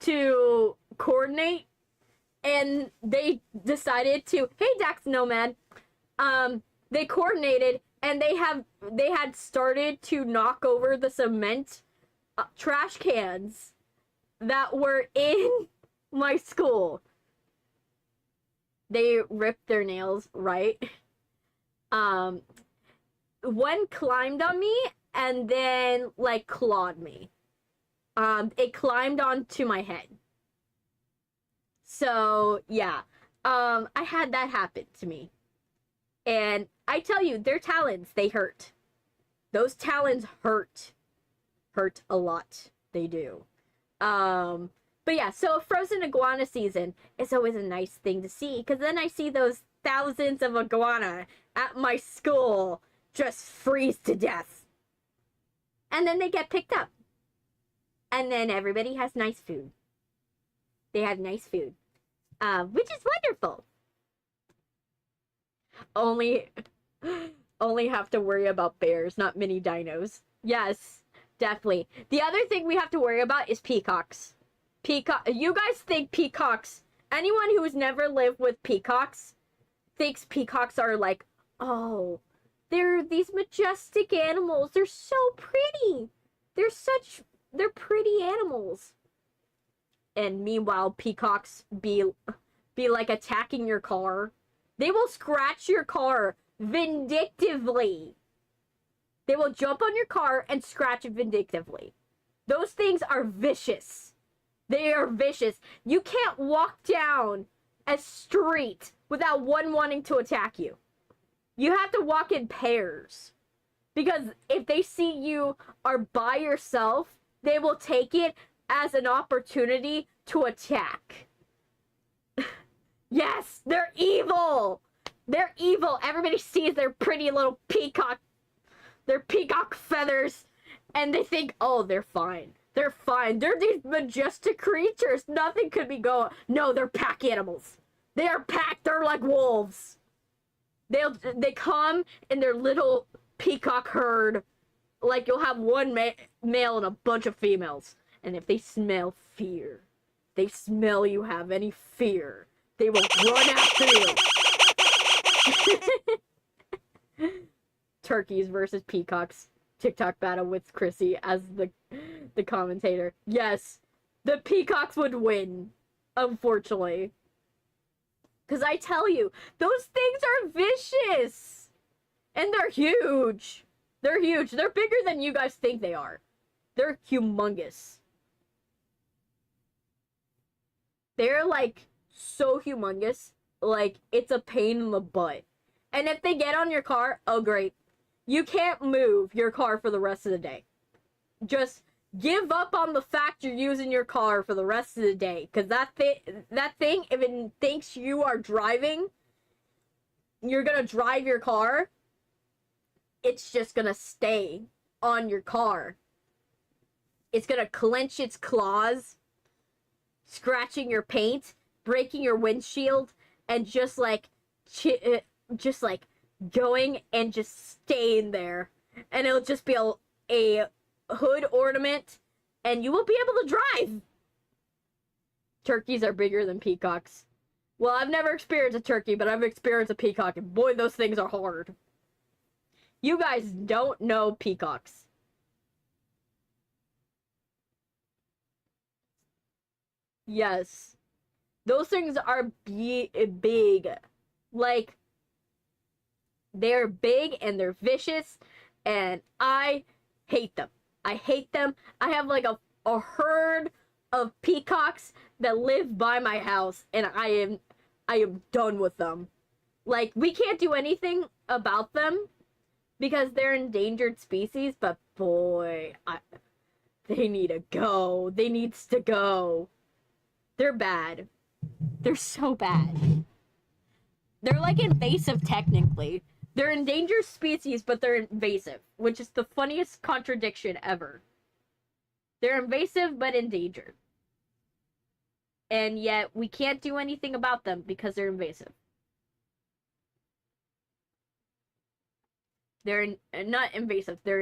to coordinate, and they decided to, hey Dax Nomad, they coordinated, and they had started to knock over the cement trash cans that were in my school. They ripped their nails, right? One climbed on me and then like clawed me. It climbed onto my head. So yeah, I had that happen to me. And I tell you, their talons, they hurt. Those talons hurt. Hurt a lot. They do. But yeah, so frozen iguana season is always a nice thing to see, because then I see those thousands of iguana at my school just freeze to death. And then they get picked up. And then everybody has nice food. They have nice food. Which is wonderful. Only have to worry about bears, not mini dinos. Yes, definitely. The other thing we have to worry about is peacocks. You guys think peacocks, anyone who has never lived with peacocks thinks peacocks are like, oh, they're these majestic animals. They're so pretty. They're pretty animals. And meanwhile, peacocks be like attacking your car. They will scratch your car vindictively. They will jump on your car and scratch it vindictively. Those things are vicious. They are vicious. You can't walk down a street without one wanting to attack you. You have to walk in pairs. Because if they see you are by yourself, they will take it as an opportunity to attack. Yes, they're evil. They're evil. Everybody sees their pretty little peacock, their peacock feathers, and they think, oh, they're fine. They're fine. They're these majestic creatures. Nothing could be going. No, they're pack animals. They are pack. They're like wolves. They come in their little peacock herd. Like you'll have one male and a bunch of females. And if they smell fear, they smell you have any fear, they will run after you. Turkeys versus peacocks. TikTok battle with Chrissy as the commentator. Yes, the peacocks would win, unfortunately. Because I tell you, those things are vicious. And they're huge. They're huge. They're bigger than you guys think they are. They're humongous. They're like so humongous. Like it's a pain in the butt. And if they get on your car, oh great. You can't move your car for the rest of the day. Just give up on the fact you're using your car for the rest of the day. Because that thing, if it thinks you are driving, you're going to drive your car, it's just going to stay on your car. It's going to clench its claws, scratching your paint, breaking your windshield, and just like going and just staying there. And it'll just be a hood ornament, and you won't be able to drive. Turkeys are bigger than peacocks. Well, I've never experienced a turkey, but I've experienced a peacock, and boy, those things are hard. You guys don't know peacocks. Yes. Those things are big. Like, they're big and they're vicious, and I hate them. I hate them. I have like a a herd of peacocks that live by my house, and I am done with them. Like, we can't do anything about them because they're endangered species, but boy, they need to go. They needs to go. They're bad. They're so bad. They're like invasive technically. They're endangered species, but they're invasive, which is the funniest contradiction ever. They're invasive but endangered. And yet we can't do anything about them because they're invasive. They're not invasive, they're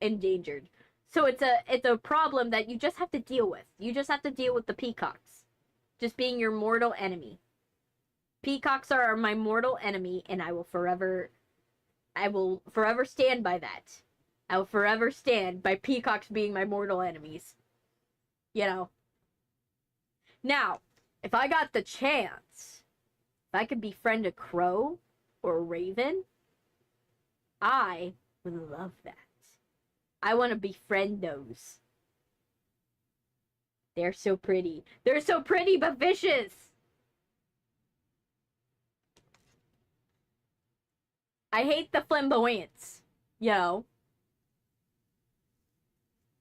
endangered. So it's a problem that you just have to deal with. You just have to deal with the peacocks. Just being your mortal enemy. Peacocks are my mortal enemy, and I will forever stand by that. I will forever stand by peacocks being my mortal enemies. You know. Now, if I got the chance, if I could befriend a crow or a raven, I would love that. I want to befriend those. They're so pretty. They're so pretty but vicious. I hate the flamboyance, you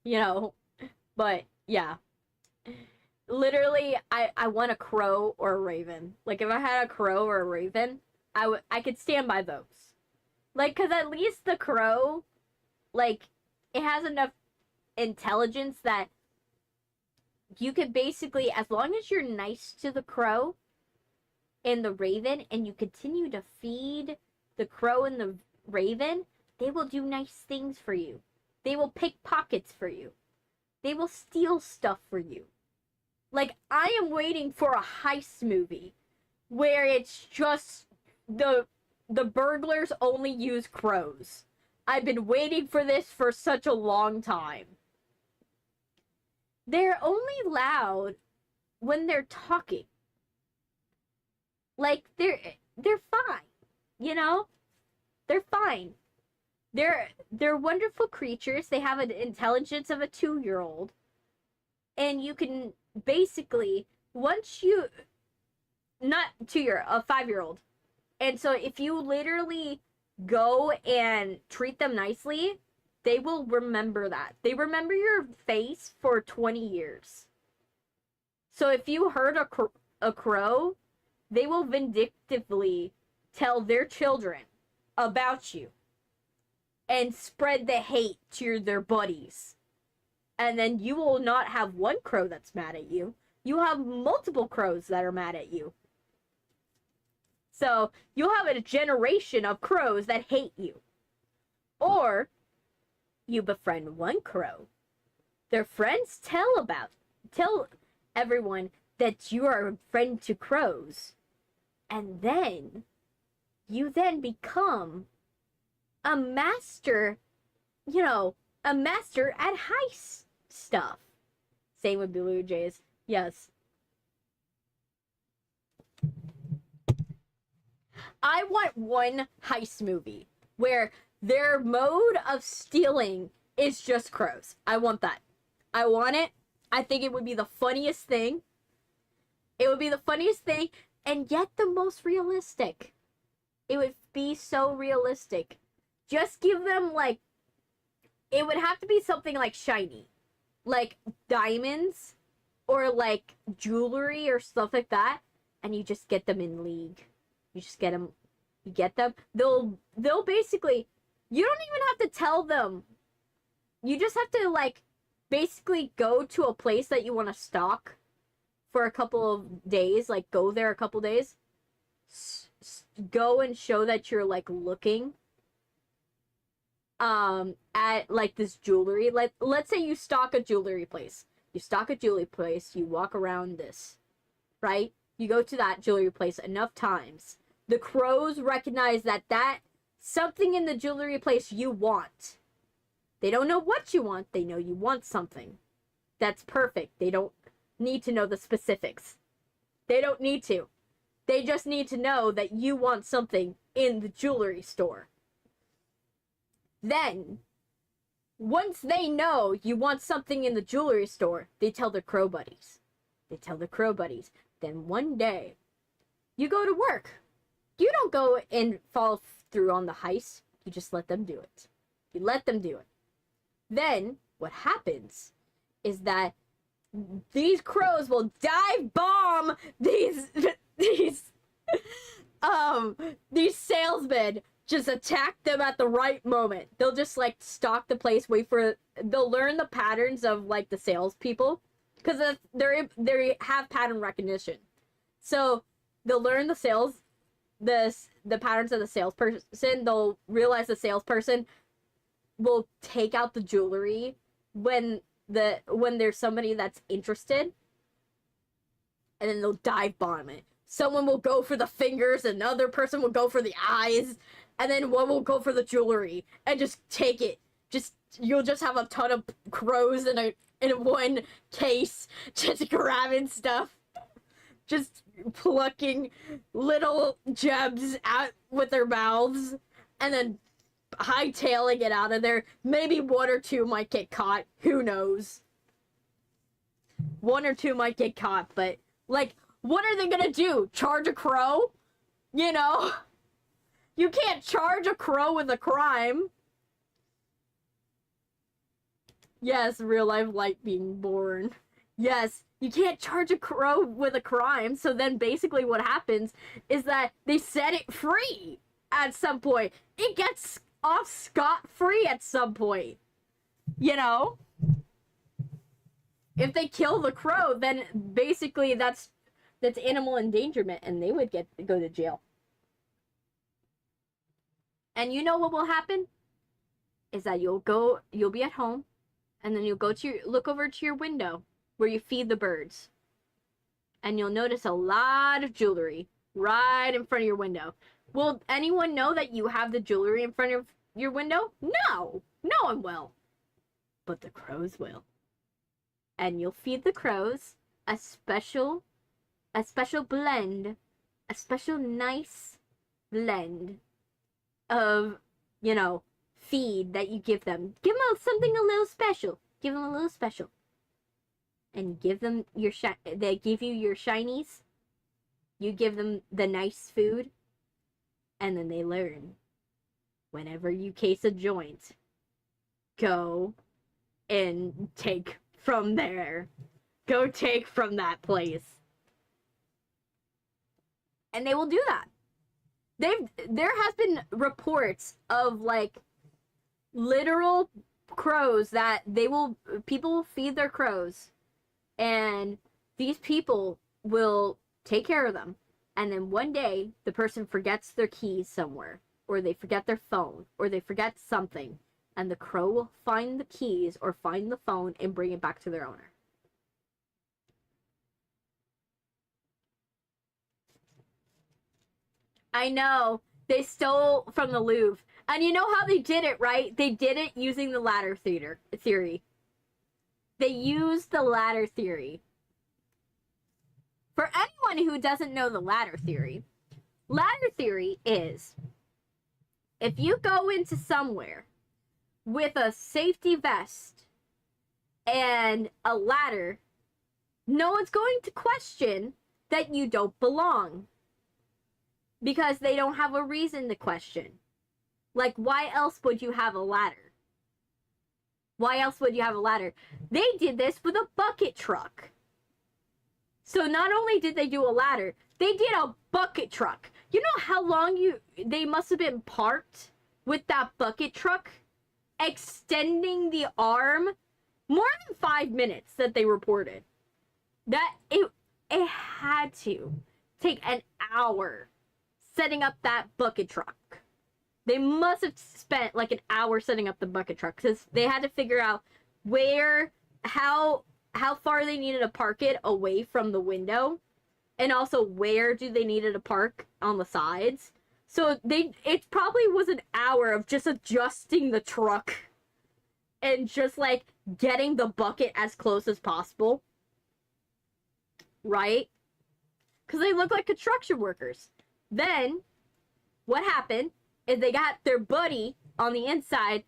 know. But yeah. Literally, I want a crow or a raven. Like, if I had a crow or a raven, I could stand by those. Like, because at least the crow, like, it has enough intelligence that you could basically, as long as you're nice to the crow and the raven, and you continue to feed the crow and the raven, they will do nice things for you. They will pick pockets for you. They will steal stuff for you. Like, I am waiting for a heist movie where it's just the burglars only use crows. I've been waiting for this for such a long time. They're only loud when they're talking. Like, they're fine, you know? They're fine. They're wonderful creatures. They have an intelligence of a 2-year-old. And you can basically, once you, not 2-year, a 5-year-old. And so if you literally go and treat them nicely, they will remember that. They remember your face for 20 years. So if you hurt a crow, they will vindictively tell their children about you and spread the hate to their buddies. And then you will not have one crow that's mad at you. You have multiple crows that are mad at you. So you'll have a generation of crows that hate you. Or you befriend one crow. Their friends tell everyone that you are a friend to crows. And then you then become a master, a master at heist stuff. Same with Blue Jays. Yes. I want one heist movie where their mode of stealing is just crows. I want that. I want it. I think it would be the funniest thing. It would be the funniest thing, and yet the most realistic. It would be so realistic. Just give them, like, it would have to be something like shiny. Like diamonds or like jewelry or stuff like that, and you just get them in League. You just get them. You get them. They'll basically. You don't even have to tell them. You just have to, like, basically go to a place that you want to stalk for a couple of days. Like, go there a couple days. Go and show that you're, like, looking at, like, this jewelry. Like, let's say you stalk a jewelry place. You stalk a jewelry place. You walk around this, right? You go to that jewelry place enough times. The crows recognize that something in the jewelry place you want. They don't know what you want. They know you want something. That's perfect. They don't need to know the specifics. They don't need to. They just need to know that you want something in the jewelry store. Then, Once they know you want something in the jewelry store, they tell their crow buddies. Then one day, you go to work. You don't go and follow through on the heist. You just let them do it. Then, what happens is that these crows will dive bomb these salesmen. Just attack them at the right moment. They'll just like stalk the place, they'll learn the patterns of like the salespeople, because they have pattern recognition. So they'll learn the patterns of the salesperson. They'll realize the salesperson will take out the jewelry when there's somebody that's interested, and then they'll dive bomb it. Someone will go for the fingers, another person will go for the eyes, and then one will go for the jewelry and just take it. You'll just have a ton of crows in one case, just grabbing stuff, just plucking little gems out with their mouths, and then hightailing it out of there. Maybe one or two might get caught. Who knows? One or two might get caught, but like, what are they gonna do? Charge a crow? You know? You can't charge a crow with a crime. Yes, real life light being born. Yes, you can't charge a crow with a crime, so then basically what happens is that they set it free at some point. It gets off scot-free at some point. You know? If they kill the crow, then basically that's animal endangerment, and they would go to jail. And you know what will happen? Is that you'll be at home, and then you'll look over to your window where you feed the birds. And you'll notice a lot of jewelry right in front of your window. Will anyone know that you have the jewelry in front of your window? No! No one will. But the crows will. And you'll feed the crows a special blend, a special nice blend of, feed that you give them. Give them something a little special. And give them they give you your shinies. You give them the nice food. And then they learn. Whenever you case a joint, go and take from there. Go take from that place. And they will do that. There has been reports of like literal crows that people will feed their crows, and these people will take care of them. And then one day the person forgets their keys somewhere, or they forget their phone, or they forget something, and the crow will find the keys or find the phone and bring it back to their owner. I know. They stole from the Louvre. And you know how they did it, right? They did it using the ladder theory. They used the ladder theory. For anyone who doesn't know the ladder theory is if you go into somewhere with a safety vest and a ladder, no one's going to question that you don't belong. Because they don't have a reason to question. Like, why else would you have a ladder? They did this with a bucket truck. So not only did they do a ladder, they did a bucket truck. You know how long they must have been parked with that bucket truck? Extending the arm? More than 5 minutes that they reported. That it had to take an hour setting up that bucket truck. They must have spent like an hour setting up the bucket truck, because they had to figure out how far they needed to park it away from the window, and also where do they needed to park on the sides. So it probably was an hour of just adjusting the truck and just like getting the bucket as close as possible, right? Because they look like construction workers. Then, what happened is they got their buddy on the inside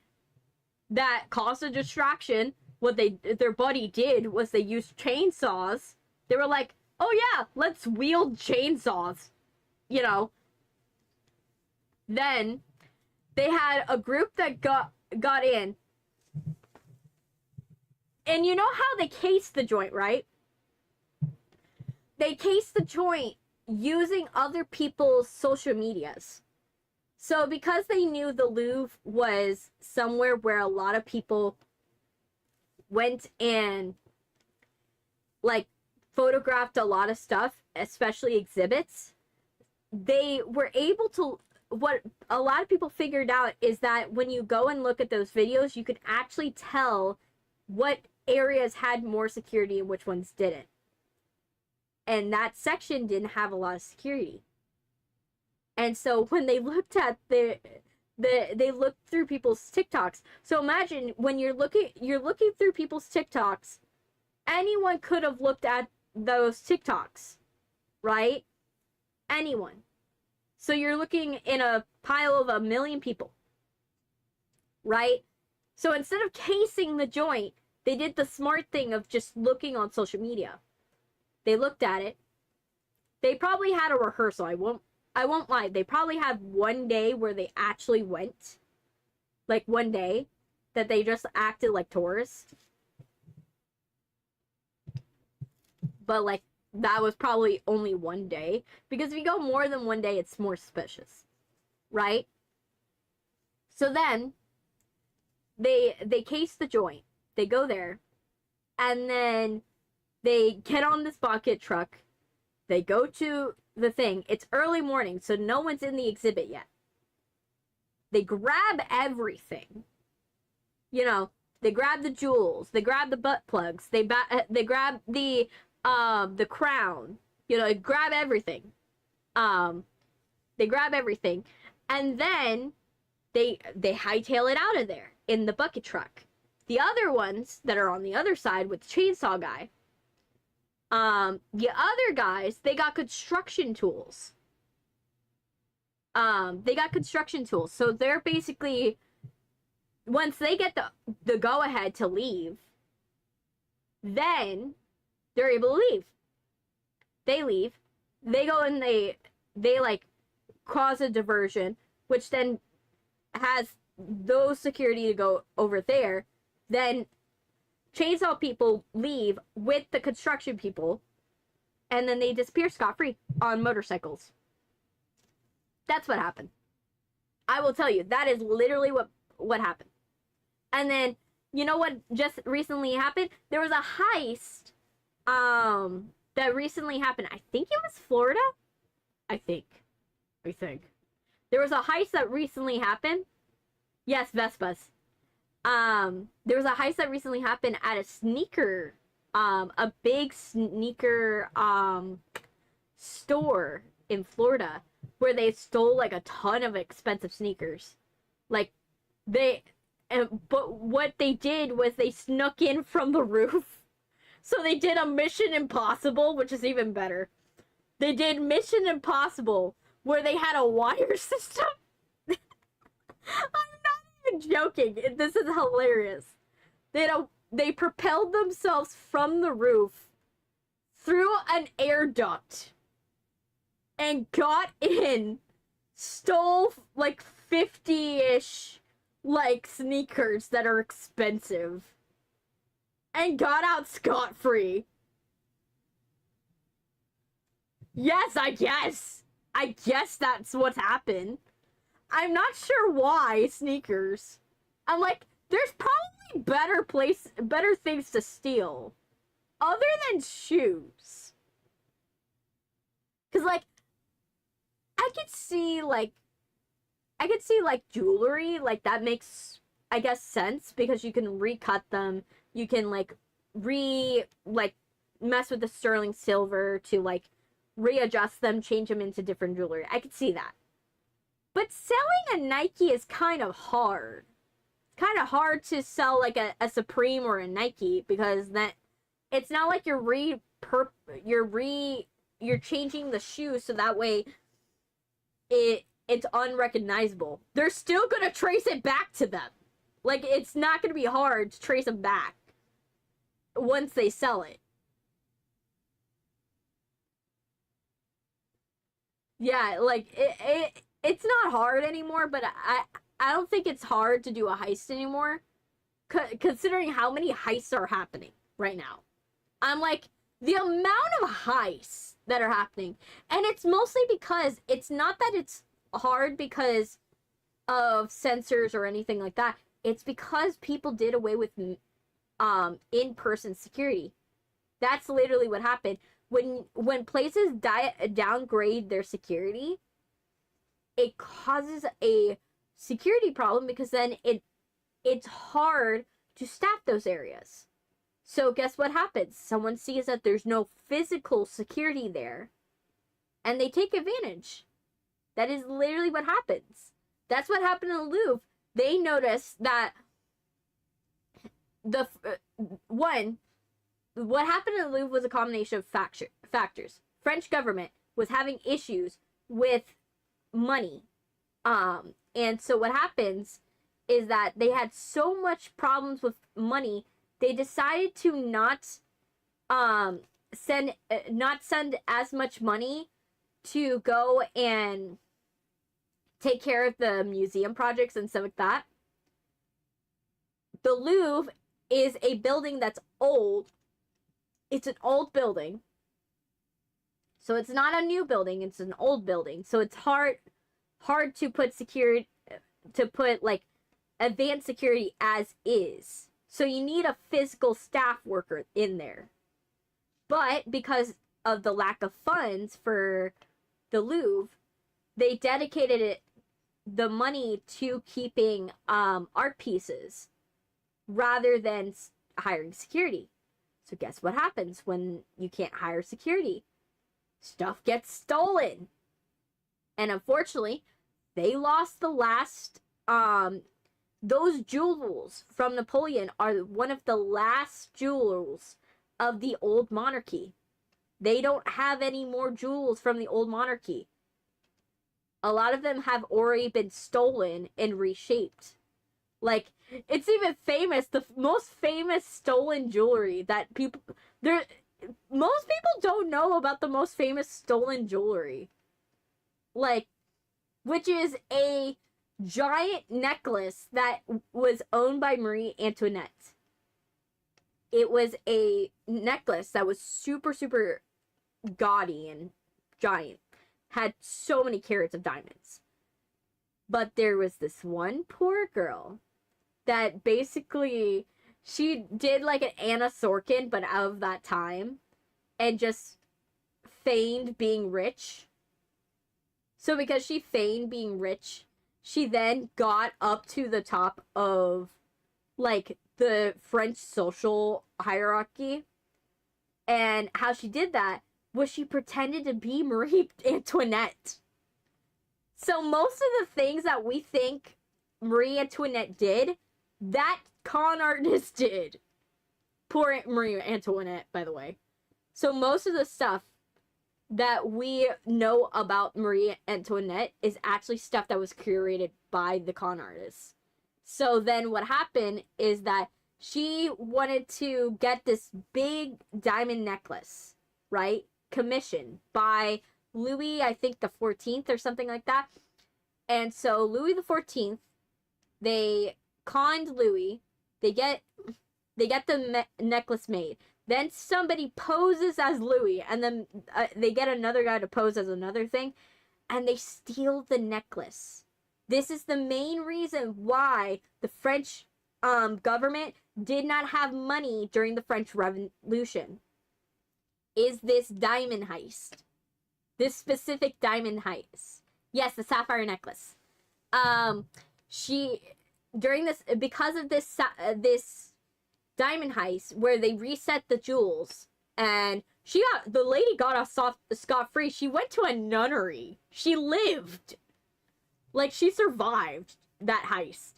that caused a distraction. What their buddy did was they used chainsaws. They were like, oh yeah, let's wield chainsaws. You know. Then they had a group that got in. And you know how they cased the joint, right? They cased the joint using other people's social medias. So because they knew the Louvre was somewhere where a lot of people went and like photographed a lot of stuff, especially exhibits, they were able to, what a lot of people figured out is that when you go and look at those videos, you can actually tell what areas had more security and which ones didn't. And that section didn't have a lot of security. And so when they looked at they looked through people's TikToks. So imagine when you're looking through people's TikToks, anyone could have looked at those TikToks, right? Anyone. So you're looking in a pile of 1 million people, right? So instead of casing the joint, they did the smart thing of just looking on social media. They looked at it. They probably had a rehearsal. I won't lie. They probably had one day where they actually went. Like one day that they just acted like tourists. But like that was probably only one day. Because if you go more than one day, it's more suspicious. Right? So then they case the joint. They go there. And then they get on this bucket truck. They go to the thing. It's early morning, so no one's in the exhibit yet. They grab everything. You know, they grab the jewels. They grab the butt plugs. They grab the crown. You know, they grab everything. They grab everything, and then they hightail it out of there in the bucket truck. The other ones that are on the other side with the chainsaw guy. The other guys, they got construction tools. So they're basically, once they get the go-ahead to leave, then they're able to leave. They leave. They go and they like cause a diversion, which then has those security to go over there. Then chainsaw people leave with the construction people, and then they disappear scot-free on motorcycles. That's what happened. I will tell you, that is literally what happened. And then, you know what just recently happened? There was a heist that recently happened. I think it was Florida? I think. There was a heist that recently happened. Yes, Vespas. There was a heist that recently happened at a sneaker, a big sneaker, store in Florida, where they stole, like, a ton of expensive sneakers. Like, but what they did was they snuck in from the roof. So they did a Mission Impossible, which is even better. They did Mission Impossible, where they had a wire system. I'm not joking. This is hilarious. They propelled themselves from the roof through an air duct and got in, stole like 50-ish like sneakers that are expensive, and got out scot-free. Yes, I guess that's what happened. I'm not sure why sneakers. I'm like, there's probably better things to steal other than shoes. Cause like, I could see like jewelry, like that makes, I guess, sense because you can recut them. You can like mess with the sterling silver to like readjust them, change them into different jewelry. I could see that. But selling a Nike is kind of hard. It's kind of hard to sell like a Supreme or a Nike because that it's not like you're changing the shoe so that way it's unrecognizable. They're still gonna trace it back to them. Like, it's not going to be hard to trace them back once they sell it. Yeah, like, it's not hard anymore, but I don't think it's hard to do a heist anymore, considering how many heists are happening right now. I'm like, the amount of heists that are happening, and it's mostly because it's not that it's hard because of sensors or anything like that. It's because people did away with in-person security. That's literally what happened. When places downgrade their security, it causes a security problem because then it's hard to staff those areas. So guess what happens? Someone sees that there's no physical security there, and they take advantage. That is literally what happens. That's what happened in the Louvre. They noticed that what happened in the Louvre was a combination of factors. French government was having issues with money. And so what happens is that they had so much problems with money, they decided to not send as much money to go and take care of the museum projects and stuff like that. The Louvre is a building that's old. It's an old building. So it's not a new building, it's an old building. So it's hard to put security, to put like advanced security as is. So you need a physical staff worker in there. But because of the lack of funds for the Louvre, they dedicated the money to keeping art pieces rather than hiring security. So guess what happens when you can't hire security? Stuff gets stolen. And unfortunately, they lost the last those jewels from Napoleon are one of the last jewels of the old monarchy. They don't have any more jewels from the old monarchy. A lot of them have already been stolen and reshaped. Like, it's even famous, the most famous stolen jewelry that most people don't know about the most famous stolen jewelry. Like, which is a giant necklace that was owned by Marie Antoinette. It was a necklace that was super, super gaudy and giant. Had so many carats of diamonds. But there was this one poor girl that basically, she did like an Anna Sorkin, but out of that time, and just feigned being rich. So because she feigned being rich, she then got up to the top of like the French social hierarchy. And how she did that was she pretended to be Marie Antoinette. So most of the things that we think Marie Antoinette did, that con artist did. Poor Marie Antoinette, by the way. So most of the stuff that we know about Marie Antoinette is actually stuff that was curated by the con artists. So then what happened is that she wanted to get this big diamond necklace, right? Commissioned by Louis, I think the 14th or something like that. And so Louis the 14th, they conned Louis. They get the necklace made. Then somebody poses as Louis, and then they get another guy to pose as another thing, and they steal the necklace. This is the main reason why the French government did not have money during the French Revolution. Is this diamond heist. This specific diamond heist. Yes, the sapphire necklace. Because of this diamond heist where they reset the jewels, and the lady got off scot-free. She went to a nunnery. She lived. Like, she survived that heist.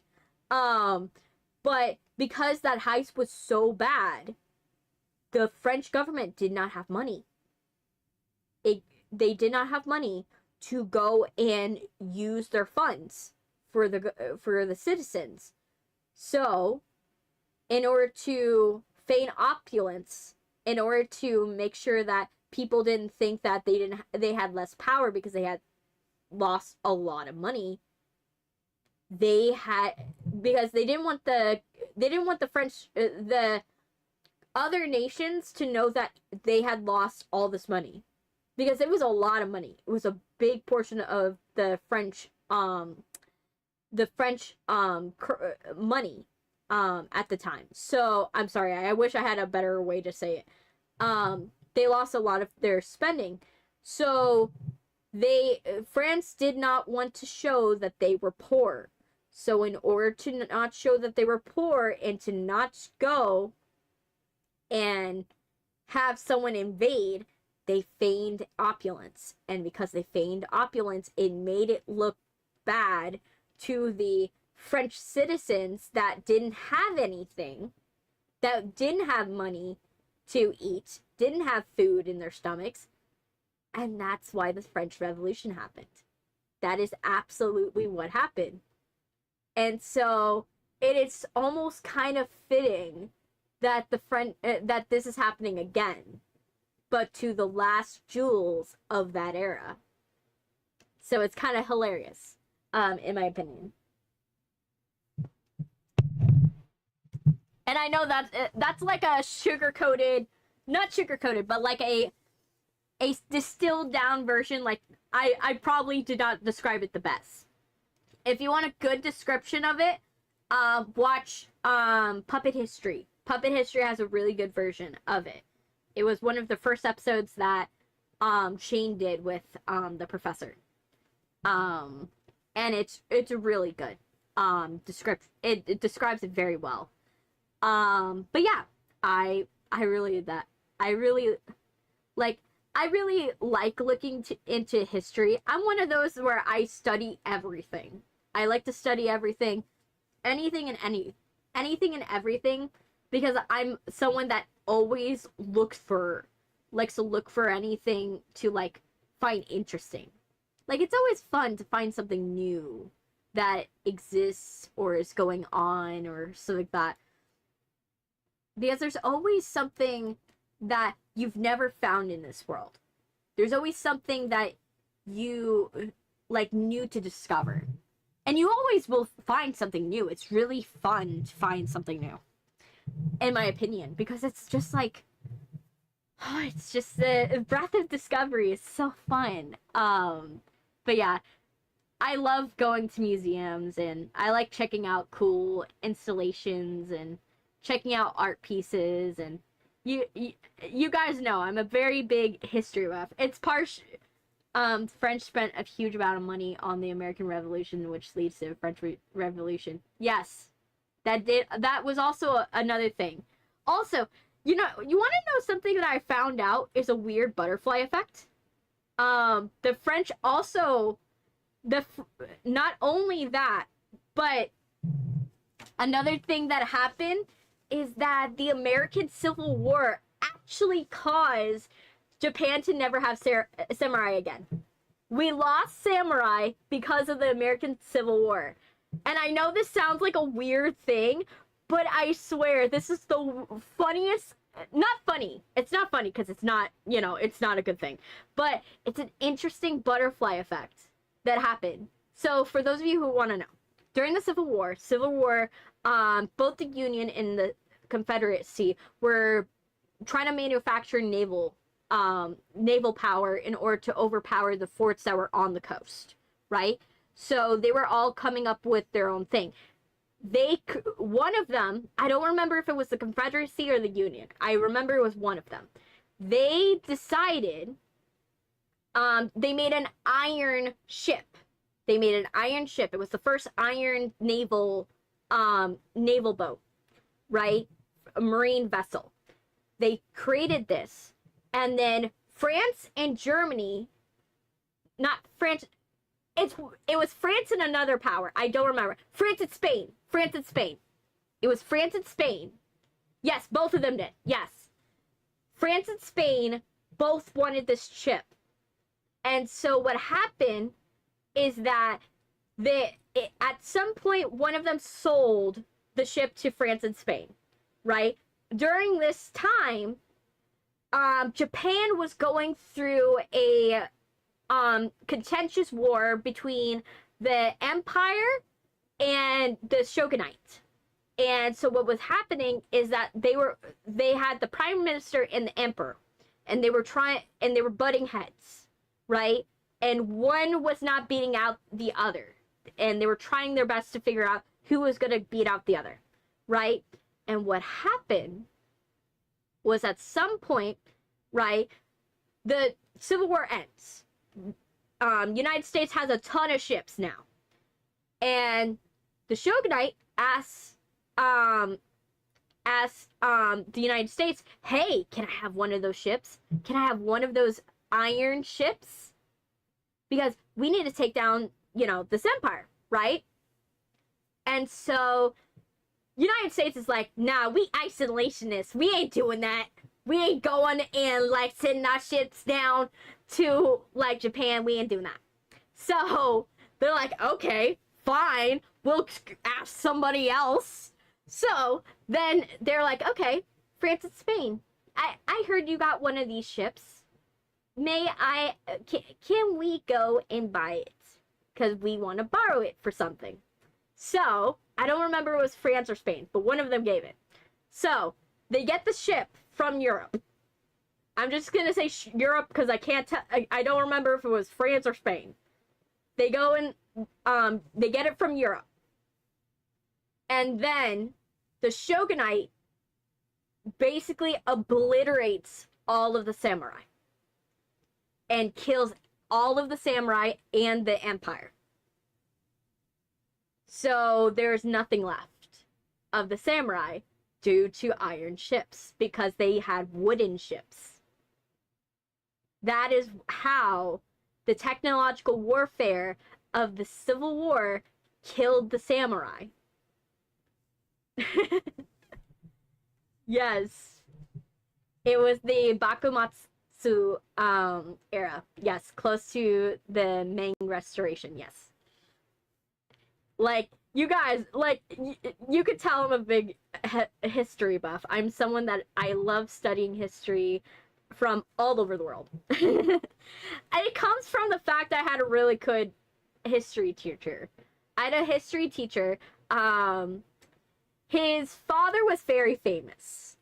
But because that heist was so bad, the French government did not have money. They did not have money to go and use their funds for the citizens. So, in order to feign opulence, in order to make sure that people didn't think that they had less power because they had lost a lot of money, because they didn't want the French, the other nations to know that they had lost all this money, because it was a lot of money. It was a big portion of the French money at the time. So I'm sorry, I wish I had a better way to say it. They lost a lot of their spending. So France did not want to show that they were poor. So in order to not show that they were poor and to not go and have someone invade, they feigned opulence. And because they feigned opulence, it made it look bad to the French citizens that didn't have anything, that didn't have money to eat, didn't have food in their stomachs. And that's why the French Revolution happened. That is absolutely what happened. And so it is almost kind of fitting that that this is happening again, but to the last jewels of that era. So it's kind of hilarious, in my opinion. And I know that's like a not sugar-coated, but like a distilled down version. Like I probably did not describe it the best. If you want a good description of it, watch Puppet History. Puppet History has a really good version of it. It was one of the first episodes that Shane did with the professor. And it's really good. It describes it very well. But yeah, I really like looking into history. I'm one of those where I study everything. I like to study everything, anything and everything, because I'm someone that always likes to look for anything to like find interesting. Like, it's always fun to find something new that exists or is going on or something like that, because there's always something that you've never found in this world. There's always something that you like new to discover. And you always will find something new. It's really fun to find something new, in my opinion, because it's just like, it's just the breath of discovery is so fun. But yeah, I love going to museums, and I like checking out cool installations and checking out art pieces. And you guys know I'm a very big history buff. It's French spent a huge amount of money on the American Revolution, which leads to the French Revolution. Yes, that was also another thing. Also, you want to know something that I found out is a weird butterfly effect? The French also, not only that, but another thing that happened is that the American Civil War actually caused Japan to never have samurai again. We lost samurai because of the American Civil War. And I know this sounds like a weird thing, but I swear this is the funniest. Not funny. It's not funny because it's not, it's not a good thing. But it's an interesting butterfly effect that happened. So for those of you who want to know, during the Civil War, both the Union and the Confederacy were trying to manufacture naval power in order to overpower the forts that were on the coast, right? So they were all coming up with their own thing. One of them, I don't remember if it was the Confederacy or the Union. I remember it was one of them. They decided, they made an iron ship. It was the first iron naval boat, right? A marine vessel. They created this, and then France and Germany, not France, it was France and another power. I don't remember. France and Spain. It was France and Spain. Yes, both of them did. Yes. France and Spain both wanted this ship. And so what happened is that at some point, one of them sold the ship to France and Spain, right? During this time, Japan was going through a contentious war between the Empire and the Shogunate. And so what was happening is that they had the Prime Minister and the Emperor, and they were butting heads, right? And one was not beating out the other, and they were trying their best to figure out who was going to beat out the other, right? And what happened was at some point, right, the Civil War ends. United States has a ton of ships now, and the Shogunate asks the United States, hey, can I have one of those ships? Can I have one of those iron ships? Because we need to take down, this empire, right? And so United States is like, nah, we isolationists. We ain't doing that. We ain't going and, sending our ships down to, Japan. We ain't doing that. So they're like, okay, fine. We'll ask somebody else. So then they're like, okay, France and Spain, I heard you got one of these ships. Can we go and buy it? Because we want to borrow it for something. So, I don't remember if it was France or Spain, but one of them gave it. So, they get the ship from Europe. I'm just going to say Europe because I can't tell. I don't remember if it was France or Spain. They go and they get it from Europe. And then the Shogunate basically obliterates all of the samurai and kills all of the samurai and the empire. So there's nothing left of the samurai due to iron ships because they had wooden ships. That is how the technological warfare of the Civil War killed the samurai. Yes. It was the Bakumatsu era. Yes, close to the Ming Restoration. Yes. You guys, you could tell I'm a big history buff. I'm someone that I love studying history from all over the world. And it comes from the fact I had a really good history teacher. I had a history teacher. His father was very famous.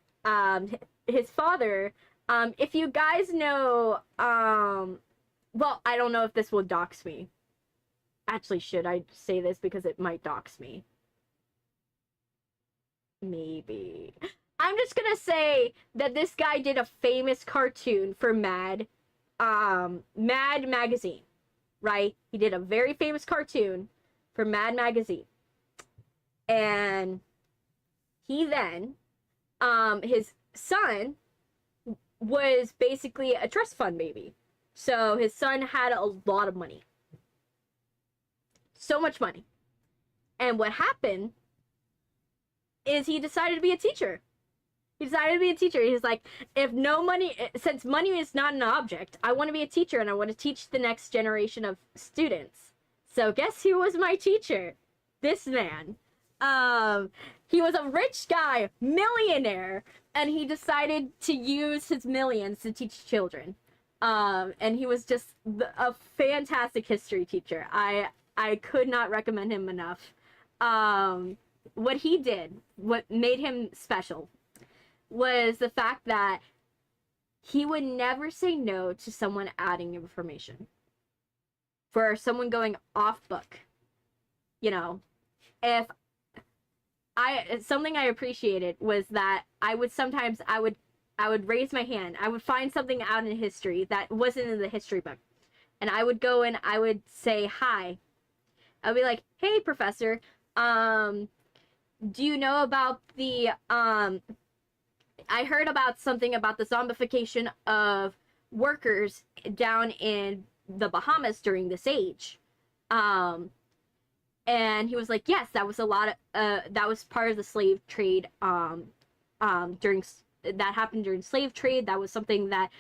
His father, if you guys know, well, I don't know if this will dox me. Actually, should I say this because it might dox me? Maybe. I'm just gonna say that this guy did a famous cartoon for Mad Magazine, right? He did a very famous cartoon for Mad Magazine. And he then, his son was basically a trust fund baby. So his son had a lot of money. So much money. And what happened is he decided to be a teacher. He decided to be a teacher. He's like, since money is not an object, I want to be a teacher and I want to teach the next generation of students. So guess who was my teacher? This man. He was a rich guy, millionaire, and he decided to use his millions to teach children. And he was just a fantastic history teacher. I could not recommend him enough. What he did, what made him special, was the fact that he would never say no to someone adding information. For someone going off book. If something I appreciated was that I would raise my hand. I would find something out in history that wasn't in the history book. And I would go and I would say hi. I'd be like, hey, professor, do you know about the, I heard about something about the zombification of workers down in the Bahamas during this age. And he was like, yes, that was that was part of the slave trade, that happened during slave trade. That was something that,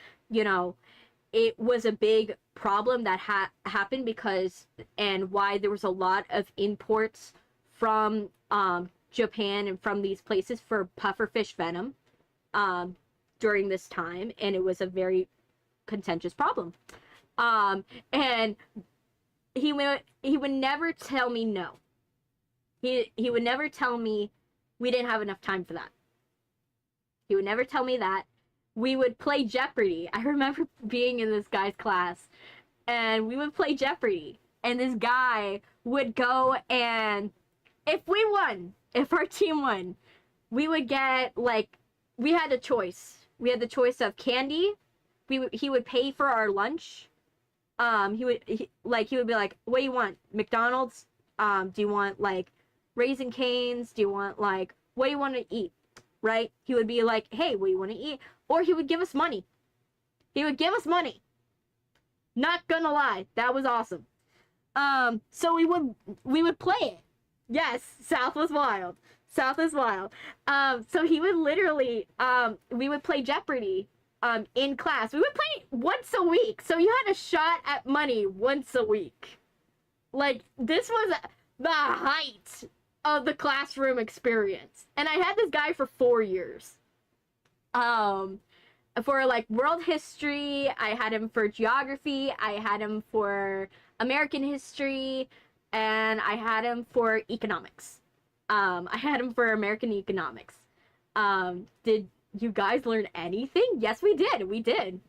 it was a big problem that happened because, and why there was a lot of imports from Japan and from these places for pufferfish venom during this time, and it was a very contentious problem. And he would never tell me no. He would never tell me we didn't have enough time for that. He would never tell me that. We would play Jeopardy. I remember being in this guy's class, and we would play Jeopardy. And this guy would go, and if we won, if our team won, we would get, like, we had a choice. We had the choice of candy. He would pay for our lunch. He would be like, what do you want? McDonald's? Do you want, like, Raisin Canes? Do you want, like, what do you want to eat? Right? He would be like, hey, what do you want to eat? Or he would give us money. He would give us money. Not gonna lie, that was awesome. So we would play it. Yes, South was wild. South is wild. So he would literally, we would play Jeopardy, in class. We would play once a week. So you had a shot at money once a week. Like, this was the height of the classroom experience. And I had this guy for 4 years. For, like, world history, I had him for geography, I had him for American history, and I had him for economics. I had him for American economics. Did you guys learn anything? Yes, we did. We did.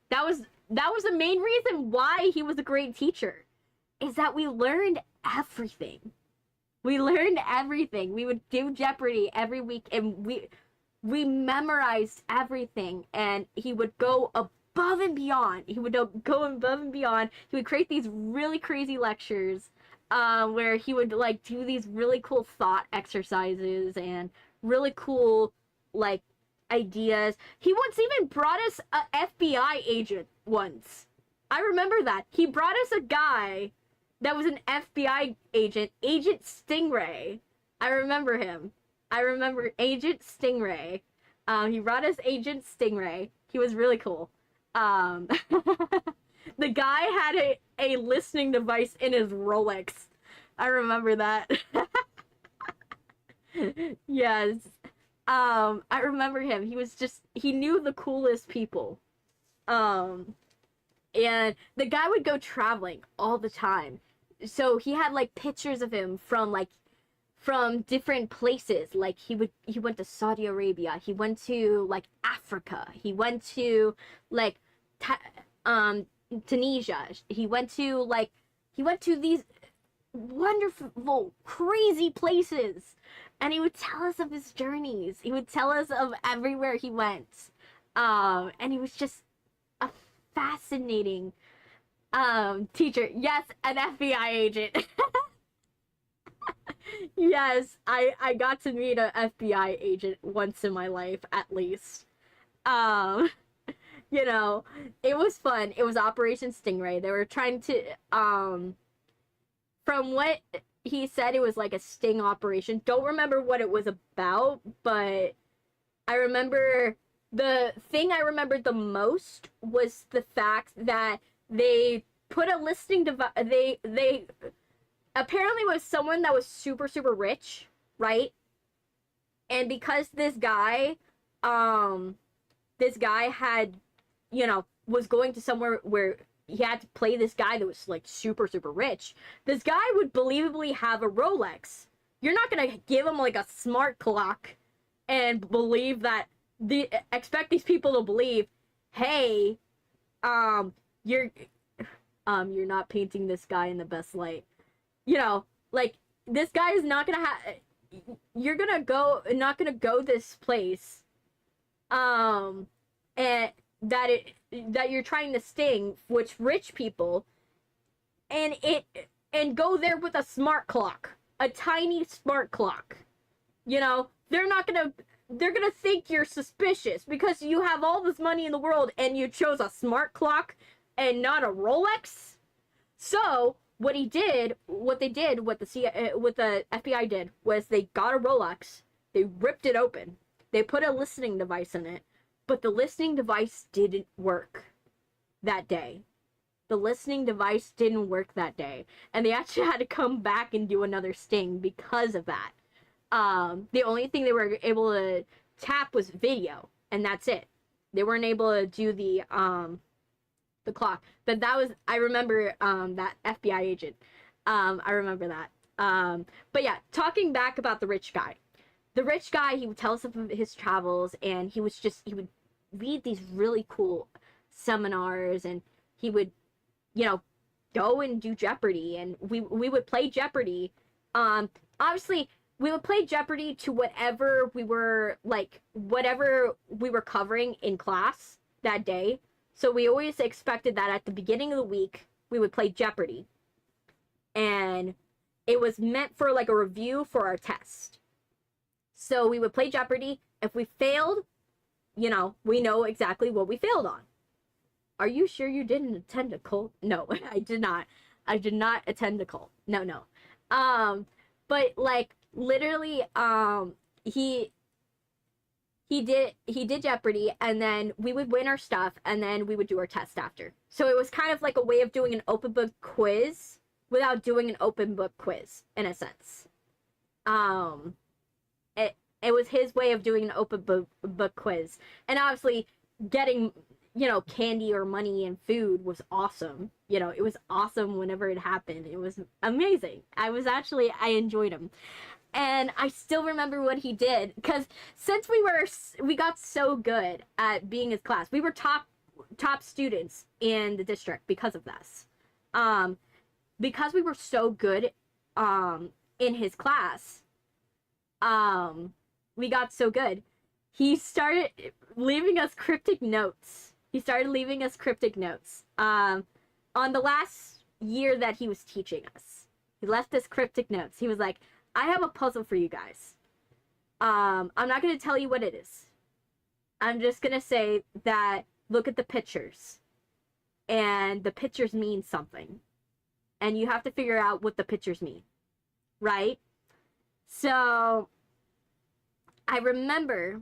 That was the main reason why he was a great teacher, is that we learned everything. We learned everything. We would do Jeopardy every week, and we memorized everything, and he would go above and beyond. He would go above and beyond. He would create these really crazy lectures, where he would, like, do these really cool thought exercises and really cool, like, ideas. He once even brought us a FBI agent once. I remember that. He brought us a guy that was an FBI agent, Agent Stingray. I remember him. I remember Agent Stingray. He brought us Agent Stingray. He was really cool. The guy had a listening device in his Rolex. I remember that. Yes. I remember him. He knew the coolest people. And the guy would go traveling all the time. So he had, like, pictures of him from different places. Like, he went to Saudi Arabia. He went to, like, Africa. He went to, like, Tunisia. He went to these wonderful, crazy places. And he would tell us of his journeys. He would tell us of everywhere he went. And he was just a fascinating teacher. Yes, an FBI agent. Yes, I got to meet an FBI agent once in my life, at least. You know, it was fun. It was Operation Stingray. They were trying to, from what he said, it was like a sting operation. Don't remember what it was about, but I remember the thing I remembered the most was the fact that they put a listening device. They apparently was someone that was super, super rich, right? And because this guy had, you know, was going to somewhere where he had to play this guy that was, like, super, super rich, this guy would believably have a Rolex. You're not gonna give him, like, a smart clock and believe that, expect these people to believe, hey, you're not painting this guy in the best light. You know, like, this guy is not gonna you're not gonna go this place, and that you're trying to sting, which rich people, and go there with a smart clock, a tiny smart clock. You know, they're gonna think you're suspicious because you have all this money in the world and you chose a smart clock and not a Rolex. So what the FBI did was they got a Rolex, they ripped it open, they put a listening device in it, but the listening device didn't work that day. The listening device didn't work that day, and they actually had to come back and do another sting because of that. The only thing they were able to tap was video, and that's it. They weren't able to do the clock. But that was, I remember that FBI agent. I remember that. But yeah, talking back about the rich guy. The rich guy, he would tell us of his travels, and he would read these really cool seminars, and he would, you know, go and do Jeopardy, and we would play Jeopardy. Obviously, we would play Jeopardy to whatever we were covering in class that day. So we always expected that at the beginning of the week, we would play Jeopardy. And it was meant for like a review for our test. So we would play Jeopardy. If we failed, you know, we know exactly what we failed on. Are you sure you didn't attend a cult? No, I did not. I did not attend a cult. No. But like literally, he did Jeopardy, and then we would win our stuff, and then we would do our test after. So it was kind of like a way of doing an open book quiz without doing an open book quiz, in a sense. It was his way of doing an open book quiz. And obviously getting, you know, candy or money and food was awesome. You know, it was awesome whenever it happened. It was amazing. I enjoyed him. And I still remember what he did, because since we got so good at being his class, we were top students in the district because of this. Because we were so good in his class, we got so good. He started leaving us cryptic notes. On the last year that he was teaching us, he left us cryptic notes. He was like, I have a puzzle for you guys. I'm not going to tell you what it is. I'm just going to say that look at the pictures. And the pictures mean something. And you have to figure out what the pictures mean. Right? So I remember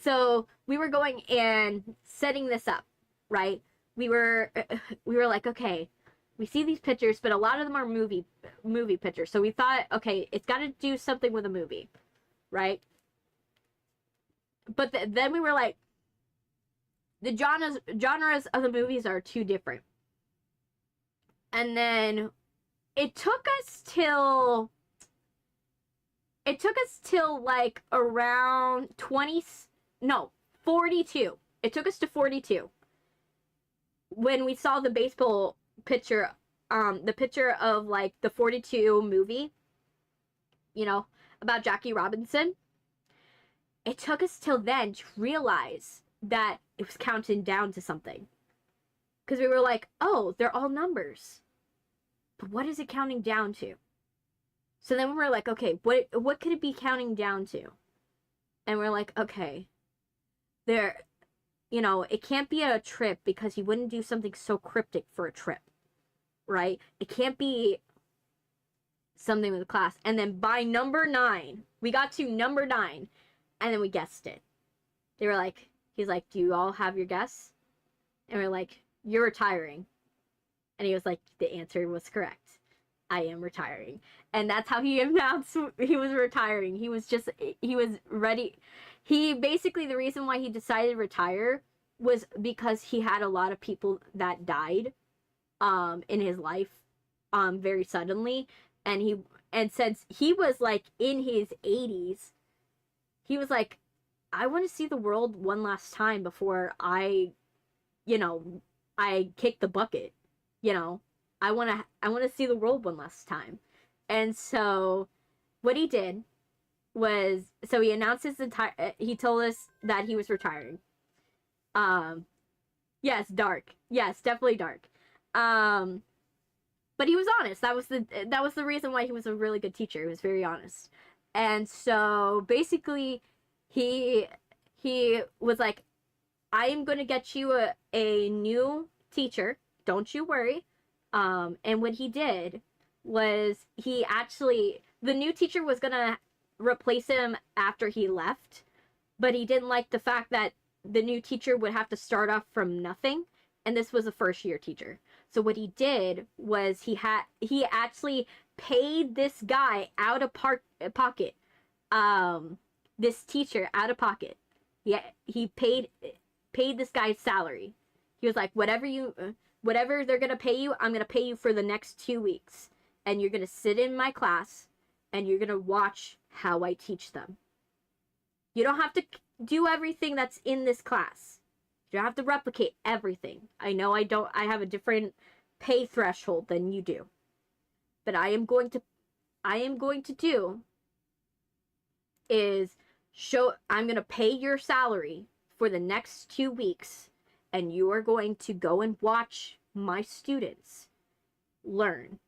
so we were going and setting this up, right? We were like, okay, we see these pictures, but a lot of them are movie pictures. So we thought, okay, it's got to do something with a movie, right? But then we were like, the genres of the movies are too different. And then it took us till like around 42. It took us to 42 when we saw the baseball picture, the picture of like the 42 movie, you know, about Jackie Robinson. It took us till then to realize that it was counting down to something, because we were like, oh, they're all numbers, but what is it counting down to? So then we were like, okay, what could it be counting down to? And we're like, okay, you know, it can't be a trip, because he wouldn't do something so cryptic for a trip, right? It can't be something with the class. And then by number 9, we got to number 9, and then we guessed it. He's like, do you all have your guess? And we're like, you're retiring. And he was like, the answer was correct. I am retiring. And that's how he announced he was retiring. He was ready. Basically, the reason why he decided to retire was because he had a lot of people that died in his life very suddenly. And since he was like in his 80s, he was like, I want to see the world one last time before I kick the bucket. You know, I want to see the world one last time. And so what he did was, so he announced he told us that he was retiring. Yes, dark. Yes, definitely dark. But he was honest. That was the reason why he was a really good teacher. He was very honest. And so basically he was like, I am going to get you a new teacher. Don't you worry. And what he did was the new teacher was going to replace him after he left, but he didn't like the fact that the new teacher would have to start off from nothing, and this was a first year teacher. So what he did was he actually paid this guy out of pocket, this teacher out of pocket. Yeah, he paid this guy's salary. He was like, whatever they're gonna pay you, I'm gonna pay you for the next 2 weeks, and you're gonna sit in my class, and you're gonna watch how I teach them. You don't have to do everything that's in this class. You don't have to replicate everything. I know I have a different pay threshold than you do. But I am going to do is I'm going to pay your salary for the next 2 weeks, and you are going to go and watch my students learn.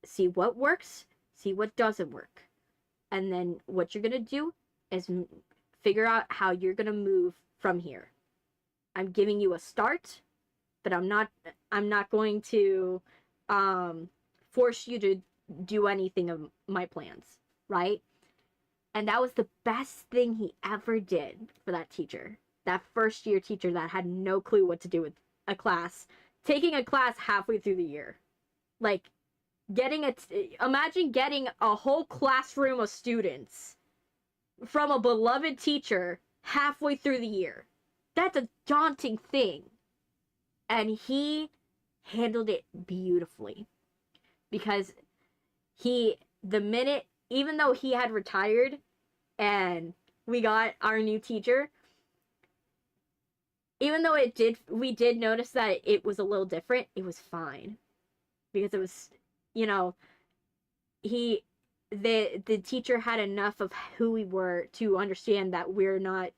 See what works, see what doesn't work. And then what you're going to do is figure out how you're going to move from here. I'm giving you a start, but I'm not going to force you to do anything of my plans, right? And that was the best thing he ever did for that teacher. That first year teacher that had no clue what to do with a class, taking a class halfway through the year. Like, imagine getting a whole classroom of students from a beloved teacher halfway through the year. That's a daunting thing. And he handled it beautifully. Because even though he had retired and we got our new teacher, even though we did notice that it was a little different, it was fine. Because it was, the teacher had enough of who we were to understand that we're not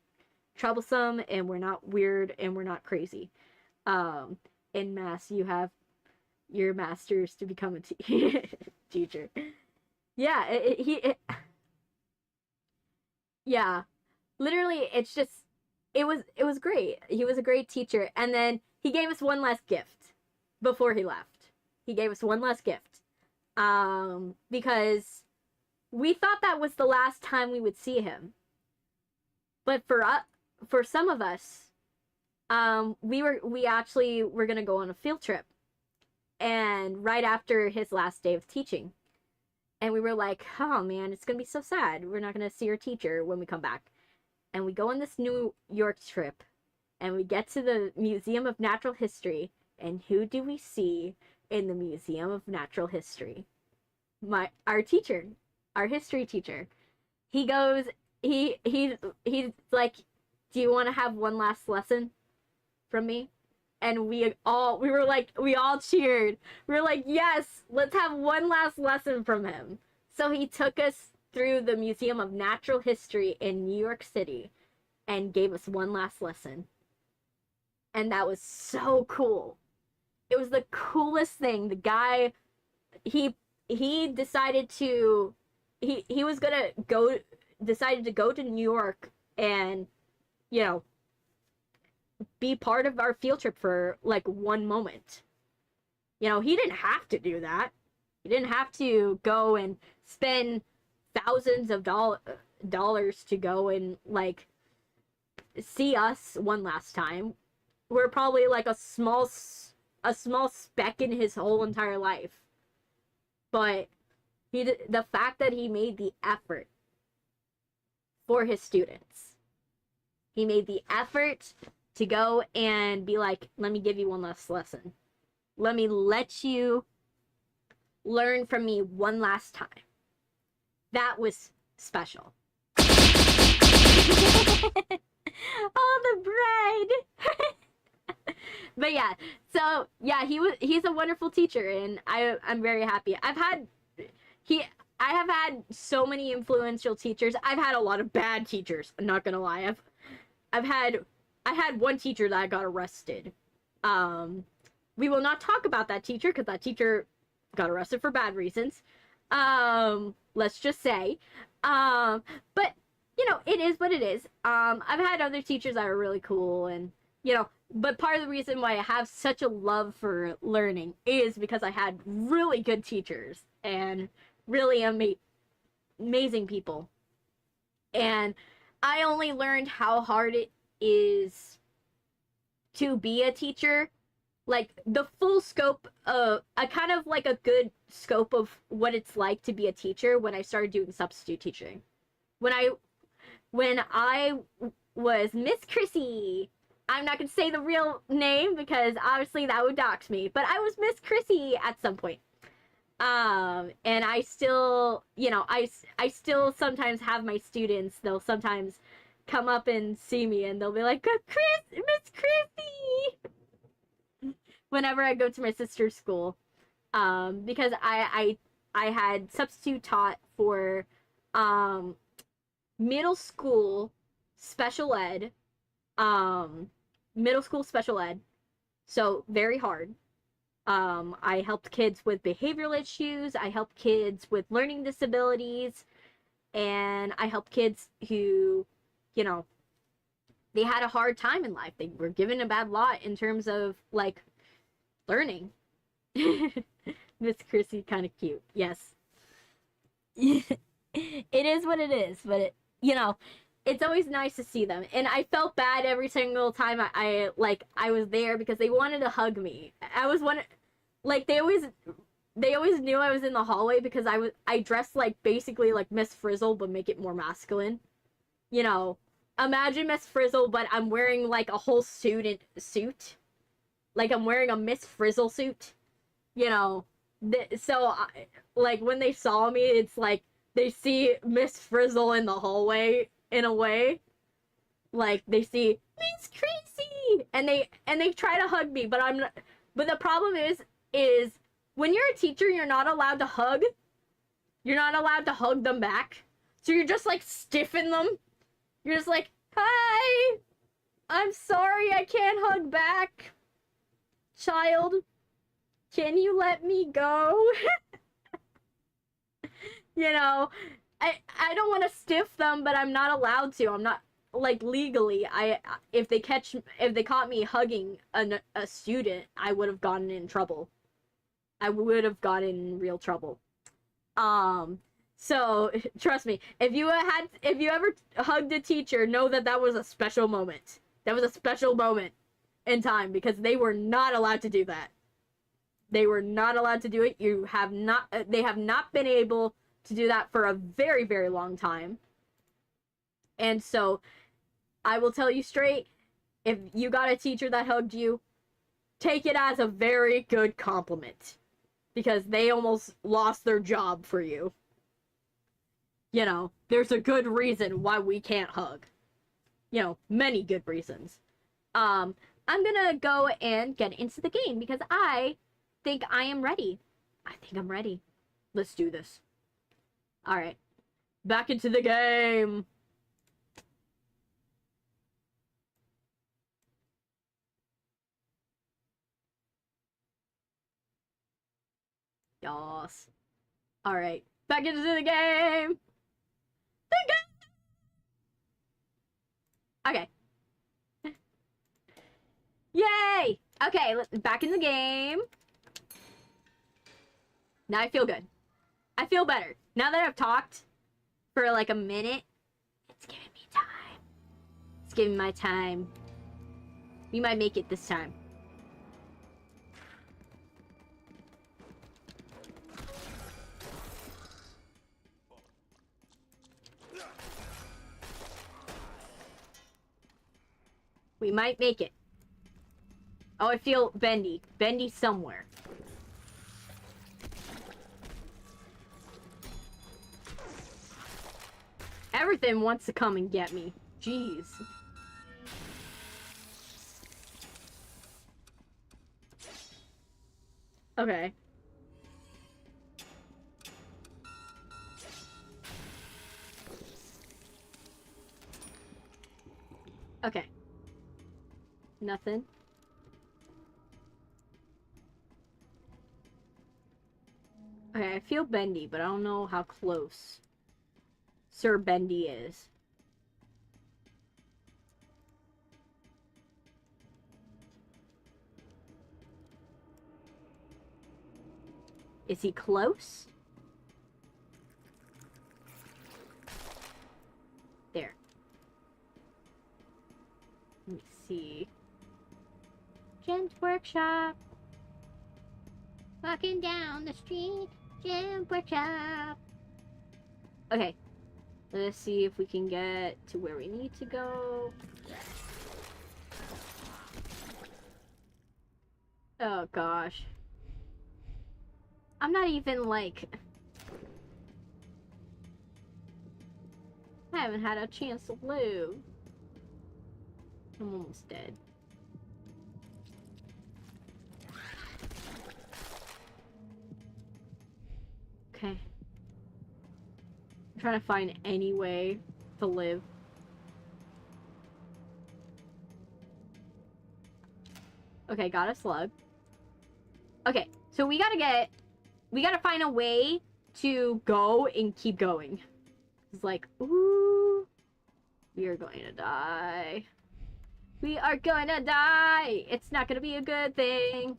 troublesome and we're not weird and we're not crazy. In mass, you have your masters to become a teacher. Yeah, yeah, literally, it was great. He was a great teacher, and then he gave us one last gift before he left. He gave us one last gift, because we thought that was the last time we would see him. But for some of us, we actually were gonna go on a field trip, and right after his last day of teaching, and we were like, oh man, it's gonna be so sad. We're not gonna see our teacher when we come back. And we go on this New York trip, and we get to the Museum of Natural History, and who do we see in the Museum of Natural History? Our teacher, our history teacher. He goes, he's like, do you want to have one last lesson from me? And we all cheered. We were like, yes, let's have one last lesson from him. So he took us through the Museum of Natural History in New York City and gave us one last lesson. And that was so cool. It was the coolest thing. The guy, he decided to, he was gonna decided to go to New York and, be part of our field trip for like one moment. He didn't have to do that. He didn't have to go and spend thousands of dollars to go and like see us one last time. We're probably like a small speck in his whole entire life. But the fact that he made the effort for his students. He made the effort to go and be like, let me give you one last lesson. Let me let you learn from me one last time. That was special. Oh, the bride. But yeah, so yeah, he's a wonderful teacher, and I'm very happy. I have had so many influential teachers. I've had a lot of bad teachers. I'm not gonna lie. I had one teacher that got arrested. We will not talk about that teacher because that teacher got arrested for bad reasons. Let's just say. But it is what it is. I've had other teachers that are really cool, and but part of the reason why I have such a love for learning is because I had really good teachers and really amazing people. And I only learned how hard it is to be a teacher like the full scope of a kind of like a good scope of what it's like to be a teacher when I started doing substitute teaching. When I was Miss Chrissy. I'm not gonna say the real name because obviously that would dox me, but I was Miss Chrissy at some point. And I still, you know, I still sometimes have my students, they'll sometimes come up and see me and they'll be like, Miss Chrissy, whenever I go to my sister's school. Because I had substitute taught for middle school special ed, middle school special ed, so very hard. I helped kids with behavioral issues, I helped kids with learning disabilities, and I helped kids who, you know, they had a hard time in life. They were given a bad lot in terms of, like, learning. Miss Chrissy, kind of cute, yes. It is what it is, but it, you know, it's always nice to see them. And I felt bad every single time I was there because they wanted to hug me. I was one, like, they always knew I was in the hallway because I dressed like basically like Miss Frizzle but make it more masculine. You know, imagine Miss Frizzle but I'm wearing like a whole suit. Like I'm wearing a Miss Frizzle suit. You know, like when they saw me, it's like they see Miss Frizzle in the hallway in a way. Like they see Miss Crazy and they try to hug me, but I'm not, but the problem is when you're a teacher, you're not allowed to hug. You're not allowed to hug them back. So you're just like stiffing them. You're just like, "Hi. I'm sorry I can't hug back. Child, can you let me go?" You know, I don't want to stiff them, but I'm not allowed to. I'm not, like, legally. If they caught me hugging a student, I would have gotten in trouble. I would have gotten in real trouble. So trust me, if you ever hugged a teacher, know that that was a special moment. That was a special moment in time because they were not allowed to do that. They were not allowed to do it. They have not been able to do that for a very, very long time. And so I will tell you straight, if you got a teacher that hugged you, take it as a very good compliment because they almost lost their job for you. You know, there's a good reason why we can't hug. You know, many good reasons. I'm gonna go and get into the game because I think I am ready. I think I'm ready. Let's do this. Alright. Back into the game. Yas. Alright. Back into the game. Okay. Yay! Okay, back in the game. Now I feel good. I feel better. Now that I've talked for like a minute, it's giving me time. It's giving my time. We might make it this time. We might make it. Oh, I feel Bendy. Bendy somewhere. Everything wants to come and get me. Jeez. Okay. Okay. Nothing. Okay, I feel Bendy, but I don't know how close Sir Bendy is. Is he close? There. Let me see. Jen's workshop. Walking down the street, Jen's workshop. Okay. Let's see if we can get to where we need to go. Oh gosh. I'm not even like... I haven't had a chance to live. I'm almost dead. Okay. I'm trying to find any way to live. Okay, got a slug. Okay, so we gotta find a way to go and keep going. It's like, ooh, we are going to die. We are gonna die. It's not gonna be a good thing.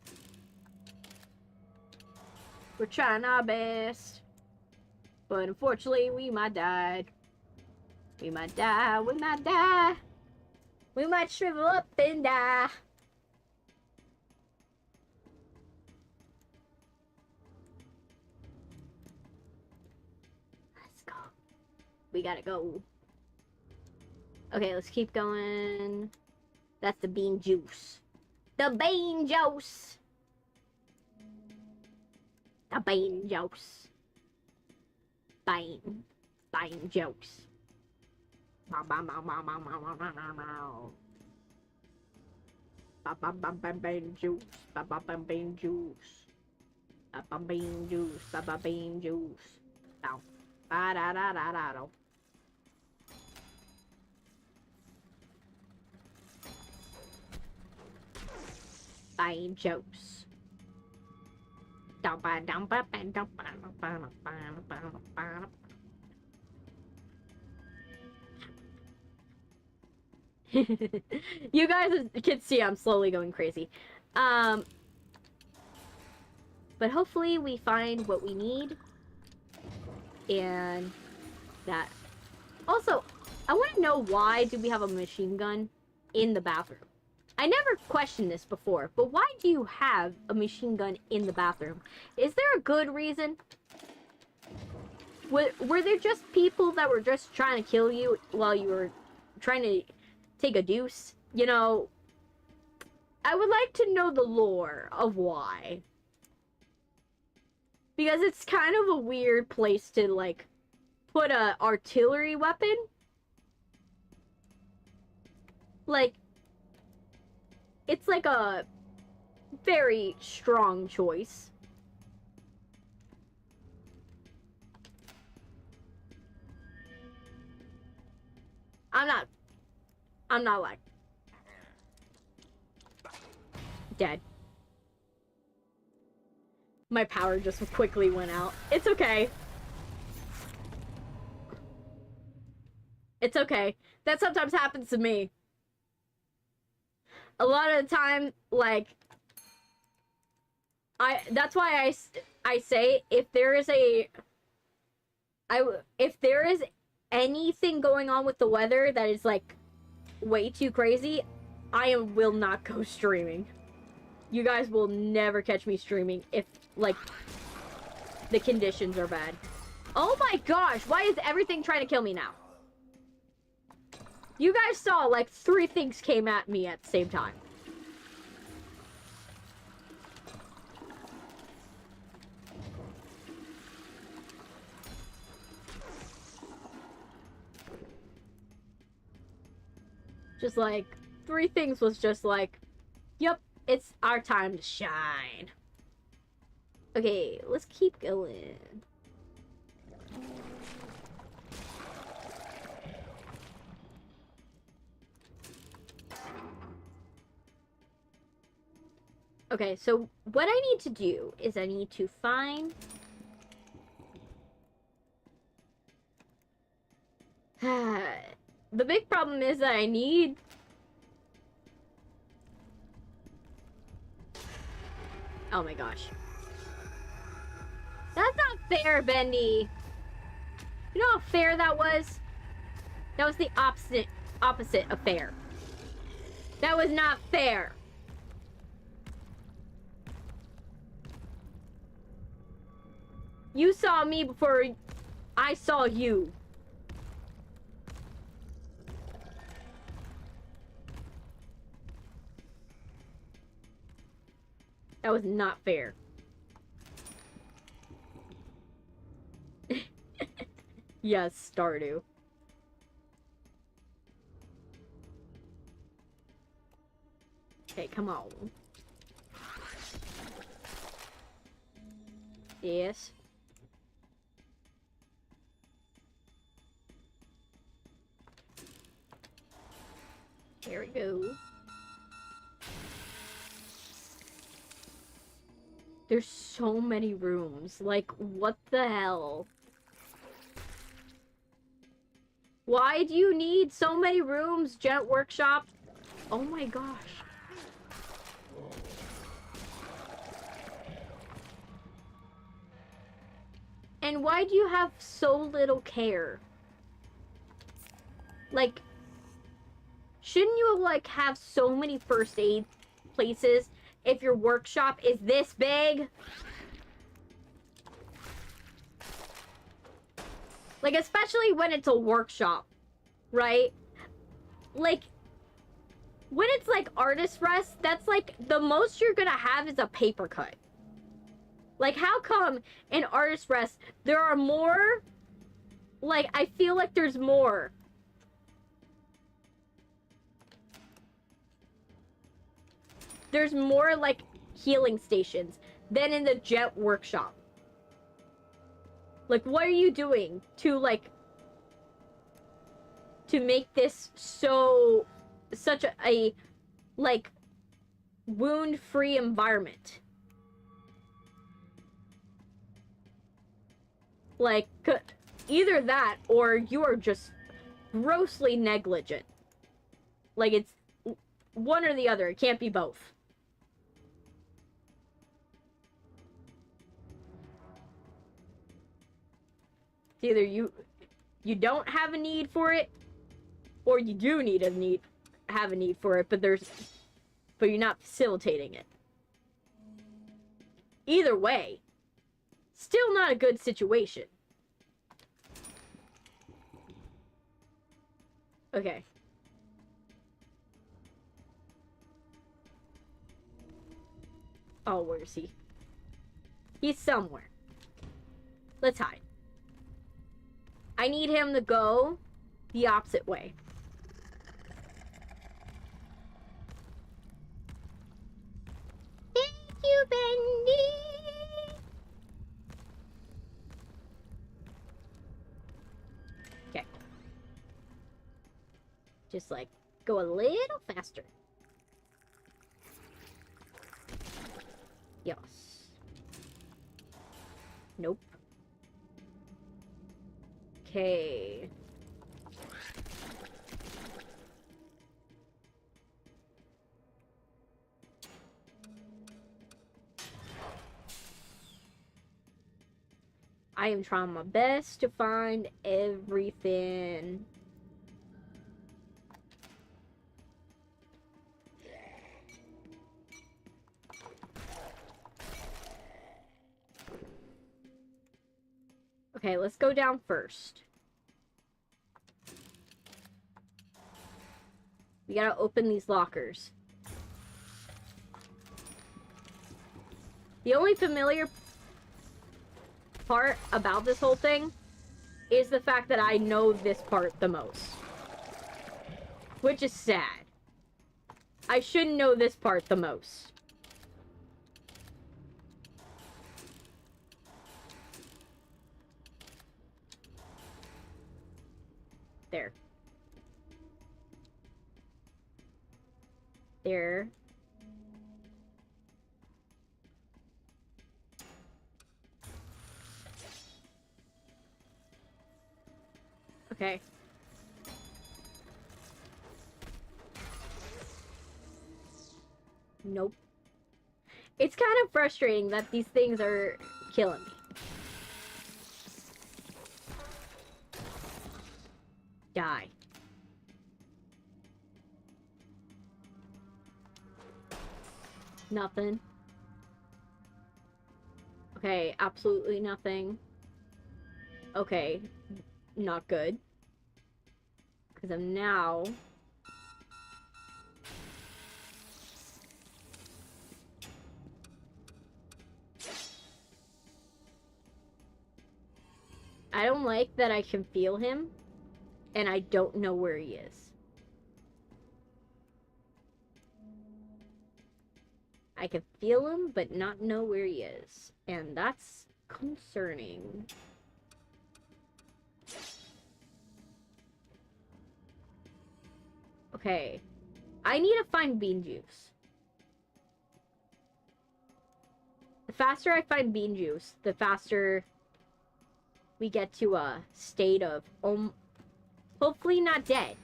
We're trying our best. But unfortunately, we might die. We might die. We might die. We might shrivel up and die. Let's go. We gotta go. Okay, let's keep going. That's the bean juice. The bean juice. The bean juice. Bean juice. Bean juice. Bean juice. Bean juice. Bean juice. Down. Da da da da da. Bean juice. You guys can see I'm slowly going crazy. But hopefully we find what we need. And that. Also, I want to know, why do we have a machine gun in the bathroom? I never questioned this before, but why do you have a machine gun in the bathroom? Is there a good reason? Were there just people that were just trying to kill you while you were trying to take a deuce? You know, I would like to know the lore of why. Because it's kind of a weird place to, like, put a artillery weapon. Like, it's like a very strong choice. I'm not like dead. My power just quickly went out. It's okay. It's okay. That sometimes happens to me. A lot of the time, like, that's why I say, if there is anything going on with the weather that is, like, way too crazy, I will not go streaming. You guys will never catch me streaming if, like, the conditions are bad. Oh my gosh, why is everything trying to kill me now? You guys saw, like, 3 things came at me at the same time. Just, like, 3 things was just like, yep, it's our time to shine. Okay, let's keep going. Okay, so what I need to do is I need to find... The big problem is that I need... Oh my gosh. That's not fair, Bendy. You know how fair that was? That was the opposite of fair. That was not fair. You saw me before I saw you. That was not fair. Yes, Stardew. Okay, come on. Yes. Here we go. There's so many rooms. Like, what the hell? Why do you need so many rooms, Jet Workshop? Oh my gosh. And why do you have so little care? Like, shouldn't you, like, have so many first aid places if your workshop is this big? Like, especially when it's a workshop, right? Like, when it's, like, artist rest, that's, like, the most you're gonna have is a paper cut. Like, how come in artist rest there are more? Like, I feel like there's more. There's more, like, healing stations than in the Jet Workshop. Like, what are you doing to, like, to make this such a like, wound-free environment? Like, either that or you are just grossly negligent. Like, it's one or the other. It can't be both. It's either you don't have a need for it, or you do have a need for it, but you're not facilitating it. Either way, still not a good situation. Okay. Oh, where is he? He's somewhere. Let's hide. I need him to go the opposite way. Thank you, Bendy! Okay. Just, like, go a little faster. Yes. Nope. Okay. I am trying my best to find everything. Okay, let's go down first. We gotta open these lockers. The only familiar part about this whole thing is the fact that I know this part the most. Which is sad. I should know this part the most. There. There. Okay. Nope. It's kind of frustrating that these things are killing me. Die. Nothing. Okay, absolutely nothing. Okay, not good. Because I'm now... I don't like that I can feel him, and I don't know where he is. I can feel him, but not know where he is. And that's concerning. Okay. I need to find bean juice. The faster I find bean juice, the faster we get to a state of hopefully not dead.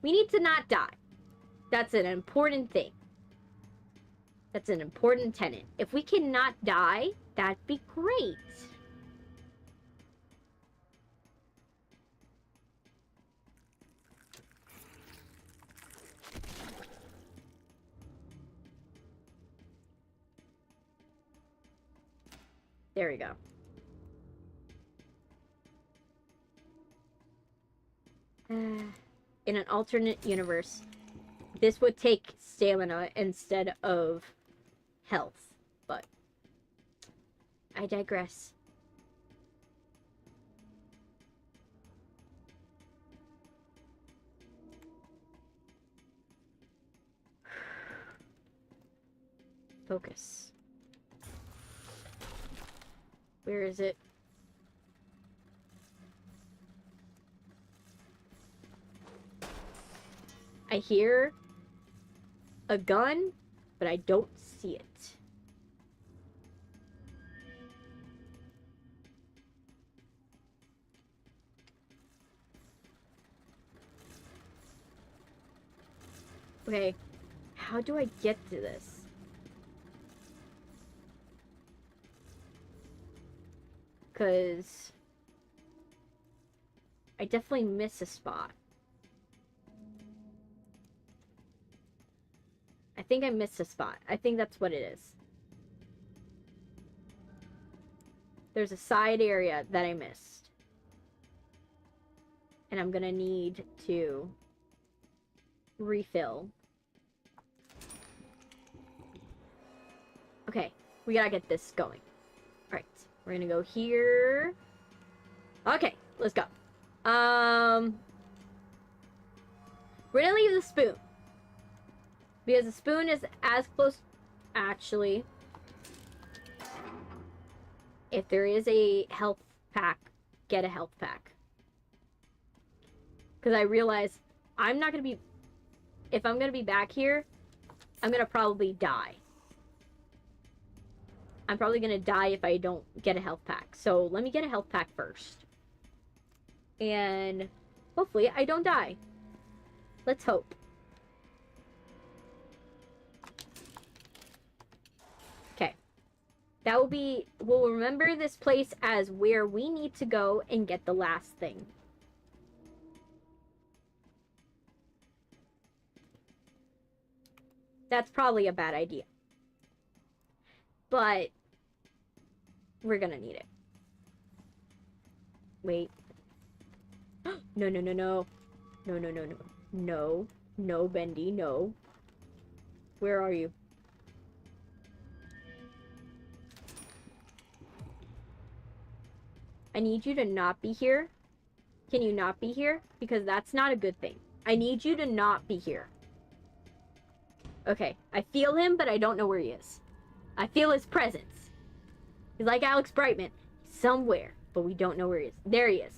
We need to not die. That's an important thing. That's an important tenet. If we cannot die, that'd be great. There we go. In an alternate universe, this would take stamina instead of health, but I digress. Focus. Where is it? I hear a gun, but I don't see it. Okay, how do I get to this? Because I definitely miss a spot. I think I missed a spot. I think that's what it is. There's a side area that I missed. And I'm gonna need to refill. Okay, we gotta get this going. Alright, we're gonna go here. Okay, let's go. We're gonna leave the spoon. Because the spoon is as close... Actually, if there is a health pack, get a health pack. Because I realize I'm not going to be... If I'm going to be back here, I'm going to probably die. I'm probably going to die if I don't get a health pack. So let me get a health pack first. And hopefully I don't die. Let's hope. Okay. That will be... We'll remember this place as where we need to go and get the last thing. That's probably a bad idea. But we're gonna need it. Wait. No, no, no, no. No, no, no, no. No. No, Bendy, no. Where are you? I need you to not be here. Can you not be here? Because that's not a good thing. I need you to not be here. Okay, I feel him, but I don't know where he is. I feel his presence. He's like Alex Brightman. Somewhere, but we don't know where he is. There he is.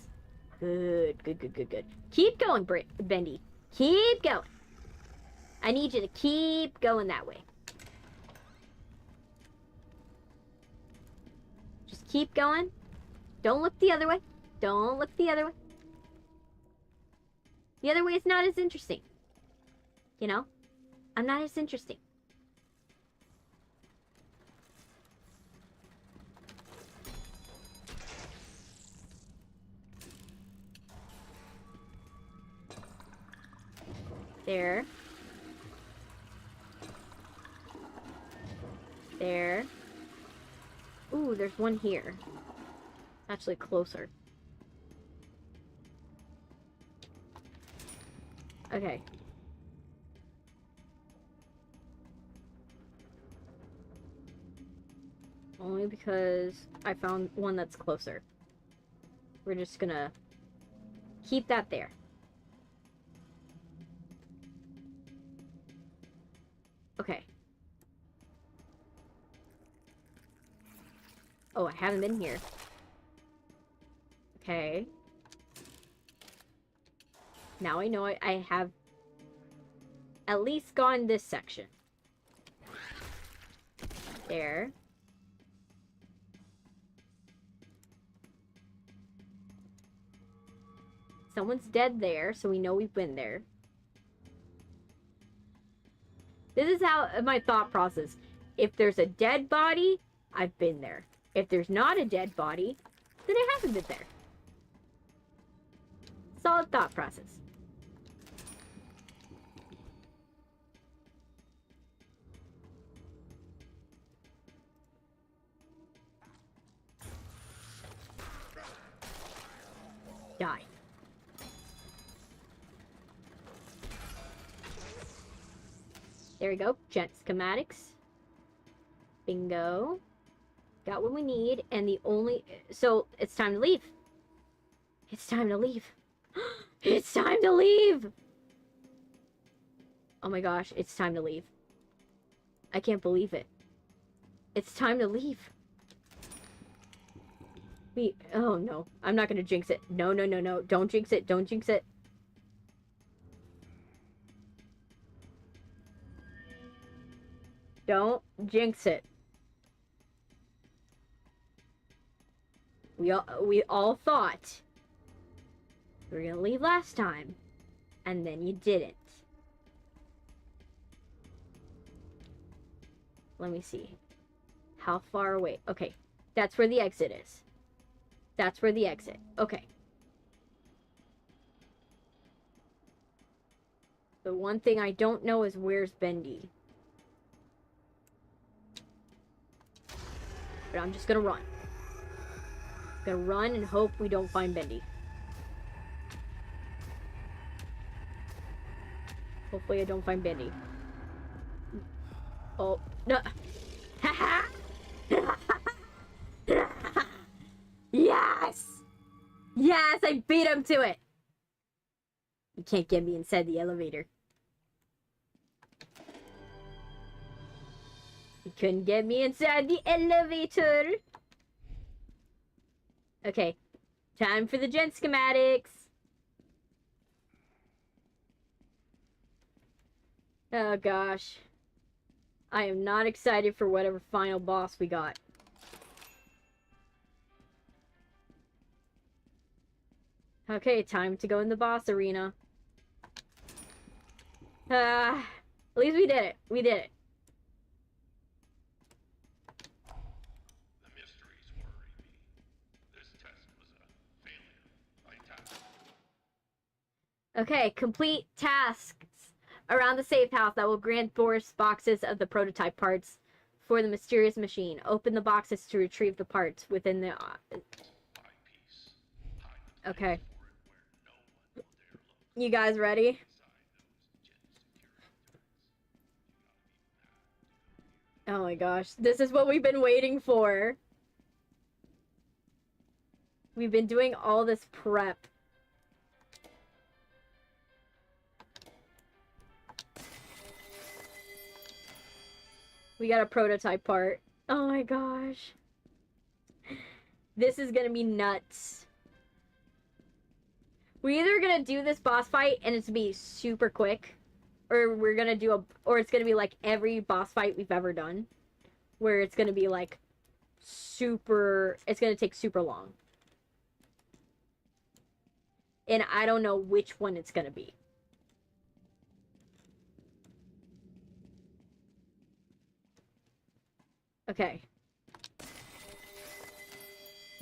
Good, good, good, good, good. Keep going, Bendy. Keep going. I need you to keep going that way. Just keep going. Don't look the other way. Don't look the other way. The other way is not as interesting. You know? I'm not as interesting. There. There. Ooh, there's one here. Actually, closer. Okay. Only because I found one that's closer. We're just gonna keep that there. Okay. Oh, I haven't been here. Okay. Now I know I have at least gone this section. There. Someone's dead there, so we know we've been there. This is how my thought process. If there's a dead body, I've been there. If there's not a dead body, then I haven't been there. Solid thought process. Die. There we go. Jet schematics. Bingo. Got what we need, and the only... So, it's time to leave. It's time to leave. It's time to leave! Oh my gosh, it's time to leave. I can't believe it. It's time to leave. Oh no. I'm not gonna jinx it. No, no, no, no. Don't jinx it. Don't jinx it. Don't jinx it. We all thought we were gonna leave last time, and then you didn't. Let me see. How far away? Okay, that's where the exit is. That's where the exit. Okay. The one thing I don't know is where's Bendy. But I'm just gonna run. Gonna run and hope we don't find Bendy. Hopefully I don't find Bendy. Oh, no. Yes! Yes, I beat him to it! You can't get me inside the elevator. You couldn't get me inside the elevator! Okay, time for the gen schematics. Oh gosh. I am not excited for whatever final boss we got. Okay, time to go in the boss arena. At least we did it. We did it. The mysteries worry me. This test was a failure. I tapped. Okay, complete tasks around the safe house that will grant Boris boxes of the prototype parts for the mysterious machine. Open the boxes to retrieve the parts within the... Okay. You guys ready? Oh my gosh, this is what we've been waiting for. We've been doing all this prep. We got a prototype part. Oh my gosh. This is gonna be nuts. We're either gonna do this boss fight and it's gonna be super quick, or we're gonna do or it's gonna be like every boss fight we've ever done, where it's gonna be like it's gonna take super long. And I don't know which one it's gonna be. Okay.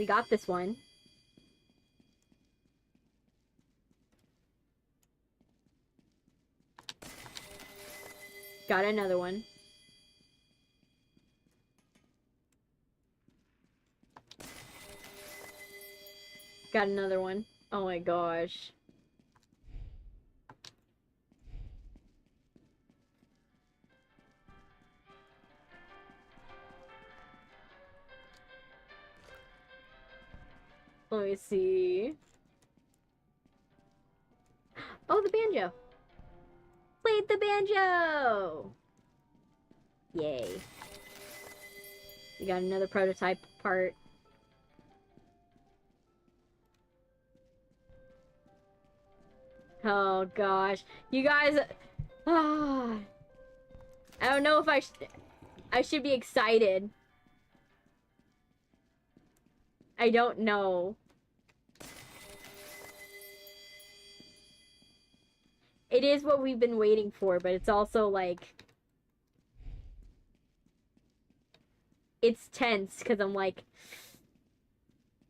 We got this one. Got another one. Got another one. Oh my gosh. Let me see. Oh, the banjo. Played the banjo! Yay. We got another prototype part. Oh gosh. You guys... Ah. I don't know if I should be excited. I don't know. It is what we've been waiting for, but it's also like... It's tense, because I'm like...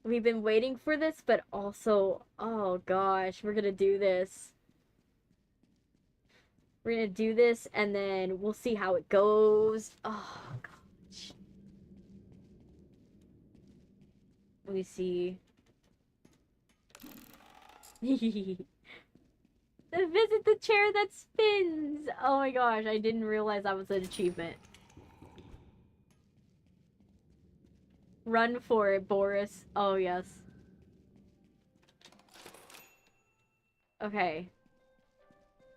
We've been waiting for this, but also... Oh gosh, we're gonna do this. We're gonna do this, and then we'll see how it goes. Oh gosh. Let me see. Visit the chair that spins! Oh my gosh, I didn't realize that was an achievement. Run for it, Boris. Oh, yes. Okay.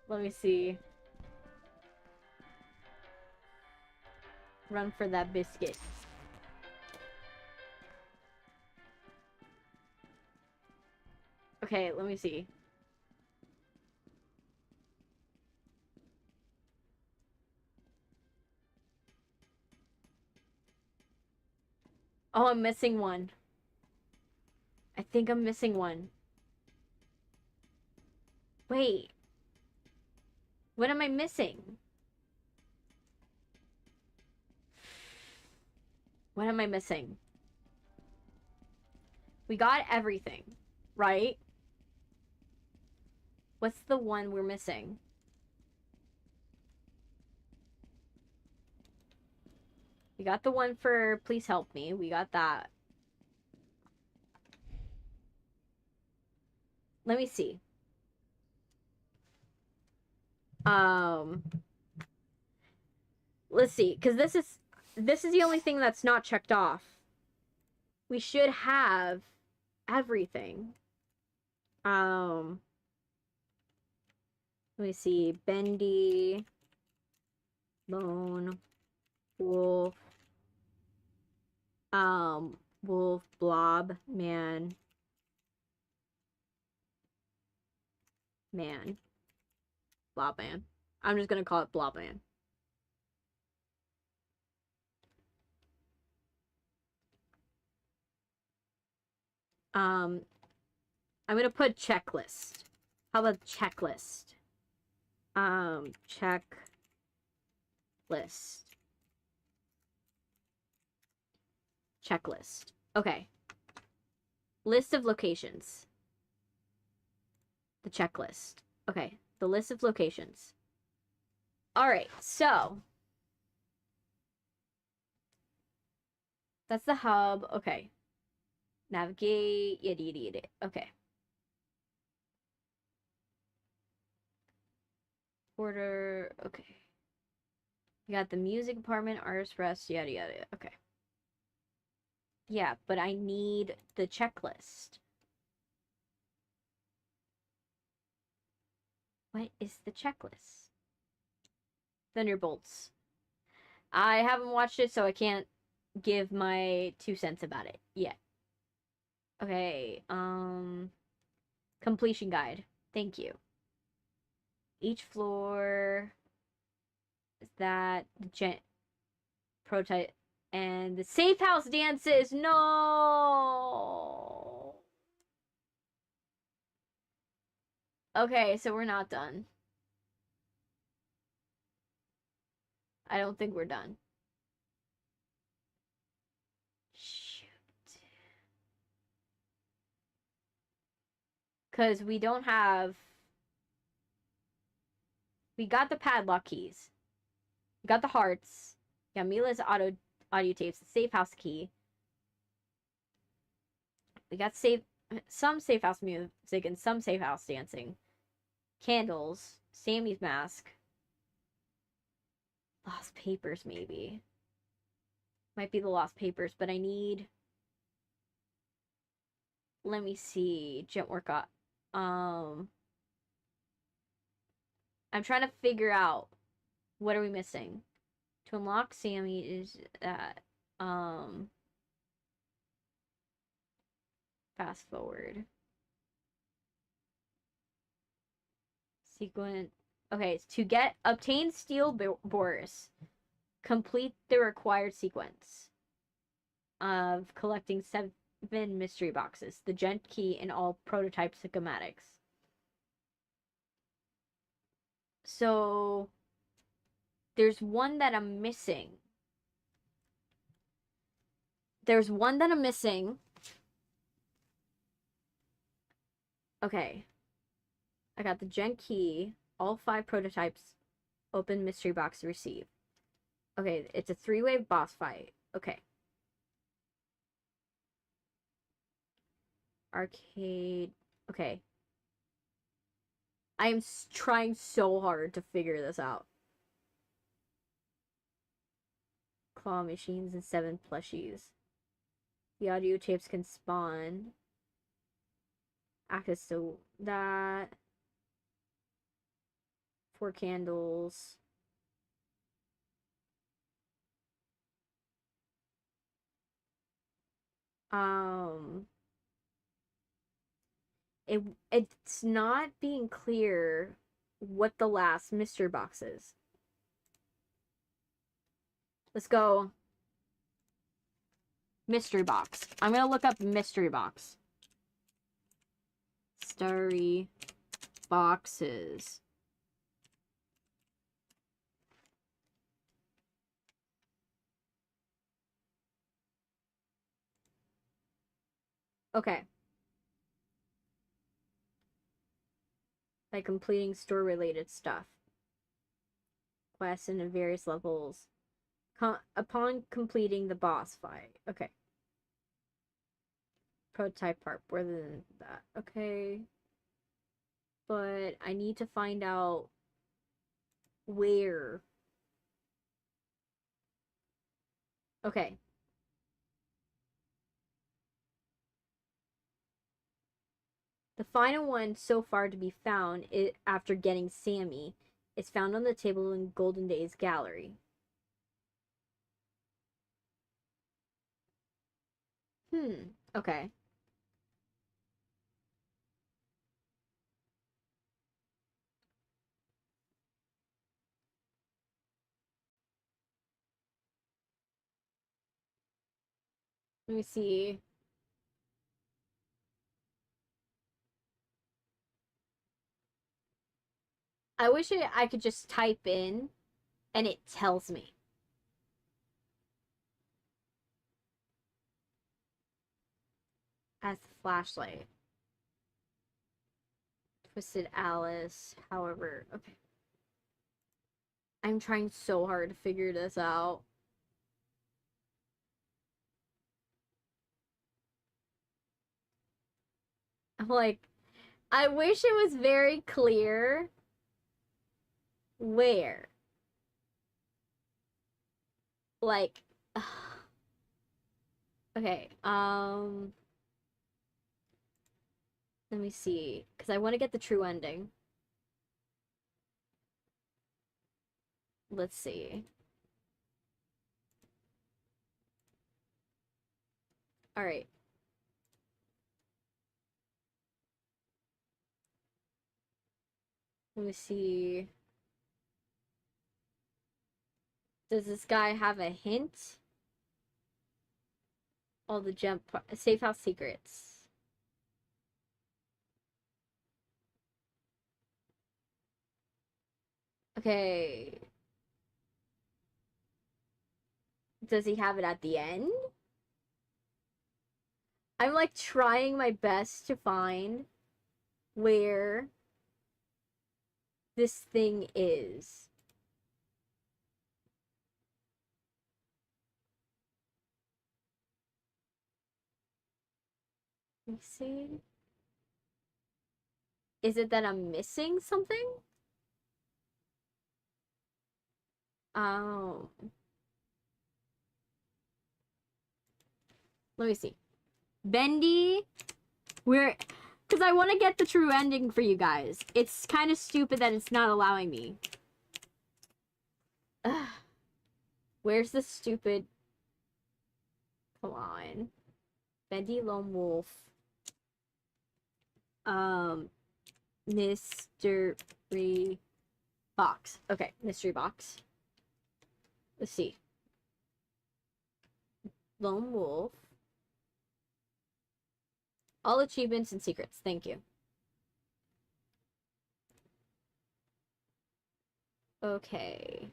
Let me see. Run for that biscuit. Okay, let me see. Oh, I'm missing one. I think I'm missing one. Wait. What am I missing? What am I missing? We got everything, right? What's the one we're missing? We got the one for please help me. We got that. Let me see. Let's see, because this is the only thing that's not checked off. We should have everything. Let me see. Bendy, bone, wolf, wolf, blob, man, blob man. I'm just gonna call it blob man. I'm gonna put checklist. How about checklist? Checklist. Checklist. Okay. List of locations. The checklist. Okay. The list of locations. Alright, so. That's the hub. Okay. Navigate. Yada, yada, yada. Okay. Order. Okay. You got the music apartment, artist rest, yada, yada. Okay. Yeah, but I need the checklist. What is the checklist? Thunderbolts. I haven't watched it, so I can't give my 2 cents about it yet. Okay, completion guide. Thank you. Each floor is that the prototype and the safe house dances. No. Okay, so we're not done. I don't think we're done. Shoot. Because we don't have... We got the padlock keys. We got the hearts. We got Mila's audio tapes, the safe house key. We got some safe house music and some safe house dancing. Candles, Sammy's mask. Lost papers, maybe. Might be the lost papers, but I need... Let me see. Gent workout. I'm trying to figure out what are we missing. To unlock Sammy is that fast forward. Sequence. Okay, to obtain steel Boris, complete the required sequence of collecting 7 mystery boxes, the gent key, and all prototype schematics. So there's one that I'm missing. Okay. I got the gent key, all 5 prototypes, open mystery box to receive. Okay, it's a 3-wave boss fight. Okay. Arcade. Okay. I am trying so hard to figure this out. Claw machines and 7 plushies. The audio tapes can spawn. Access to that. 4 candles. It's not being clear what the last mystery box is. Let's go. Mystery box. I'm gonna look up mystery box. Starry boxes. Okay. By completing store-related stuff. Quests in various levels. Upon completing the boss fight. Okay. Prototype part. Rather than that. Okay. But I need to find out where. Okay. The final one so far to be found after getting Sammy is found on the table in Golden Days Gallery. Okay. Let me see. I wish I could just type in and it tells me. As the flashlight. Twisted Alice, however, okay. I'm trying so hard to figure this out. I'm like, I wish it was very clear where. Like, okay, let me see, because I want to get the true ending. Let's see. All right. Let me see. Does this guy have a hint? All the safe house secrets. Okay. Does he have it at the end? I'm like trying my best to find where this thing is. Let me see. Is it that I'm missing something? Um, let me see. Bendy, because I want to get the true ending for you guys. It's kind of stupid that it's not allowing me. Ugh. Where's the stupid... Come on. Bendy Lone Wolf. Mystery box. Okay, mystery box. Let's see. Lone Wolf. All achievements and secrets. Thank you. Okay.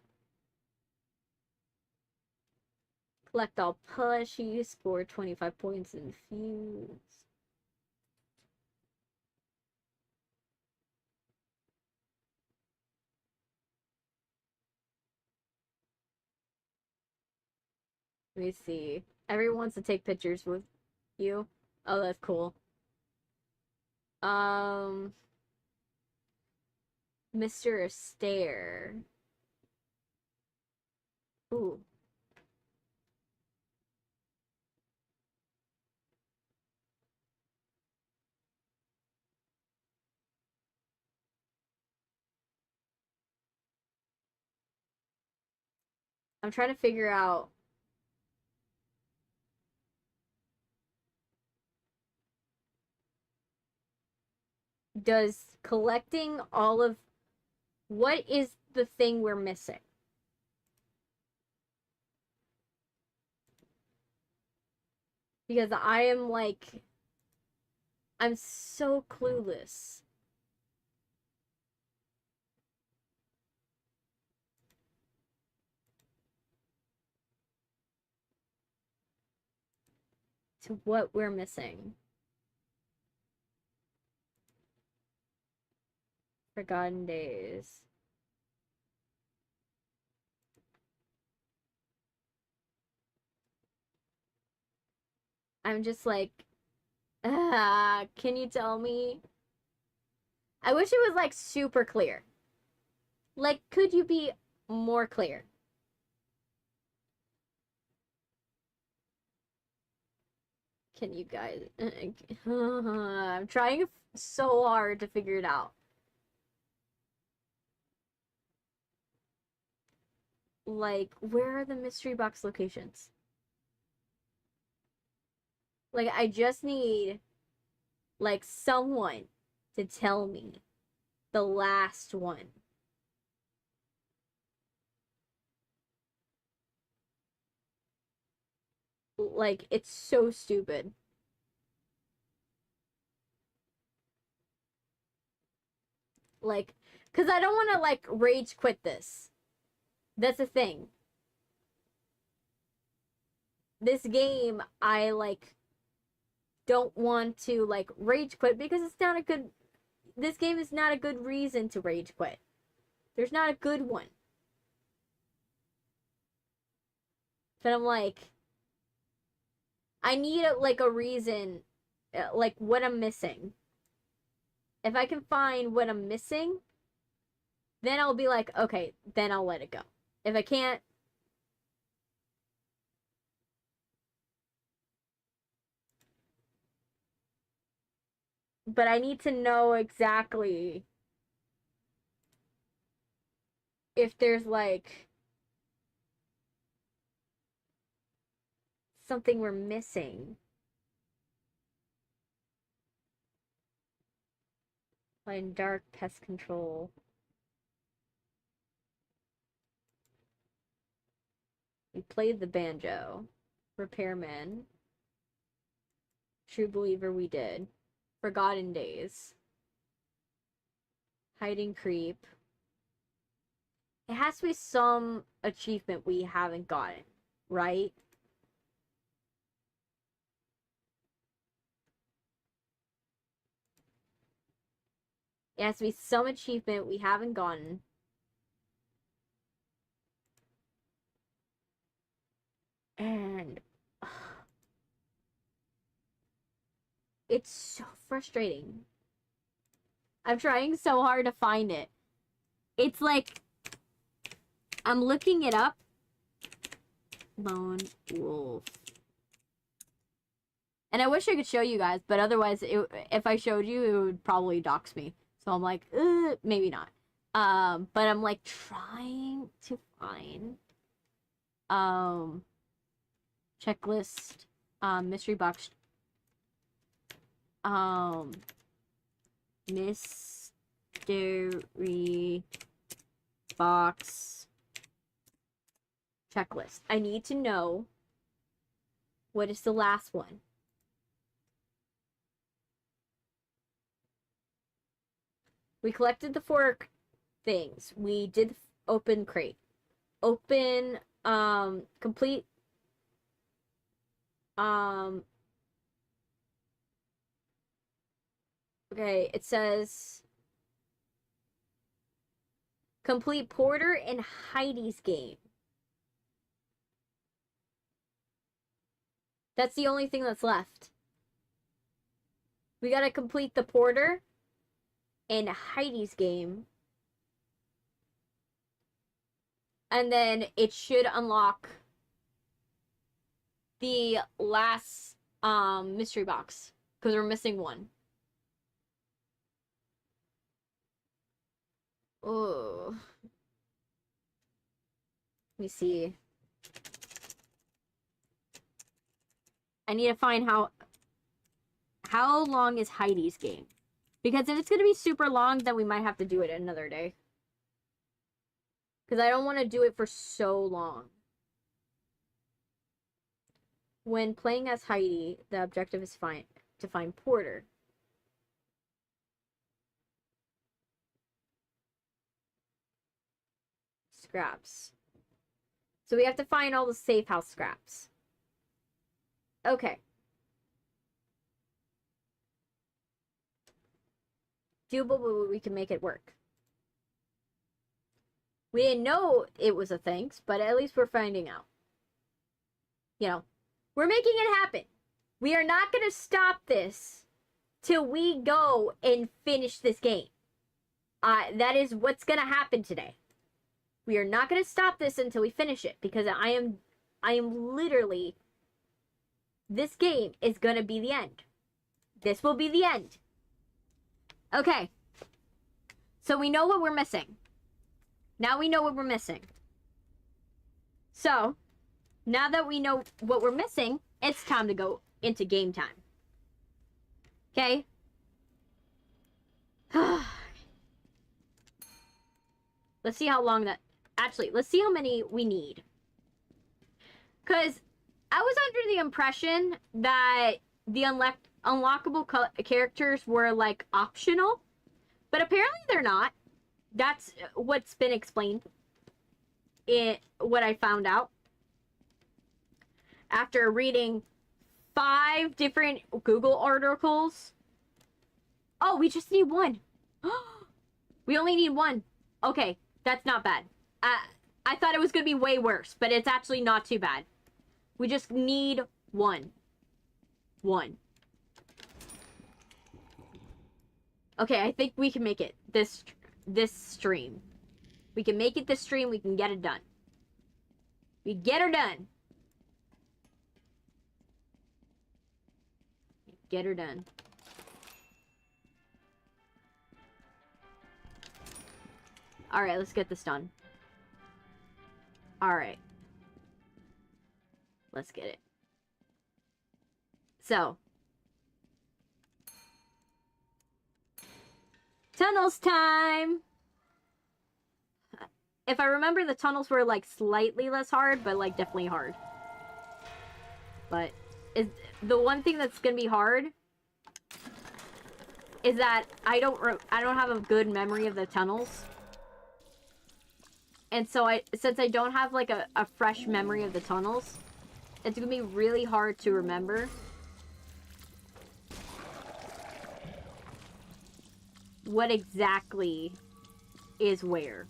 Collect all plushies. Score 25 points in fuse. Let me see. Everyone wants to take pictures with you. Oh, that's cool. Mr. Astaire. Ooh. I'm trying to figure out. Does collecting all of... What is the thing we're missing? Because I am like... I'm so clueless. To what we're missing. Forgotten Days. I'm just like, can you tell me? I wish it was like super clear. Like, could you be more clear? Can you guys? I'm trying so hard to figure it out. Like, where are the mystery box locations? Like, I just need, like, someone to tell me the last one. Like, it's so stupid. Like, because I don't want to, like, rage quit this. That's the thing. This game, I, like, don't want to, like, rage quit because it's not a good... This game is not a good reason to rage quit. There's not a good one. But I'm like... I need, like, a reason, like, what I'm missing. If I can find what I'm missing, then I'll be like, okay, then I'll let it go. If I can't... But I need to know exactly if there's, like, something we're missing. Like dark pest control. We played the banjo. Repairman. True Believer we did. Forgotten Days. Hiding Creep. It has to be some achievement we haven't gotten, right? It has to be some achievement we haven't gotten. And It's so frustrating. I'm trying so hard to find it. It's like, I'm looking it up. Lone wolf. And I wish I could show you guys, but otherwise, if I showed you, it would probably dox me. So I'm like, maybe not. But I'm like trying to find checklist, mystery box, mystery box checklist. I need to know what is the last one. We collected the 4 things. We did open crate. Open, complete, okay, it says complete Porter and Heidi's game. That's the only thing that's left. We gotta complete the Porter and Heidi's game. And then it should unlock the last mystery box. Because we're missing one. Oh. Let me see. I need to find how long is Heidi's game. Because if it's going to be super long, then we might have to do it another day. Because I don't want to do it for so long. When playing as Heidi, the objective is to find Porter. Scraps. So we have to find all the safe house scraps. Okay. Doable, but we can make it work. We didn't know it was a thanks, but at least we're finding out. You know, we're making it happen. We are not going to stop this till we go and finish this game. That is what's going to happen today. We are not going to stop this until we finish it, because I am literally, this game is going to be the end. This will be the end. Okay. So we know what we're missing. Now we know what we're missing. So, now that we know what we're missing, it's time to go into game time. Okay? Let's see how long that... Actually, let's see how many we need. Because I was under the impression that the unlockable characters were, like, optional. But apparently they're not. That's what's been explained. What I found out. After reading 5 different Google articles. Oh, we just need 1. We only need 1. Okay, that's not bad. I thought it was going to be way worse, but it's actually not too bad. We just need 1. 1. Okay, I think we can make it this stream. We can make it this stream. We can get it done. We get her done. Get her done. Alright, let's get this done. Alright. Let's get it. So. Tunnels time! If I remember, the tunnels were, like, slightly less hard, but, like, definitely hard. But the one thing that's gonna be hard is that I don't have a good memory of the tunnels. And so since I don't have, like, a fresh memory of the tunnels, it's gonna be really hard to remember. What exactly is where.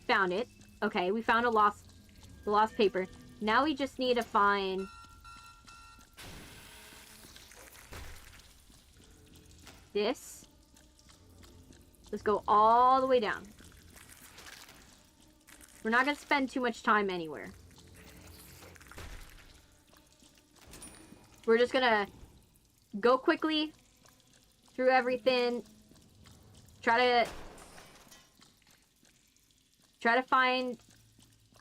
Found it. Okay, we found the lost paper. Now we just need to find this. Let's go all the way down. We're not going to spend too much time anywhere. We're just going to go quickly through everything. Try to find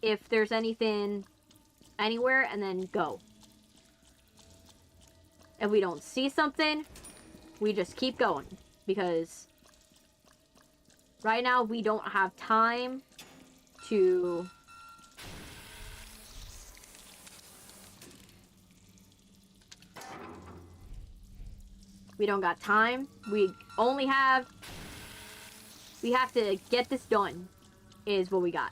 if there's anything anywhere, and then go. If we don't see something, we just keep going. Because right now we don't have time to... We don't got time. We only have... We have to get this done, is what we got.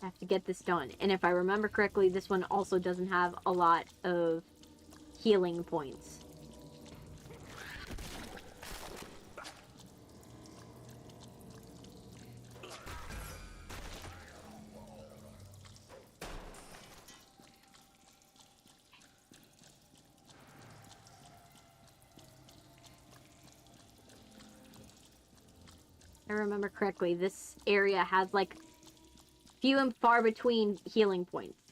I have to get this done. And if I remember correctly, this one also doesn't have a lot of healing points. If I remember correctly, this area has like few and far between healing points.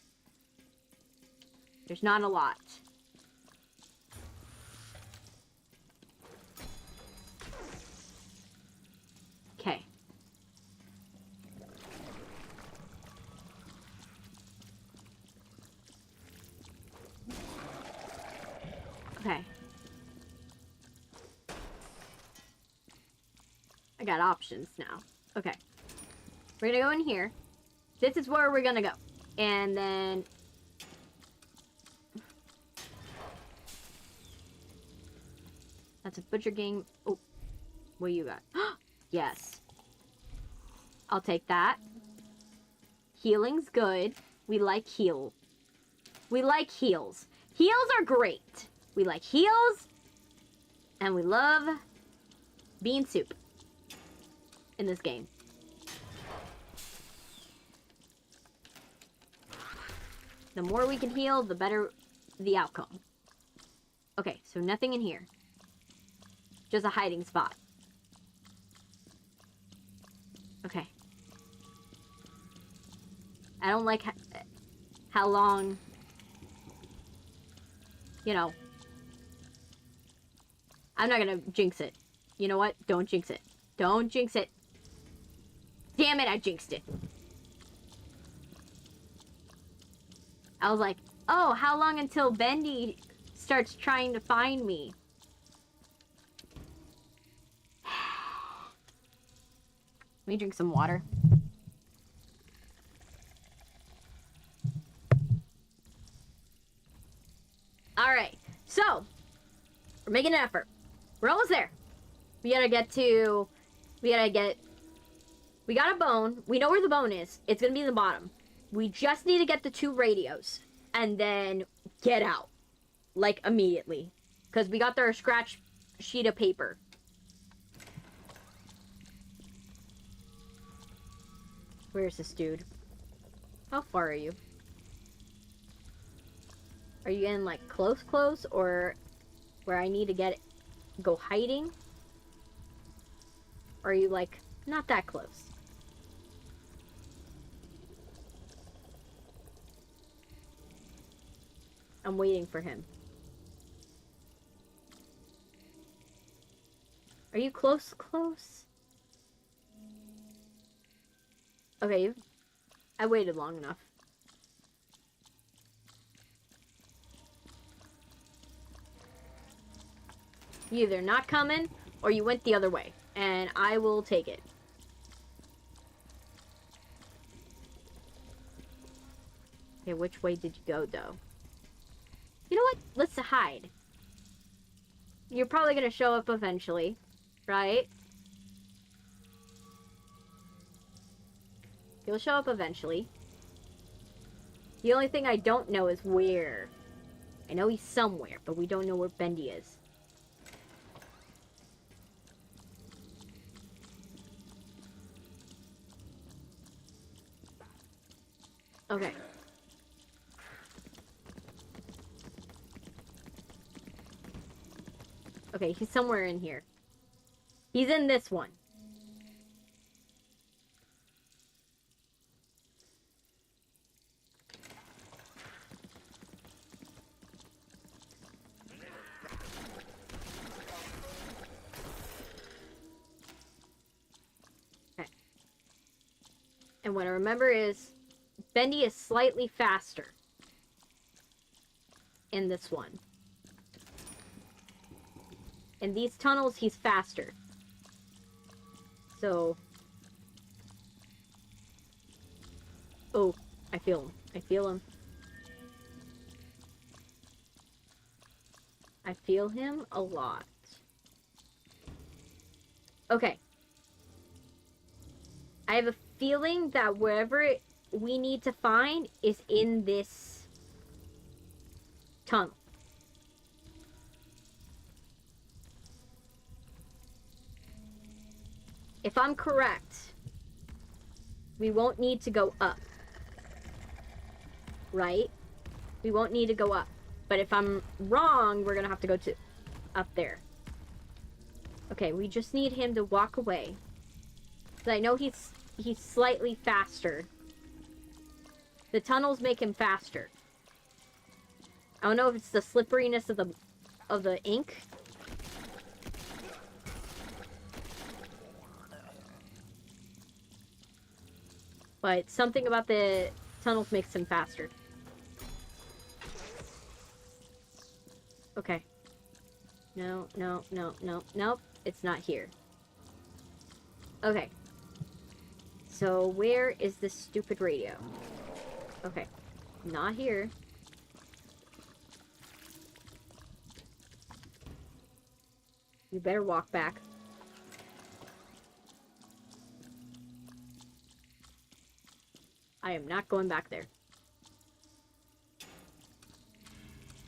There's not a lot. Okay. Okay. I got options now. Okay. We're gonna go in here. This is where we're gonna go. And then... That's a butcher game. Oh. What you got? Yes. I'll take that. Healing's good. We like heal. We like heals. Heals are great. We like heals. And we love bean soup in this game. The more we can heal, the better the outcome. Okay, so nothing in here. Just a hiding spot. Okay. I don't like how long... You know. I'm not gonna jinx it. You know what? Don't jinx it. Don't jinx it. Damn it, I jinxed it. I was like, oh, how long until Bendy starts trying to find me? Let me drink some water. Alright, so, we're making an effort. We're almost there. We got a bone. We know where the bone is. It's gonna be in the bottom. We just need to get the 2 radios. And then get out. Like, immediately. Because we got their scratch sheet of paper. Where's this dude? How far are you? Are you in, like, close? Or where I need to go hiding? Or are you, like, not that close? I'm waiting for him. Are you close? Okay, I waited long enough. You either not coming, or you went the other way. And I will take it. Okay, which way did you go, though? You know what? Let's hide. You're probably gonna show up eventually, right? You'll show up eventually. The only thing I don't know is where. I know he's somewhere, but we don't know where Bendy is. Okay. Okay, he's somewhere in here. He's in this one. Okay. And what I remember is Bendy is slightly faster in this one. In these tunnels, he's faster. So... Oh, I feel him. I feel him. I feel him a lot. Okay. I have a feeling that wherever we need to find is in this tunnel. If I'm correct, we won't need to go up. Right? We won't need to go up. But if I'm wrong, we're gonna have to go to up there. Okay, we just need him to walk away. I know he's slightly faster. The tunnels make him faster. I don't know if it's the slipperiness of the ink. But something about the tunnels makes him faster. Okay. No, no, no, no, nope. It's not here. Okay. So where is this stupid radio? Okay. Not here. You better walk back. I am not going back there.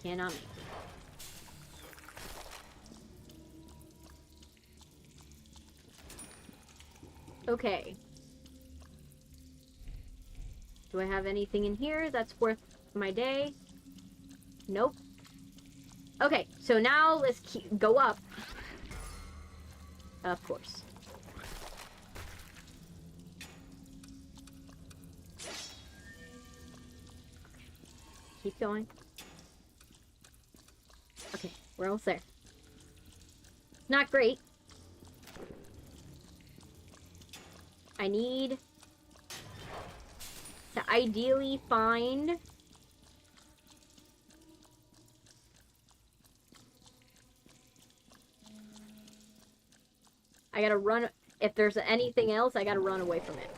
Cannot make it. Okay. Do I have anything in here that's worth my day? Nope. Okay, so now let's go up. Of course. Keep going. Okay, we're almost there. Not great. I need to ideally find I gotta run. If there's anything else, I gotta run away from it.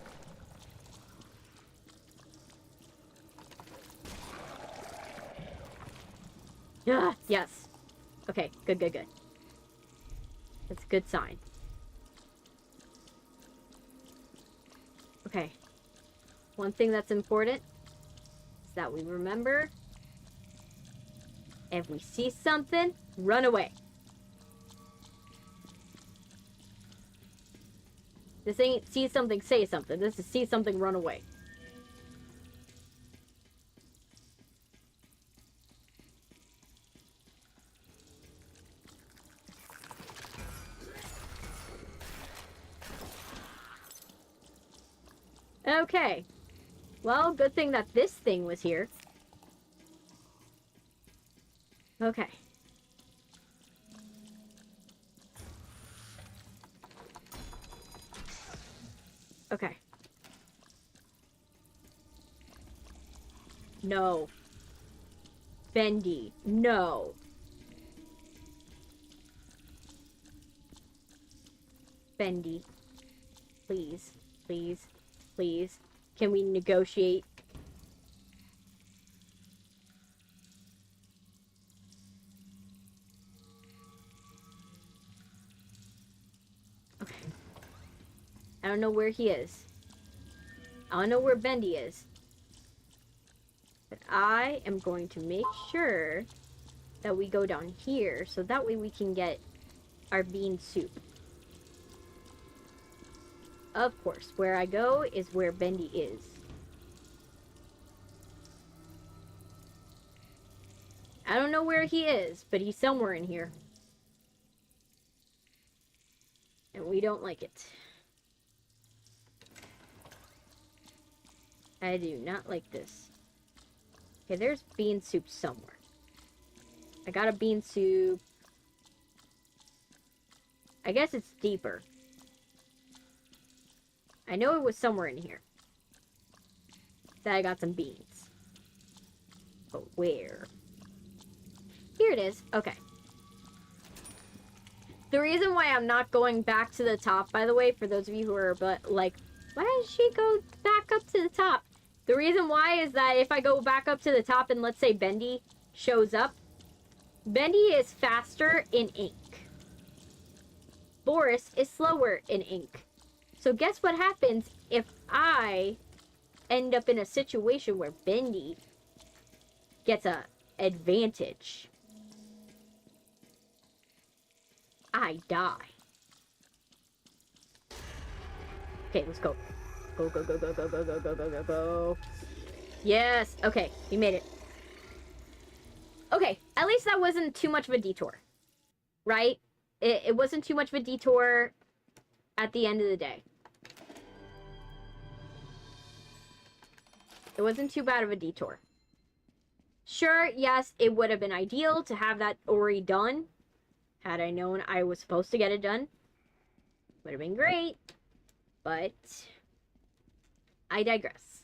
Yeah, yes. Okay, good, good, good. That's a good sign. Okay. One thing that's important is that we remember if we see something, run away. This ain't see something, say something. This is see something, run away. Okay. Well, good thing that this thing was here. Okay. Okay. No. Bendy. No. Bendy. Please. Please. Please. Can we negotiate? Okay. I don't know where he is. I don't know where Bendy is. But I am going to make sure that we go down here so that way we can get our bean soup. Of course, where I go is where Bendy is. don't know where he is, but he's somewhere in here. And we don't like it. I do not like this. Okay, there's bean soup somewhere. I got a bean soup. I guess it's deeper. I know it was somewhere in here. That I got some beans. But where? Here it is. Okay. The reason why I'm not going back to the top, by the way, for those of you who are like, why does she go back up to the top? The reason why is that if I go back up to the top and let's say Bendy shows up, Bendy is faster in ink. Boris is slower in ink. So guess what happens if I end up in a situation where Bendy gets an advantage? I die. Okay, let's go. Go, go, go, go, go, go, go, go, go, go, go. Yes. Okay, we made it. Okay, at least that wasn't too much of a detour. Right? It wasn't too much of a detour at the end of the day. It wasn't too bad of a detour. Sure, yes, it would have been ideal to have that already done. Had I known I was supposed to get it done. Would have been great. But I digress.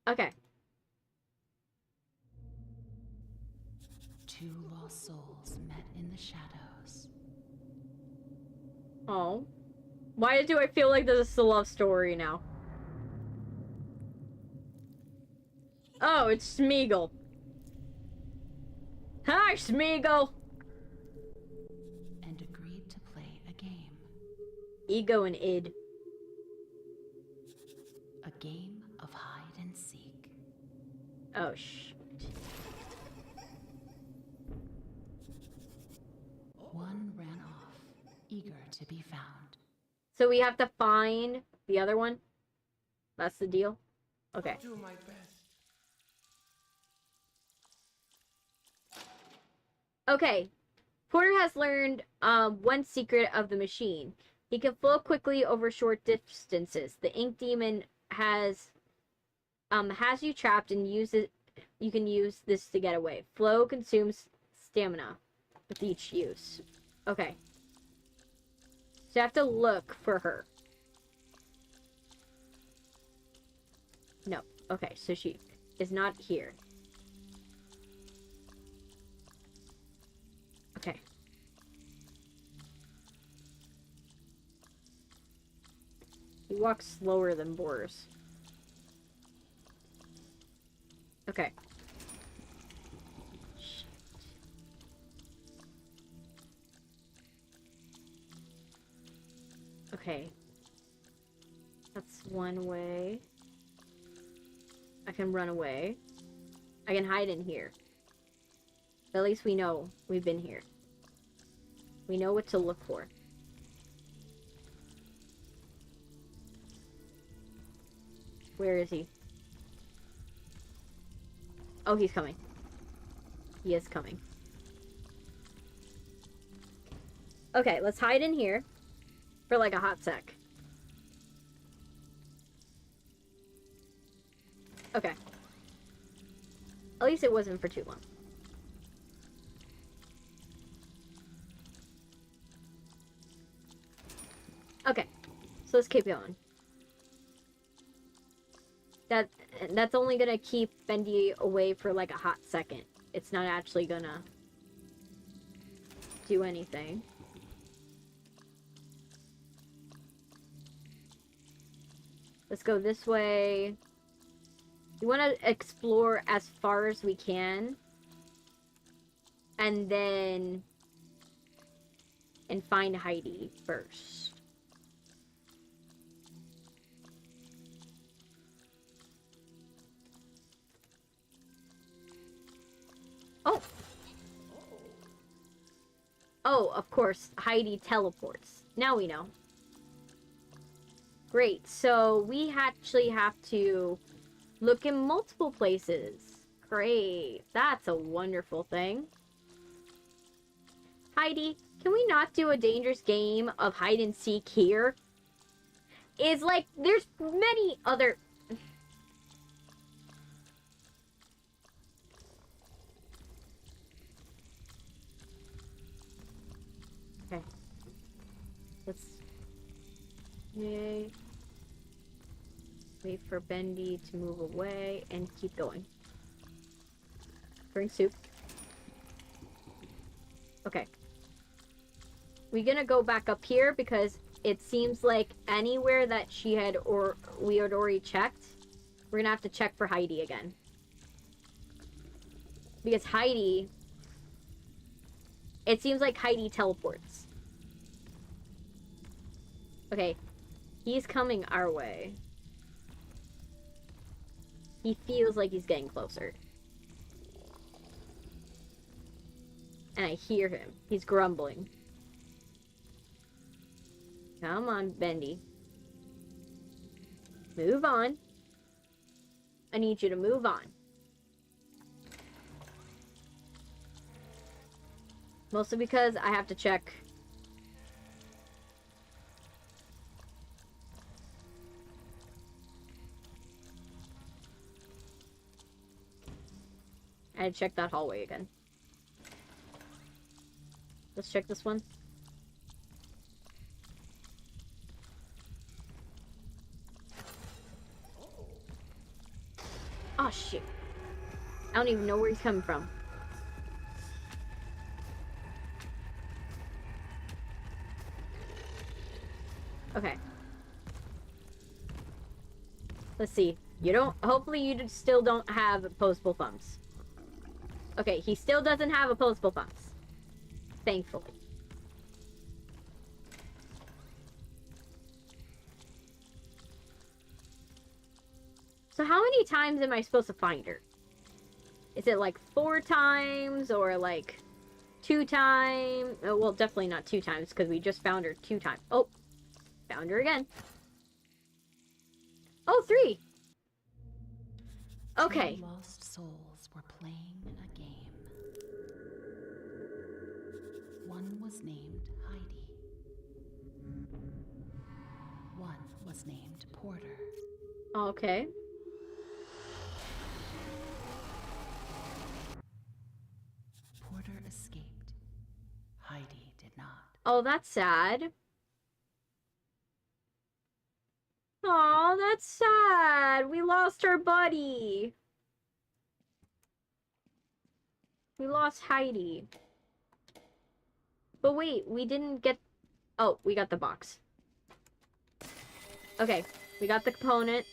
Okay. Two lost souls met in the shadows. Oh. Why do I feel like this is a love story now? Oh, it's Smeagol. Hi, Smeagol! And agreed to play a game. Ego and id. A game of hide and seek. Oh, shit. One ran off, eager to be found. So we have to find the other one? That's the deal? Okay. I'll do my best. Okay. Porter has learned one secret of the machine. He can flow quickly over short distances. The ink demon has you trapped and you can use this to get away. Flow consumes stamina with each use. Okay. So I have to look for her. No. Okay, so she is not here. Okay. He walks slower than Boris. Okay. Shit. Okay. That's one way. I can run away. I can hide in here. But at least we know we've been here. We know what to look for. Where is he? Oh, he's coming. He is coming. Okay, let's hide in here for like a hot sec. Okay. At least it wasn't for too long. Okay, so let's keep going. That's only gonna keep Bendy away for like a hot second. It's not actually gonna do anything. Let's go this way. We want to explore as far as we can. And then... and find Heidi first. Oh! Oh, of course, Heidi teleports. Now we know. Great, so we actually have to look in multiple places. Great, that's a wonderful thing. Heidi, can we not do a dangerous game of hide and seek here? Is like, there's many other... Okay. Let's... Yay. Wait for Bendy to move away and keep going. Bring soup. Okay. We're gonna go back up here because it seems like anywhere that she had or we had already checked, we're gonna have to check for Heidi again. Because Heidi, it seems like Heidi teleports. Okay, he's coming our way. He feels like he's getting closer. And I hear him. He's grumbling. Come on, Bendy. Move on. I need you to move on. Mostly because I have to check. I had to check that hallway again. Let's check this one. Oh, shoot. I don't even know where he's coming from. Okay. Let's see. You don't... Hopefully you still don't have opposable thumbs. Okay, he still doesn't have opposable thumbs. Thankfully. So how many times am I supposed to find her? Is it like 4 times or like 2 times? Oh, well, definitely not 2 times because we just found her 2 times. Oh, found her again. Oh, 3. Okay. 2 lost souls were playing a game. One was named Heidi. One was named Porter. Okay. Porter escaped. Heidi did not. Oh, that's sad. Oh, that's sad. We lost our buddy. We lost Heidi. But wait, we didn't get... Oh, we got the box. Okay, we got the component.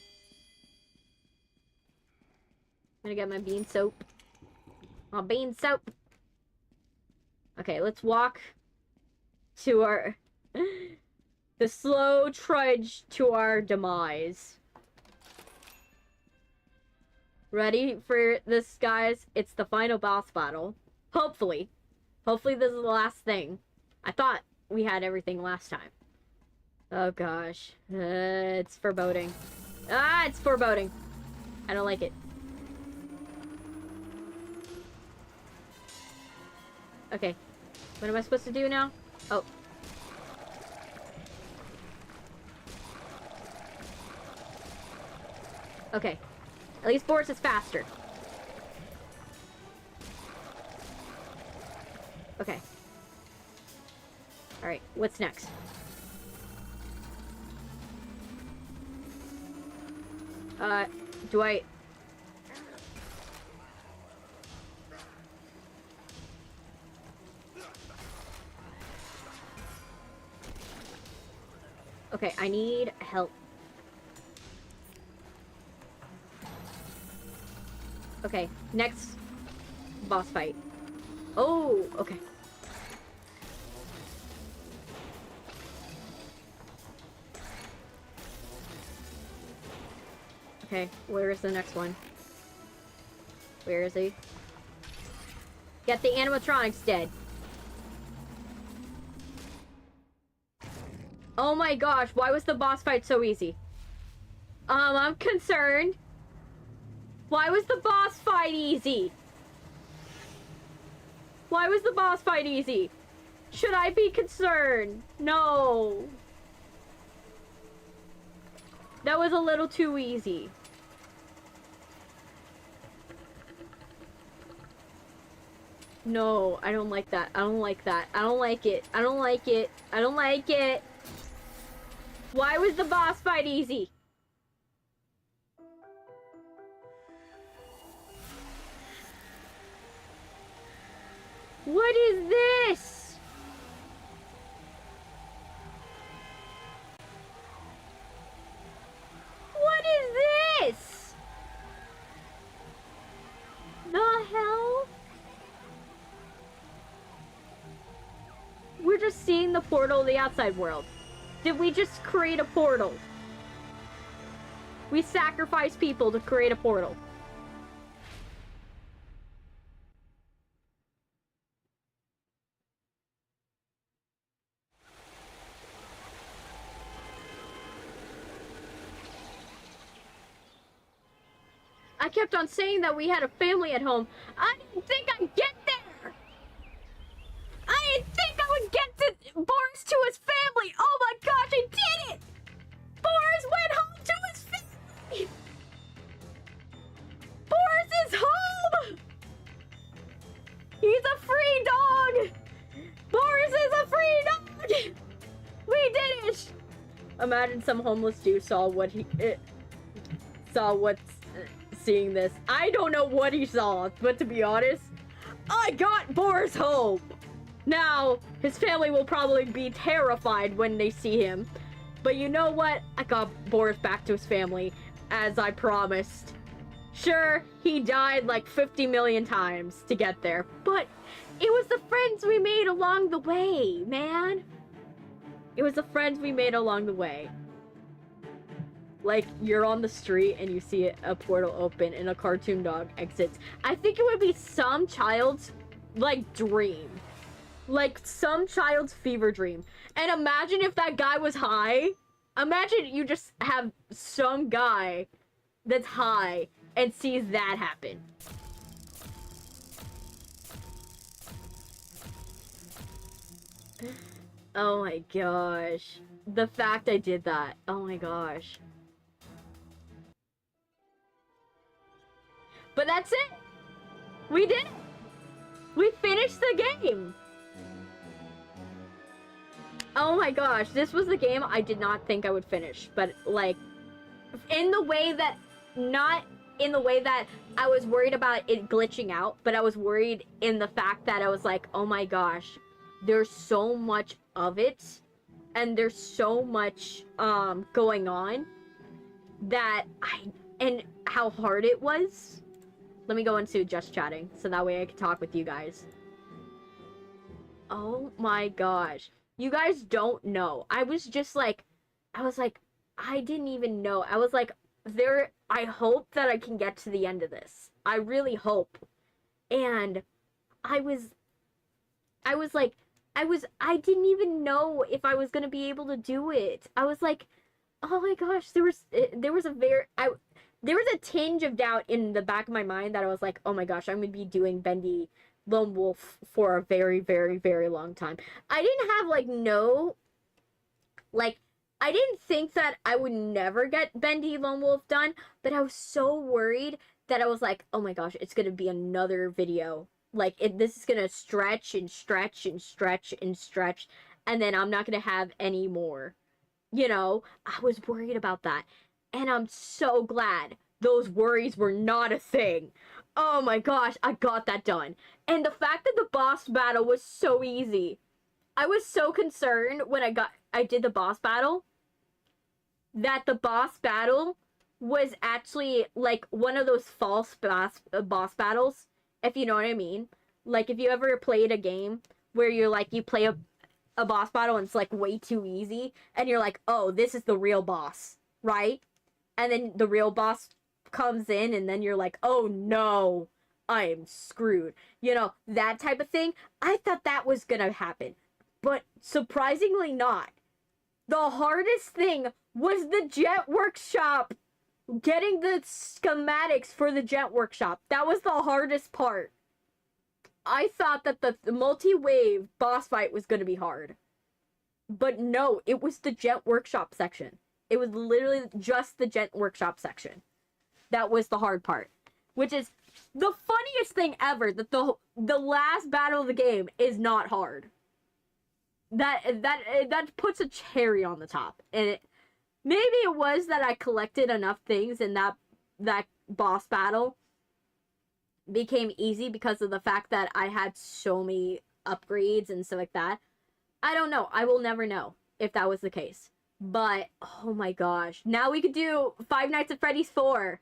I'm gonna get my bean soap. My bean soap. Okay, let's walk to our... the slow trudge to our demise. Ready for this, guys? It's the final boss battle. Hopefully. Hopefully this is the last thing. I thought we had everything last time. Oh gosh. It's foreboding. Ah, it's foreboding. I don't like it. Okay. What am I supposed to do now? Oh. Okay. At least Boris is faster. Okay. Alright, what's next? Do I... Okay, I need help. Okay, next boss fight. Oh, okay. Okay, where is the next one? Where is he? Get the animatronics dead. Oh my gosh, why was the boss fight so easy? I'm concerned. Why was the boss fight easy? Why was the boss fight easy? Should I be concerned? No. That was a little too easy. No, I don't like that. I don't like that. I don't like it. I don't like it. I don't like it. Why was the boss fight easy? What is this? What is this? The hell? We're just seeing the portal of the outside world. Did we just create a portal? We sacrifice people to create a portal. I kept on saying that we had a family at home. I didn't think I'd get there. I didn't think I would get to Boris to his family. Oh my gosh, I did it! Boris went home to his family. Boris is home. He's a free dog. Boris is a free dog. We did it. Imagine some homeless dude saw what's seeing this. I don't know what he saw, but to be honest, I got Boris home. Now, his family will probably be terrified when they see him. But you know what? I got Boris back to his family, as I promised. Sure, he died like 50 million times to get there, but it was the friends we made along the way, man. It was the friends we made along the way. Like, you're on the street and you see a portal open and a cartoon dog exits. I think it would be some child's, like, dream. Like, some child's fever dream. And imagine if that guy was high. Imagine you just have some guy that's high and sees that happen. Oh my gosh. The fact I did that. Oh my gosh. But that's it. We did it. We finished the game. Oh my gosh. This was the game I did not think I would finish. But like, in the way that, not in the way that I was worried about it glitching out, but I was worried in the fact that I was like, oh my gosh, there's so much of it. And there's so much going on that and how hard it was. Let me go into just chatting so that way I can talk with you guys. Oh my gosh. You guys don't know. I was like, I didn't even know. I was like, I hope that I can get to the end of this. I really hope. And I didn't even know if I was gonna be able to do it. I was like, oh my gosh, there was a tinge of doubt in the back of my mind that I was like, oh my gosh, I'm gonna be doing Bendy Lone Wolf for a very, very, very long time. I didn't have I didn't think that I would never get Bendy Lone Wolf done, but I was so worried that I was like, oh my gosh, it's gonna be another video. Like, this is gonna stretch and stretch and stretch and stretch, and then I'm not gonna have any more. You know, I was worried about that. And I'm so glad those worries were not a thing. Oh my gosh, I got that done. And the fact that the boss battle was so easy. I was so concerned when I did the boss battle that the boss battle was actually like one of those false boss battles, if you know what I mean. Like, if you ever played a game where you play a boss battle and it's like way too easy and you're like, oh, this is the real boss, right? And then the real boss comes in and then you're like, oh no, I am screwed. You know, that type of thing. I thought that was gonna happen, but surprisingly not. The hardest thing was the jet workshop. Getting the schematics for the jet workshop. That was the hardest part. I thought that the multi-wave boss fight was going to be hard. But no, it was the jet workshop section. It was literally just the jet workshop section. That was the hard part. Which is the funniest thing ever, that the last battle of the game is not hard. That puts a cherry on the top. And maybe it was that I collected enough things and that boss battle became easy because of the fact that I had so many upgrades and stuff like that. I don't know. I will never know if that was the case. But, oh my gosh. Now we could do Five Nights at Freddy's 4.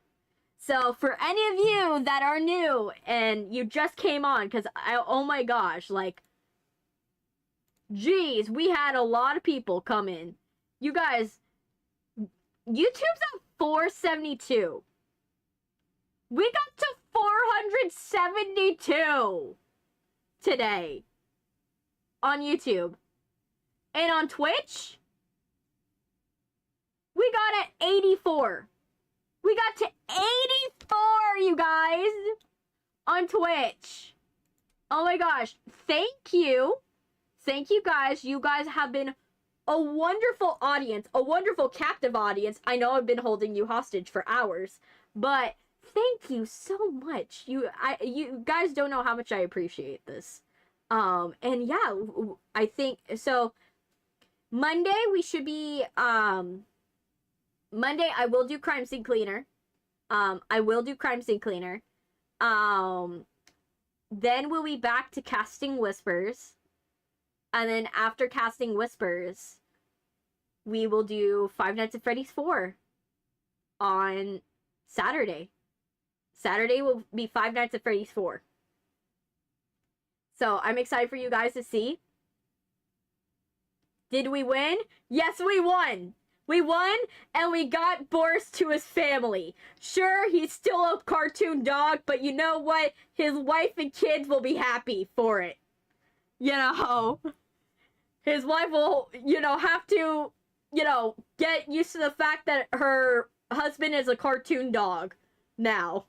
So, for any of you that are new and you just came on, because oh my gosh, like, geez, we had a lot of people come in. You guys, YouTube's at 472. We got to 472 today on YouTube. And on Twitch, we got at 84. We got to 84, you guys, on Twitch. Oh my gosh. Thank you. Thank you guys. You guys have been a wonderful audience, a wonderful captive audience. I know I've been holding you hostage for hours, but thank you so much. You guys don't know how much I appreciate this. And yeah, I think so. Monday we should be Monday I will do Crime Scene Cleaner. I will do Crime Scene Cleaner. Then we'll be back to Casting Whispers. And then after Casting Whispers, we will do Five Nights at Freddy's 4 on Saturday. Saturday will be Five Nights at Freddy's 4. So I'm excited for you guys to see. Did we win? Yes, we won! We won, and we got Boris to his family. Sure, he's still a cartoon dog, but you know what? His wife and kids will be happy for it. You know, his wife will, have to, get used to the fact that her husband is a cartoon dog now.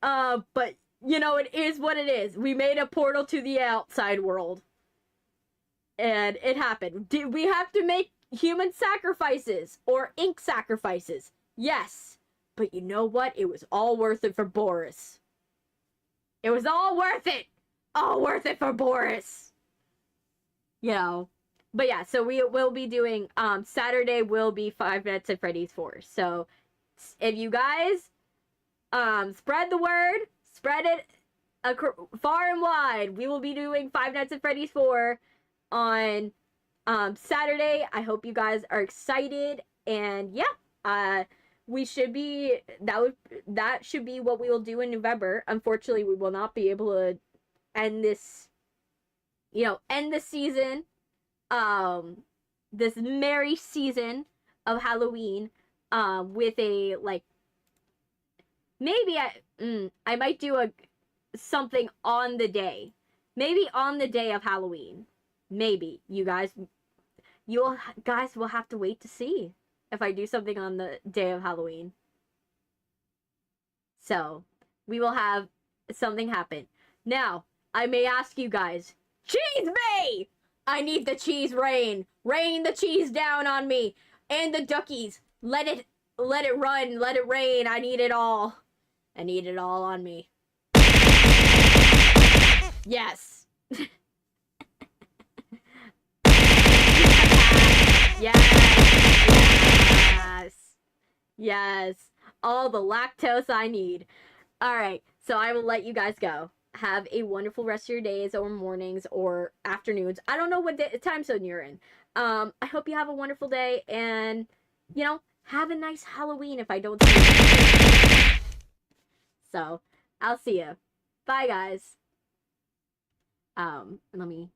But, it is what it is. We made a portal to the outside world. And it happened. Did we have to make human sacrifices or ink sacrifices? Yes. But you know what? It was all worth it for Boris. It was all worth it. All worth it for Boris. But yeah, so we will be doing, Saturday will be Five Nights at Freddy's 4. So, if you guys, spread the word, spread it far and wide. We will be doing Five Nights at Freddy's 4 on, Saturday. I hope you guys are excited. And yeah, we should be, that should be what we will do in November. Unfortunately, we will not be able to end this, end the season, this merry season of Halloween, with a, maybe I might do something on the day. Maybe on the day of Halloween. Maybe. You guys will have to wait to see if I do something on the day of Halloween. So, we will have something happen. Now, I may ask you guys, cheese me! I need the cheese rain. Rain the cheese down on me. And the duckies. Let it run. Let it rain. I need it all. I need it all on me. Yes. Yes. Yes. All the lactose I need. Alright, so I will let you guys go. Have a wonderful rest of your days or mornings or afternoons. I don't know what time zone you're in. I hope you have a wonderful day and, have a nice Halloween if I don't see you. So, I'll see you. Bye, guys. Let me